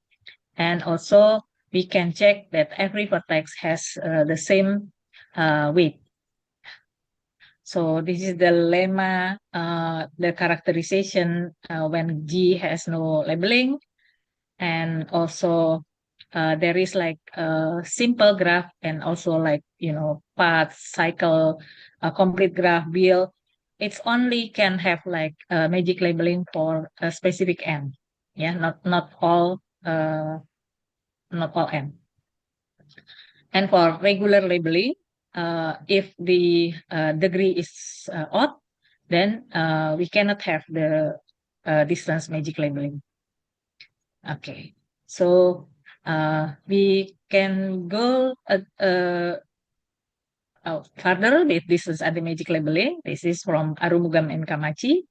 and also we can check that every vertex has the same weight. So this is the lemma, the characterization when G has no labeling, and also there is like a simple graph and also like, you know, path, cycle, complete graph, wheel. It's only can have like magic labeling for a specific n. Yeah, not all n. And for regular labeling, if the degree is odd, then we cannot have the distance magic labeling. Okay, so we can go further with distance and the magic labeling. This is from Arumugam and Kamachi.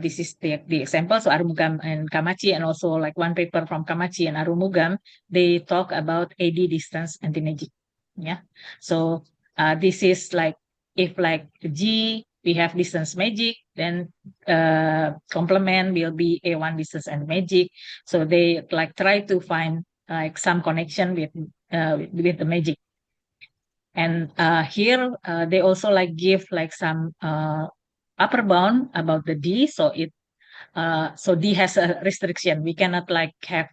This is the example. So Arumugam and Kamachi, and also like one paper from Kamachi and Arumugam, they talk about AD distance anti-magic. Yeah. So this is like, if like G, we have distance magic, then complement will be A1 distance anti-magic. So they like try to find like some connection with the magic. And here they also like give like some upper bound about the D. So it so D has a restriction. We cannot like have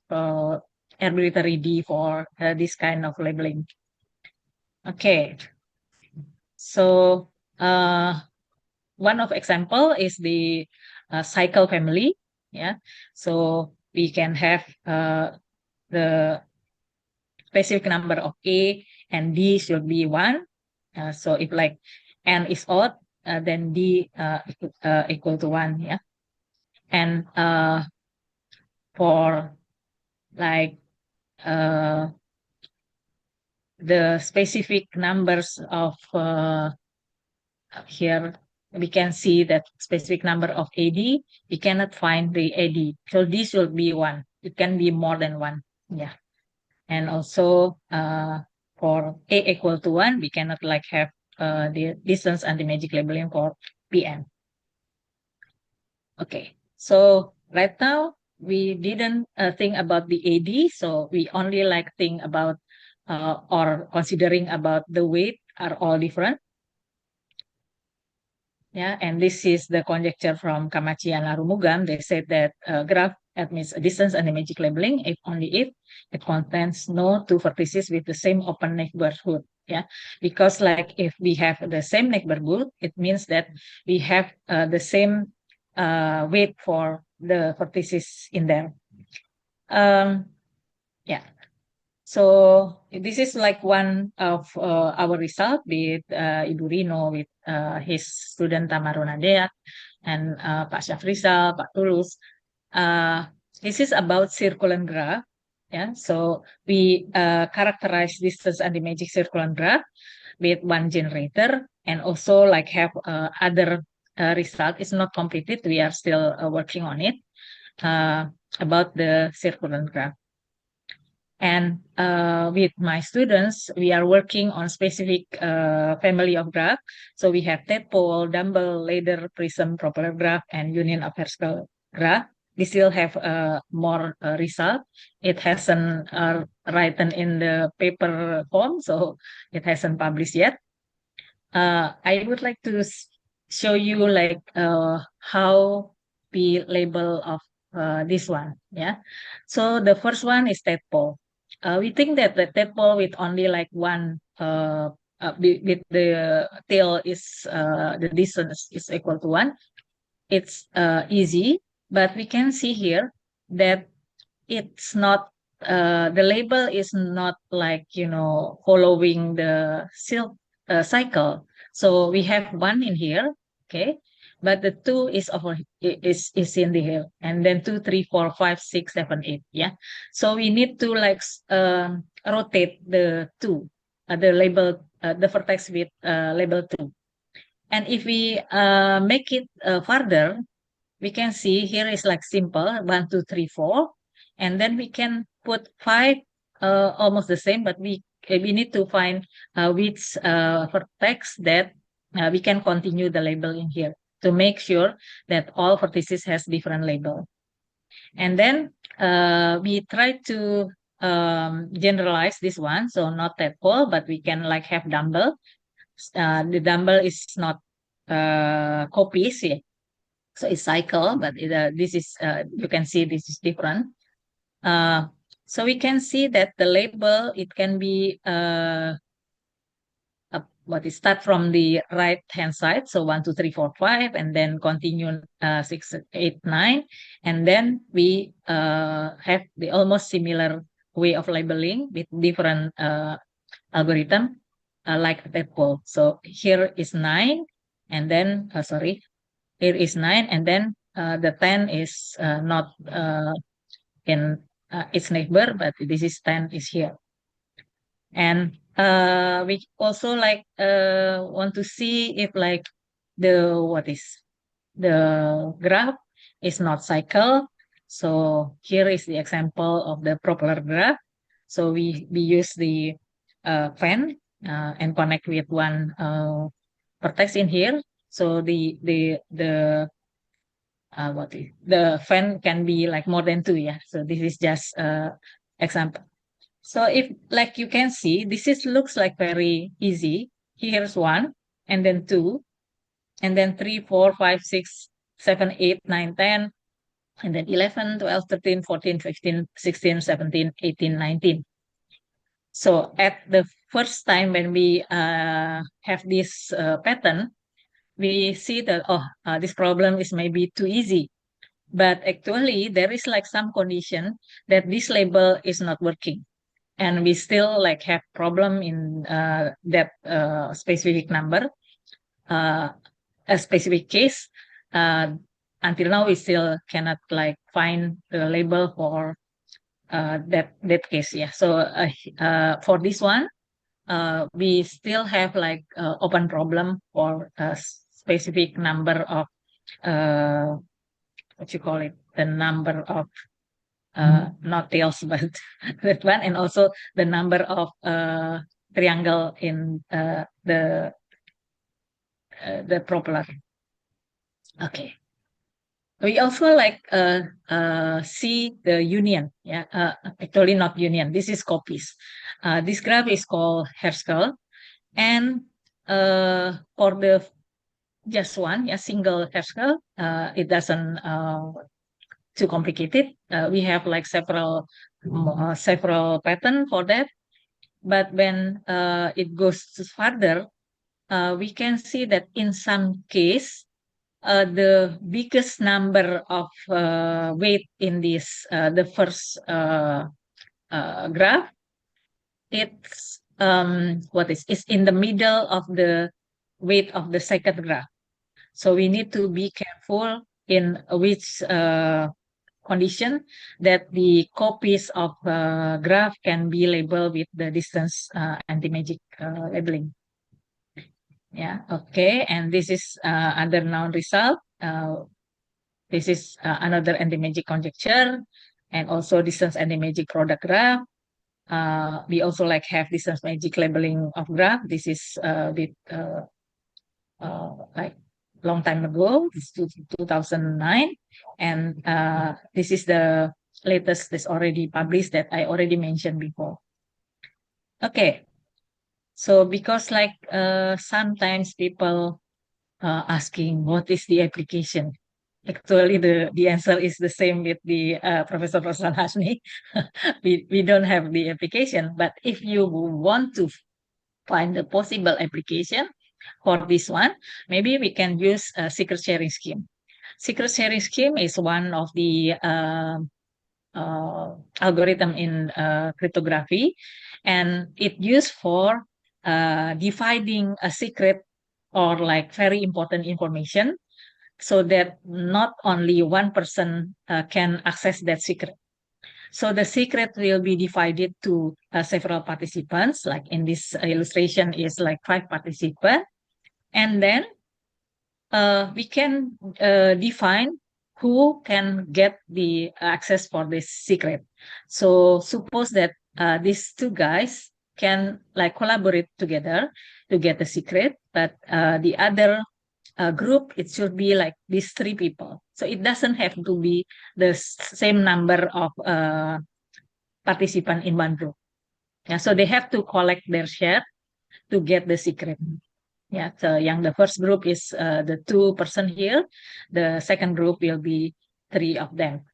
arbitrary D for this kind of labeling. Okay. So one of example is the cycle family. Yeah. So we can have the specific number of A and D should be 1. So if like N is odd, then D equal to 1. Yeah. And for like the specific numbers of here, we can see that specific number of AD, we cannot find the AD. So this will be 1. It can be more than 1. Yeah. And also for A equal to 1, we cannot like have the distance and the magic labeling for Pn. Okay, so right now we didn't think about the AD, so we only like think about or considering about the weight are all different. Yeah, and this is the conjecture from Kamachi and Arumugam. They said that graph admits a distance and a magic labeling if only if it contains no 2 vertices with the same open neighborhood. Yeah, because like if we have the same neighborhood, it means that we have the same weight for the vertices in there. Yeah. So this is like one of our result with Ibu Rino, with his student Tamaru Nadeat, and Pak Syafrizal, Pak Tulus. This is about circulant graph. Yeah, so we characterize distance and the magic circulant graph with one generator, and also like have other result. It's not completed. We are still working on it about the circulant graph. And with my students, we are working on specific family of graph. So we have tadpole, dumbbell, ladder, prism, propeller graph, and union of vertical graph. We still have more result. It hasn't written in the paper form, so it hasn't published yet. I would like to show you like how we label of this one. Yeah. So the first one is tadpole. We think that the tadpole with only like one with the tail is the distance is equal to 1. It's easy, but we can see here that it's not the label is not like, you know, following the cycle. So we have 1 in here, okay, but the 2 is over is in the here, and then 2, 3, 4, 5, 6, 7, 8. Yeah, so we need to like rotate the 2, the label the vertex with label 2. And if we make it further, we can see here is like simple 1, 2, 3, 4, and then we can put 5 almost the same, but we need to find which vertex that we can continue the label in here to make sure that all vertices has different label. And then we try to generalize this one, so not tadpole, but we can like have dumbbell. The dumbbell is not copies, yeah. So it's cycle, but this is you can see this is different. So we can see that the label, it can be start from the right hand side, so 1, 2, 3, 4, 5, and then continue 6, 8, 9, and then we have the almost similar way of labeling with different algorithm like tadpole. So here is 9, and then sorry, here is 9, and then the 10 is not in its neighbor, but this is 10 is here. And we also like want to see if like the graph is not cycle. So here is the example of the propeller graph. So we use the fan and connect with one vertex in here. So the fan can be like more than 2, yeah. So this is just example. So if like you can see, this looks like very easy. Here's 1, and then 2, and then 3, 4, 5, 6, 7, 8, 9, 10, and then 11, 12, 13, 14, 15, 16, 17, 18, 19. So at the first time when we have this pattern, we see that, this problem is maybe too easy. But actually, there is like some condition that this label is not working. And we still like have problem in that specific number, a specific case. Until now, we still cannot like find the label for that case. Yeah. So for this one, we still have like open problem for a specific number of what you call it, the number of not tails, but that one, and also the number of triangle in the propeller. Okay. We also like see the union. Yeah, actually not union. This is copies. This graph is called hair-skull, and for the just one, yeah, single hair-skull, it doesn't too complicated. We have like several pattern for that. But when it goes further, we can see that in some case, the biggest number of weight in this the first graph, it's it's in the middle of the weight of the second graph. So we need to be careful in which condition that the copies of graph can be labeled with the distance anti-magic labeling. Yeah, okay, and this is other known result. This is another anti-magic conjecture, and also distance anti-magic product graph. We also like have distance magic labeling of graph. This is with like long time ago, this 2009, and this is the latest that's already published that I already mentioned before. Okay, so because like sometimes people asking what is the application. Actually, the answer is the same with the Professor Ruslan Hasni. we don't have the application, but if you want to find the possible application for this one, maybe we can use a secret sharing scheme. Secret sharing scheme is one of the algorithm in cryptography, and it used for dividing a secret or like very important information, so that not only one person can access that secret. So the secret will be divided to several participants, like in this illustration is like 5 participants. And then we can define who can get the access for this secret. So suppose that these two guys can like collaborate together to get the secret, but the other group, it should be like these three people. So it doesn't have to be the same number of participants in one group. Yeah, so they have to collect their share to get the secret. Yeah, so the first group is the 2 person here. The second group will be 3 of them.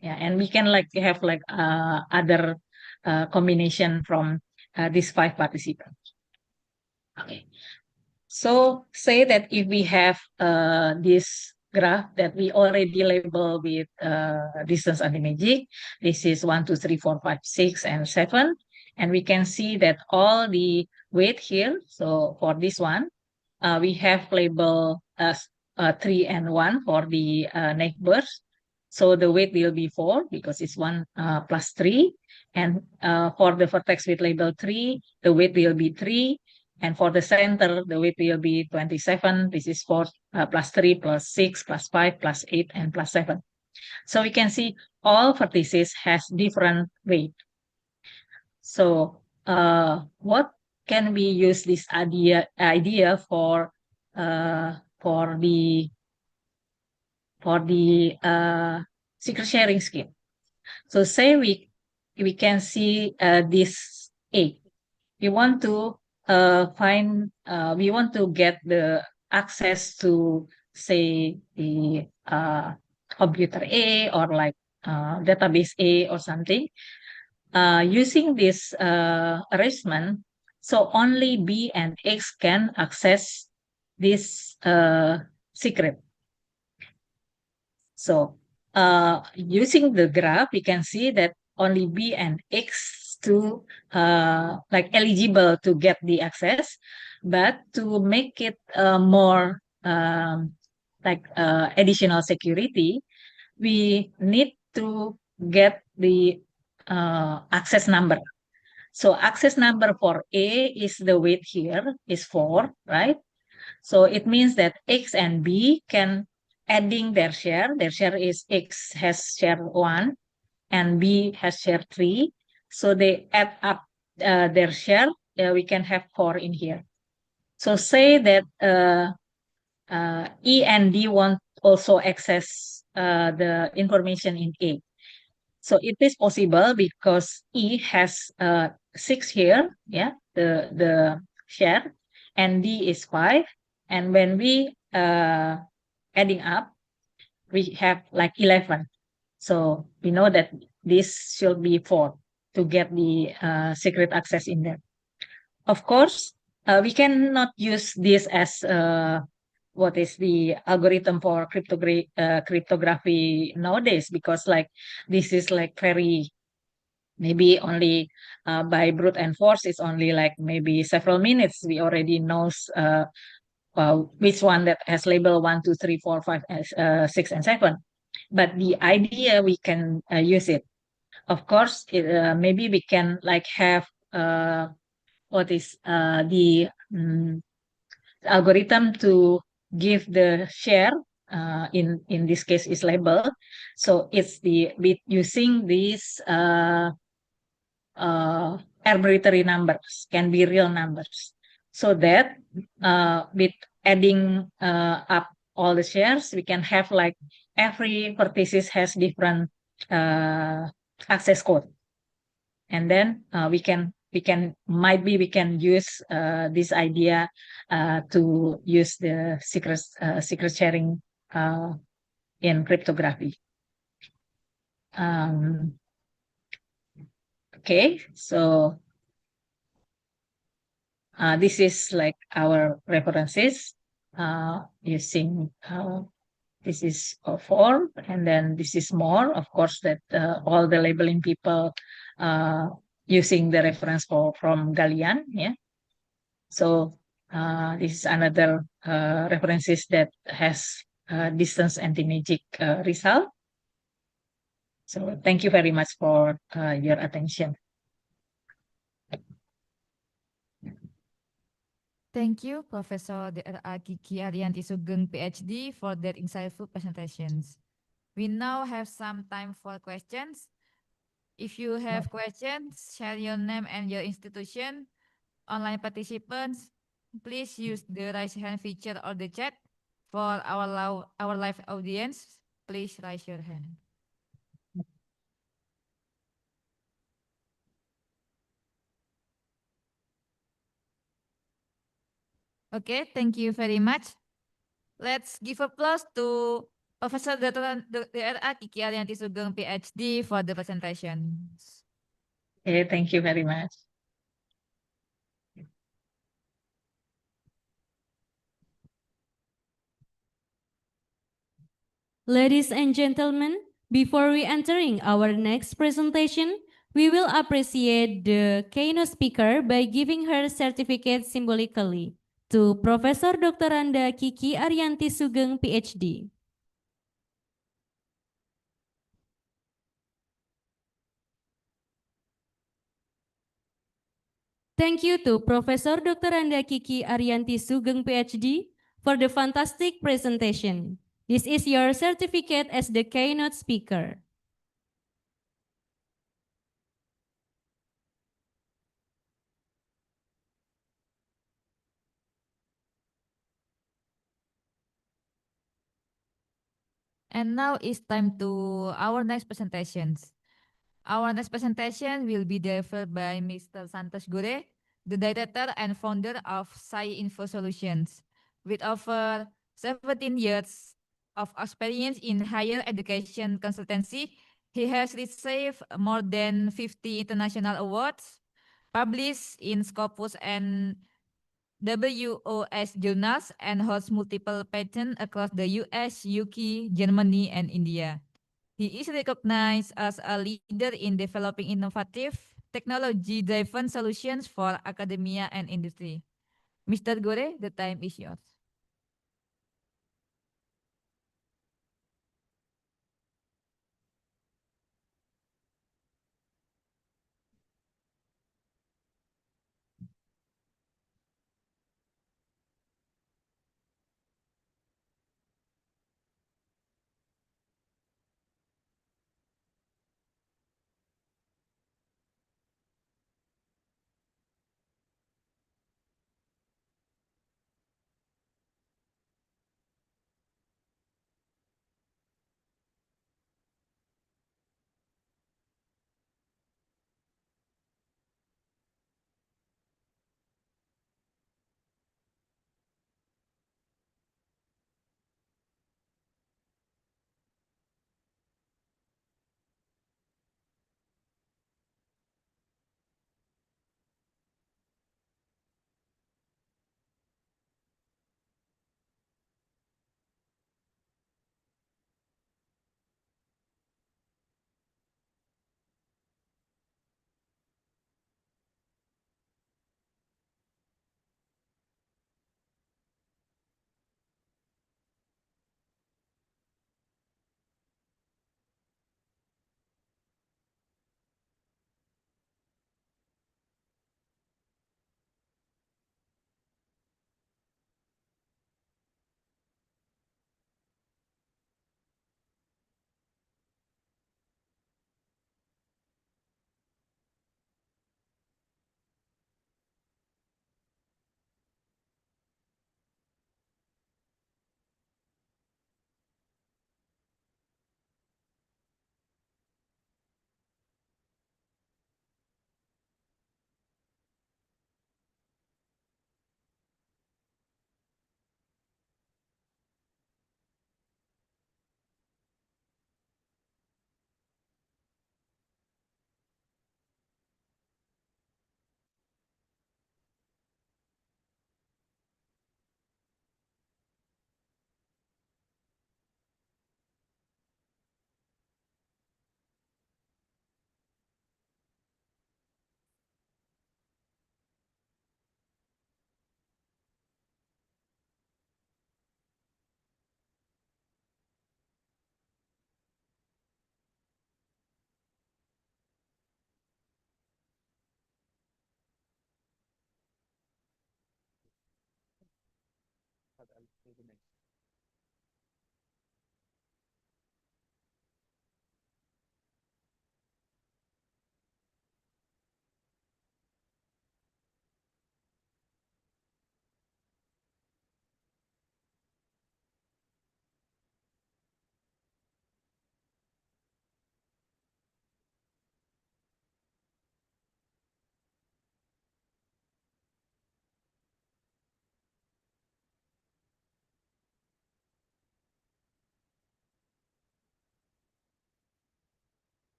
Yeah, and we can like have like other combination from these 5 participants. Okay, so say that if we have this graph that we already label with distance anti-magic, this is 1, 2, 3, 4, 5, 6, and 7, and we can see that all the weight here. So for this one, we have label as 3 and 1 for the neighbors. So the weight will be 4 because it's 1 plus 3. And for the vertex with label 3, the weight will be 3. And for the center, the weight will be 27. This is 4 plus 3 plus 6 plus 5 plus 8 and plus 7. So we can see all vertices has different weight. So what can we use this idea for the secret sharing scheme? So say we can see this A. We want to we want to get the access to say the computer A or like database A or something. Using this arrangement, so only B and X can access this secret. So using the graph, we can see that only B and X to like eligible to get the access, but to make it more like additional security, we need to get the access number. So access number for A is the weight here is 4, right? So it means that X and B can adding their share. Their share is X has share 1 and B has share 3. So they add up their share. We can have 4 in here. So say that E and D want also access the information in A. So it is possible because E has 6 here, yeah, the share, and D is 5. And when we adding up, we have like 11. So we know that this should be 4 to get the secret access in there. Of course, we cannot use this as what is the algorithm for cryptography nowadays, because like this is like very maybe only by brute and force, it's only like maybe several minutes we already knows which one that has label 1, 2, 3, 4, 5, 6, and 7. But the idea we can use it. Of course, maybe we can like have what is the algorithm to give the share in this case is label. So it's the with using these arbitrary numbers, can be real numbers, so that with adding up all the shares, we can have like every vertices has different access code, and then we can use this idea to use the secret sharing in cryptography. Okay, so this is like our references using this is 4, and then this is more. Of course, that all the labeling people using the reference from Galian, yeah. So this is another references that has distance anti-magic result. So thank you very much for your attention. Thank you, Professor Dr. Kiki Arianti Sugeng, PhD, for that insightful presentations. We now have some time for questions. If you have questions, share your name and your institution. Online participants, please use the raise hand feature or the chat. For our live audience, please raise your hand. Okay, thank you very much. Let's give applause to Professor Dr. Kiki Arianti Sugeng, PhD, for the presentation. Okay, thank you very much. Ladies and gentlemen, before we entering our next presentation, we will appreciate the keynote speaker by giving her certificate symbolically to Professor Dr. Kiki Arianti Sugeng, PhD. Thank you to Professor Dr. Kiki Arianti Sugeng, PhD, for the fantastic presentation. This is your certificate as the keynote speaker. And now it's time to our next presentations. Our next presentation will be delivered by Mr. Santosh Gore, the director and founder of Sai Info Solutions. With over 17 years of experience in higher education consultancy, he has received more than 50 international awards, published in Scopus and WOS journals, and holds multiple patents across the US, UK, Germany, and India. He is recognized as a leader in developing innovative, technology-driven solutions for academia and industry. Mr. Gore, the time is yours.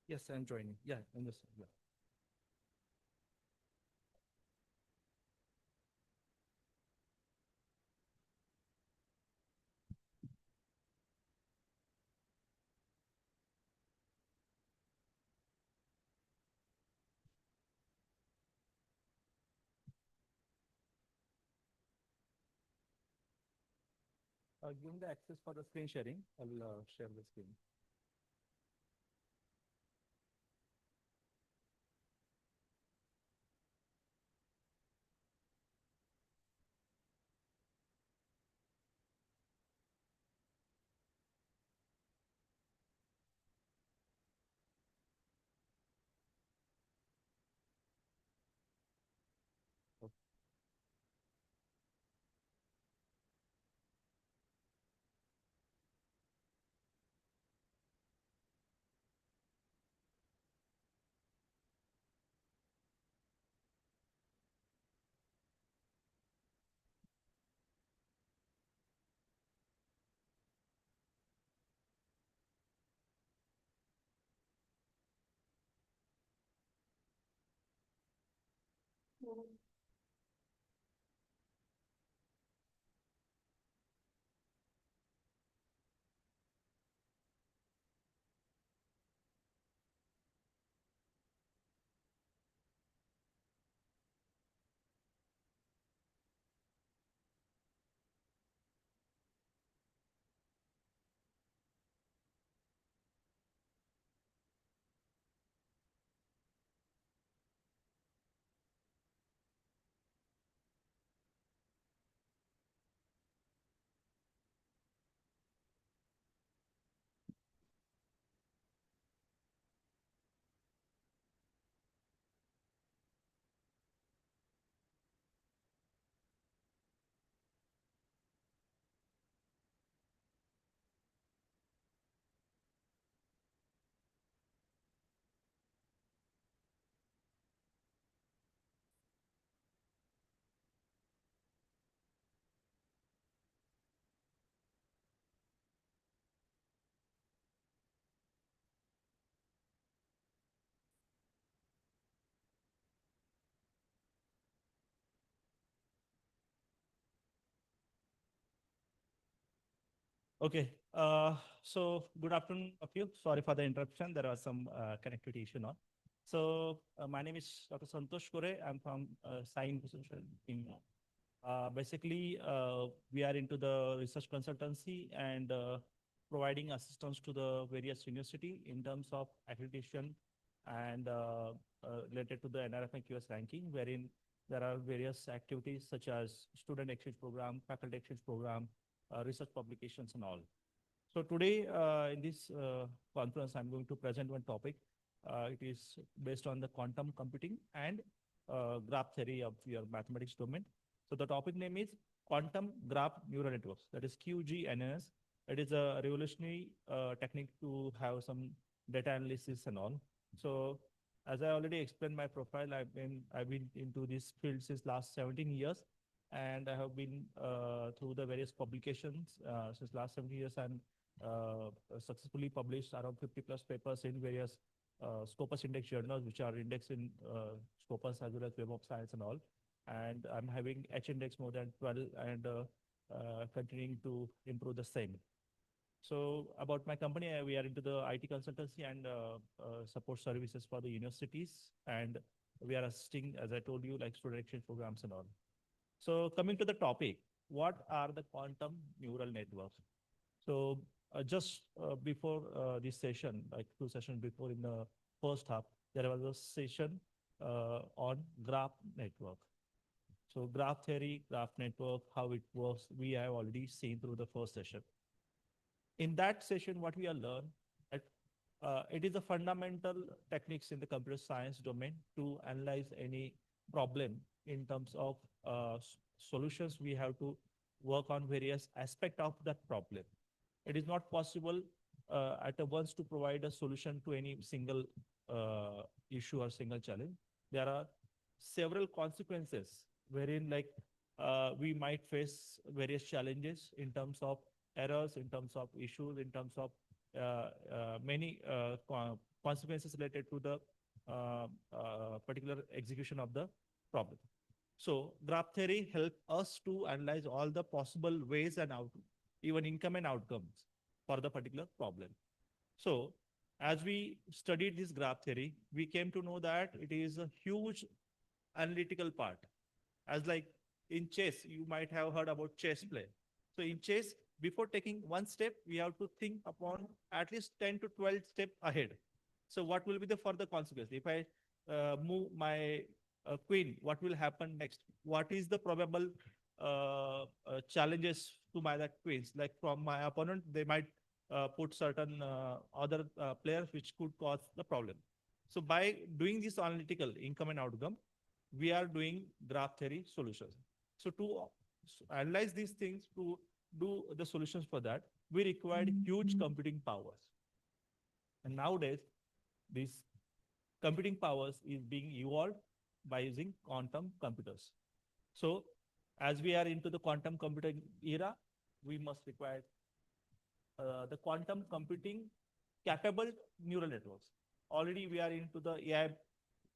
Yes, I'm joining. Yeah, I'm just. Yeah. Give me the access for the screen sharing. I'll share the screen. Okay. So good afternoon of you. Sorry for the interruption. There was some connectivity issue now. So my name is Dr. Santosh Kore. I'm from Science team. Basically, we are into the research consultancy and providing assistance to the various university in terms of accreditation and related to the NRF and QS ranking, wherein there are various activities such as student exchange program, faculty exchange program, research publications and all. So today in this conference, I'm going to present one topic. It is based on the quantum computing and graph theory of your mathematics domain. So the topic name is quantum graph neural networks, that is QGNS. It is a revolutionary technique to have some data analysis and all. So as I already explained my profile, I've been into this field since last 17 years, and I have been through the various publications since last 17 years, and successfully published around 50 plus papers in various Scopus index journals, which are indexed in Scopus as well as Web of Science and all. And I'm having H index more than 12 and continuing to improve the same. So about my company, we are into the IT consultancy and support services for the universities. And we are assisting, as I told you, like student exchange programs and all. So coming to the topic, what are the quantum neural networks? So just before this session, like 2 sessions before in the first half, there was a session on graph network. So graph theory, graph network, how it works, we have already seen through the first session. In that session, what we have learned, it is a fundamental techniques in the computer science domain to analyze any problem in terms of solutions. We have to work on various aspects of that problem. It is not possible at once to provide a solution to any single issue or single challenge. There are several consequences wherein like we might face various challenges in terms of errors, in terms of issues, in terms of many consequences related to the particular execution of the problem. So graph theory helps us to analyze all the possible ways and even income and outcomes for the particular problem. So as we studied this graph theory, we came to know that it is a huge analytical part. As like in chess, you might have heard about chess play. So in chess, before taking one step, we have to think upon at least 10 to 12 steps ahead. So what will be the further consequence? If I move my queen, what will happen next? What is the probable challenges to my that queens? Like from my opponent, they might put certain other players which could cause the problem. So by doing this analytical income and outcome, we are doing graph theory solutions. So to analyze these things, to do the solutions for that, we required huge computing powers. And nowadays, these computing powers is being evolved by using quantum computers. So as we are into the quantum computing era, we must require the quantum computing capable neural networks. Already we are into the AI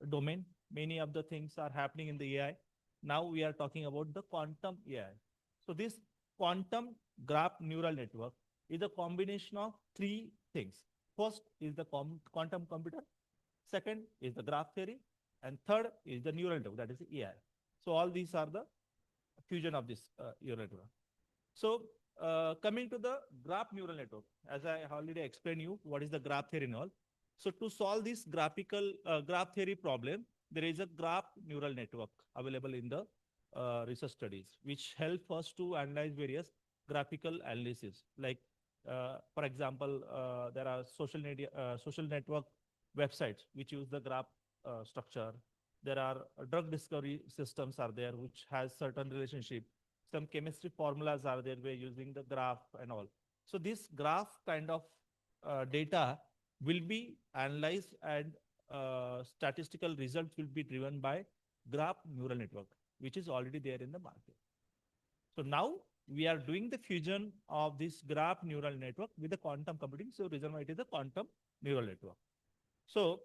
domain. Many of the things are happening in the AI. Now we are talking about the quantum AI. So this quantum graph neural network is a combination of 3 things. First is the quantum computer. Second is the graph theory. And third is the neural network, that is the AI. So all these are the fusion of this neural network. So coming to the graph neural network, as I already explained you, what is the graph theory and all. So to solve this graphical graph theory problem, there is a graph neural network available in the research studies, which help us to analyze various graphical analysis. Like, for example, there are social network websites which use the graph structure. There are drug discovery systems are there which has certain relationship. Some chemistry formulas are there. We're using the graph and all. So this graph kind of data will be analyzed, and statistical results will be driven by graph neural network, which is already there in the market. So now we are doing the fusion of this graph neural network with the quantum computing. So reason why it is a quantum neural network. So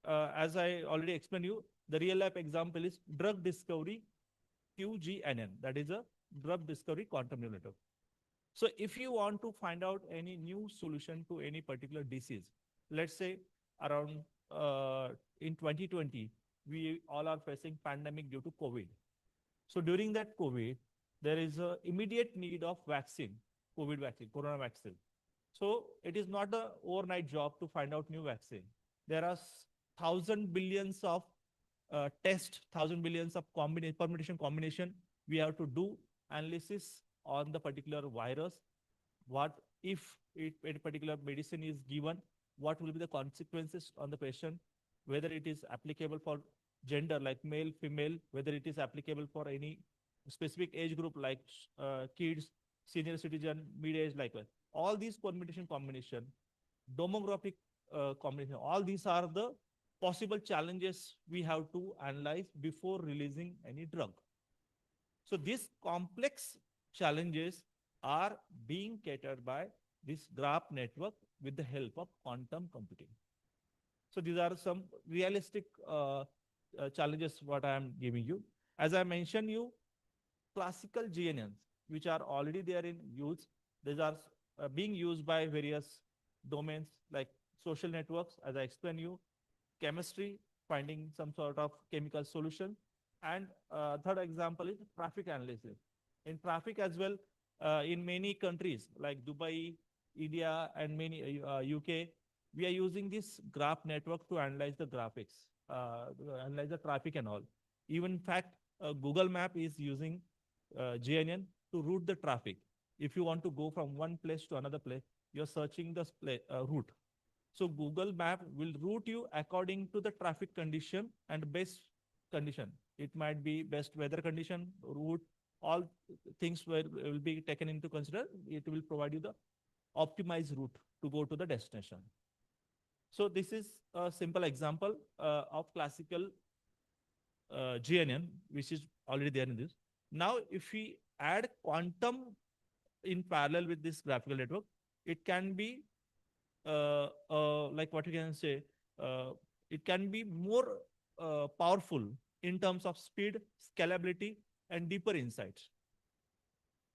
as I already explained you, the real life example is drug discovery QGNN, that is a drug discovery quantum neural network. So if you want to find out any new solution to any particular disease, let's say around in 2020, we all are facing pandemic due to COVID. So during that COVID, there is an immediate need of vaccine, COVID vaccine, corona vaccine. So it is not an overnight job to find out new vaccine. There are 1,000 billions of test 1,000 billions of permutation combination. We have to do analysis on the particular virus. What if a particular medicine is given, what will be the consequences on the patient, whether it is applicable for gender like male, female, whether it is applicable for any specific age group like kids, senior citizen, mid-age, likewise. All these permutation combination, demographic combination, all these are the possible challenges we have to analyze before releasing any drug. So these complex challenges are being catered by this graph network with the help of quantum computing. So these are some realistic challenges what I am giving you. As I mentioned you, classical GNNs, which are already there in use, these are being used by various domains like social networks, as I explained you, chemistry, finding some sort of chemical solution. And third example is traffic analysis. In traffic as well, in many countries like Dubai, India, and many UK, we are using this graph network to analyze the graphics, analyze the traffic and all. Even in fact, Google Map is using GNN to route the traffic. If you want to go from one place to another place, you're searching the route. So Google Map will route you according to the traffic condition and best condition. It might be best weather condition, route, all things will be taken into consider. It will provide you the optimized route to go to the destination. So this is a simple example of classical GNN, which is already there in this. Now, if we add quantum in parallel with this graphical network, it can be like what you can say, it can be more powerful in terms of speed, scalability, and deeper insights.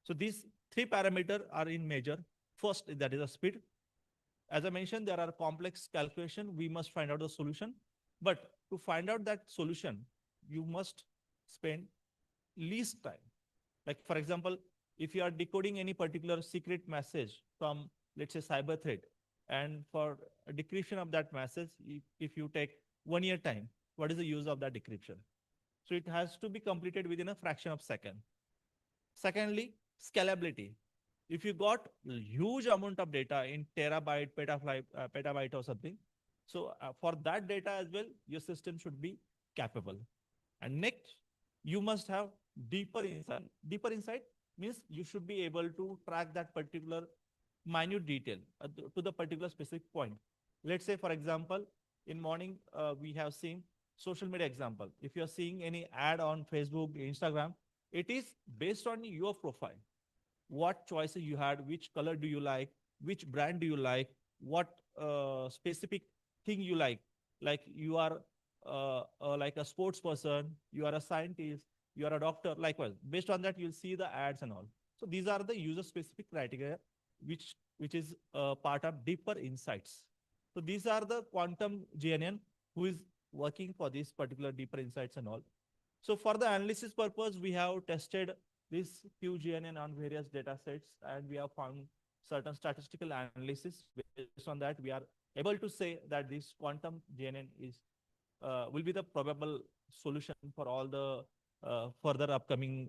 So these three parameters are in measure. First, that is the speed. As I mentioned, there are complex calculations. We must find out the solution. But to find out that solution, you must spend least time. Like, for example, if you are decoding any particular secret message from, let's say, cyber threat, and for a decryption of that message, if you take 1 year time, what is the use of that decryption? So it has to be completed within a fraction of a second. Secondly, scalability. If you got a huge amount of data in terabyte, petabyte or something, so for that data as well, your system should be capable. And next, you must have deeper insight. Deeper insight means you should be able to track that particular minute detail to the particular specific point. Let's say, for example, in morning, we have seen social media example. If you're seeing any ad on Facebook, Instagram, it is based on your profile. What choices you had, which color do you like, which brand do you like, what specific thing you like you are like a sports person, you are a scientist, you are a doctor, likewise. Based on that, you'll see the ads and all. So these are the user-specific criteria, which is part of deeper insights. So these are the quantum GNN who is working for these particular deeper insights and all. So for the analysis purpose, we have tested this QGNN on various data sets, and we have found certain statistical analysis. Based on that, we are able to say that this quantum GNN is will be the probable solution for all the further upcoming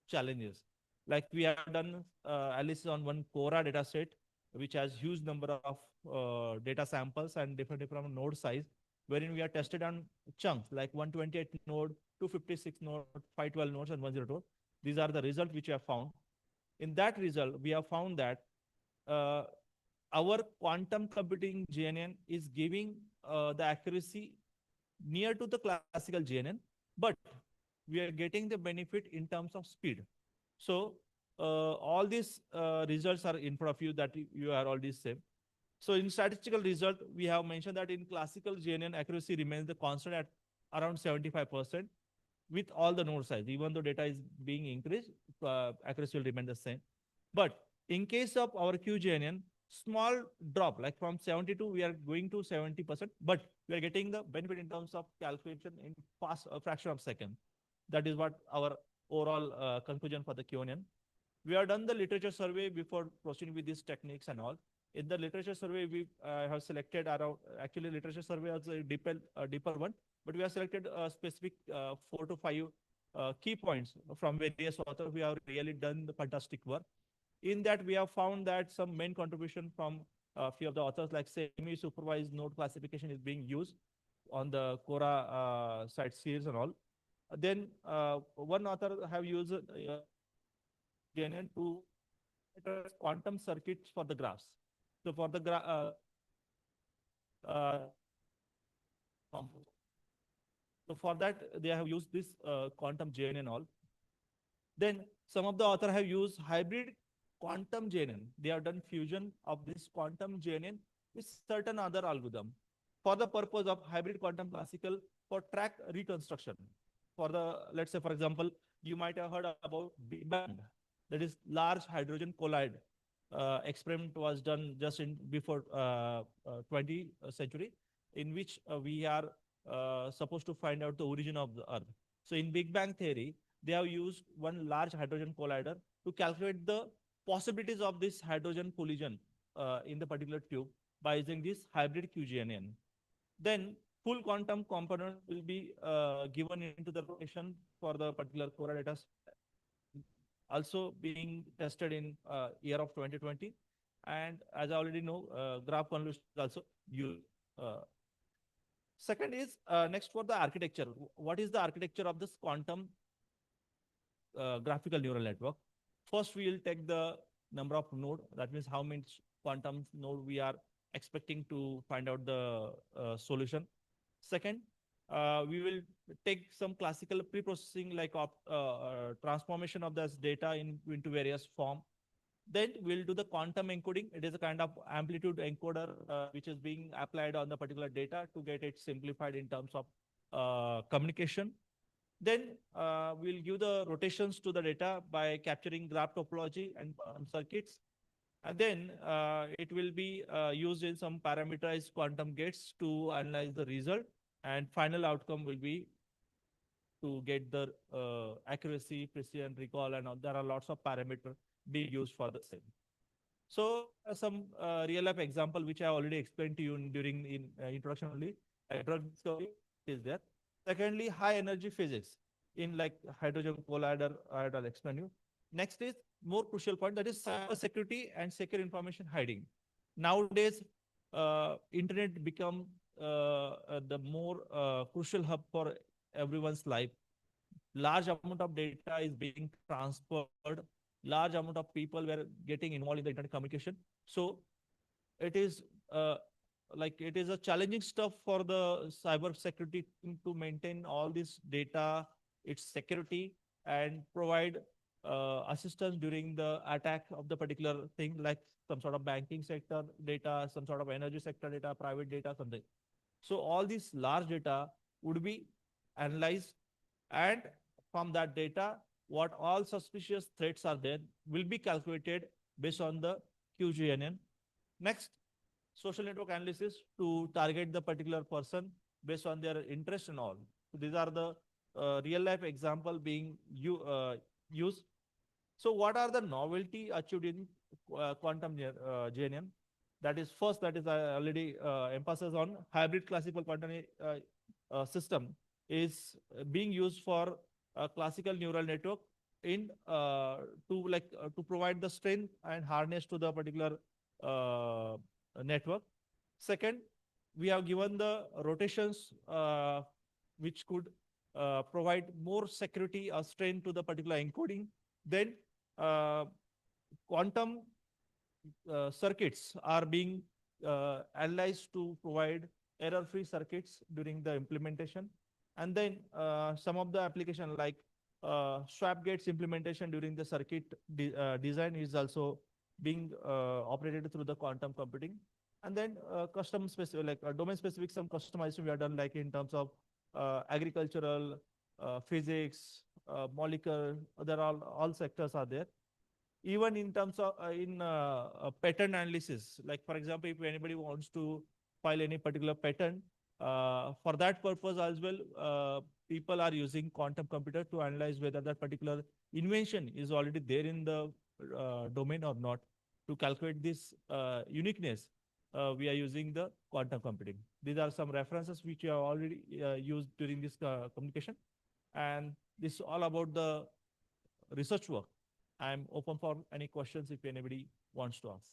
challenges. Like we have done analysis on one Cora data set, which has huge number of data samples and different node size, wherein we are tested on chunks like 128 node, 256 node, 512 nodes, and 102. These are the results which we have found. In that result, we have found that our quantum computing GNN is giving the accuracy near to the classical GNN, but we are getting the benefit in terms of speed. So all these results are in front of you that you are already same. So in statistical result, we have mentioned that in classical GNN, accuracy remains the constant at around 75% with all the node size. Even though data is being increased, accuracy will remain the same. But in case of our QGNN, small drop, like from 72, we are going to 70%, but we are getting the benefit in terms of calculation in fast a fraction of a second. That is what our overall conclusion for the QNN. We have done the literature survey before proceeding with these techniques and all. In the literature survey, we have selected around, actually literature survey was a deeper one, but we have selected a specific 4 to 5 key points from various authors who have really done the fantastic work. In that, we have found that some main contribution from a few of the authors, like semi-supervised node classification is being used on the Cora site series and all. Then one author have used GNN to quantum circuits for the graphs. So for the so for that, they have used this quantum GNN and all. Then some of the author have used hybrid quantum GNN. They have done fusion of this quantum GNN with certain other algorithm for the purpose of hybrid quantum classical for track reconstruction. For the, let's say, for example, you might have heard about Big Bang, that is Large Hadron Collide. Experiment was done just in before 20th century, in which we are supposed to find out the origin of the Earth. So in Big Bang theory, they have used one large hydrogen collider to calculate the possibilities of this hydrogen collision in the particular tube by using this hybrid QGNN. Then full quantum component will be given into the rotation for the particular Cora data, also being tested in year of 2020. And as I already know, graph convolution is also used. Second is next for the architecture. What is the architecture of this quantum graphical neural network? First, we will take the number of node. That means how many quantum node we are expecting to find out the solution. Second, we will take some classical pre-processing like transformation of this data into various form. Then we'll do the quantum encoding. It is a kind of amplitude encoder which is being applied on the particular data to get it simplified in terms of communication. Then we'll give the rotations to the data by capturing graph topology and circuits. And then it will be used in some parameterized quantum gates to analyze the result. And final outcome will be to get the accuracy, precision, recall, and all. There are lots of parameters being used for the same. So some real life example, which I already explained to you during introduction only, drug discovery is there. Secondly, high energy physics in like hydrogen collider, I'll explain you. Next is more crucial point, that is cyber security and secure information hiding. Nowadays, internet become the more crucial hub for everyone's life. Large amount of data is being transferred. Large amount of people were getting involved in the internet communication. So it is it is a challenging stuff for the cyber security team to maintain all this data, its security, and provide assistance during the attack of the particular thing, like some sort of banking sector data, some sort of energy sector data, private data, something. So all these large data would be analyzed, and from that data, what all suspicious threats are there will be calculated based on the QGNN. Next, social network analysis to target the particular person based on their interest and all. So these are the real life example being used. So what are the novelty achieved in quantum GNN? That is first, that is I already emphasis on hybrid classical quantum system is being used for a classical neural network in to provide the strength and hardness to the particular network. Second, we have given the rotations which could provide more security or strength to the particular encoding. Then quantum circuits are being analyzed to provide error-free circuits during the implementation. And then some of the application like swap gates implementation during the circuit design is also being operated through the quantum computing. And then custom specific, like domain specific, some customization we have done, like in terms of agricultural, physics, molecular, there are all sectors are there. Even in terms of patent analysis, like for example, if anybody wants to file any particular patent, for that purpose as well, people are using quantum computer to analyze whether that particular invention is already there in the domain or not. to calculate this uniqueness, we are using the quantum computing. These are some references which we have already used during this communication. And this is all about the research work. I'm open for any questions if anybody wants to ask.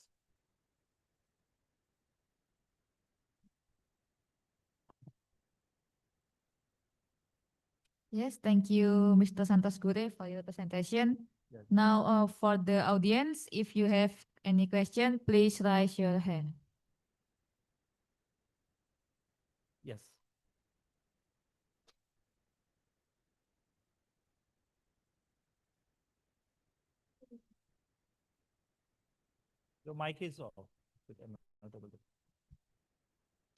Yes, thank you, Mr. Santos Gure, for your presentation. Yes. Now, for the audience, if you have any question, please raise your hand. Yes. Your mic is off. I'm not able to.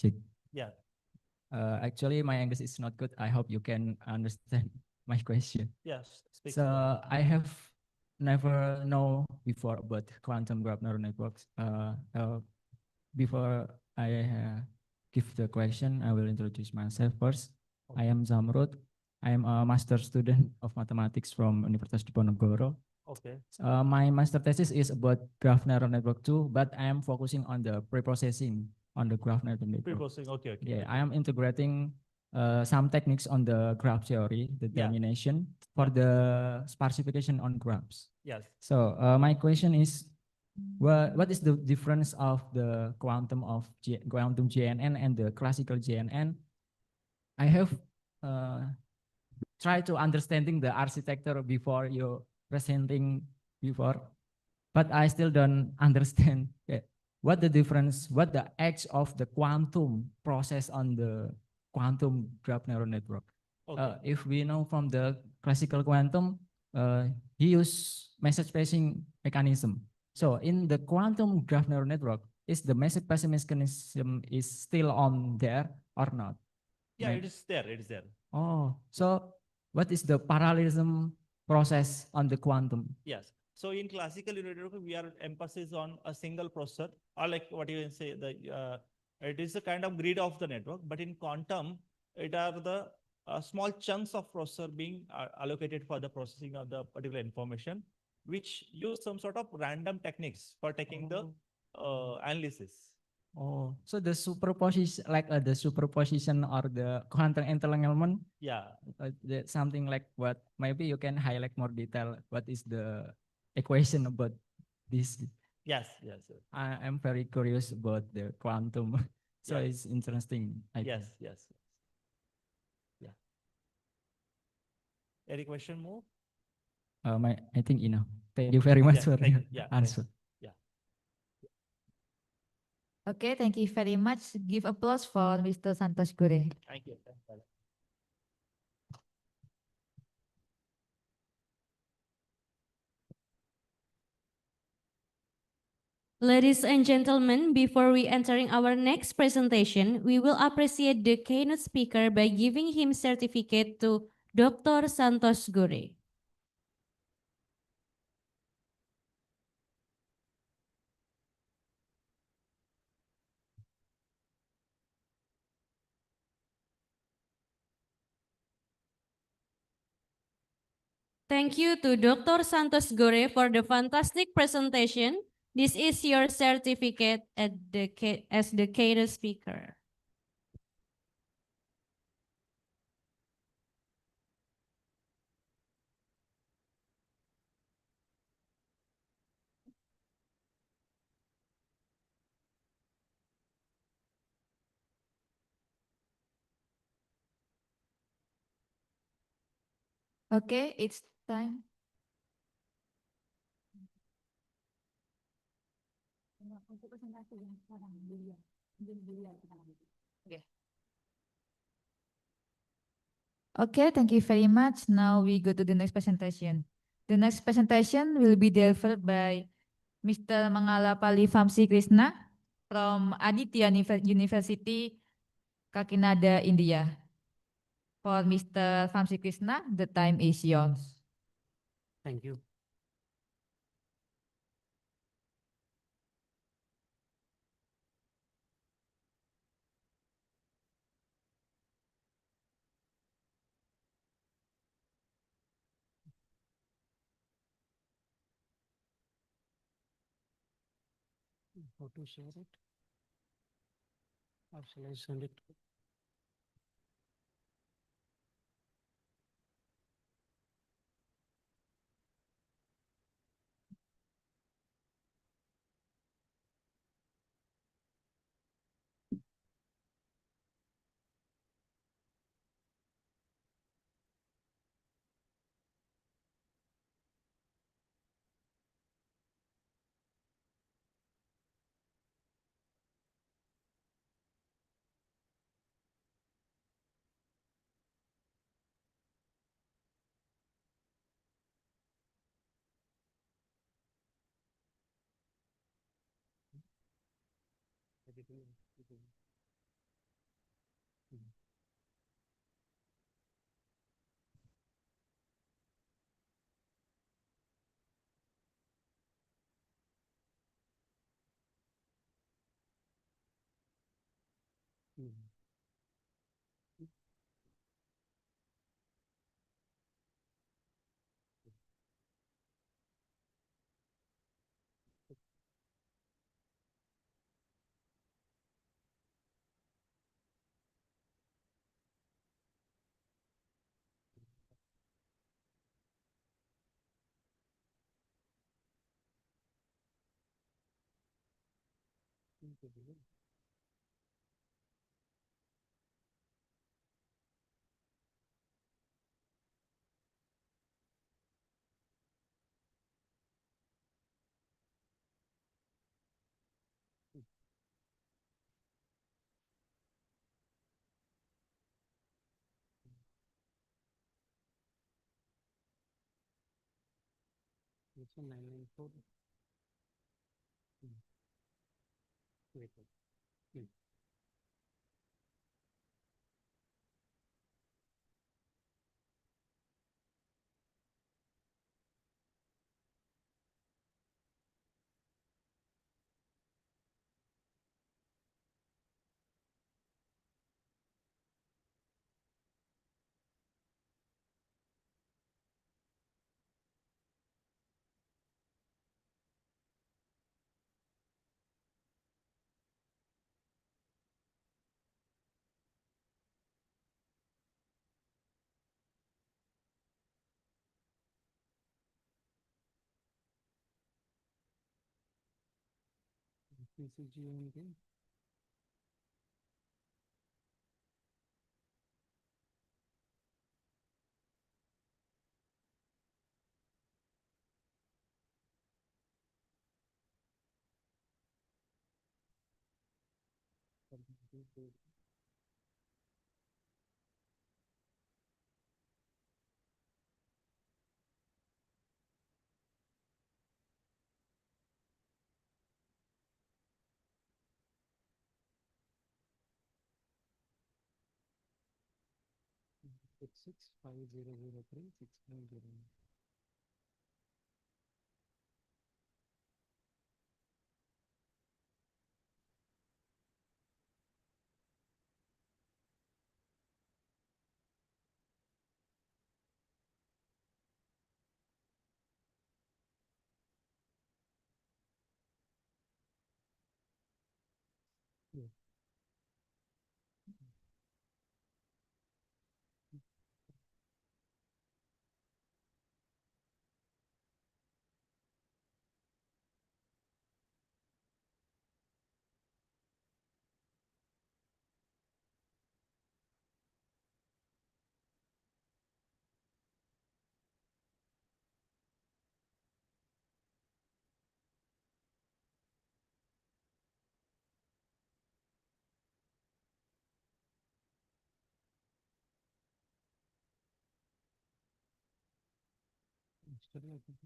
Check. Yeah. Actually, my English is not good. I hope you can understand my question. Yes. Speak So slowly. I have never know before about quantum graph neural networks. Before I give the question, I will introduce myself first. I am Zamrud. I am a master student of mathematics from University of Jember. Okay. My master thesis is about graph neural network too, but I am focusing on the preprocessing on the graph neural network. Preprocessing, okay, okay. Yeah, I am integrating some techniques on the graph theory, determination for the sparsification on graphs. Yes. So my question is, what is the difference of the quantum of quantum JNN and the classical JNN? I have tried to understanding the architecture before you presenting before, but I still don't understand what the difference, what the edge of the quantum process on the quantum graph neural network. Okay. If we know from the classical quantum, he use message passing mechanism. So in the quantum graph neural network, is the message passing mechanism is still on there or not? Yeah, it is there. It is there. Oh, so what is the parallelism process on the quantum? Yes. So in classical unit network, we are emphasis on a single processor, or like what you can say, it is a kind of grid of the network. But in quantum, it are the small chunks of processor being allocated for the processing of the particular information, which use some sort of random techniques for taking the analysis. Oh, so the superposition, like the superposition or the quantum entanglement. Yeah. Something like what? Maybe you can highlight more detail. What is the equation about this? Yes, yes. I am very curious about the quantum. So Yeah. it's interesting. Yes, yes. Yeah. Any question more? I think enough. Thank you very much for thank your you. Yeah, answer. Yeah. Okay, thank you very much. Give applause for Mr. Santos Gure. Thank you. Ladies and gentlemen, before we entering our next presentation, we will appreciate the keynote speaker by giving him certificate to Dr. Santos Gure. Thank you to Dr. Santos Gure for the fantastic presentation. This is your certificate as the keynote speaker. Okay, it's time. Okay, thank you very much. Now we go to the next presentation. The next presentation will be delivered by Mr. Mangalapalli Vamsi Krishna from Aditya University, Kakinada, India. For Mr. Vamsi Krishna, the time is yours. Thank you. How to share it? Or shall I send it? It's a 994. Wait. ICCGANT. It's 65003 690. Yeah. Yesterday, I think.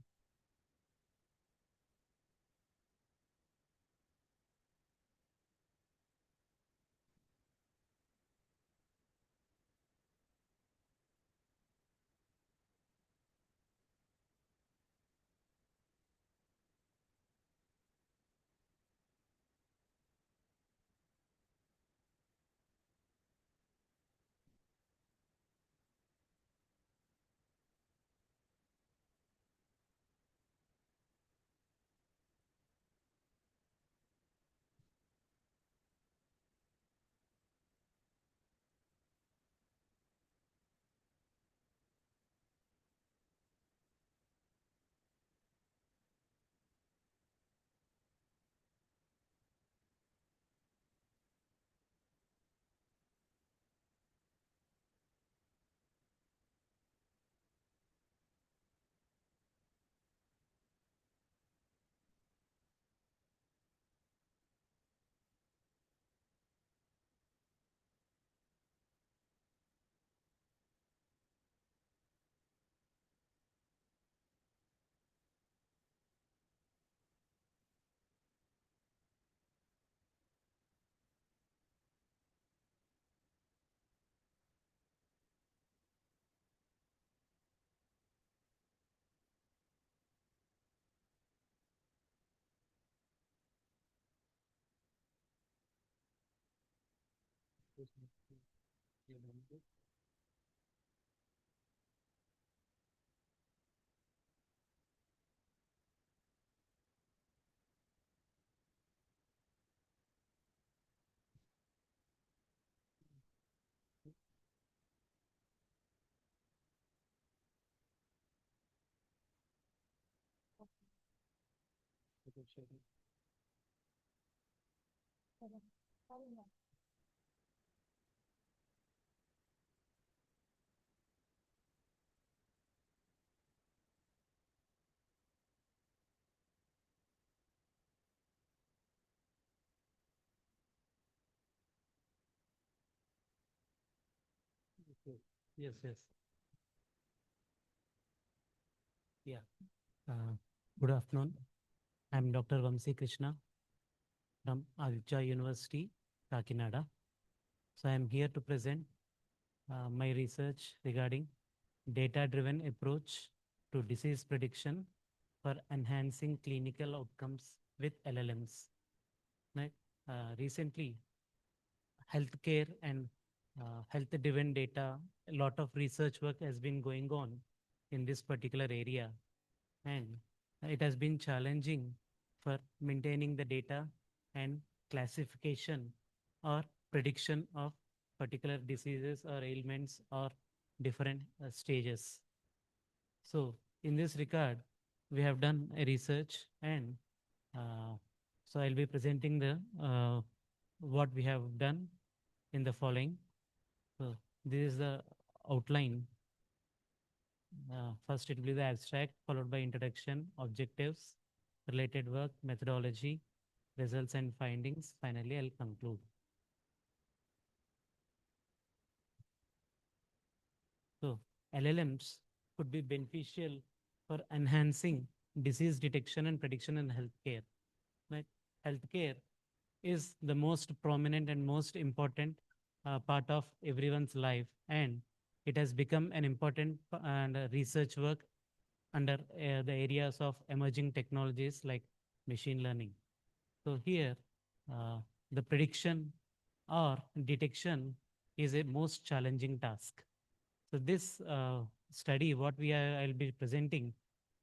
Okay. Yes, yes. Yeah. Good afternoon. I'm Dr. Vamsi Krishna from Aditya University, Kakinada. So I'm here to present my research regarding data-driven approach to disease prediction for enhancing clinical outcomes with LLMs. Right? Recently, healthcare and health-driven data, a lot of research work has been going on in this particular area, and it has been challenging for maintaining the data and classification or prediction of particular diseases or ailments or different stages. So in this regard, we have done a research, and so I'll be presenting the what we have done in the following. So this is the outline. First, it will be the abstract, followed by introduction, objectives, related work, methodology, results and findings. Finally, I'll conclude. So LLMs could be beneficial for enhancing disease detection and prediction in healthcare. Right? Healthcare is the most prominent and most important part of everyone's life, and it has become an important and research work under the areas of emerging technologies like machine learning. So here, uh, the prediction or detection is a most challenging task. So this study, what I'll be presenting,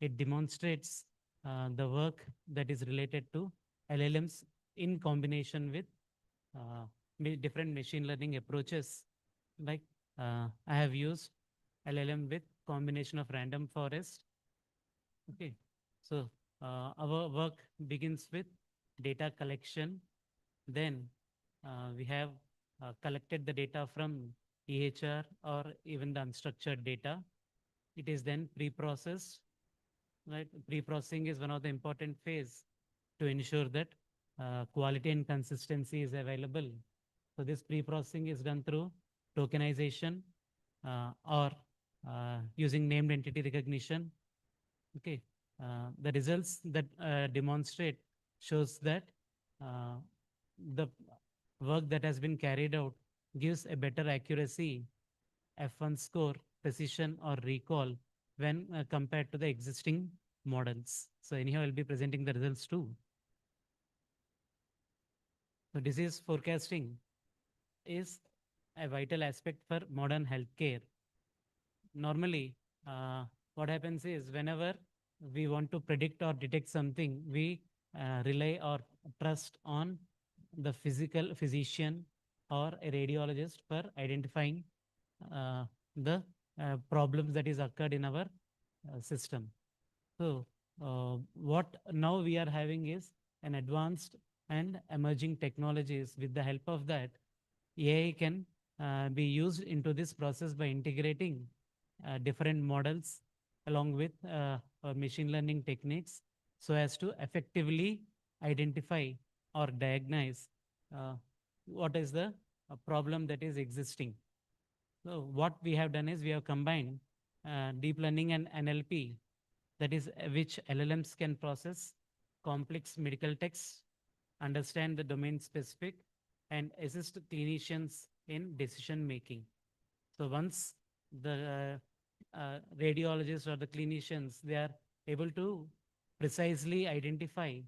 it demonstrates the work that is related to LLMs in combination with different machine learning approaches. Like I have used LLM with combination of random forest. Okay, so our work begins with data collection. Then we have collected the data from EHR or even the unstructured data. It is then pre-processed. Right? Pre-processing is one of the important phase to ensure that quality and consistency is available. So this pre-processing is done through tokenization or using named entity recognition. Okay, the results that demonstrate shows that the work that has been carried out gives a better accuracy, F1 score, precision or recall when compared to the existing models. So anyhow, I'll be presenting the results too. So disease forecasting is a vital aspect for modern healthcare. Normally, what happens is whenever we want to predict or detect something, we rely or trust on the physician or a radiologist for identifying the problems that is occurred in our system. So what now we are having is an advanced and emerging technologies. With the help of that, AI can be used into this process by integrating different models along with machine learning techniques so as to effectively identify or diagnose what is the problem that is existing. So what we have done is we have combined deep learning and NLP, that is which LLMs can process complex medical texts, understand the domain specific, and assist clinicians in decision making. So once the radiologists or the clinicians, they are able to precisely identify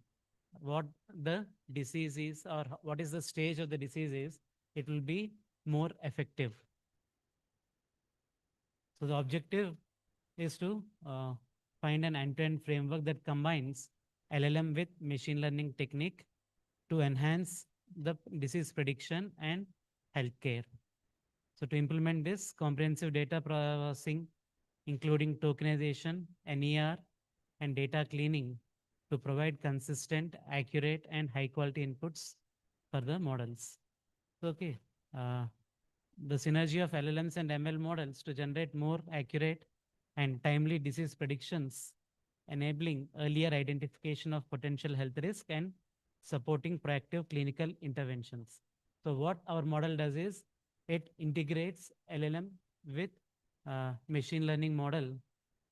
what the disease is or what is the stage of the disease is, it will be more effective. So the objective is to find an end-to-end framework that combines LLM with machine learning technique to enhance the disease prediction and healthcare. So to implement this comprehensive data processing, including tokenization, NER, and data cleaning to provide consistent, accurate, and high-quality inputs for the models. So, okay, the synergy of LLMs and ML models to generate more accurate and timely disease predictions, enabling earlier identification of potential health risk and supporting proactive clinical interventions. So what our model does is it integrates LLM with machine learning model,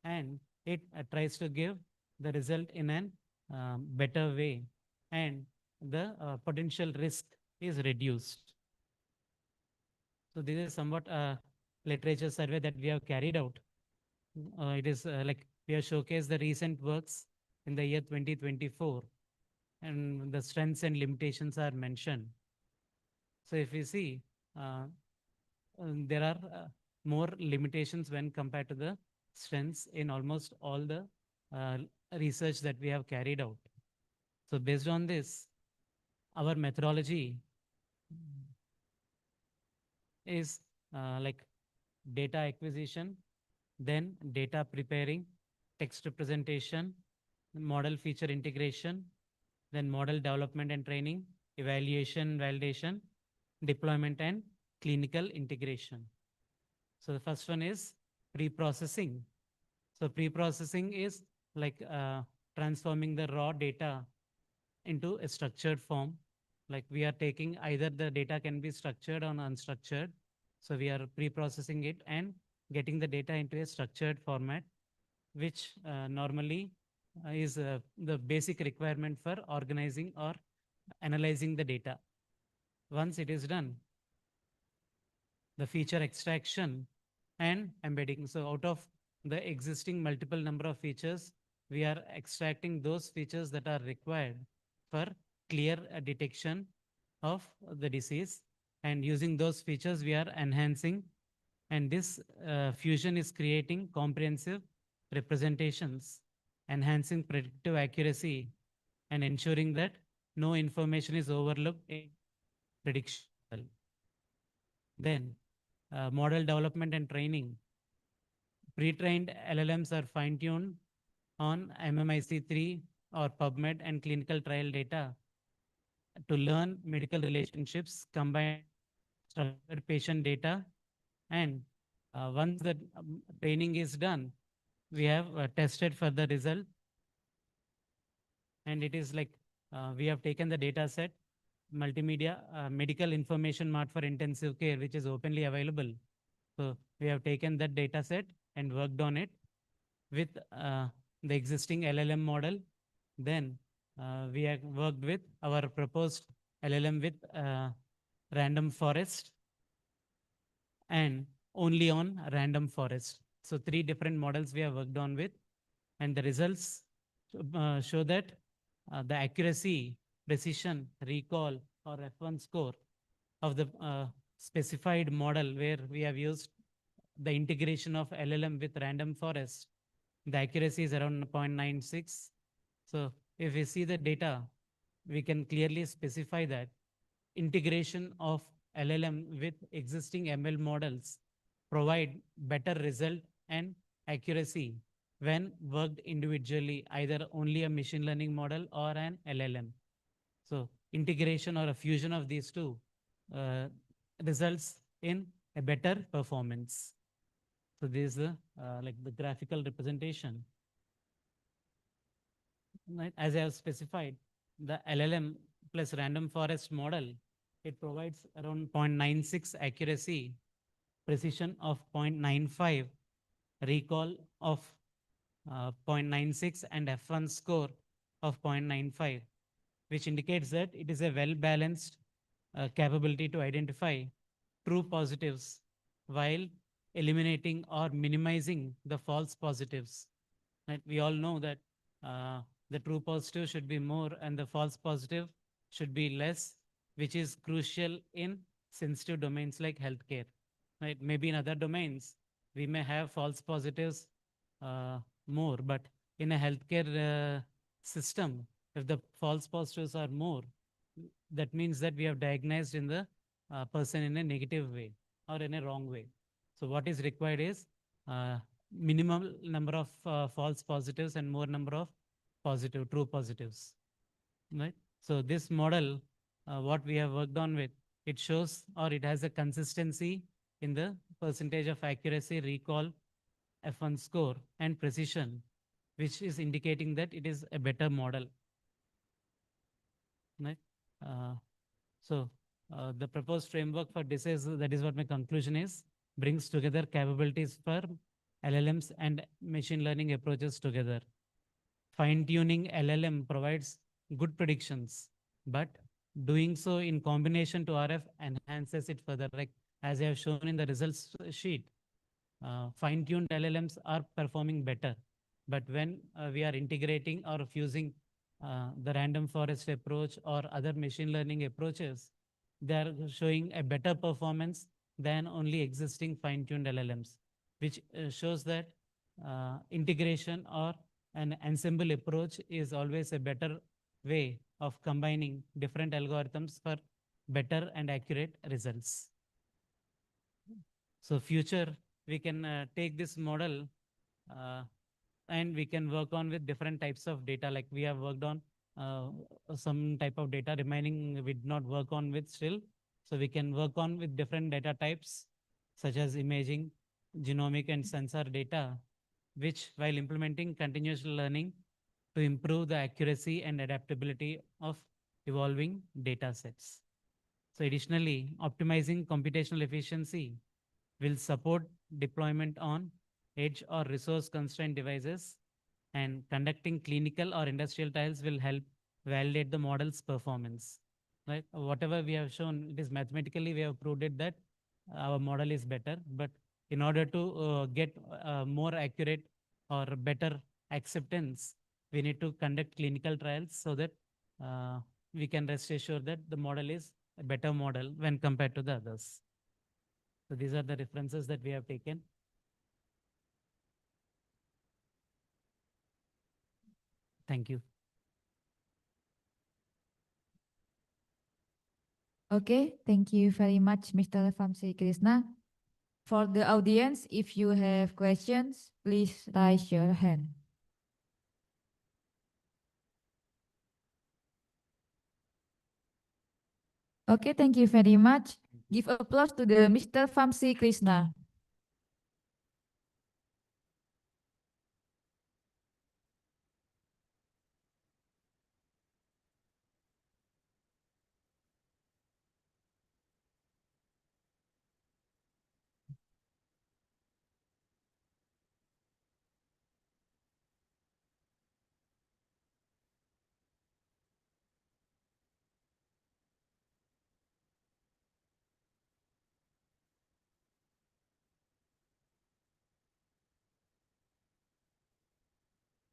and it tries to give the result in an better way, and the potential risk is reduced. So this is somewhat a literature survey that we have carried out. It is like we have showcased the recent works in the year 2024, and the strengths and limitations are mentioned. So if we see, there are more limitations when compared to the strengths in almost all the research that we have carried out. So based on this, our methodology is like data acquisition, then data preparing, text representation, model feature integration, then model development and training, evaluation, validation, deployment, and clinical integration. So the first one is pre-processing. So pre-processing is like transforming the raw data into a structured form. Like we are taking either the data can be structured or unstructured. So we are pre-processing it and getting the data into a structured format, which normally is the basic requirement for organizing or analyzing the data. Once it is done, the feature extraction and embedding. So out of the existing multiple number of features, we are extracting those features that are required for clear detection of the disease, and using those features we are enhancing, and this fusion is creating comprehensive representations, enhancing predictive accuracy, and ensuring that no information is overlooked in prediction. Then model development and training. Pre-trained LLMs are fine-tuned on MMIC3 or PubMed and clinical trial data to learn medical relationships, combine structured patient data, and once the training is done, we have tested for the result, and it is like we have taken the data set, multimedia medical information mart for intensive care, which is openly available. So we have taken that data set and worked on it with the existing LLM model. Then we have worked with our proposed LLM with random forest and only on random forest. So 3 different models we have worked on with, and the results show that the accuracy, precision, recall, or F1 score of the specified model where we have used the integration of LLM with random forest, the accuracy is around 0.96. So if we see the data, we can clearly specify that integration of LLM with existing ML models provide better result and accuracy when worked individually, either only a machine learning model or an LLM. So integration or a fusion of these two results in a better performance. So this is like the graphical representation. Right? As I have specified, the LLM plus random forest model, it provides around 0.96 accuracy, precision of 0.95, recall of 0.96, and F1 score of 0.95, which indicates that it is a well-balanced capability to identify true positives while eliminating or minimizing the false positives. Right? We all know that the true positive should be more and the false positive should be less, which is crucial in sensitive domains like healthcare, right? Maybe in other domains, we may have false positives more, but in a healthcare system, if the false positives are more, that means that we have diagnosed in the person in a negative way or in a wrong way. So what is required is minimum number of false positives and more number of true positives, right? So this model, what we have worked on with, it shows or it has a consistency in the percentage of accuracy, recall, F1 score, and precision, which is indicating that it is a better model, right? The proposed framework for disease, that is what my conclusion is, brings together capabilities for LLMs and machine learning approaches together. Fine-tuning LLM provides good predictions, but doing so in combination to RF enhances it further. Like as I have shown in the results sheet, fine-tuned LLMs are performing better. But when we are integrating or fusing the random forest approach or other machine learning approaches, they are showing a better performance than only existing fine-tuned LLMs, which shows that integration or an ensemble approach is always a better way of combining different algorithms for better and accurate results. So future, we can take this model and we can work on with different types of data. Like we have worked on some type of data, remaining we did not work on with still. So we can work on with different data types such as imaging, genomic and sensor data, which while implementing continuous learning to improve the accuracy and adaptability of evolving data sets. So additionally, optimizing computational efficiency will support deployment on edge or resource constrained devices, and conducting clinical or industrial trials will help validate the model's performance. Right? Whatever we have shown, it is mathematically we have proved it that our model is better, but in order to get more accurate or better acceptance, we need to conduct clinical trials so that we can rest assured that the model is a better model when compared to the others. So these are the references that we have taken. Thank you. Okay, thank you very much, Mr. Vamsi Krishna. For the audience, if you have questions, please raise your hand. Okay, thank you very much. Give applause to the Mr. Vamsi Krishna.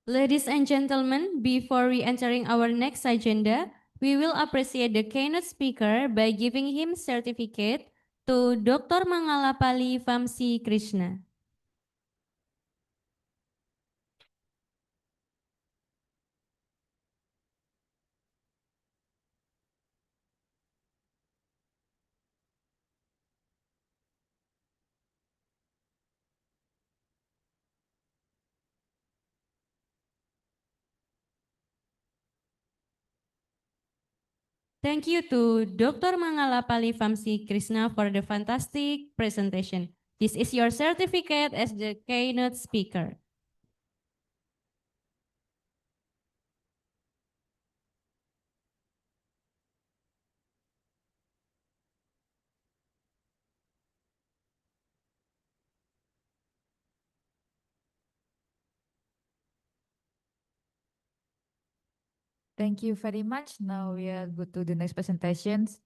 Ladies and gentlemen, before we entering our next agenda, we will appreciate the keynote speaker by giving him certificate to Dr. Mangalapalli Vamsi Krishna. Thank you to Dr. Mangalapalli Vamsi Krishna for the fantastic presentation. This is your certificate as the keynote speaker. Thank you very much. Now we are go to the next presentations.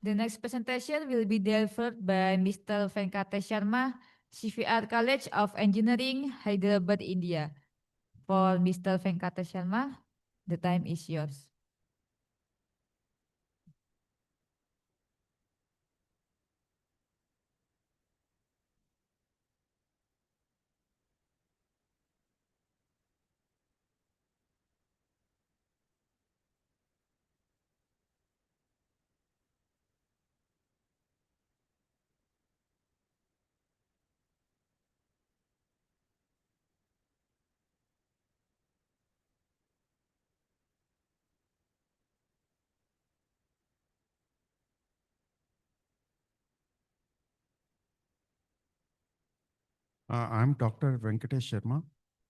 The next presentation will be delivered by Mr. Venkatesh Sharma, CVR College of Engineering, Hyderabad, India. For Mr. Venkatesh Sharma, the time is yours. I'm Dr. Venkatesh Sharma.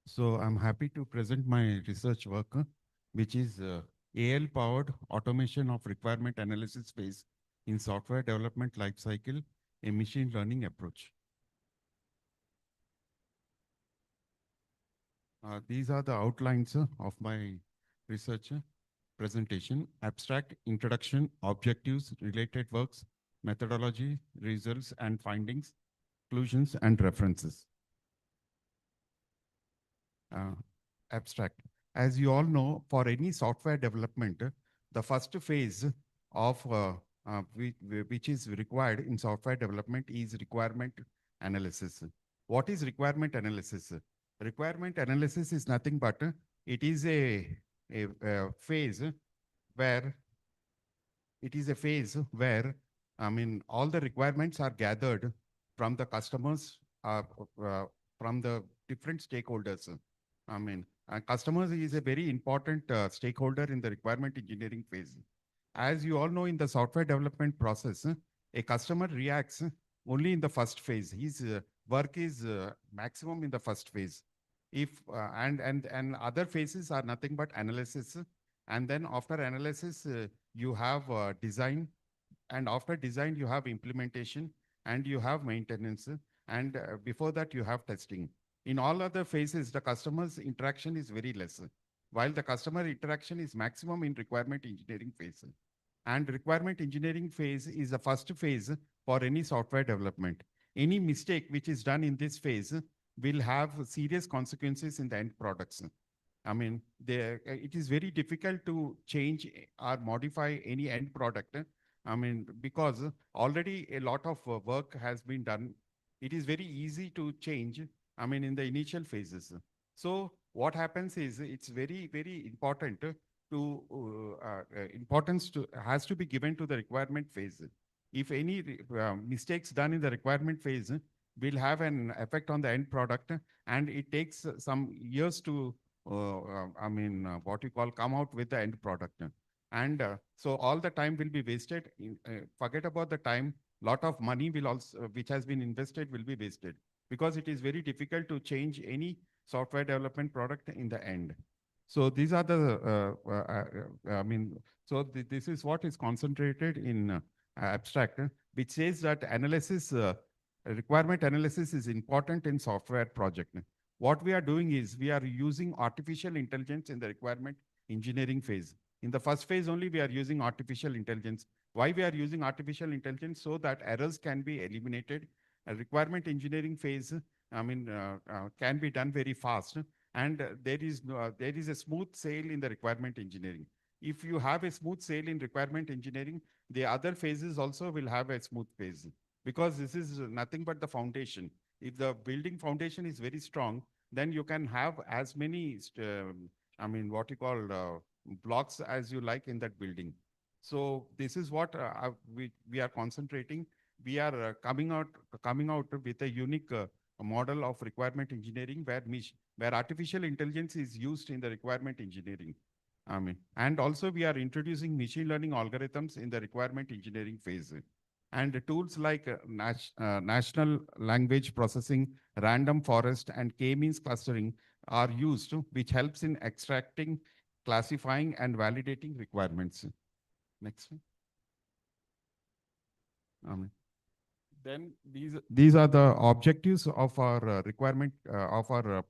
So I'm happy to present my research work, which is AL-powered automation of requirement analysis phase in software development lifecycle, a machine learning approach. These are the outlines of my research presentation: abstract, introduction, objectives, related works, methodology, results and findings, conclusions and references. Abstract. As you all know, for any software development, the first phase of which is required in software development is requirement analysis. What is requirement analysis? Requirement analysis is nothing but it is a phase where all the requirements are gathered from the customers, from the different stakeholders. Customers is a very important stakeholder in the requirement engineering phase. As you all know, in the software development process, a customer reacts only in the first phase. His work is maximum in the first phase. If and other phases are nothing but analysis, and then after analysis you have design, and after design you have implementation, and you have maintenance, and before that you have testing. In all other phases, the customer's interaction is very less, while the customer interaction is maximum in requirement engineering phase. And requirement engineering phase is the first phase for any software development. Any mistake which is done in this phase will have serious consequences in the end products. It is very difficult to change or modify any end product. Because already a lot of work has been done. It is very easy to change, in the initial phases. So what happens is it's very, very important importance has to be given to the requirement phase. If any mistakes done in the requirement phase will have an effect on the end product, and it takes some years to what you call come out with the end product. And so all the time will be wasted. Forget about the time. Lot of money will also, which has been invested, will be wasted, because it is very difficult to change any software development product in the end. So these are the, this is what is concentrated in abstract, which says that analysis, requirement analysis is important in software project. What we are doing is we are using artificial intelligence in the requirement engineering phase. In the first phase only, we are using artificial intelligence. Why we are using artificial intelligence? So that errors can be eliminated. A requirement engineering phase, can be done very fast, and there is a smooth sail in the requirement engineering. If you have a smooth sail in requirement engineering, the other phases also will have a smooth phase, because this is nothing but the foundation. If the building foundation is very strong, then you can have as many, what you call blocks as you like in that building. So this is what we are concentrating. We are coming out with a unique model of requirement engineering where artificial intelligence is used in the requirement engineering. And also we are introducing machine learning algorithms in the requirement engineering phase. And tools like natural language processing, random forest, and k-means clustering are used, which helps in extracting, classifying, and validating requirements. Next one. Then these are the objectives of our requirement of our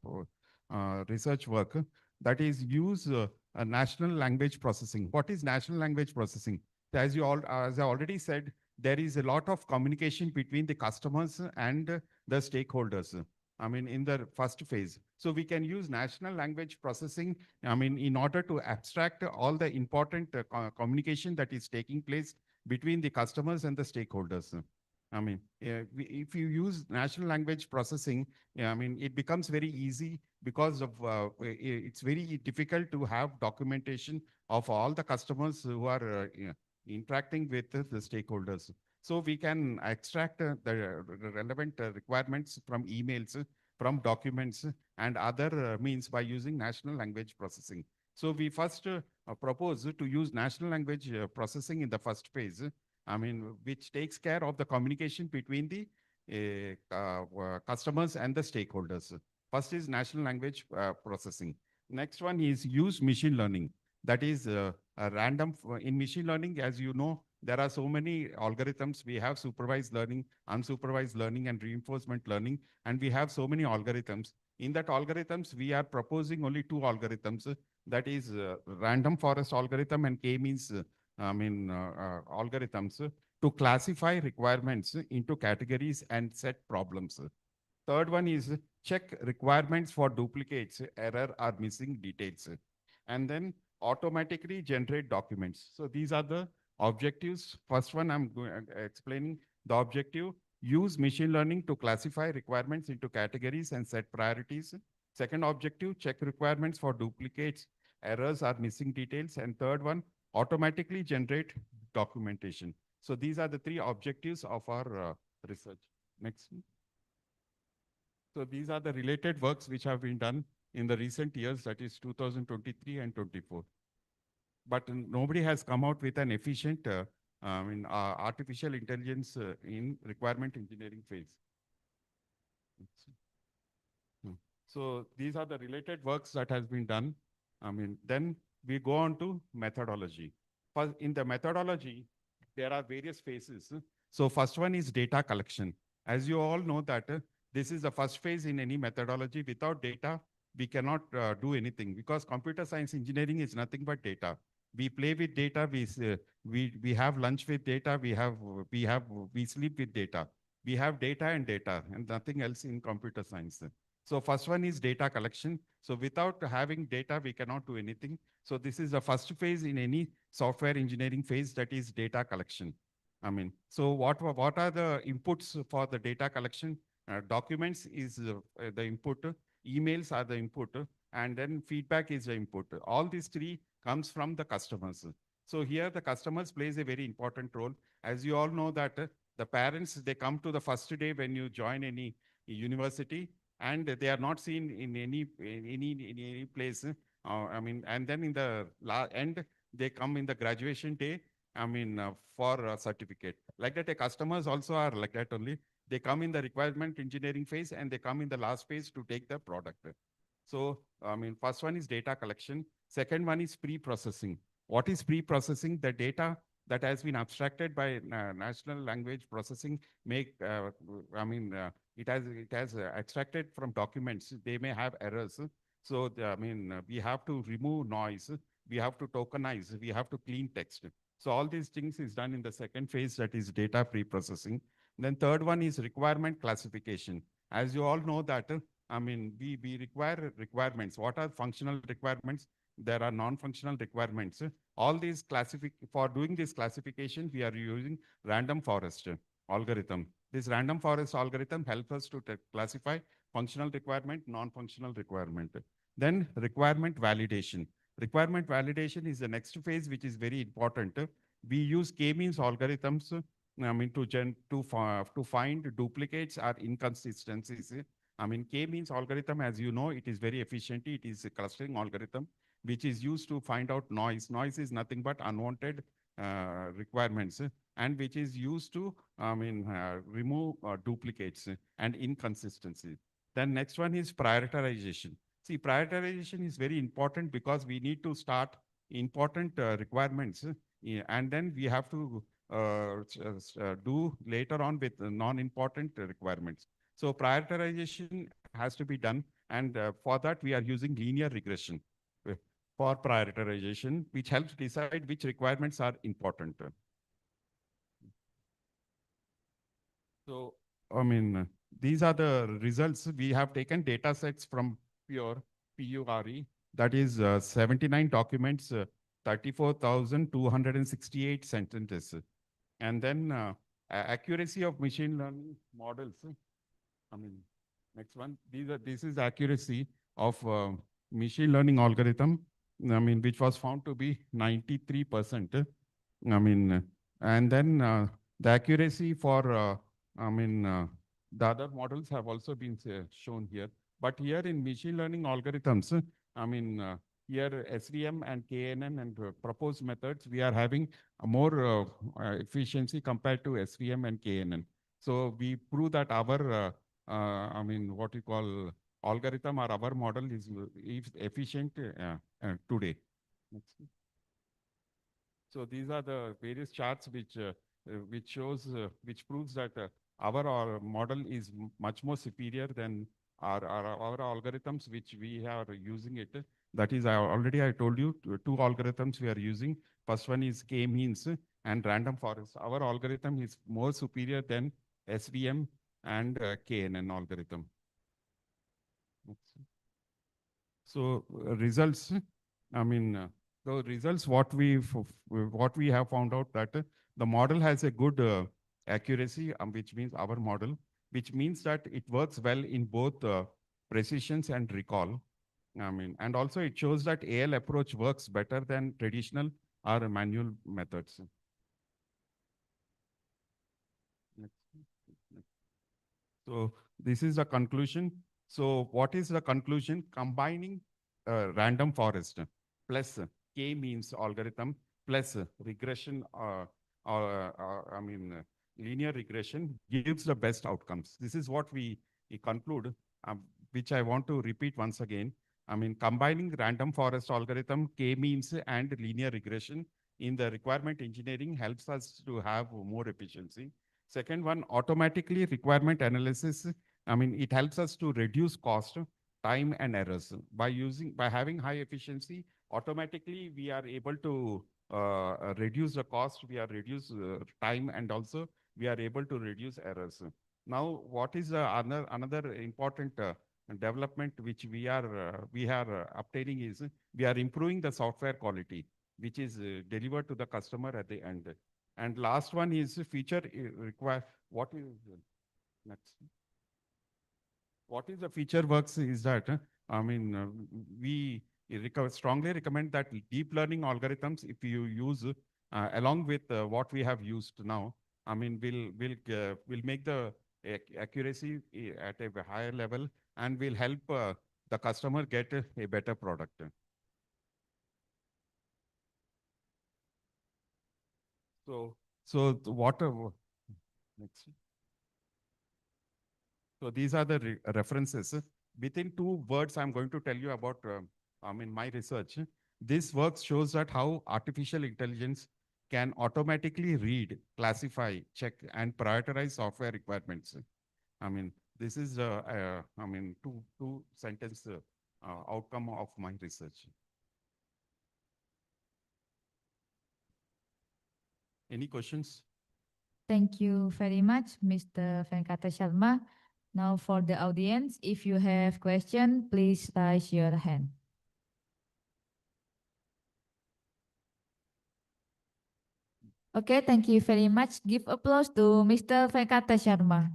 research work. That is, use a natural language processing. What is natural language processing? As I already said, there is a lot of communication between the customers and the stakeholders. In the first phase. So we can use natural language processing, in order to abstract all the important communication that is taking place between the customers and the stakeholders. If you use natural language processing, it becomes very easy, because of it's very difficult to have documentation of all the customers who are interacting with the stakeholders. So we can extract the relevant requirements from emails, from documents, and other means by using natural language processing. So we first propose to use natural language processing in the first phase, which takes care of the communication between the customers and the stakeholders. First is natural language processing. Next one is use machine learning. That is a random, in machine learning, as you know, there are so many algorithms. We have supervised learning, unsupervised learning, and reinforcement learning, and we have so many algorithms. In that algorithms, we are proposing only two algorithms. That is random forest algorithm and K-means algorithms to classify requirements into categories and set problems. Third one is check requirements for duplicates, error, or missing details. And then automatically generate documents. So these are the objectives. First one, I'm explaining the objective. Use machine learning to classify requirements into categories and set priorities. Second objective, check requirements for duplicates, errors, or missing details. And third one, automatically generate documentation. So these are the three objectives of our research. Next. So these are the related works which have been done in the recent years, that is 2023 and 24. But nobody has come out with an efficient artificial intelligence in requirement engineering phase. So these are the related works that has been done. Then we go on to methodology. In the methodology, there are various phases. So first one is data collection. As you all know that this is the first phase in any methodology. Without data, we cannot do anything, because computer science engineering is nothing but data. We play with data, we have lunch with data, we sleep with data. We have data and nothing else in computer science. So first one is data collection. So without having data, we cannot do anything. So this is the first phase in any software engineering phase, that is data collection. So what are the inputs for the data collection? Documents is the input, emails are the input, and then feedback is the input. All these three comes from the customers. So here the customers plays a very important role. As you all know that the parents, they come to the first day when you join any university, and they are not seen in any place. And then in the end, they come in the graduation day, for a certificate. Like that, the customers also are like that only. They come in the requirement engineering phase and they come in the last phase to take the product. So, first one is data collection. Second one is pre-processing. What is pre-processing? The data that has been abstracted by natural language processing it has extracted from documents. They may have errors. So, we have to remove noise. We have to tokenize. We have to clean text. So all these things is done in the second phase, that is data pre-processing. Then third one is requirement classification. As you all know that, we require requirements. What are functional requirements? There are non-functional requirements. All these for doing this classification, we are using random forest algorithm. This random forest algorithm helps us to classify functional requirement, non-functional requirement. Then requirement validation. Requirement validation is the next phase, which is very important. We use K-means algorithms to find duplicates or inconsistencies. K-means algorithm, as you know, it is very efficient. It is a clustering algorithm, which is used to find out noise. Noise is nothing but unwanted requirements, and which is used to remove duplicates and inconsistencies. Then next one is prioritization. See, prioritization is very important because we need to start important requirements, and then we have to do later on with non-important requirements. So prioritization has to be done, and for that we are using linear regression for prioritization, which helps decide which requirements are important. So, these are the results. We have taken data sets from pure PURE, that is 79 documents, 34,268 sentences. And then accuracy of machine learning models. Next one, this is the accuracy of machine learning algorithm, which was found to be 93%. And then the accuracy for, the other models have also been shown here. But here in machine learning algorithms, here SVM and KNN and proposed methods, we are having a more efficiency compared to SVM and KNN. So we prove that our, I mean, what you call algorithm or our model is efficient today. Next. So these are the various charts which shows, which proves that our model is much more superior than our algorithms which we are using it. That is, I told you two algorithms we are using. First one is k-means and random forest. Our algorithm is more superior than SVM and KNN algorithm. So results, I mean, the results what we have found out that the model has a good accuracy, which means our model, which means that it works well in both precisions and recall. I mean, and also it shows that AL approach works better than traditional or manual methods. So this is the conclusion. So what is the conclusion? Combining random forest plus k-means algorithm plus regression, I mean, linear regression gives the best outcomes. This is what we conclude, which I want to repeat once again. I mean, combining random forest algorithm, k-means and linear regression in the requirement engineering helps us to have more efficiency. Second one, automatically requirement analysis. I mean, it helps us to reduce cost, time, and errors. By having high efficiency, automatically we are able to reduce the cost, we are reduce time, and also we are able to reduce errors. Now, what is another important development which we are obtaining is we are improving the software quality, which is delivered to the customer at the end. And last one is feature require. What is next? What is the feature works is that, I mean, we strongly recommend that deep learning algorithms, if you use along with what we have used now, I mean, will make the accuracy at a higher level and will help the customer get a better product. So what? Next. So these are the references. Within 2 words, I'm going to tell you about, I mean, my research. This work shows that how artificial intelligence can automatically read, classify, check, and prioritize software requirements. I mean, this is, I mean, two sentence outcome of my research. Any questions? Thank you very much, Mr. Venkata Sharma. Now for the audience, if you have question, please raise your hand. Okay, thank you very much. Give applause to Mr. Venkata Sharma.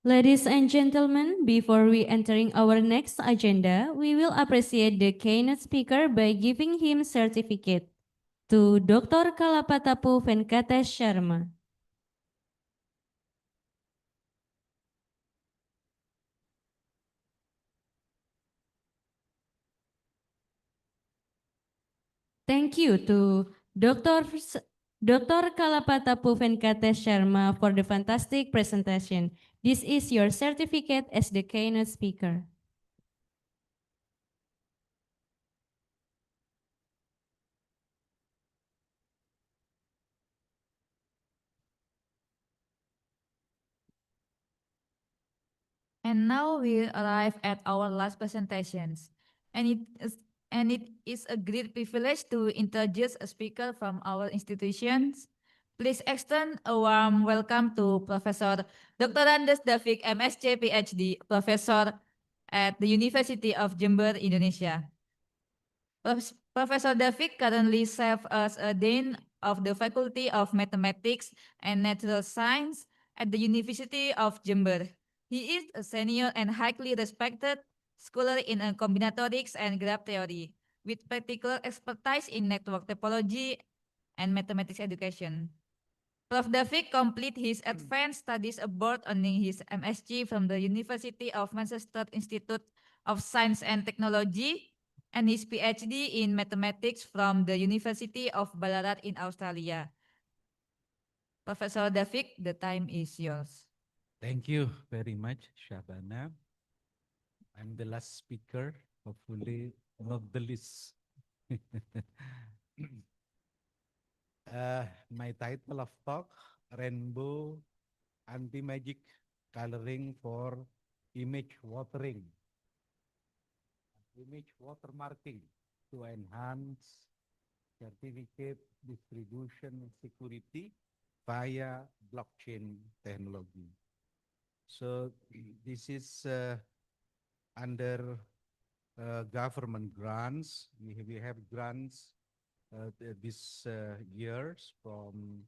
Ladies and gentlemen, before we entering our next agenda, we will appreciate the keynote speaker by giving him certificate to Dr. Kalapatapu Venkata Sharma. Thank you to Dr. Kalapatapu Venkata Sharma for the fantastic presentation. This is your certificate as the keynote speaker. And now we arrive at our last presentations. And it is a great privilege to introduce a speaker from our institutions. Please extend a warm welcome to Professor Dr. Andes Davik, MSc PhD, Professor at the University of Jember, Indonesia. Professor Davik currently serves as a Dean of the Faculty of Mathematics and Natural Science at the University of Jember. He is a senior and highly respected scholar in combinatorics and graph theory, with particular expertise in network topology and mathematics education. Prof. Davik completed his advanced studies abroad earning his MSc from the University of Manchester Institute of Science and Technology and his PhD in mathematics from the University of Ballarat in Australia. Professor Davik, the time is yours. Thank you very much, Shabana. I'm the last speaker, hopefully not the least. My title of talk, Rainbow Anti-Magic Coloring for Image Watering. Image watermarking to enhance certificate distribution security via blockchain technology. So this is under government grants. We have grants this years from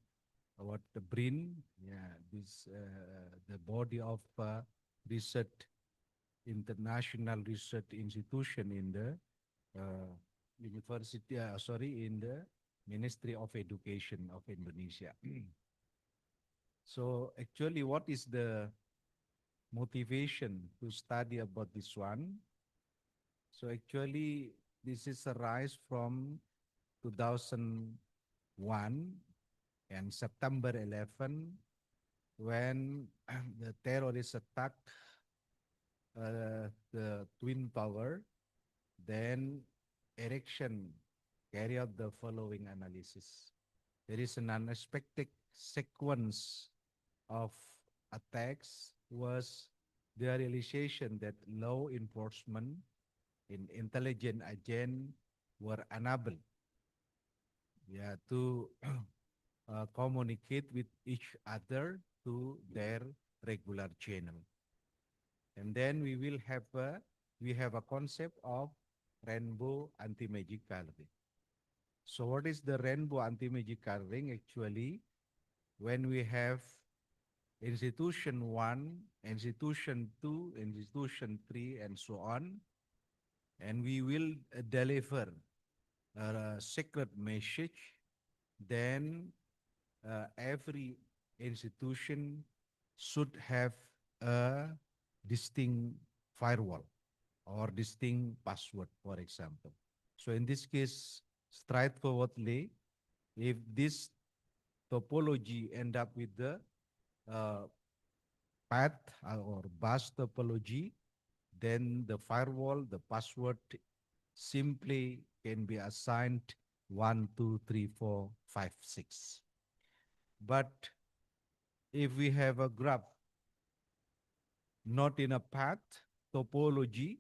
what the BRIN, this the body of research, international research institution in the university, in the Ministry of Education of Indonesia. So actually, what is the motivation to study about this one? So actually, this is a rise from 2001 and September 11, when the terrorist attack the Twin Tower, then erection carry out the following analysis. There is an unexpected sequence of attacks was the realization that law enforcement and intelligence agents were unable to communicate with each other to their regular channel. And then we will have a concept of rainbow anti-magic coloring. So what is the rainbow anti-magic coloring? Actually, when we have institution 1, institution 2, institution 3, and so on, and we will deliver a secret message, then every institution should have a distinct firewall or distinct password, for example. So in this case, straightforwardly, if this topology end up with the path or bus topology, then the firewall, the password simply can be assigned 1, 2, 3, 4, 5, 6. But if we have a graph not in a path topology,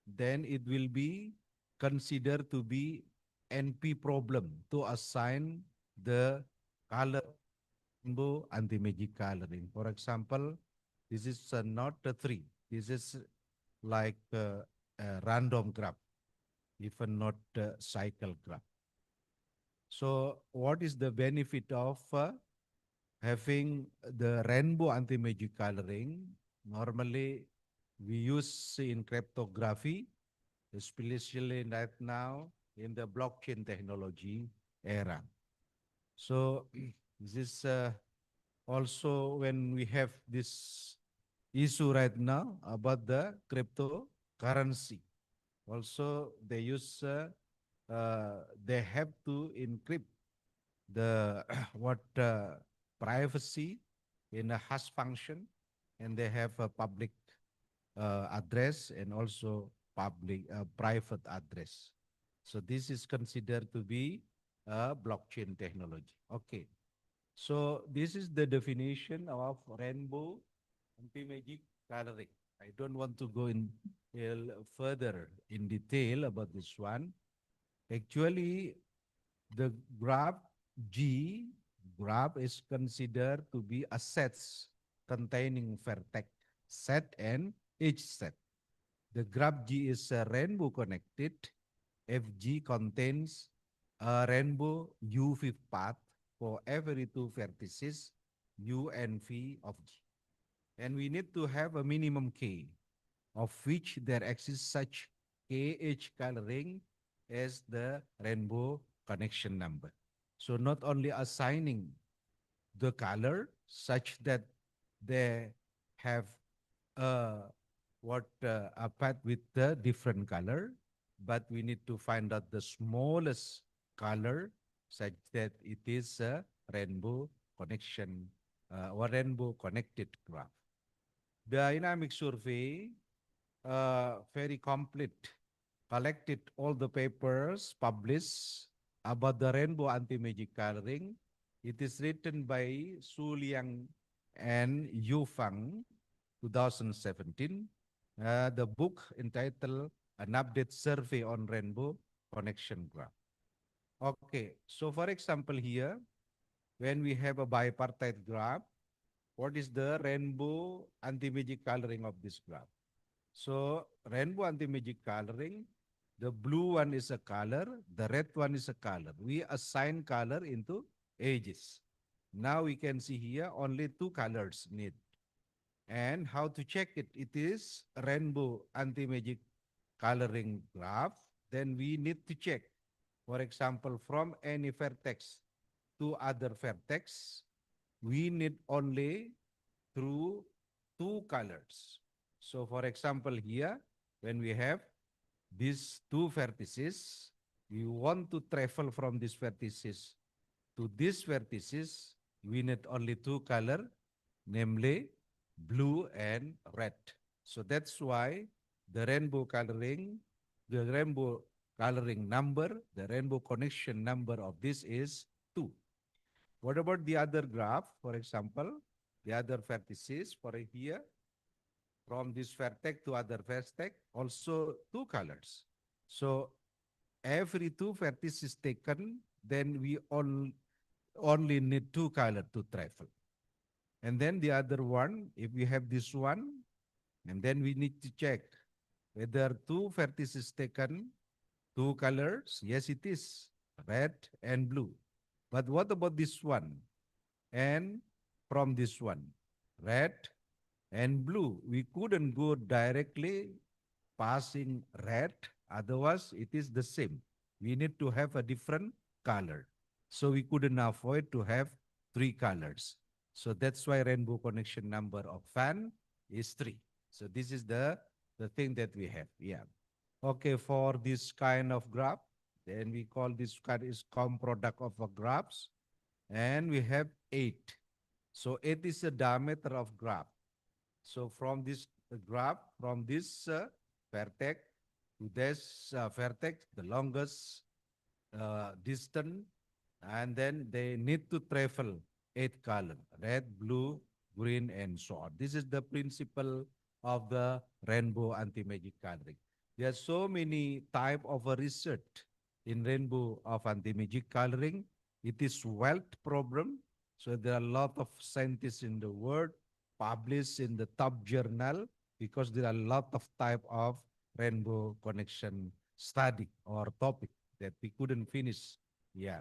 then it will be considered to be NP problem to assign the color rainbow anti-magic coloring. For example, this is not a 3. This is like a random graph, even not a cycle graph. So what is the benefit of having the rainbow anti-magic coloring? Normally, we use in cryptography, especially right now in the blockchain technology era. So this is also when we have this issue right now about the cryptocurrency. Also, they use they have to encrypt the what privacy in a hash function, and they have a public address and also public private address. So this is considered to be a blockchain technology. Okay. So this is the definition of rainbow anti-magic coloring. I don't want to go in further in detail about this one. Actually, the graph G graph is considered to be a sets containing vertex set and edge set. The graph G is a rainbow connected. FG contains a rainbow UV path for every 2 vertices U and V of G. And we need to have a minimum K, of which there exists such KH coloring as the rainbow connection number. So not only assigning the color such that they have what a path with the different color, but we need to find out the smallest color such that it is a rainbow connection or rainbow connected graph. Dynamic survey, very complete, collected all the papers published about the rainbow anti-magic coloring. It is written by Su Liang and Yu Fang, 2017. The book entitled An Update Survey on Rainbow Connection Graph. Okay, so for example here, when we have a bipartite graph, what is the rainbow anti-magic coloring of this graph? So rainbow anti-magic coloring, the blue one is a color, the red one is a color. We assign color into edges. Now we can see here only two colors need. And how to check it? It is rainbow anti-magic coloring graph. Then we need to check, for example, from any vertex to other vertex, we need only through two colors. So for example, here, when we have these two vertices, we want to travel from these vertices to these vertices, we need only two color, namely blue and red. So that's why the rainbow coloring number, the rainbow connection number of this is 2. What about the other graph? For example, the other vertices for here, from this vertex to other vertex, also two colors. So every two vertices taken, then we only need two color to travel. And then the other one, if we have this one, and then we need to check whether two vertices taken, two colors. Yes, it is red and blue. But what about this one? And from this one, red and blue. We couldn't go directly passing red. Otherwise, it is the same. We need to have a different color. So we couldn't avoid to have three colors. So that's why rainbow connection number of fan is 3. So this is the thing that we have. Yeah. Okay, for this kind of graph, then we call this kind is com product of a graphs. And we have 8. So 8 is the diameter of graph. So from this graph, from this vertex to this vertex, the longest distance, and then they need to travel 8 color, red, blue, green, and so on. This is the principle of the rainbow anti-magic coloring. There are so many type of a research in rainbow of anti-magic coloring. It is wealth problem. So there are a lot of scientists in the world published in the top journal because there are a lot of type of rainbow connection study or topic that we couldn't finish. Yeah.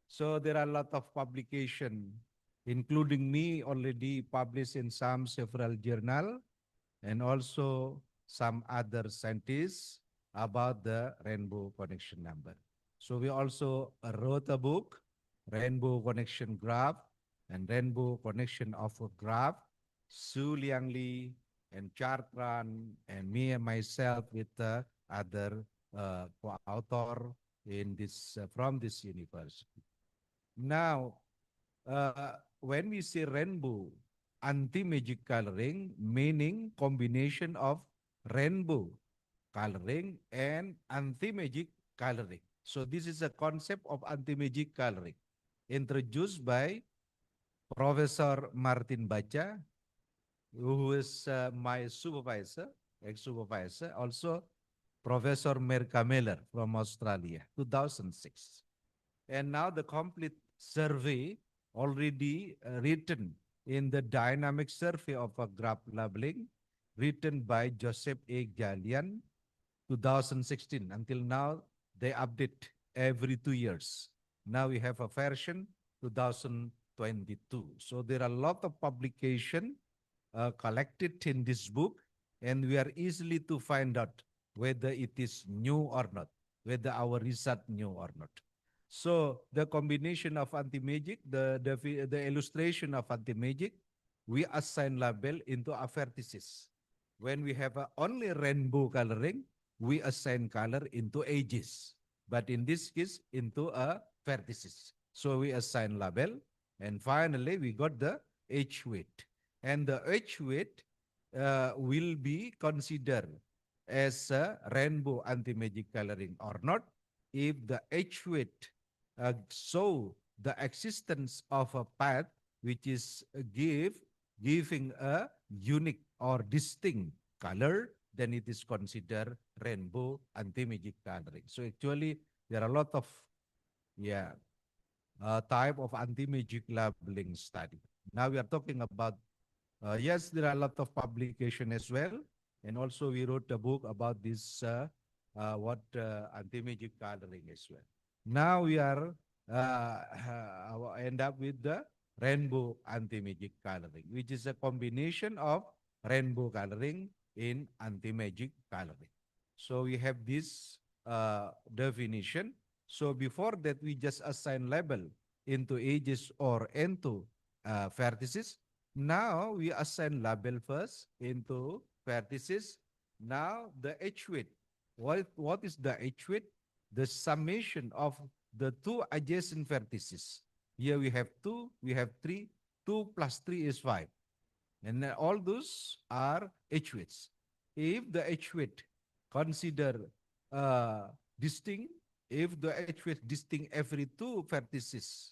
So there are a lot of publication, including me, already published in several journal, and also some other scientists about the rainbow connection number. So we also wrote a book, Rainbow Connection Graph and Rainbow Connection of a Graph. Su Liang Li and Chartran and me and myself with the other co-author in this from this university. Now, when we say rainbow anti-magic coloring, meaning combination of rainbow coloring and anti-magic coloring. So this is a concept of anti-magic coloring introduced by Professor Martin Baca, who is my supervisor, ex-supervisor, also Professor Merka Miller from Australia, 2006. And now the complete survey already written in the dynamic survey of a graph labeling, written by Joseph A. Gallian, 2016. Until now, they update every 2 years. Now we have a version 2022. So there are a lot of publication collected in this book, and we are easily to find out whether it is new or not, whether our result new or not. So the combination of anti-magic, the illustration of anti-magic, we assign label into a vertices. When we have only rainbow coloring, we assign color into edges. But in this case, into a vertices. So we assign label. And finally, we got the edge weight. And the edge weight will be considered as a rainbow anti-magic coloring or not if the edge weight show the existence of a path which is giving a unique or distinct color, then it is considered rainbow anti-magic coloring. So actually, there are a lot of type of anti-magic labeling study. Now we are talking about, yes, there are a lot of publication as well. And also we wrote a book about this, anti-magic coloring as well. Now we are end up with the rainbow anti-magic coloring, which is a combination of rainbow coloring in anti-magic coloring. So we have this definition. So before that, we just assign label into edges or into vertices. Now we assign label first into vertices. Now the edge weight. What is the edge weight? The summation of the two adjacent vertices. Here we have 2, we have 3. 2 plus 3 is 5. And all those are edge weights. If the edge weight consider distinct, if the edge weight distinct every 2 vertices,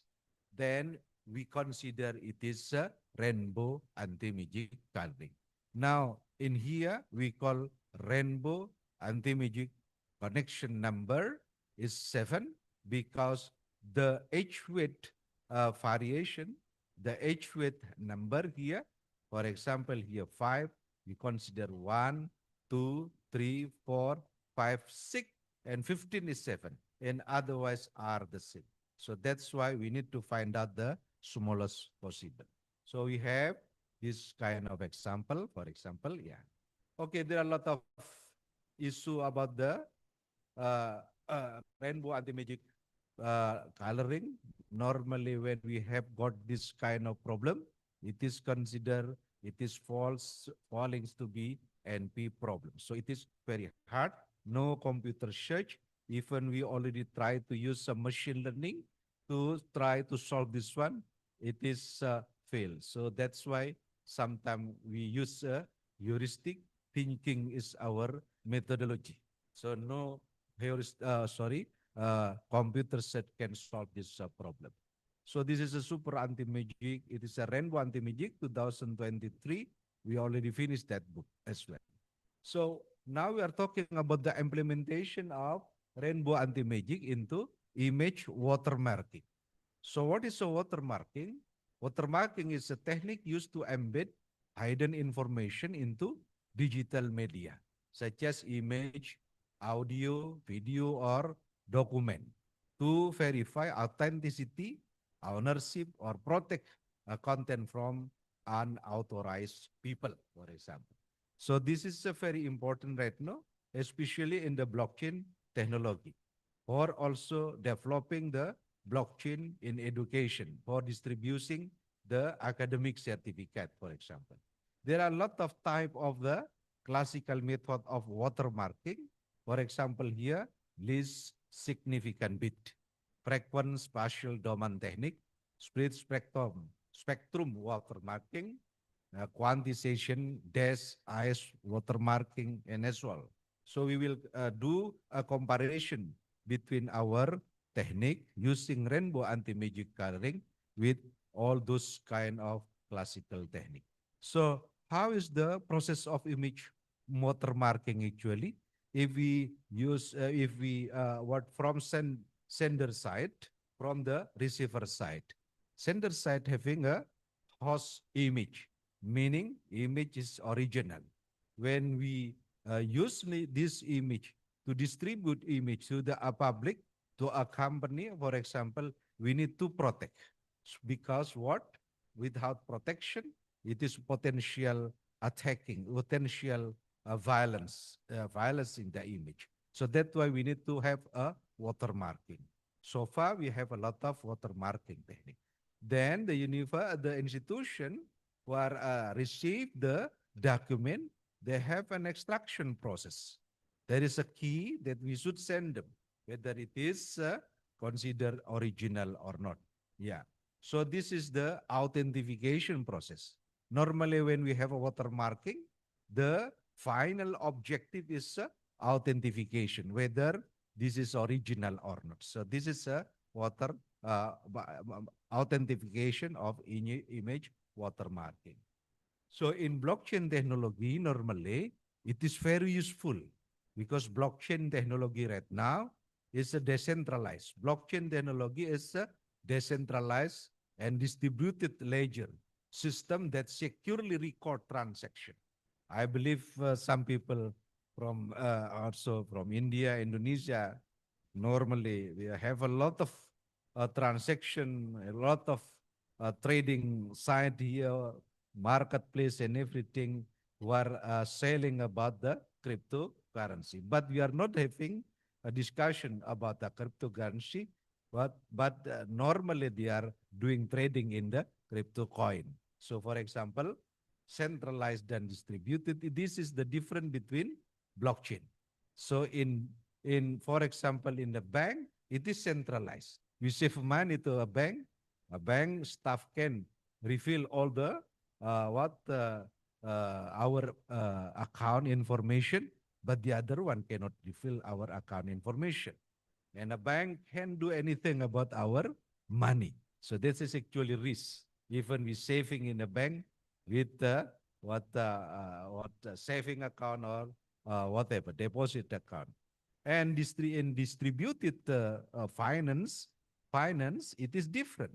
then we consider it is a rainbow anti-magic coloring. Now, in here, we call rainbow anti-magic connection number is 7 because the edge weight variation, the edge weight number here, for example, here 5, we consider 1, 2, 3, 4, 5, 6, and 15 is 7, and otherwise are the same. So that's why we need to find out the smallest possible. So we have this kind of example, for example, Okay, there are a lot of issue about the rainbow anti-magic coloring. Normally, when we have got this kind of problem, it is considered, it is falling to be NP problem. So it is very hard, no computer search. Even we already tried to use some machine learning to try to solve this one, it is failed. So that's why sometimes we use heuristic thinking is our methodology. So no computer set can solve this problem. So this is a super anti-magic. It is a rainbow anti-magic 2023. We already finished that book as well. So now we are talking about the implementation of rainbow anti-magic into image watermarking. So what is a watermarking? Watermarking is a technique used to embed hidden information into digital media, such as image, audio, video, or document to verify authenticity, ownership, or protect content from unauthorized people, for example. So this is a very important right now, especially in the blockchain technology, or also developing the blockchain in education for distributing the academic certificate, for example. There are a lot of type of the classical method of watermarking. For example, here, least significant bit, frequent spatial domain technique, split spectrum watermarking, quantization, dash, ice watermarking, and as well. So we will do a comparison between our technique using rainbow anti-magic coloring with all those kind of classical technique. So how is the process of image watermarking actually? If we use, from sender side, from the receiver side, sender side having a host image, meaning image is original. When we use this image to distribute image to the public, to a company, for example, we need to protect. Because what? Without protection, it is potential attacking, potential violence in the image. So that's why we need to have a watermarking. So far, we have a lot of watermarking technique. Then the institution where receive the document they have an extraction process. There is a key that we should send them, whether it is considered original or not. Yeah. So this is the authentication process. Normally, when we have a watermarking, the final objective is authentication, whether this is original or not. So this is a authentication of image watermarking. So in blockchain technology, normally it is very useful because blockchain technology right now is a decentralized. Blockchain technology is a decentralized and distributed ledger system that securely record transaction. I believe some people from also from India, Indonesia, normally we have a lot of transaction, a lot of trading site here, marketplace and everything who are selling about the cryptocurrency. But we are not having a discussion about the cryptocurrency, but normally they are doing trading in the crypto coin. So for example, centralized and distributed, this is the difference between blockchain. So for example, in the bank, it is centralized. You save money to a bank staff can reveal all the our account information, but the other one cannot reveal our account information. And a bank can do anything about our money. So this is actually risk. Even we saving in a bank with saving account or whatever deposit account. And in distributed finance, it is different.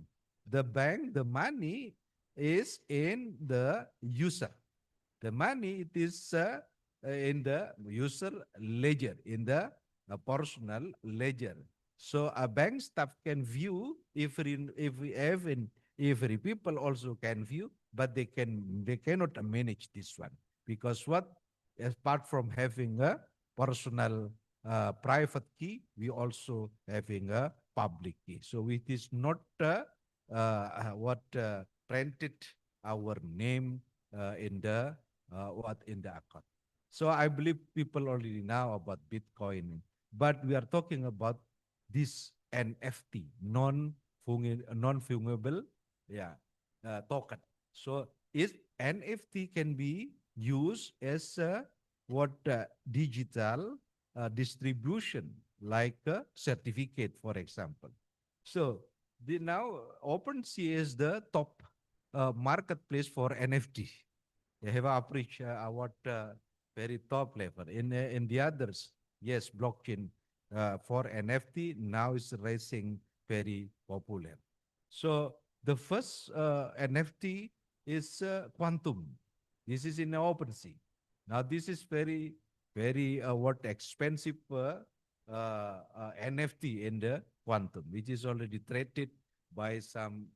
The bank, the money is in the user. The money, it is in the user ledger, in the personal ledger. So a bank staff can view every people also can view, but they cannot manage this one because apart from having a personal private key, we also having a public key. So it is not printed our name in the account. So I believe people already know about Bitcoin, but we are talking about this NFT, non-fungible token. So NFT can be used as digital distribution, like a certificate, for example. So now OpenSea is the top marketplace for NFT. They have approached very top level. In the others, yes, blockchain for NFT now is rising very popular. So the first NFT is quantum. This is in OpenSea. Now this is very expensive NFT in the quantum, which is already traded by some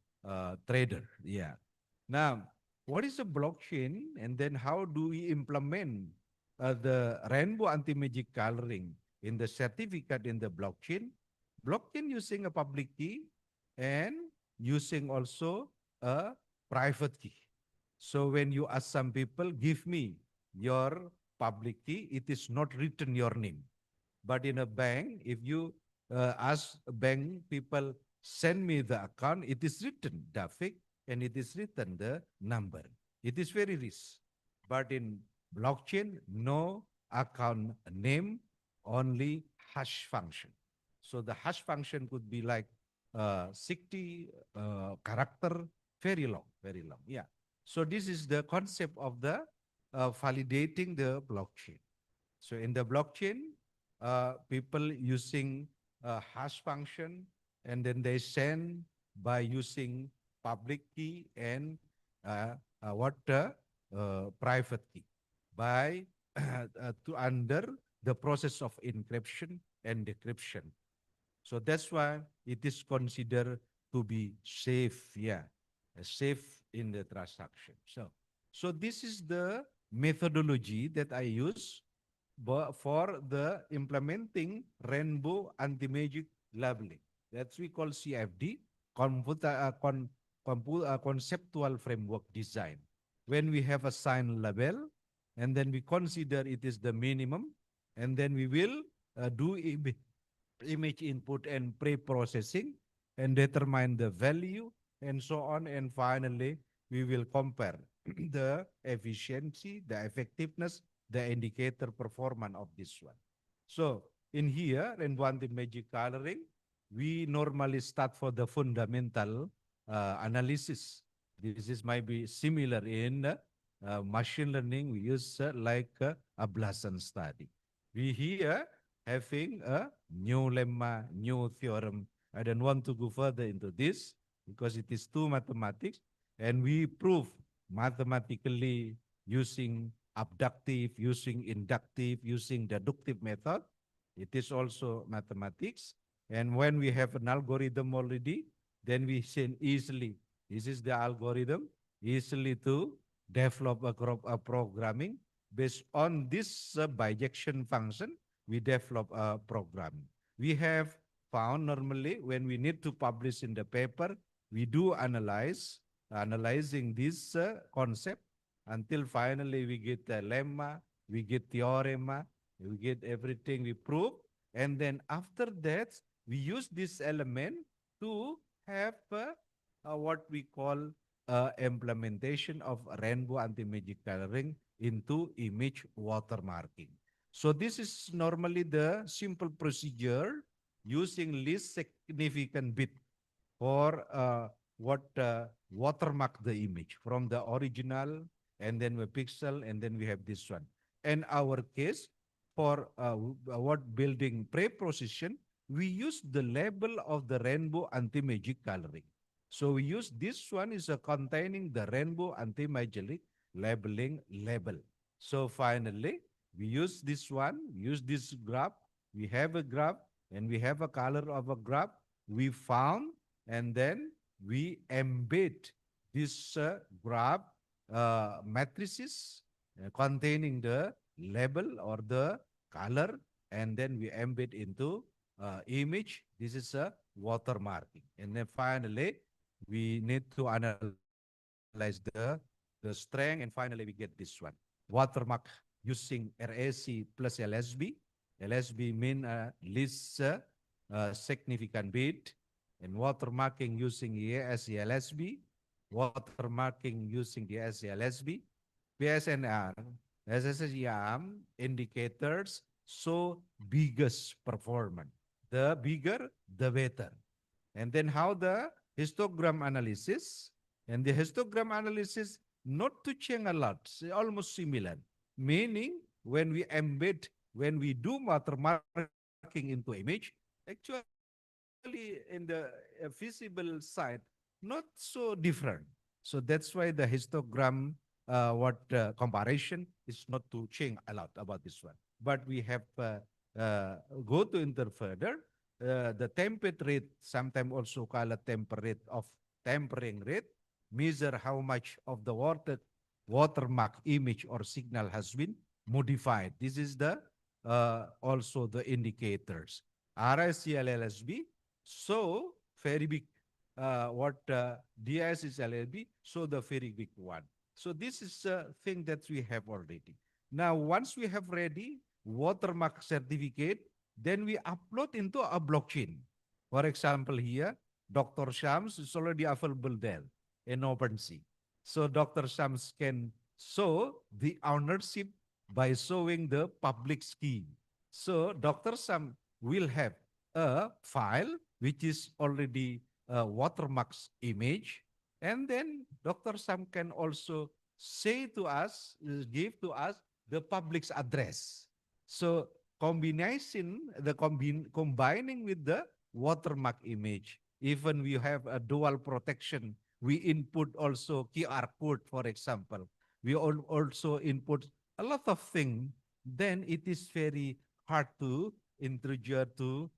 trader. Yeah. Now, what is a blockchain, and then how do we implement the rainbow anti-magic coloring in the certificate in the blockchain? Blockchain using a public key and using also a private key. So when you ask some people, give me your public key, it is not written your name. But in a bank, if you ask bank people, send me the account, it is written Dafik, and it is written the number. It is very rich. But in blockchain, no account name, only hash function. So the hash function could be like 60 character, very long. Yeah. So this is the concept of the validating the blockchain. So in the blockchain, people using a hash function, and then they send by using public key and private key by under the process of encryption and decryption. So that's why it is considered to be safe, safe in the transaction. So this is the methodology that I use for the implementing rainbow anti-magic labeling. That's we call CFD, conceptual framework design. When we have a sign label, and then we consider it is the minimum, and then we will do image input and pre-processing and determine the value and so on. And finally, we will compare the efficiency, the effectiveness, the indicator performance of this one. So in here, in quantum magic coloring, we normally start for the fundamental analysis. This is might be similar in machine learning. We use a Blason study. We here having a new lemma, new theorem. I don't want to go further into this because it is too mathematics, and we prove mathematically using abductive, using inductive, using deductive method. It is also mathematics. And when we have an algorithm already, then we can easily, this is the algorithm, easily to develop a programming based on this bijection function. We develop a program. We have found normally when we need to publish in the paper, we do analyzing this concept until finally we get a lemma, we get theorem, we get everything we prove. And then after that, we use this element to have what we call implementation of rainbow anti-magic coloring into image watermarking. So this is normally the simple procedure using least significant bit for watermark the image from the original, and then we pixel, and then we have this one. In our case, for what building pre-procession, we use the label of the rainbow anti-magic coloring. So we use this one is containing the rainbow anti-magic labeling label. So finally, we use this one, use this graph. We have a graph and we have a color of a graph. We found, and then we embed this graph matrices containing the label or the color, and then we embed into image. This is a watermarking. And then finally, we need to analyze the strength, and finally we get this one. Watermark using RAC plus LSB. LSB mean least significant bit, and watermarking using EASC LSB, watermarking using the SLSB, PSNR, SSGAM indicators show biggest performance. The bigger, the better. And then how the histogram analysis, and the histogram analysis not to change a lot, almost similar. Meaning when we embed, when we do watermarking into image, actually in the visible side, not so different. So that's why the histogram comparison is not to change a lot about this one. But we have go to enter further. The temperate rate, sometimes also called temperate of tempering rate, measure how much of the watermark image or signal has been modified. This is the also the indicators. RICLLSB, so very big. DS is LLB, so the very big one. So this is a thing that we have already. Now, once we have ready watermark certificate, then we upload into a blockchain. For example, here, Dr. Shams is already available there in OpenSea. So Dr. Shams can show the ownership by showing the public key. So Dr. Shams will have a file which is already a watermarks image, and then Dr. Shams can also say to us, give to us the public's address. So combination, combining with the watermark image, even we have a dual protection, we input also QR code, for example. We also input a lot of things. Then it is very hard to introduce to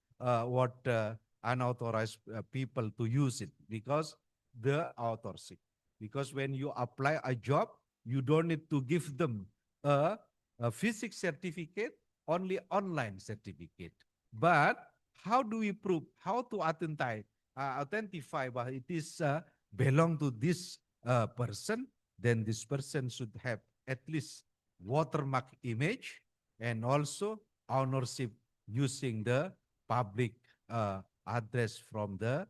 unauthorized people to use it because the authorship. Because when you apply a job, you don't need to give them a physics certificate, only online certificate. But how do we prove, how to identify that it is belong to this person? Then this person should have at least watermark image and also ownership using the public address from the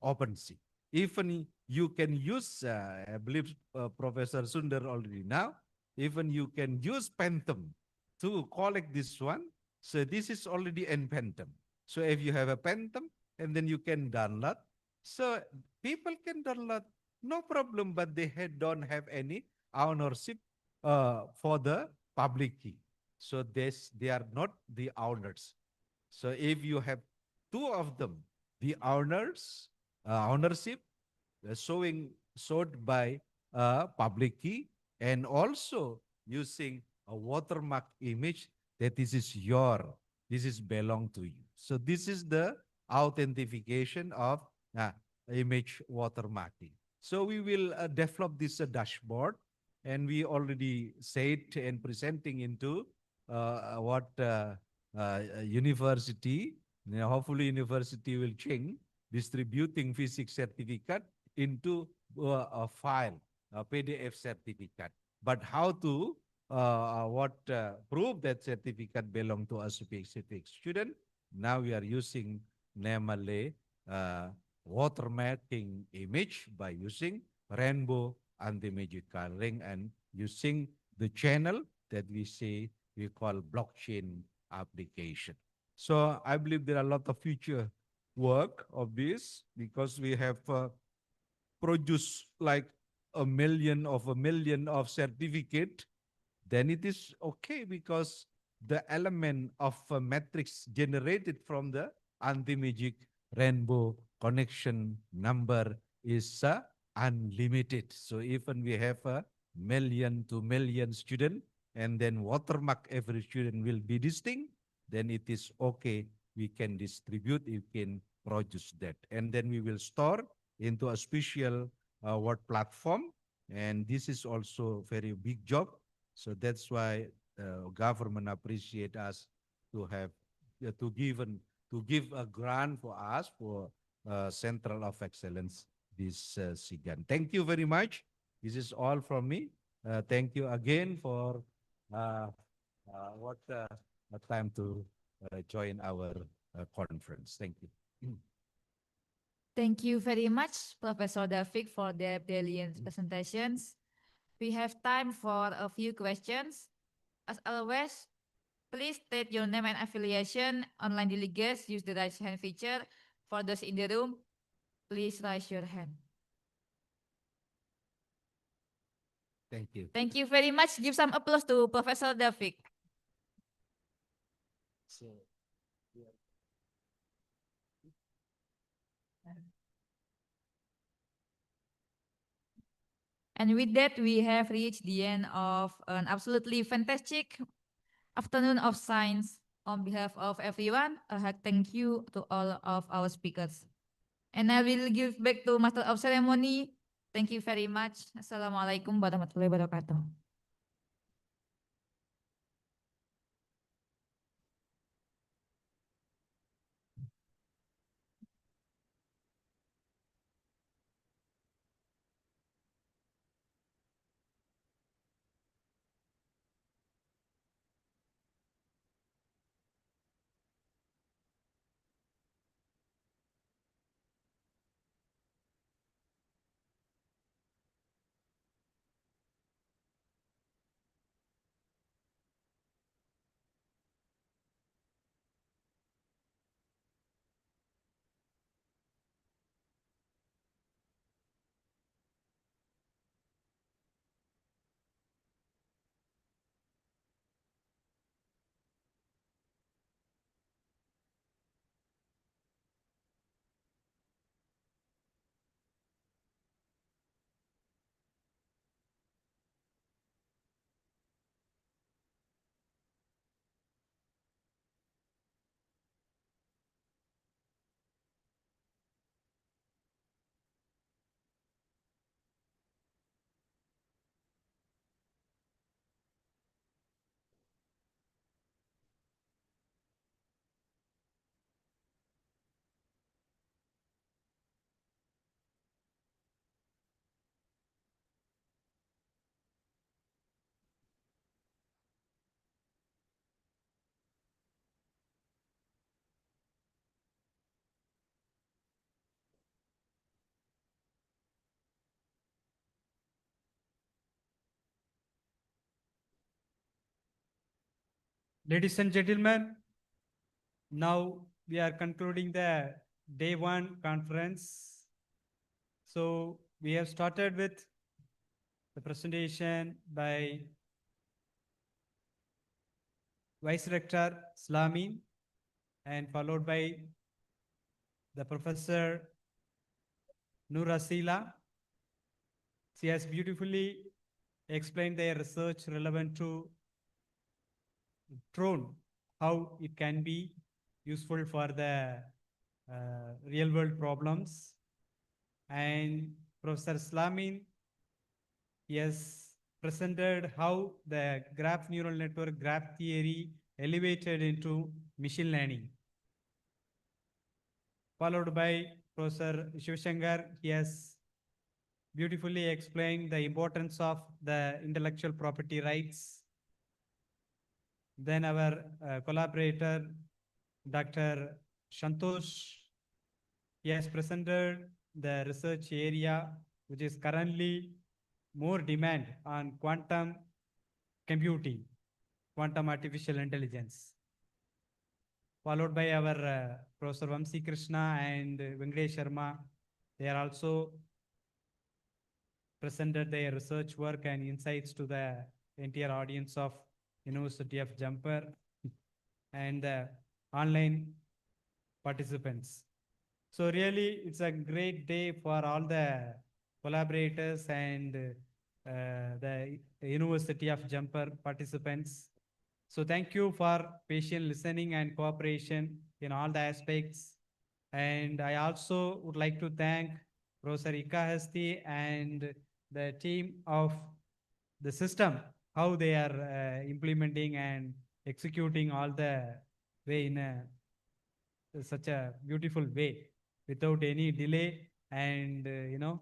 OpenSea. Even you can use, I believe Professor Sundar already now, even you can use Phantom to collect this one. So this is already in Phantom. So if you have a Phantom, and then you can download. So people can download, no problem, but they don't have any ownership for the public key. So they are not the owners. So if you have two of them, the ownership showed by a public key and also using a watermark image that this is belong to you. So this is the authentication of image watermarking. So we will develop this dashboard, and we already said and presenting into what university, hopefully university will change distributing physics certificate into a file, a PDF certificate. But how to prove that certificate belong to a specific student? Now we are using namely watermarking image by using rainbow anti-magic coloring and using the channel that we call blockchain application. So I believe there are a lot of future work of this because we have produced like a million of certificate. Then it is okay because the element of a matrix generated from the anti-magic rainbow connection number is unlimited. So even we have a million to million student and then watermark every student will be distinct, then it is okay. We can distribute, we can produce that. And then we will store into a special word platform. And this is also very big job. So that's why government appreciate us to have to give a grant for us for Central of Excellence, this CGANT. Thank you very much. This is all from me. Thank you again for time to join our conference. Thank you. Thank you very much, Professor Davik, for the brilliant presentations. We have time for a few questions. As always, please state your name and affiliation. Online delegates use the raise hand feature. For those in the room, please raise your hand. Thank you. Thank you very much. Give some applause to Professor Davik. And with that, we have reached the end of an absolutely fantastic afternoon of science. On behalf of everyone, a hug thank you to all of our speakers. And I will give back to Master of Ceremony. Thank you very much. Assalamualaikum warahmatullahi wabarakatuh. Ladies and gentlemen, now we are concluding the day 1 conference. So we have started with the presentation by Vice Rector Slamin and followed by the Professor Nurasila. She has beautifully explained their research relevant to drone, how it can be useful for the real world problems. And Professor Slamin, he has presented how the graph neural network graph theory elevated into machine learning. Followed by Professor Shivshankar, he has beautifully explained the importance of the intellectual property rights. Then our collaborator, Dr. Santosh, he has presented the research area which is currently more demand on quantum computing, quantum artificial intelligence. Followed by our Professor Vamsi Krishna and Venkatesh Sharma. They are also presented their research work and insights to the entire audience of University of Jember and the online participants. So really, it's a great day for all the collaborators and the University of Jember participants. So thank you for patient listening and cooperation in all the aspects. And I also would like to thank Professor Ika Hasti and the team of the system, how they are implementing and executing all the way in such a beautiful way without any delay and the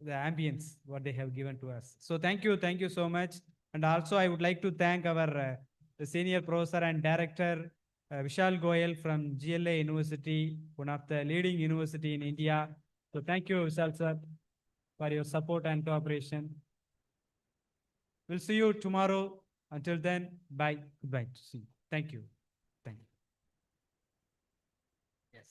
ambience what they have given to us. So thank you so much. And also I would like to thank our senior professor and director Vishal Goyal from GLA University, one of the leading university in India. So thank you, Vishal sir, for your support and cooperation. We'll see you tomorrow. Until then, bye. Goodbye. See you. Thank you. Thank you. Yes.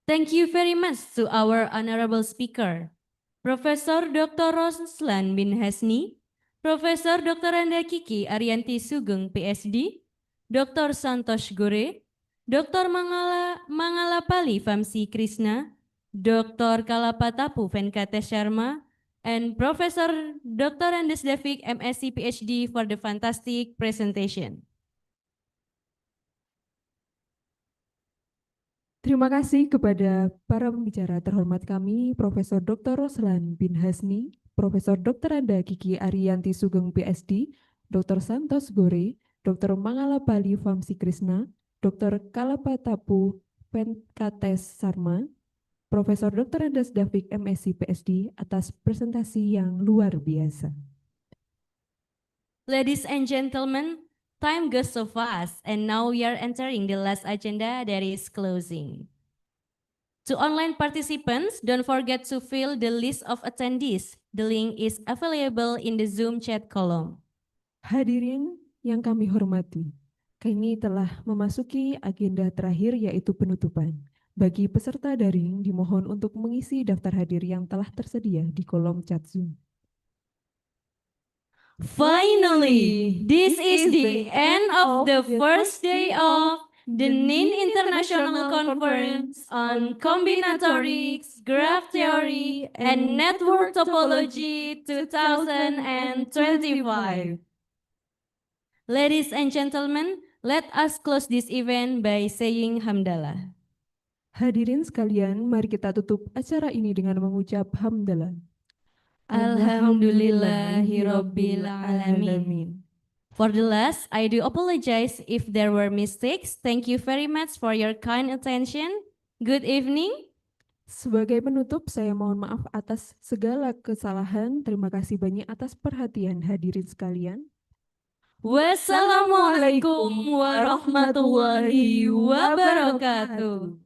Thank you very much to our honorable speaker, Professor Dr. Roslan bin Hasni, Professor Dr. Anda Kiki Arianti Sugeng, PhD, Dr. Santosh Gore, Dr. Mangalapali Vamsi Krishna, Dr. Kalapatapu Venkatesh Sharma, and Professor Dr. Andes Davik, MSc, PhD for the fantastic presentation. Terima kasih kepada para pembicara terhormat kami, Profesor Dr. Roslan bin Hasni, Profesor Dr. Anda Kiki Arianti Sugeng, PhD, Dr. Santosh Gore, Dr. Mangalapali Vamsi Krishna, Dr. Kalapatapu Venkatesh Sharma, Profesor Dr. Andes Davik, MSc, PhD, atas presentasi yang luar biasa. Ladies and gentlemen, time goes so fast, and now we are entering the last agenda, that is closing. To online participants, don't forget to fill the list of attendees. The link is available in the Zoom chat column. Hadirin yang kami hormati, kami telah memasuki agenda terakhir yaitu penutupan. Bagi peserta daring dimohon untuk mengisi daftar hadir yang telah tersedia di kolom chat Zoom. Finally, this is the end of the first day of the NIN International Conference on Combinatorics, Graph Theory, and Network Topology 2025. Ladies and gentlemen, let us close this event by saying hamdalah. Hadirin sekalian, mari kita tutup acara ini dengan mengucap hamdalah. Alhamdulillahirabbil alamin. For the last, I do apologize if there were mistakes. Thank you very much for your kind attention. Good evening. Sebagai penutup, saya mohon maaf atas segala kesalahan. Terima kasih banyak atas perhatian hadirin sekalian. Wassalamualaikum warahmatullahi wabarakatuh.